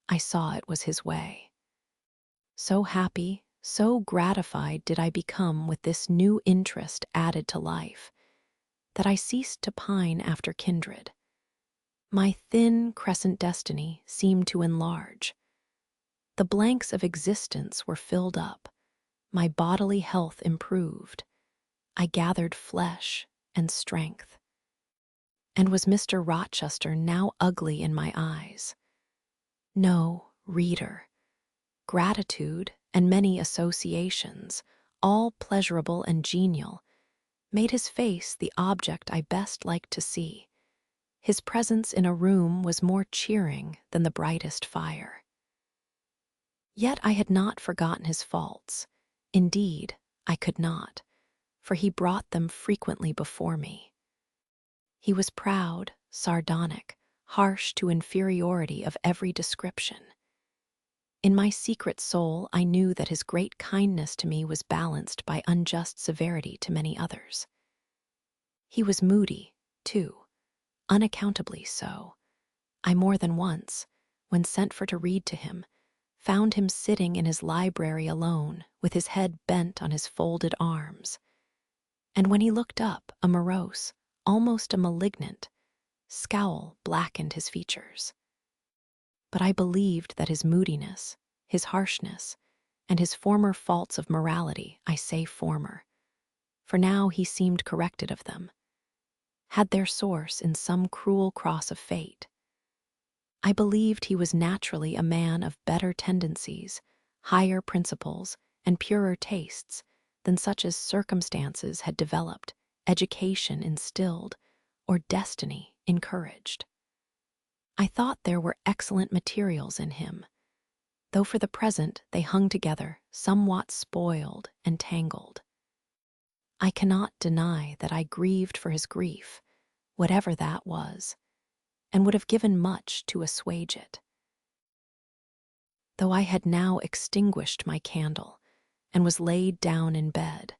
I saw it was his way. So happy, so gratified did I become with this new interest added to life, that I ceased to pine after kindred. My thin crescent destiny seemed to enlarge. The blanks of existence were filled up. My bodily health improved. I gathered flesh and strength. And was Mr. Rochester now ugly in my eyes? No, reader. Gratitude and many associations, all pleasurable and genial, made his face the object I best liked to see. His presence in a room was more cheering than the brightest fire. Yet I had not forgotten his faults. Indeed, I could not, for he brought them frequently before me. He was proud, sardonic, harsh to inferiority of every description. In my secret soul, I knew that his great kindness to me was balanced by unjust severity to many others. He was moody, too, unaccountably so. I more than once, when sent for to read to him, found him sitting in his library alone, with his head bent on his folded arms. And when he looked up, a morose, almost a malignant, scowl blackened his features. But I believed that his moodiness, his harshness, and his former faults of morality, I say former, for now he seemed corrected of them, had their source in some cruel cross of fate. I believed he was naturally a man of better tendencies, higher principles, and purer tastes than such as circumstances had developed, education instilled, or destiny encouraged. I thought there were excellent materials in him, though for the present they hung together, somewhat spoiled and tangled. I cannot deny that I grieved for his grief, whatever that was, and would have given much to assuage it. Though I had now extinguished my candle and was laid down in bed,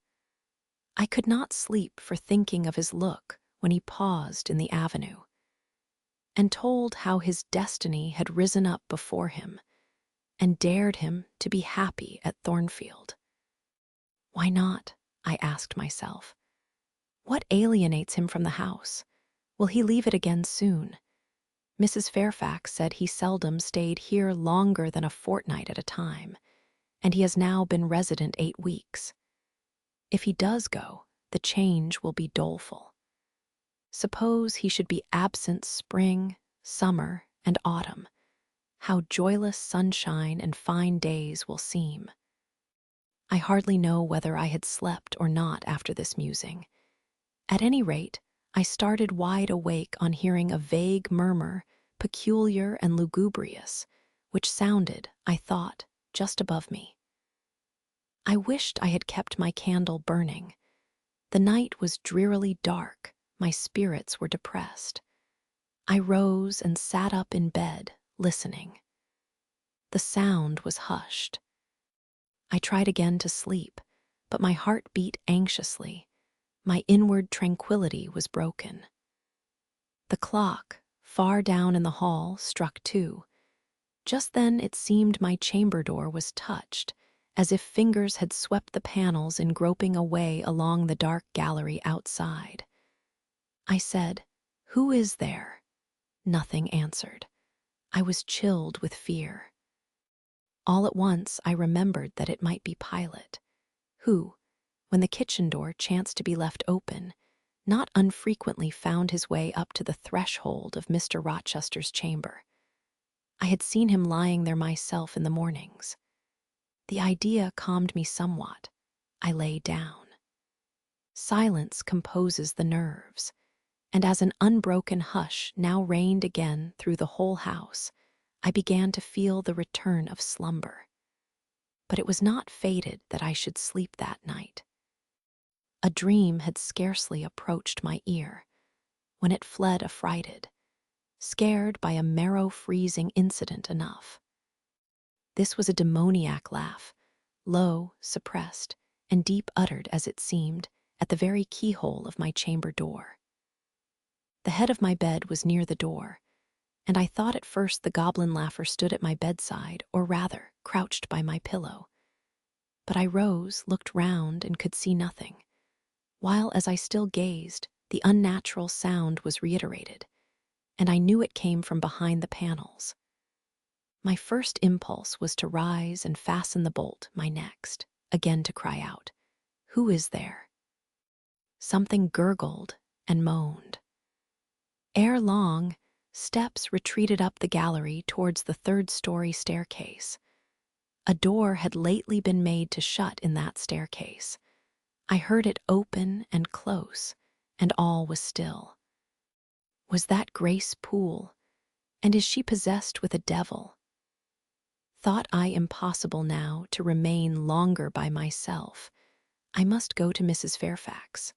I could not sleep for thinking of his look when he paused in the avenue, and told how his destiny had risen up before him and dared him to be happy at Thornfield. Why not? I asked myself. What alienates him from the house? Will he leave it again soon? Mrs. Fairfax said he seldom stayed here longer than a fortnight at a time, and he has now been resident 8 weeks. If he does go, the change will be doleful. Suppose he should be absent spring, summer, and autumn. How joyless sunshine and fine days will seem. I hardly know whether I had slept or not after this musing. At any rate, I started wide awake on hearing a vague murmur, peculiar and lugubrious, which sounded, I thought, just above me. I wished I had kept my candle burning. The night was drearily dark, my spirits were depressed. I rose and sat up in bed, listening. The sound was hushed. I tried again to sleep, but my heart beat anxiously. My inward tranquility was broken. The clock, far down in the hall, struck 2. Just then it seemed my chamber door was touched, as if fingers had swept the panels in groping a way along the dark gallery outside. I said, "Who is there?" Nothing answered. I was chilled with fear. All at once I remembered that it might be Pilot, who, when the kitchen door chanced to be left open, not unfrequently found his way up to the threshold of Mr. Rochester's chamber. I had seen him lying there myself in the mornings. The idea calmed me somewhat. I lay down. Silence composes the nerves, and as an unbroken hush now reigned again through the whole house, I began to feel the return of slumber. But it was not fated that I should sleep that night. A dream had scarcely approached my ear when it fled affrighted, scared by a marrow-freezing incident enough. This was a demoniac laugh, low, suppressed, and deep-uttered as it seemed, at the very keyhole of my chamber door. The head of my bed was near the door, and I thought at first the goblin laugher stood at my bedside, or rather, crouched by my pillow. But I rose, looked round, and could see nothing, while as I still gazed, the unnatural sound was reiterated, and I knew it came from behind the panels. My first impulse was to rise and fasten the bolt, my next, again to cry out, "Who is there?" Something gurgled and moaned. Ere long, steps retreated up the gallery towards the 3rd-story staircase. A door had lately been made to shut in that staircase. I heard it open and close, and all was still. Was that Grace Poole? And is she possessed with a devil? Thought I impossible now to remain longer by myself. I must go to Mrs. Fairfax.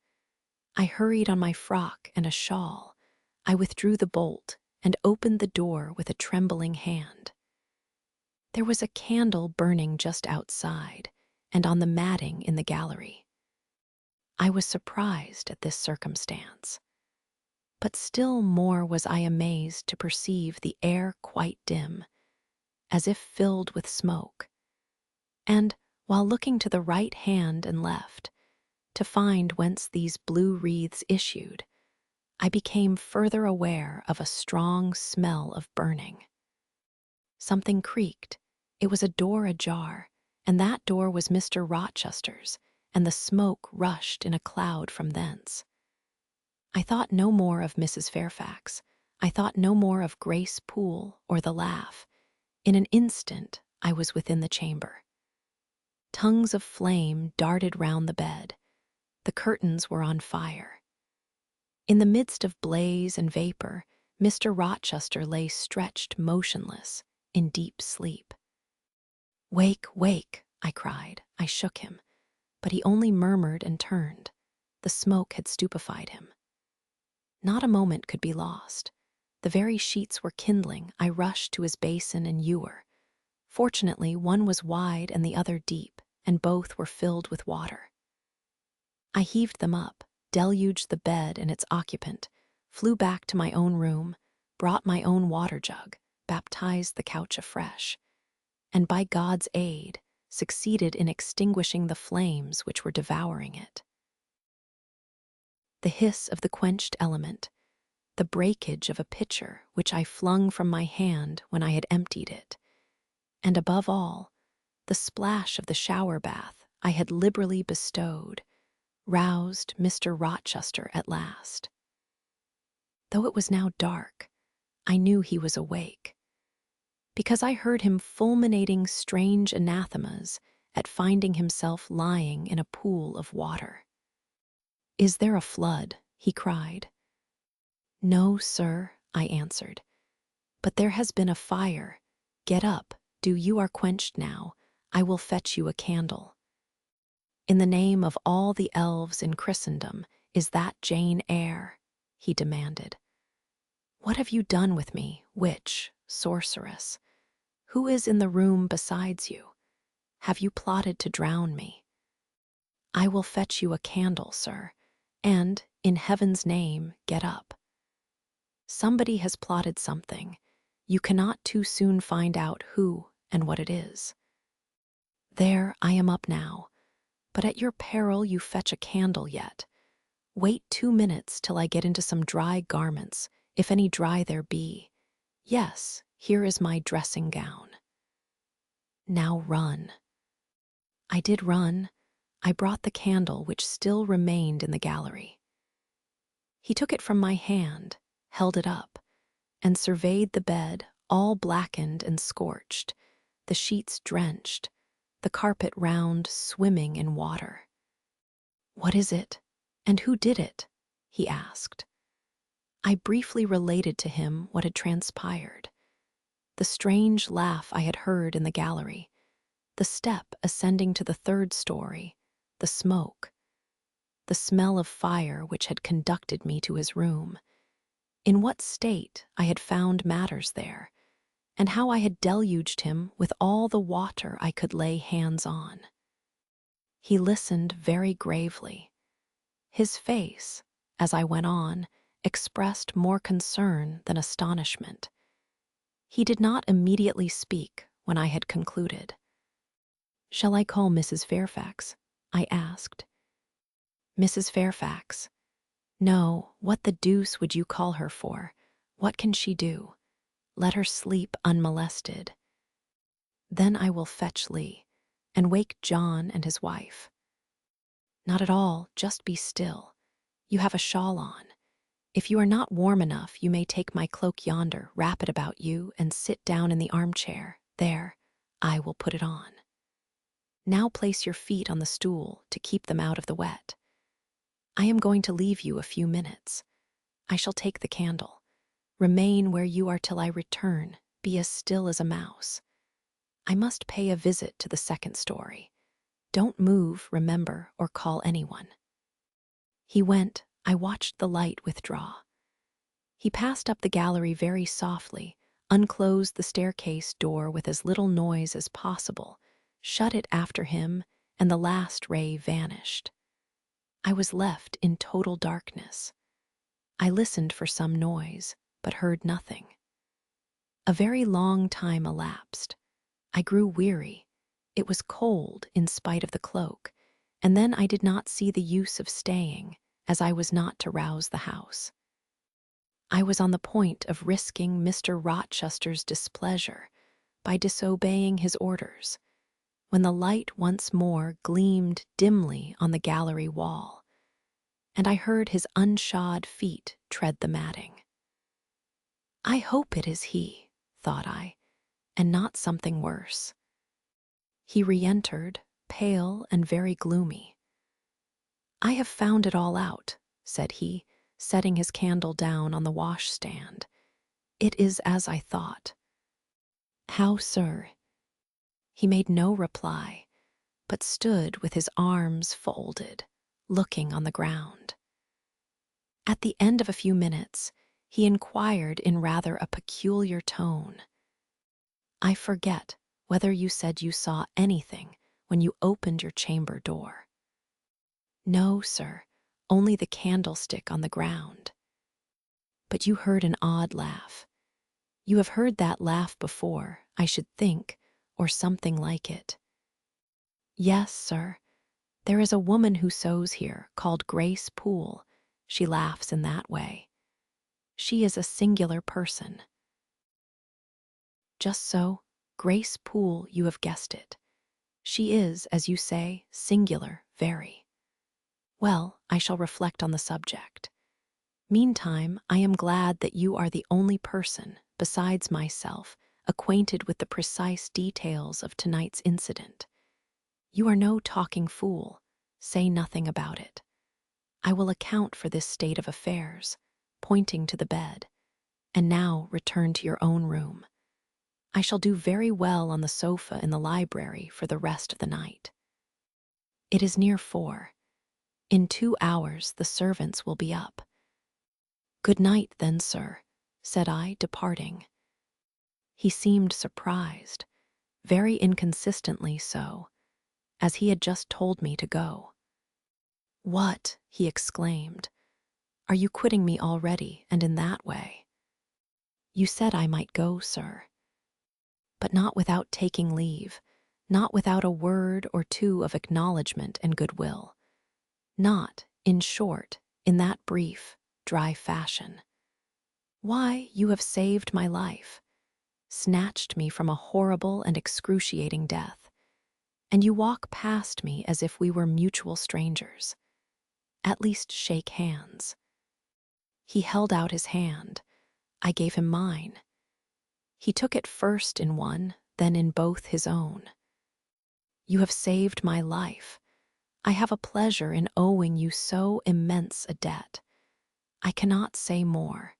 I hurried on my frock and a shawl. I withdrew the bolt and opened the door with a trembling hand. There was a candle burning just outside and on the matting in the gallery. I was surprised at this circumstance, but still more was I amazed to perceive the air quite dim, as if filled with smoke, and, while looking to the right hand and left, to find whence these blue wreaths issued, I became further aware of a strong smell of burning. Something creaked. It was a door ajar, and that door was Mr. Rochester's, and the smoke rushed in a cloud from thence. I thought no more of Mrs. Fairfax. I thought no more of Grace Poole or the laugh. In an instant I was within the chamber. Tongues of flame darted round the bed. The curtains were on fire. In the midst of blaze and vapor, Mr. Rochester lay stretched motionless, in deep sleep. "Wake, wake," I cried. I shook him, but he only murmured and turned. The smoke had stupefied him. Not a moment could be lost. The very sheets were kindling. I rushed to his basin and ewer. Fortunately, one was wide and the other deep, and both were filled with water. I heaved them up, deluged the bed and its occupant, flew back to my own room, brought my own water jug, baptized the couch afresh, and by God's aid succeeded in extinguishing the flames which were devouring it. the hiss of the quenched element, the breakage of a pitcher which I flung from my hand when I had emptied it, and above all, the splash of the shower bath I had liberally bestowed, roused Mr. Rochester at last. Though it was now dark, I knew he was awake, because I heard him fulminating strange anathemas at finding himself lying in a pool of water. "Is there a flood?" he cried. "No, sir," I answered, "but there has been a fire. Get up, do, you are quenched now. I will fetch you a candle." "In the name of all the elves in Christendom, is that Jane Eyre?" he demanded. "What have you done with me, witch, sorceress? Who is in the room besides you? Have you plotted to drown me?" "I will fetch you a candle, sir, and, in heaven's name, get up. Somebody has plotted something. You cannot too soon find out who and what it is. There, I am up now, but at your peril you fetch a candle yet. Wait 2 minutes till I get into some dry garments, if any dry there be. Yes, here is my dressing gown. Now run." I did run. I brought the candle which still remained in the gallery. He took it from my hand, held it up, and surveyed the bed, all blackened and scorched, the sheets drenched, the carpet round swimming in water. "What is it, and who did it?" he asked. I briefly related to him what had transpired. The strange laugh I had heard in the gallery, the step ascending to the 3rd story, the smoke, the smell of fire which had conducted me to his room, in what state I had found matters there, and how I had deluged him with all the water I could lay hands on. He listened very gravely. His face, as I went on, expressed more concern than astonishment. He did not immediately speak when I had concluded. "Shall I call Mrs. Fairfax?" I asked. "Mrs. Fairfax? No, what the deuce would you call her for? What can she do? Let her sleep unmolested. Then I will fetch Lee, and wake John and his wife." "Not at all, just be still. You have a shawl on. If you are not warm enough, you may take my cloak yonder, wrap it about you, and sit down in the armchair. There, I will put it on. Now place your feet on the stool to keep them out of the wet. I am going to leave you a few minutes. I shall take the candle. Remain where you are till I return. Be as still as a mouse. I must pay a visit to the 2nd story. Don't move, remember, or call anyone." He went. I watched the light withdraw. He passed up the gallery very softly, unclosed the staircase door with as little noise as possible, shut it after him, and the last ray vanished. I was left in total darkness. I listened for some noise, but heard nothing. A very long time elapsed. I grew weary. It was cold in spite of the cloak, and then I did not see the use of staying, as I was not to rouse the house. I was on the point of risking Mr. Rochester's displeasure by disobeying his orders, when the light once more gleamed dimly on the gallery wall, and I heard his unshod feet tread the matting. "I hope it is he," thought I, "and not something worse." He re-entered, pale and very gloomy. "I have found it all out," said he, setting his candle down on the washstand. "It is as I thought." "How, sir?" He made no reply, but stood with his arms folded, looking on the ground. At the end of a few minutes, he inquired in rather a peculiar tone, "I forget whether you said you saw anything when you opened your chamber door." "No, sir, only the candlestick on the ground." "But you heard an odd laugh. You have heard that laugh before, I should think, or something like it." "Yes, sir. There is a woman who sews here, called Grace Poole. she laughs in that way. She is a singular person. Just so, Grace Poole, you have guessed it. She is, as you say, singular, very. Well, I shall reflect on the subject. Meantime, I am glad that you are the only person, besides myself, acquainted with the precise details of tonight's incident. You are no talking fool. Say nothing about it. I will account for this state of affairs, pointing to the bed. And now return to your own room. I shall do very well on the sofa in the library for the rest of the night. It is near 4. In 2 hours the servants will be up. Good night, then, sir, said I, departing. He seemed surprised, very inconsistently so, as he had just told me to go. What, he exclaimed, are you quitting me already, and in that way? You said I might go, sir. But not without taking leave, not without a word or two of acknowledgment and goodwill. Not, in short, in that brief, dry fashion. Why, you have saved my life, snatched me from a horrible and excruciating death, and you walk past me as if we were mutual strangers. At least shake hands. He held out his hand. I gave him mine. He took it first in one, then in both his own. You have saved my life. I have a pleasure in owing you so immense a debt. I cannot say more.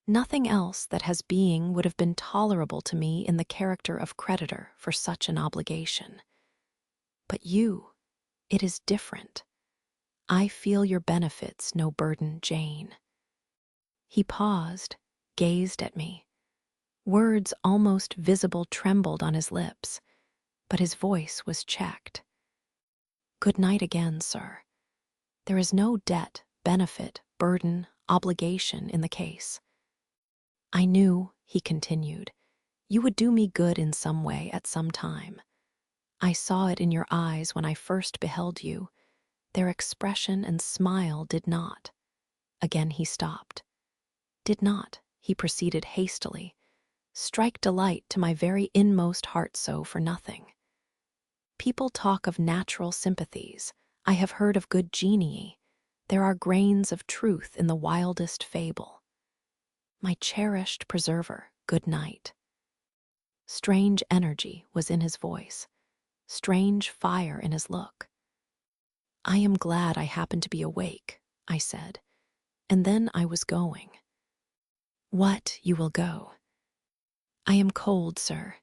Nothing else that has being would have been tolerable to me in the character of creditor for such an obligation. But you, it is different. I feel your benefits no burden, Jane. He paused, gazed at me. Words almost visible trembled on his lips, but his voice was checked. Good night again, sir. There is no debt, benefit, burden, obligation in the case. I knew, he continued, you would do me good in some way at some time. I saw it in your eyes when I first beheld you. Their expression and smile did not. Again he stopped. Did not, he proceeded hastily, strike delight to my very inmost heart so for nothing. People talk of natural sympathies. I have heard of good genii. There are grains of truth in the wildest fable. My cherished preserver, good night. Strange energy was in his voice, strange fire in his look. I am glad I happened to be awake, I said, and then I was going. What, you will go? I am cold, sir.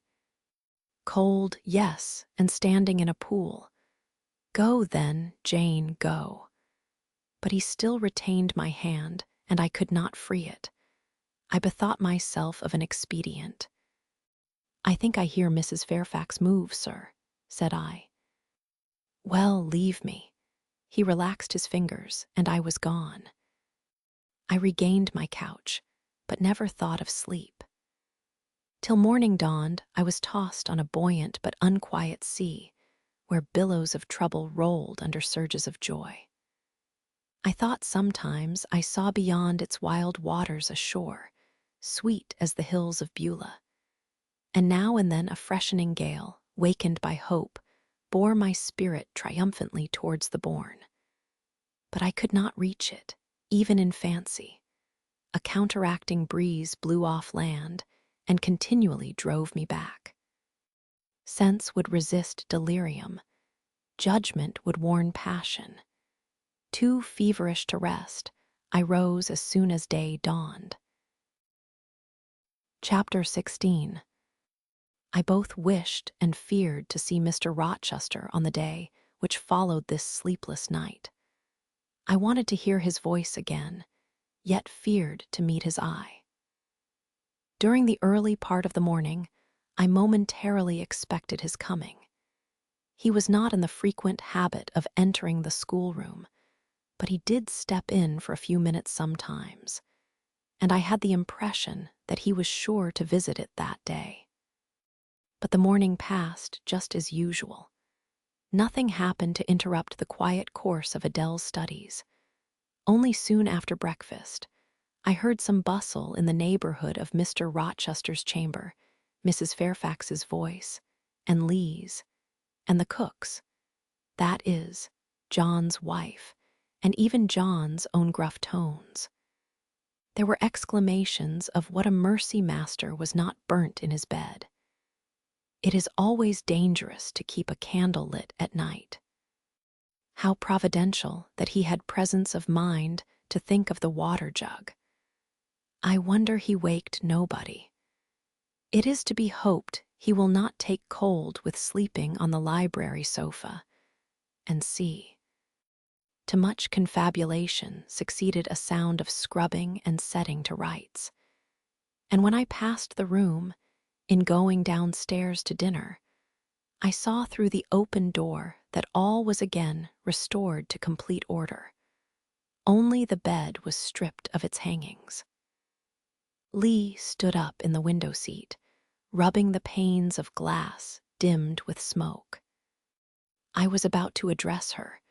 Cold, yes, and standing in a pool. Go then, Jane, go. But he still retained my hand, and I could not free it. I bethought myself of an expedient. I think I hear Mrs. Fairfax move, sir, said I. Well, leave me. He relaxed his fingers, and I was gone. I regained my couch, but never thought of sleep. Till morning dawned, I was tossed on a buoyant but unquiet sea, where billows of trouble rolled under surges of joy. I thought sometimes I saw beyond its wild waters a shore, sweet as the hills of Beulah, and now and then a freshening gale, wakened by hope, bore my spirit triumphantly towards the bourne. But I could not reach it, even in fancy. A counteracting breeze blew off land and continually drove me back. Sense would resist delirium. Judgment would warn passion. Too feverish to rest, I rose as soon as day dawned. Chapter 16. I both wished and feared to see Mr. Rochester on the day which followed this sleepless night. I wanted to hear his voice again, yet feared to meet his eye. During the early part of the morning, I momentarily expected his coming. He was not in the frequent habit of entering the schoolroom, but he did step in for a few minutes sometimes, and I had the impression that he was sure to visit it that day. But the morning passed just as usual. Nothing happened to interrupt the quiet course of Adele's studies. only soon after breakfast, I heard some bustle in the neighborhood of Mr. Rochester's chamber, Mrs. Fairfax's voice, and Lee's, and the cook's, that is, John's wife, and even John's own gruff tones. There were exclamations of what a mercy master was not burnt in his bed. It is always dangerous to keep a candle lit at night. How providential that he had presence of mind to think of the water jug. I wonder he waked nobody. It is to be hoped he will not take cold with sleeping on the library sofa. And see. To much confabulation succeeded a sound of scrubbing and setting to rights. And when I passed the room, in going downstairs to dinner, I saw through the open door that all was again restored to complete order. Only the bed was stripped of its hangings. Lee stood up in the window seat, rubbing the panes of glass dimmed with smoke. I was about to address her,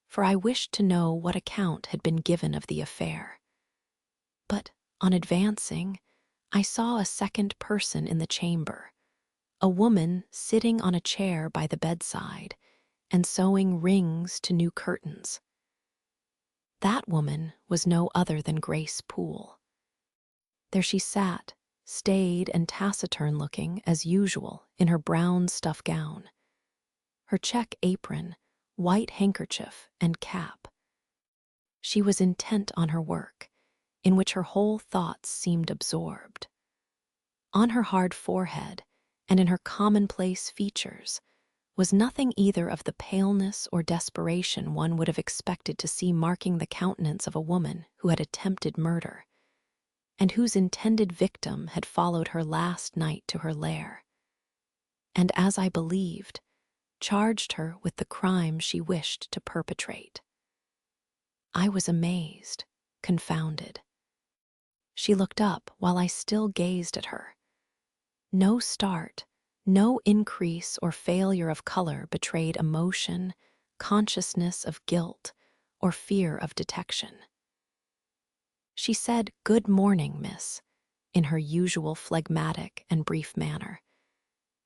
for I wished to know what account had been given of the affair. But, on advancing, I saw a second person in the chamber, a woman sitting on a chair by the bedside and sewing rings to new curtains. That woman was no other than Grace Poole. There she sat, staid and taciturn-looking as usual in her brown stuff gown, her check apron, white handkerchief, and cap. She was intent on her work, in which her whole thoughts seemed absorbed. On her hard forehead, and in her commonplace features, was nothing either of the paleness or desperation one would have expected to see marking the countenance of a woman who had attempted murder, and whose intended victim had followed her last night to her lair, and, as I believed, charged her with the crime she wished to perpetrate. I was amazed, confounded. She looked up while I still gazed at her. No start, no increase or failure of color betrayed emotion, consciousness of guilt, or fear of detection. She said, "Good morning, miss," in her usual phlegmatic and brief manner,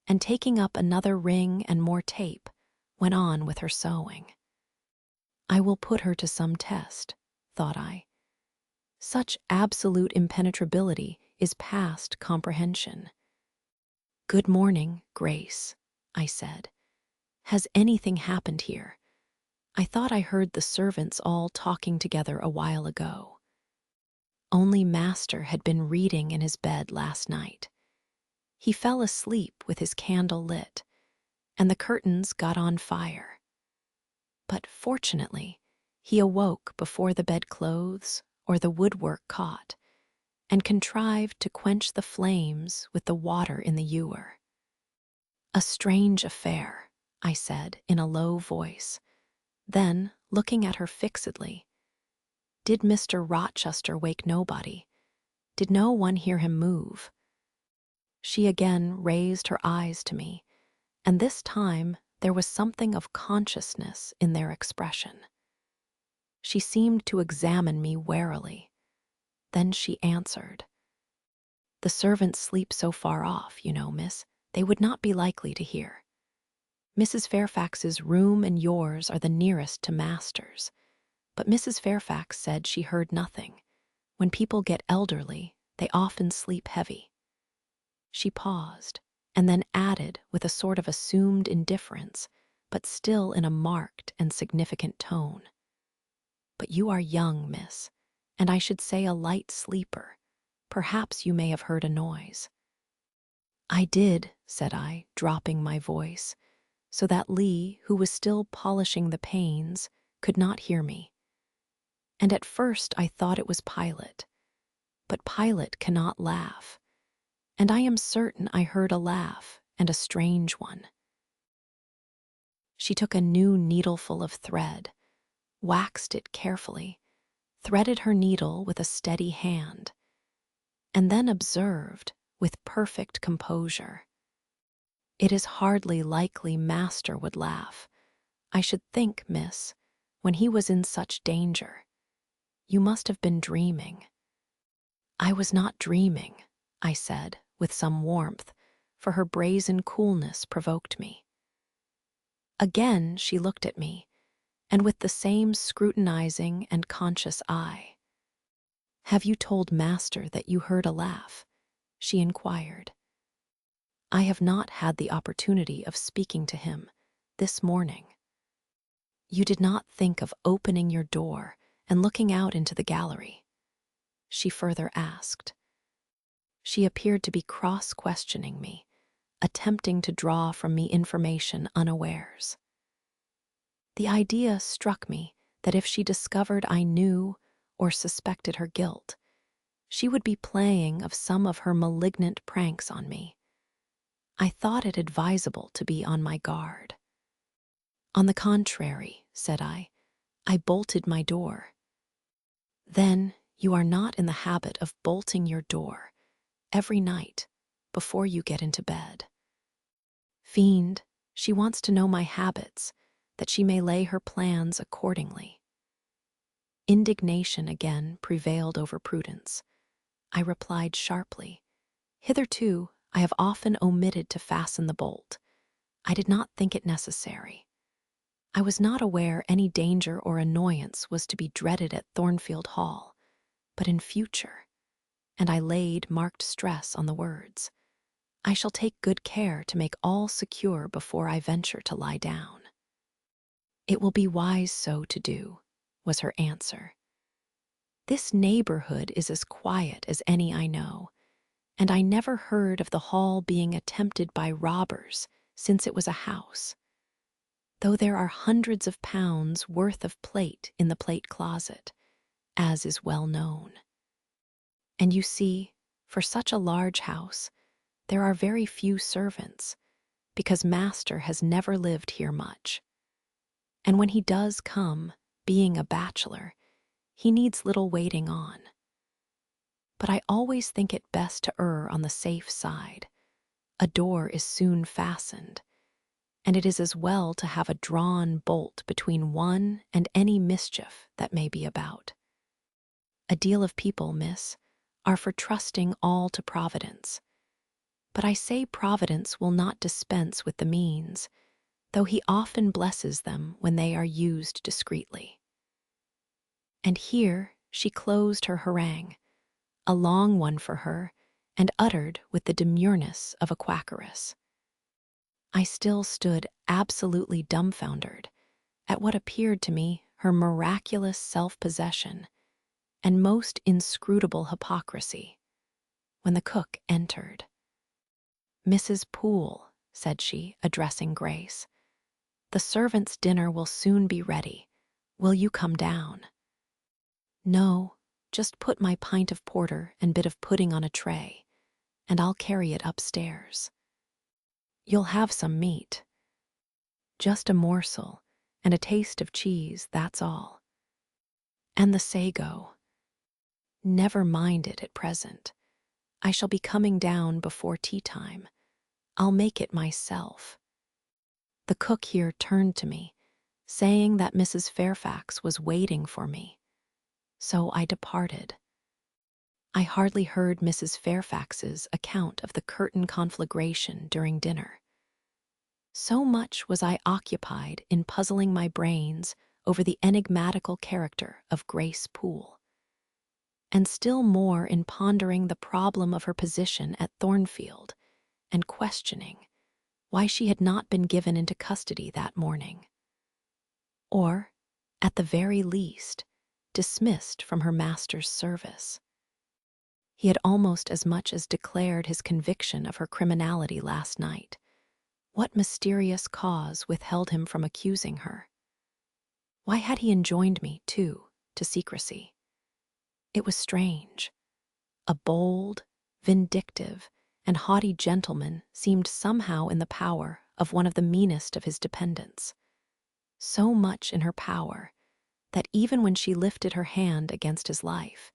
and taking up another ring and more tape, went on with her sewing. I will put her to some test, thought I. Such absolute impenetrability is past comprehension. "Good morning, Grace," I said. "Has anything happened here? I thought I heard the servants all talking together a while ago." Only Master had been reading in his bed last night. He fell asleep with his candle lit, and the curtains got on fire. But fortunately, he awoke before the bedclothes or the woodwork caught, and contrived to quench the flames with the water in the ewer. "A strange affair," I said in a low voice. Then, looking at her fixedly, "Did Mr. Rochester wake nobody? Did no one hear him move?" She again raised her eyes to me, and this time there was something of consciousness in their expression. She seemed to examine me warily. Then she answered, "The servants sleep so far off, you know, miss, they would not be likely to hear. Mrs. Fairfax's room and yours are the nearest to Master's, but Mrs. Fairfax said she heard nothing. When people get elderly, they often sleep heavy." She paused, and then added with a sort of assumed indifference, but still in a marked and significant tone, "But you are young, miss, and I should say a light sleeper. Perhaps you may have heard a noise." "I did," said I, dropping my voice, so that Lee, who was still polishing the panes, could not hear me. "And at first I thought it was Pilot. But Pilot cannot laugh, and I am certain I heard a laugh, and a strange one." She took a new needleful of thread, waxed it carefully, threaded her needle with a steady hand, and then observed, with perfect composure, "It is hardly likely Master would laugh. I should think, miss, when he was in such danger. You must have been dreaming." "I was not dreaming," I said, with some warmth, for her brazen coolness provoked me. Again she looked at me, and with the same scrutinizing and conscious eye. "Have you told Master that you heard a laugh?" she inquired. "I have not had the opportunity of speaking to him this morning." "You did not think of opening your door and looking out into the gallery?" she further asked. She appeared to be cross-questioning me, attempting to draw from me information unawares. The idea struck me that if she discovered I knew or suspected her guilt, she would be playing of some of her malignant pranks on me. I thought it advisable to be on my guard. "On the contrary," said I bolted my door. "Then you are not in the habit of bolting your door every night before you get into bed." Fiend, she wants to know my habits, that she may lay her plans accordingly. Indignation again prevailed over prudence. I replied sharply, "Hitherto I have often omitted to fasten the bolt. I did not think it necessary. I was not aware any danger or annoyance was to be dreaded at Thornfield Hall, but in future," and I laid marked stress on the words, "I shall take good care to make all secure before I venture to lie down." "It will be wise so to do," was her answer. "This neighborhood is as quiet as any I know, and I never heard of the hall being attempted by robbers since it was a house, though there are hundreds of pounds worth of plate in the plate closet, as is well known. And you see, for such a large house, there are very few servants, because Master has never lived here much. And when he does come, being a bachelor, he needs little waiting on. But I always think it best to err on the safe side. A door is soon fastened, and it is as well to have a drawn bolt between one and any mischief that may be about. A deal of people, miss, are for trusting all to Providence. But I say Providence will not dispense with the means, though he often blesses them when they are used discreetly." And here she closed her harangue, a long one for her, and uttered with the demureness of a quackeress. I still stood absolutely dumbfoundered at what appeared to me her miraculous self-possession and most inscrutable hypocrisy, when the cook entered. "Mrs. Poole," said she, addressing Grace, "the servants' dinner will soon be ready. Will you come down?" "No, just put my pint of porter and bit of pudding on a tray, and I'll carry it upstairs." "You'll have some meat." "Just a morsel, and a taste of cheese, that's all." "And the sago." "Never mind it at present. I shall be coming down before tea time. I'll make it myself." The cook here turned to me, saying that Mrs. Fairfax was waiting for me. So I departed. I hardly heard Mrs. Fairfax's account of the curtain conflagration during dinner. So much was I occupied in puzzling my brains over the enigmatical character of Grace Poole, and still more in pondering the problem of her position at Thornfield and questioning why she had not been given into custody that morning, or, at the very least, dismissed from her master's service. He had almost as much as declared his conviction of her criminality last night. What mysterious cause withheld him from accusing her? Why had he enjoined me, too, to secrecy? It was strange. A bold, vindictive, and haughty gentleman seemed somehow in the power of one of the meanest of his dependents. So much in her power that even when she lifted her hand against his life,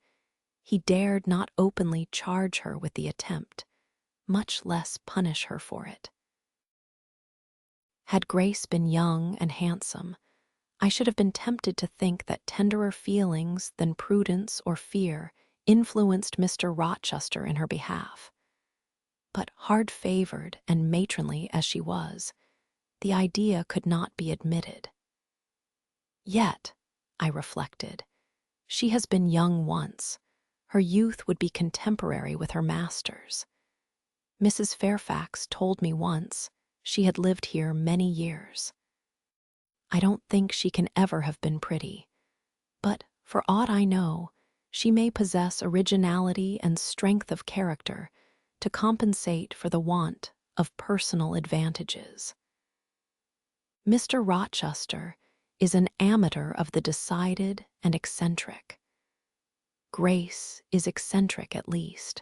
he dared not openly charge her with the attempt, much less punish her for it. Had Grace been young and handsome, I should have been tempted to think that tenderer feelings than prudence or fear influenced Mr. Rochester in her behalf. But hard-favored and matronly as she was, the idea could not be admitted. Yet, I reflected, she has been young once. Her youth would be contemporary with her master's. Mrs. Fairfax told me once she had lived here many years. I don't think she can ever have been pretty, but for aught I know, she may possess originality and strength of character to compensate for the want of personal advantages. Mr. Rochester is an amateur of the decided and eccentric. Grace is eccentric at least.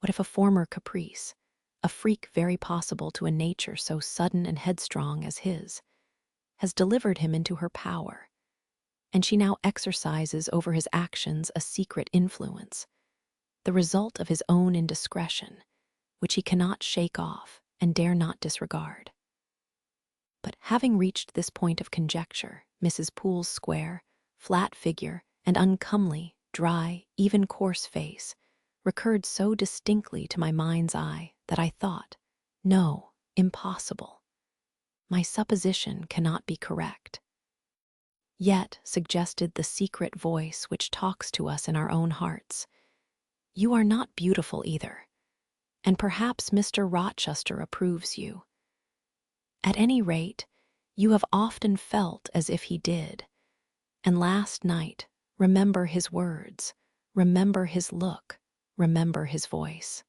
What if a former caprice, a freak very possible to a nature so sudden and headstrong as his, has delivered him into her power, and she now exercises over his actions a secret influence, the result of his own indiscretion, which he cannot shake off and dare not disregard. But having reached this point of conjecture, Mrs. Poole's square, flat figure, and uncomely, dry, even coarse face recurred so distinctly to my mind's eye that I thought, no, impossible. My supposition cannot be correct. Yet, suggested the secret voice which talks to us in our own hearts, you are not beautiful either, and perhaps Mr. Rochester approves you. At any rate, you have often felt as if he did, and last night, remember his words, remember his look, remember his voice.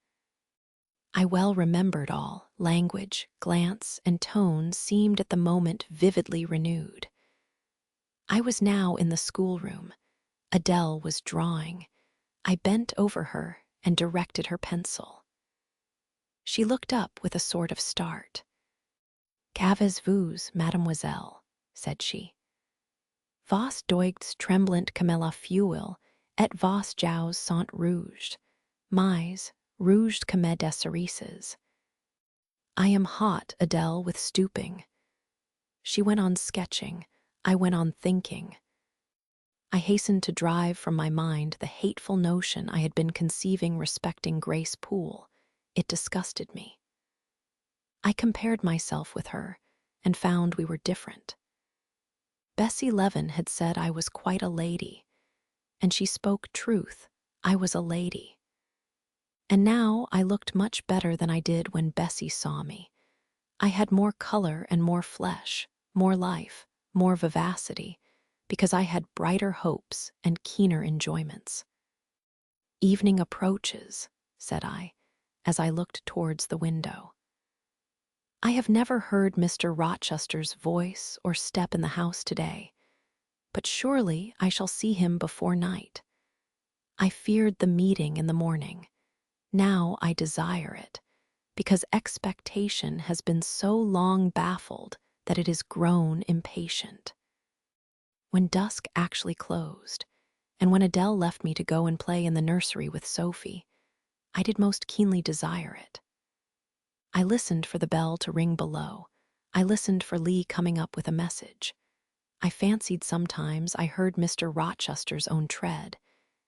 I well remembered all. Language, glance, and tone seemed at the moment vividly renewed. I was now in the schoolroom. Adele was drawing. I bent over her and directed her pencil. She looked up with a sort of start. "Qu'avez-vous, mademoiselle?" said she. "Vos doigts tremblant comme la feuille, et vos joues sont rouges, mais rouges comme des cerises." I am hot, Adele, with stooping. She went on sketching. I went on thinking. I hastened to drive from my mind the hateful notion I had been conceiving respecting Grace Poole. It disgusted me. I compared myself with her and found we were different. Bessie Leaven had said I was quite a lady, and she spoke truth. I was a lady. And now I looked much better than I did when Bessie saw me. I had more color and more flesh, more life, more vivacity, because I had brighter hopes and keener enjoyments. "Evening approaches," said I, as I looked towards the window. I have never heard Mr. Rochester's voice or step in the house today, but surely I shall see him before night. I feared the meeting in the morning. Now I desire it, because expectation has been so long baffled that it is grown impatient. When dusk actually closed, and when Adele left me to go and play in the nursery with Sophie, I did most keenly desire it. I listened for the bell to ring below. I listened for Lee coming up with a message. I fancied sometimes I heard Mr. Rochester's own tread,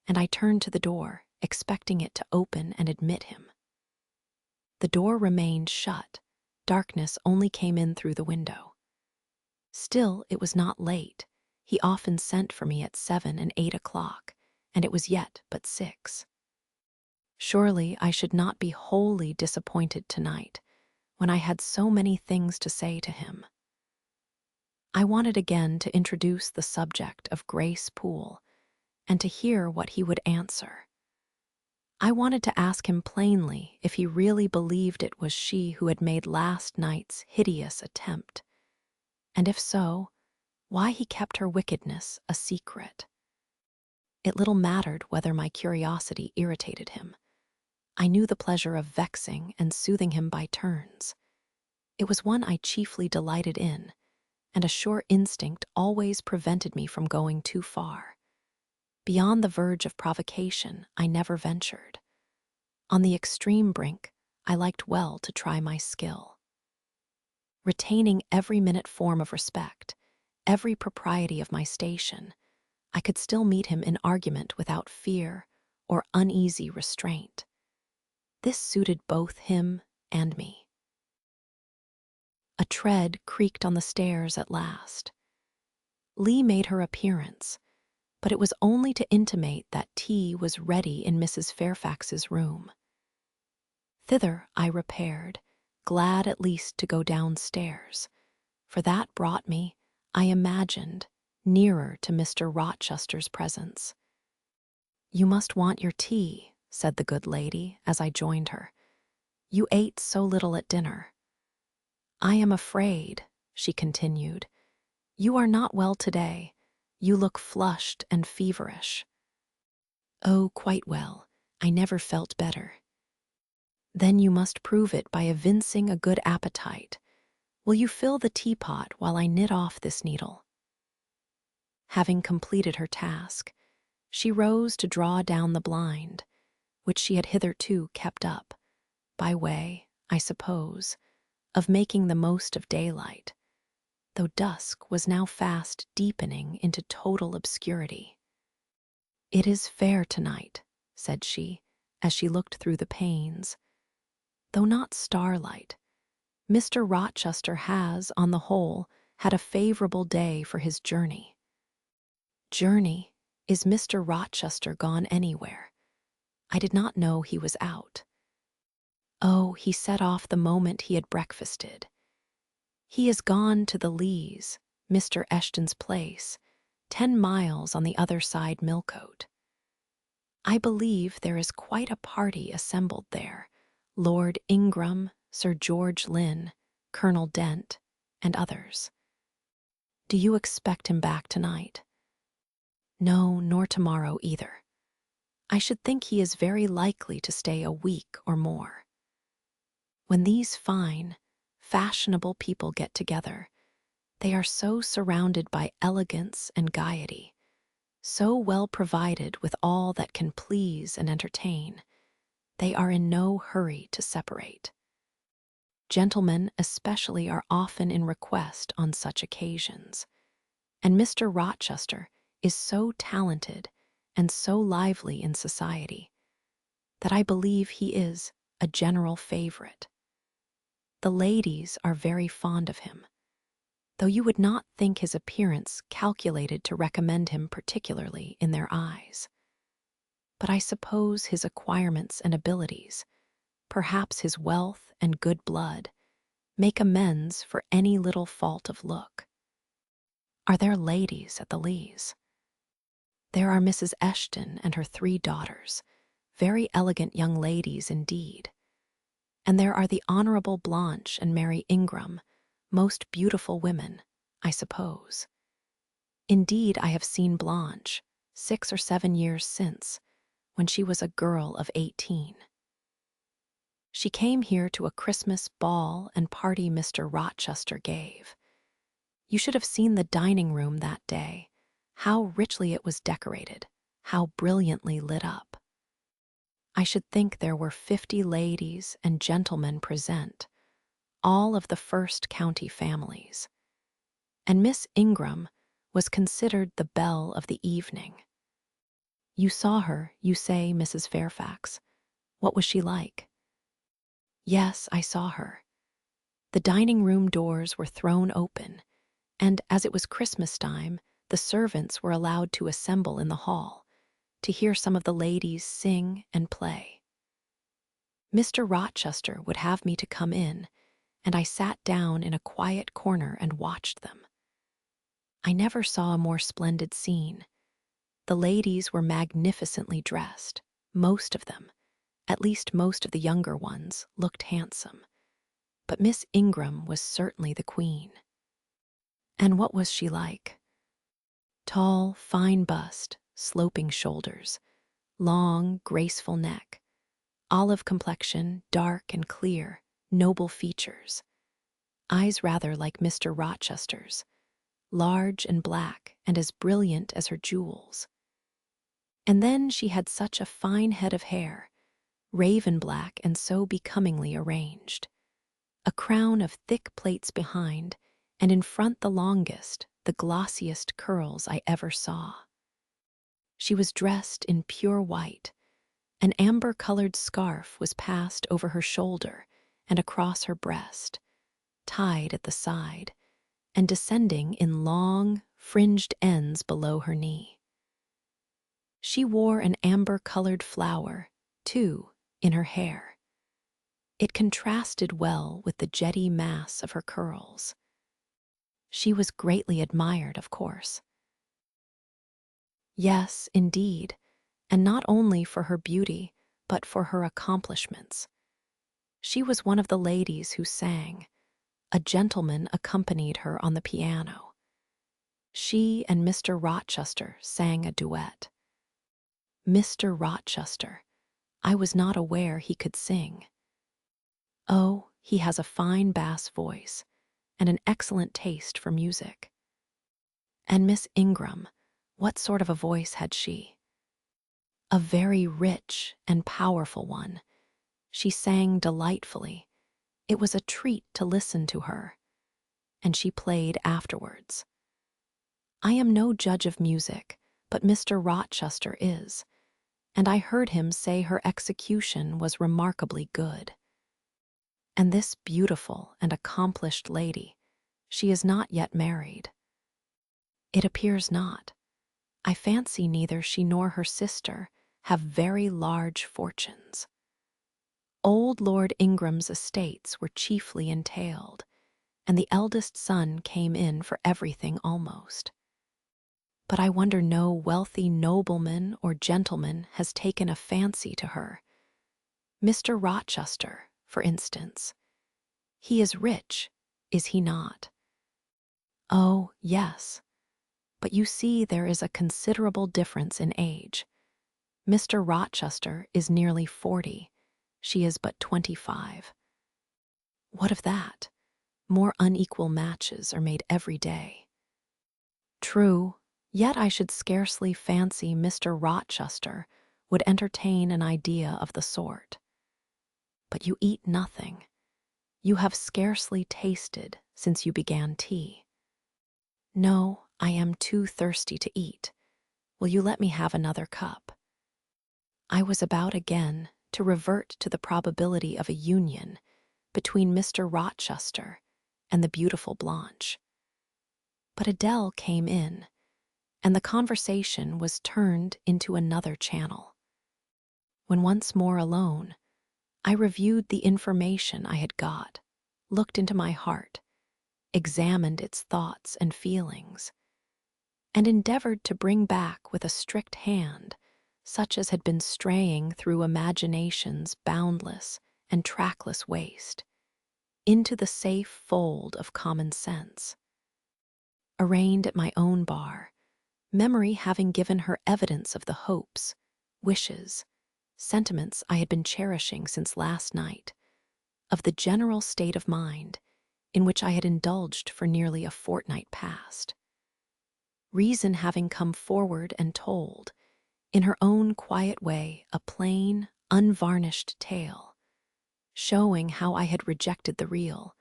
and I turned to the door, expecting it to open and admit him. The door remained shut. Darkness only came in through the window. Still, it was not late. He often sent for me at 7 and 8 o'clock, and it was yet but 6. Surely I should not be wholly disappointed tonight, when I had so many things to say to him. I wanted again to introduce the subject of Grace Poole, and to hear what he would answer. I wanted to ask him plainly if he really believed it was she who had made last night's hideous attempt, and if so, why he kept her wickedness a secret. It little mattered whether my curiosity irritated him. I knew the pleasure of vexing and soothing him by turns. It was one I chiefly delighted in, and a sure instinct always prevented me from going too far. Beyond the verge of provocation, I never ventured. On the extreme brink, I liked well to try my skill. Retaining every minute form of respect, every propriety of my station, I could still meet him in argument without fear or uneasy restraint. This suited both him and me. A tread creaked on the stairs at last. Lee made her appearance, but it was only to intimate that tea was ready in Mrs. Fairfax's room. Thither I repaired, glad at least to go downstairs, for that brought me, I imagined, nearer to Mr. Rochester's presence. "You must want your tea," said the good lady as I joined her. "You ate so little at dinner." "I am afraid," she continued, "you are not well today. You look flushed and feverish." "Oh, quite well. I never felt better." "Then you must prove it by evincing a good appetite. Will you fill the teapot while I knit off this needle?" Having completed her task, she rose to draw down the blind, which she had hitherto kept up, by way, I suppose, of making the most of daylight, though dusk was now fast deepening into total obscurity. "It is fair tonight," said she, as she looked through the panes. "Though not starlight, Mr. Rochester has, on the whole, had a favorable day for his journey." "Journey? Is Mr. Rochester gone anywhere? I did not know he was out." "Oh, he set off the moment he had breakfasted. He is gone to the Lees, Mr. Eshton's place, 10 miles on the other side Millcote. I believe there is quite a party assembled there, Lord Ingram, Sir George Lynn, Colonel Dent, and others." "Do you expect him back tonight?" "No, nor tomorrow either. I should think he is very likely to stay a week or more. When these fine, fashionable people get together, they are so surrounded by elegance and gaiety, so well provided with all that can please and entertain, they are in no hurry to separate. Gentlemen especially are often in request on such occasions, and Mr. Rochester is so talented and so lively in society that I believe he is a general favorite. The ladies are very fond of him, though you would not think his appearance calculated to recommend him particularly in their eyes. But I suppose his acquirements and abilities, perhaps his wealth and good blood, make amends for any little fault of look. Are there ladies at the Lees?" "There are Mrs. Eshton and her 3 daughters, very elegant young ladies indeed. And there are the Honorable Blanche and Mary Ingram, most beautiful women, I suppose. Indeed, I have seen Blanche 6 or 7 years since, when she was a girl of 18. She came here to a Christmas ball and party Mr. Rochester gave. You should have seen the dining room that day, how richly it was decorated, how brilliantly lit up. I should think there were 50 ladies and gentlemen present, all of the first county families. And Miss Ingram was considered the belle of the evening. You saw her, you say, Mrs. Fairfax. What was she like?" "Yes, I saw her. The dining-room doors were thrown open, and as it was Christmas time, the servants were allowed to assemble in the hall to hear some of the ladies sing and play. Mr. Rochester would have me to come in, and I sat down in a quiet corner and watched them. I never saw a more splendid scene. The ladies were magnificently dressed, most of them. At least most of the younger ones looked handsome, but Miss Ingram was certainly the queen." "And what was she like?" "Tall, fine bust, sloping shoulders, long, graceful neck, olive complexion, dark and clear, noble features, eyes rather like Mr. Rochester's, large and black and as brilliant as her jewels. And then she had such a fine head of hair, raven black and so becomingly arranged. A crown of thick plaits behind, and in front the longest, the glossiest curls I ever saw. She was dressed in pure white. An amber-colored scarf was passed over her shoulder and across her breast, tied at the side, and descending in long, fringed ends below her knee. She wore an amber-colored flower, too, in her hair. It contrasted well with the jetty mass of her curls. She was greatly admired, of course. Yes, indeed, and not only for her beauty, but for her accomplishments. She was one of the ladies who sang. A gentleman accompanied her on the piano. She and Mr. Rochester sang a duet. Mr. Rochester, I was not aware he could sing. Oh, he has a fine bass voice and an excellent taste for music. And Miss Ingram, what sort of a voice had she? A very rich and powerful one. She sang delightfully. It was a treat to listen to her. And she played afterwards. I am no judge of music, but Mr. Rochester is, and I heard him say her execution was remarkably good. And this beautiful and accomplished lady, she is not yet married. It appears not. I fancy neither she nor her sister have very large fortunes. Old Lord Ingram's estates were chiefly entailed, and the eldest son came in for everything almost. But I wonder no wealthy nobleman or gentleman has taken a fancy to her. Mr. Rochester, for instance. He is rich, is he not? Oh, yes. But you see there is a considerable difference in age. Mr. Rochester is nearly 40. She is but 25. What of that? More unequal matches are made every day. True, yet I should scarcely fancy Mr. Rochester would entertain an idea of the sort. But you eat nothing. You have scarcely tasted since you began tea. No, I am too thirsty to eat. Will you let me have another cup? I was about again to revert to the probability of a union between Mr. Rochester and the beautiful Blanche. But Adele came in, and the conversation was turned into another channel. When once more alone, I reviewed the information I had got, looked into my heart, examined its thoughts and feelings, and endeavored to bring back with a strict hand such as had been straying through imagination's boundless and trackless waste, into the safe fold of common sense. Arraigned at my own bar, memory having given her evidence of the hopes, wishes, sentiments I had been cherishing since last night, of the general state of mind in which I had indulged for nearly a fortnight past. Reason having come forward and told, in her own quiet way, a plain, unvarnished tale, showing how I had rejected the real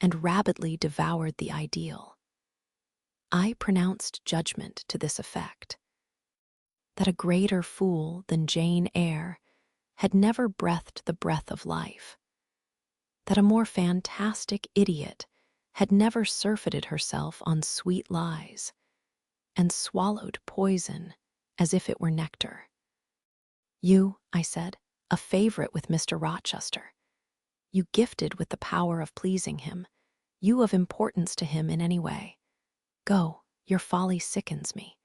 and rabidly devoured the ideal. I pronounced judgment to this effect: that a greater fool than Jane Eyre had never breathed the breath of life, that a more fantastic idiot had never surfeited herself on sweet lies and swallowed poison as if it were nectar. You, I said, a favorite with Mr. Rochester. You gifted with the power of pleasing him. You of importance to him in any way. Go, your folly sickens me.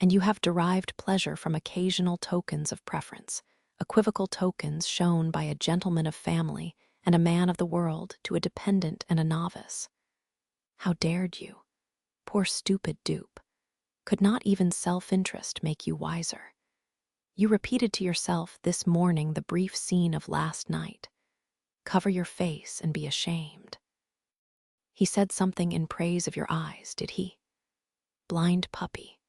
And you have derived pleasure from occasional tokens of preference, equivocal tokens shown by a gentleman of family and a man of the world to a dependent and a novice. How dared you? Poor stupid dupe. Could not even self-interest make you wiser? You repeated to yourself this morning the brief scene of last night. Cover your face and be ashamed. He said something in praise of your eyes, did he? Blind puppy.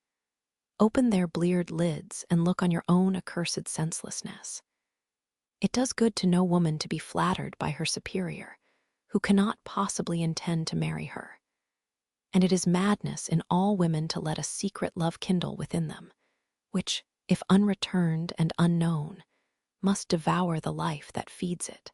Open their bleared lids and look on your own accursed senselessness. It does good to no woman to be flattered by her superior, who cannot possibly intend to marry her. and it is madness in all women to let a secret love kindle within them, which, if unreturned and unknown, must devour the life that feeds it,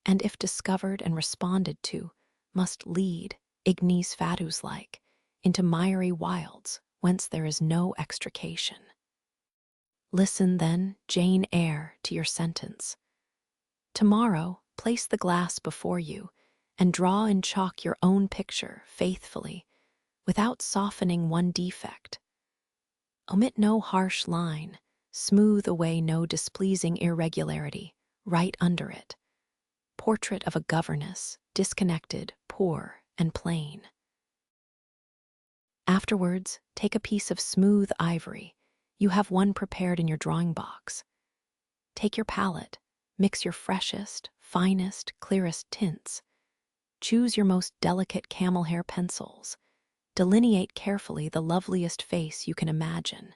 and if discovered and responded to, must lead, ignis fatuus-like, into miry wilds whence there is no extrication. Listen, then, Jane Eyre, to your sentence. Tomorrow, place the glass before you and draw in chalk your own picture faithfully, without softening one defect. Omit no harsh line, smooth away no displeasing irregularity, write under it. Portrait of a governess, disconnected, poor, and plain. Afterwards, take a piece of smooth ivory. You have one prepared in your drawing box. Take your palette, mix your freshest, finest, clearest tints. Choose your most delicate camel hair pencils. Delineate carefully the loveliest face you can imagine.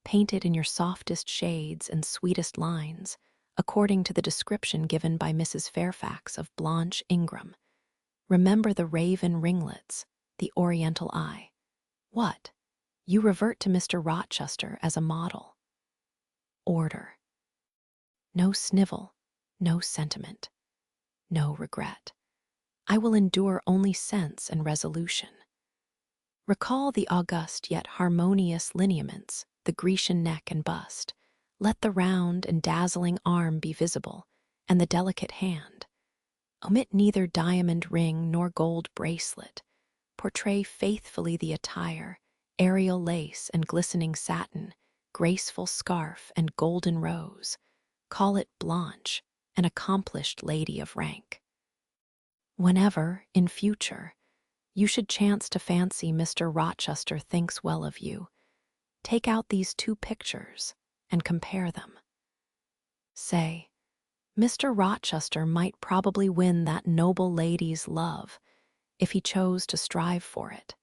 Paint it in your softest shades and sweetest lines, according to the description given by Mrs. Fairfax of Blanche Ingram. Remember the raven ringlets, the oriental eye. What? You revert to Mr. Rochester as a model. Order. No snivel, no sentiment, no regret. I will endure only sense and resolution. Recall the august yet harmonious lineaments, the Grecian neck and bust. Let the round and dazzling arm be visible, and the delicate hand. Omit neither diamond ring nor gold bracelet. Portray faithfully the attire, aerial lace and glistening satin, graceful scarf and golden rose. Call it Blanche, an accomplished lady of rank. Whenever, in future, you should chance to fancy Mr. Rochester thinks well of you, take out these two pictures and compare them. Say, Mr. Rochester might probably win that noble lady's love if he chose to strive for it.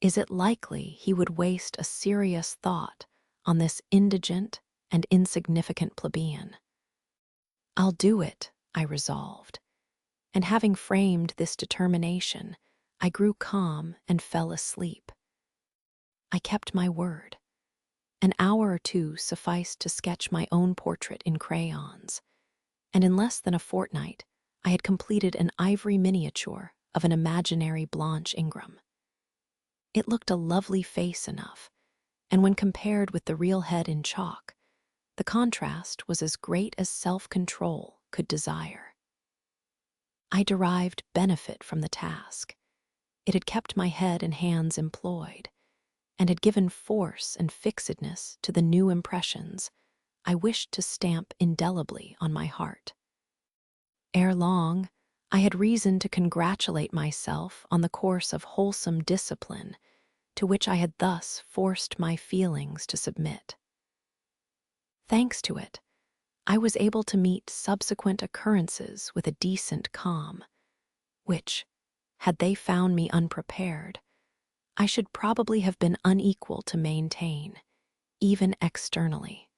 Is it likely he would waste a serious thought on this indigent and insignificant plebeian? I'll do it, I resolved, and having framed this determination, I grew calm and fell asleep. I kept my word. An hour or two sufficed to sketch my own portrait in crayons, and in less than a fortnight I had completed an ivory miniature of an imaginary Blanche Ingram. It looked a lovely face enough, and when compared with the real head in chalk, the contrast was as great as self-control could desire. I derived benefit from the task. It had kept my head and hands employed, and had given force and fixedness to the new impressions I wished to stamp indelibly on my heart. Ere long, I had reason to congratulate myself on the course of wholesome discipline to which I had thus forced my feelings to submit. Thanks to it, I was able to meet subsequent occurrences with a decent calm, which, had they found me unprepared, I should probably have been unequal to maintain, even externally.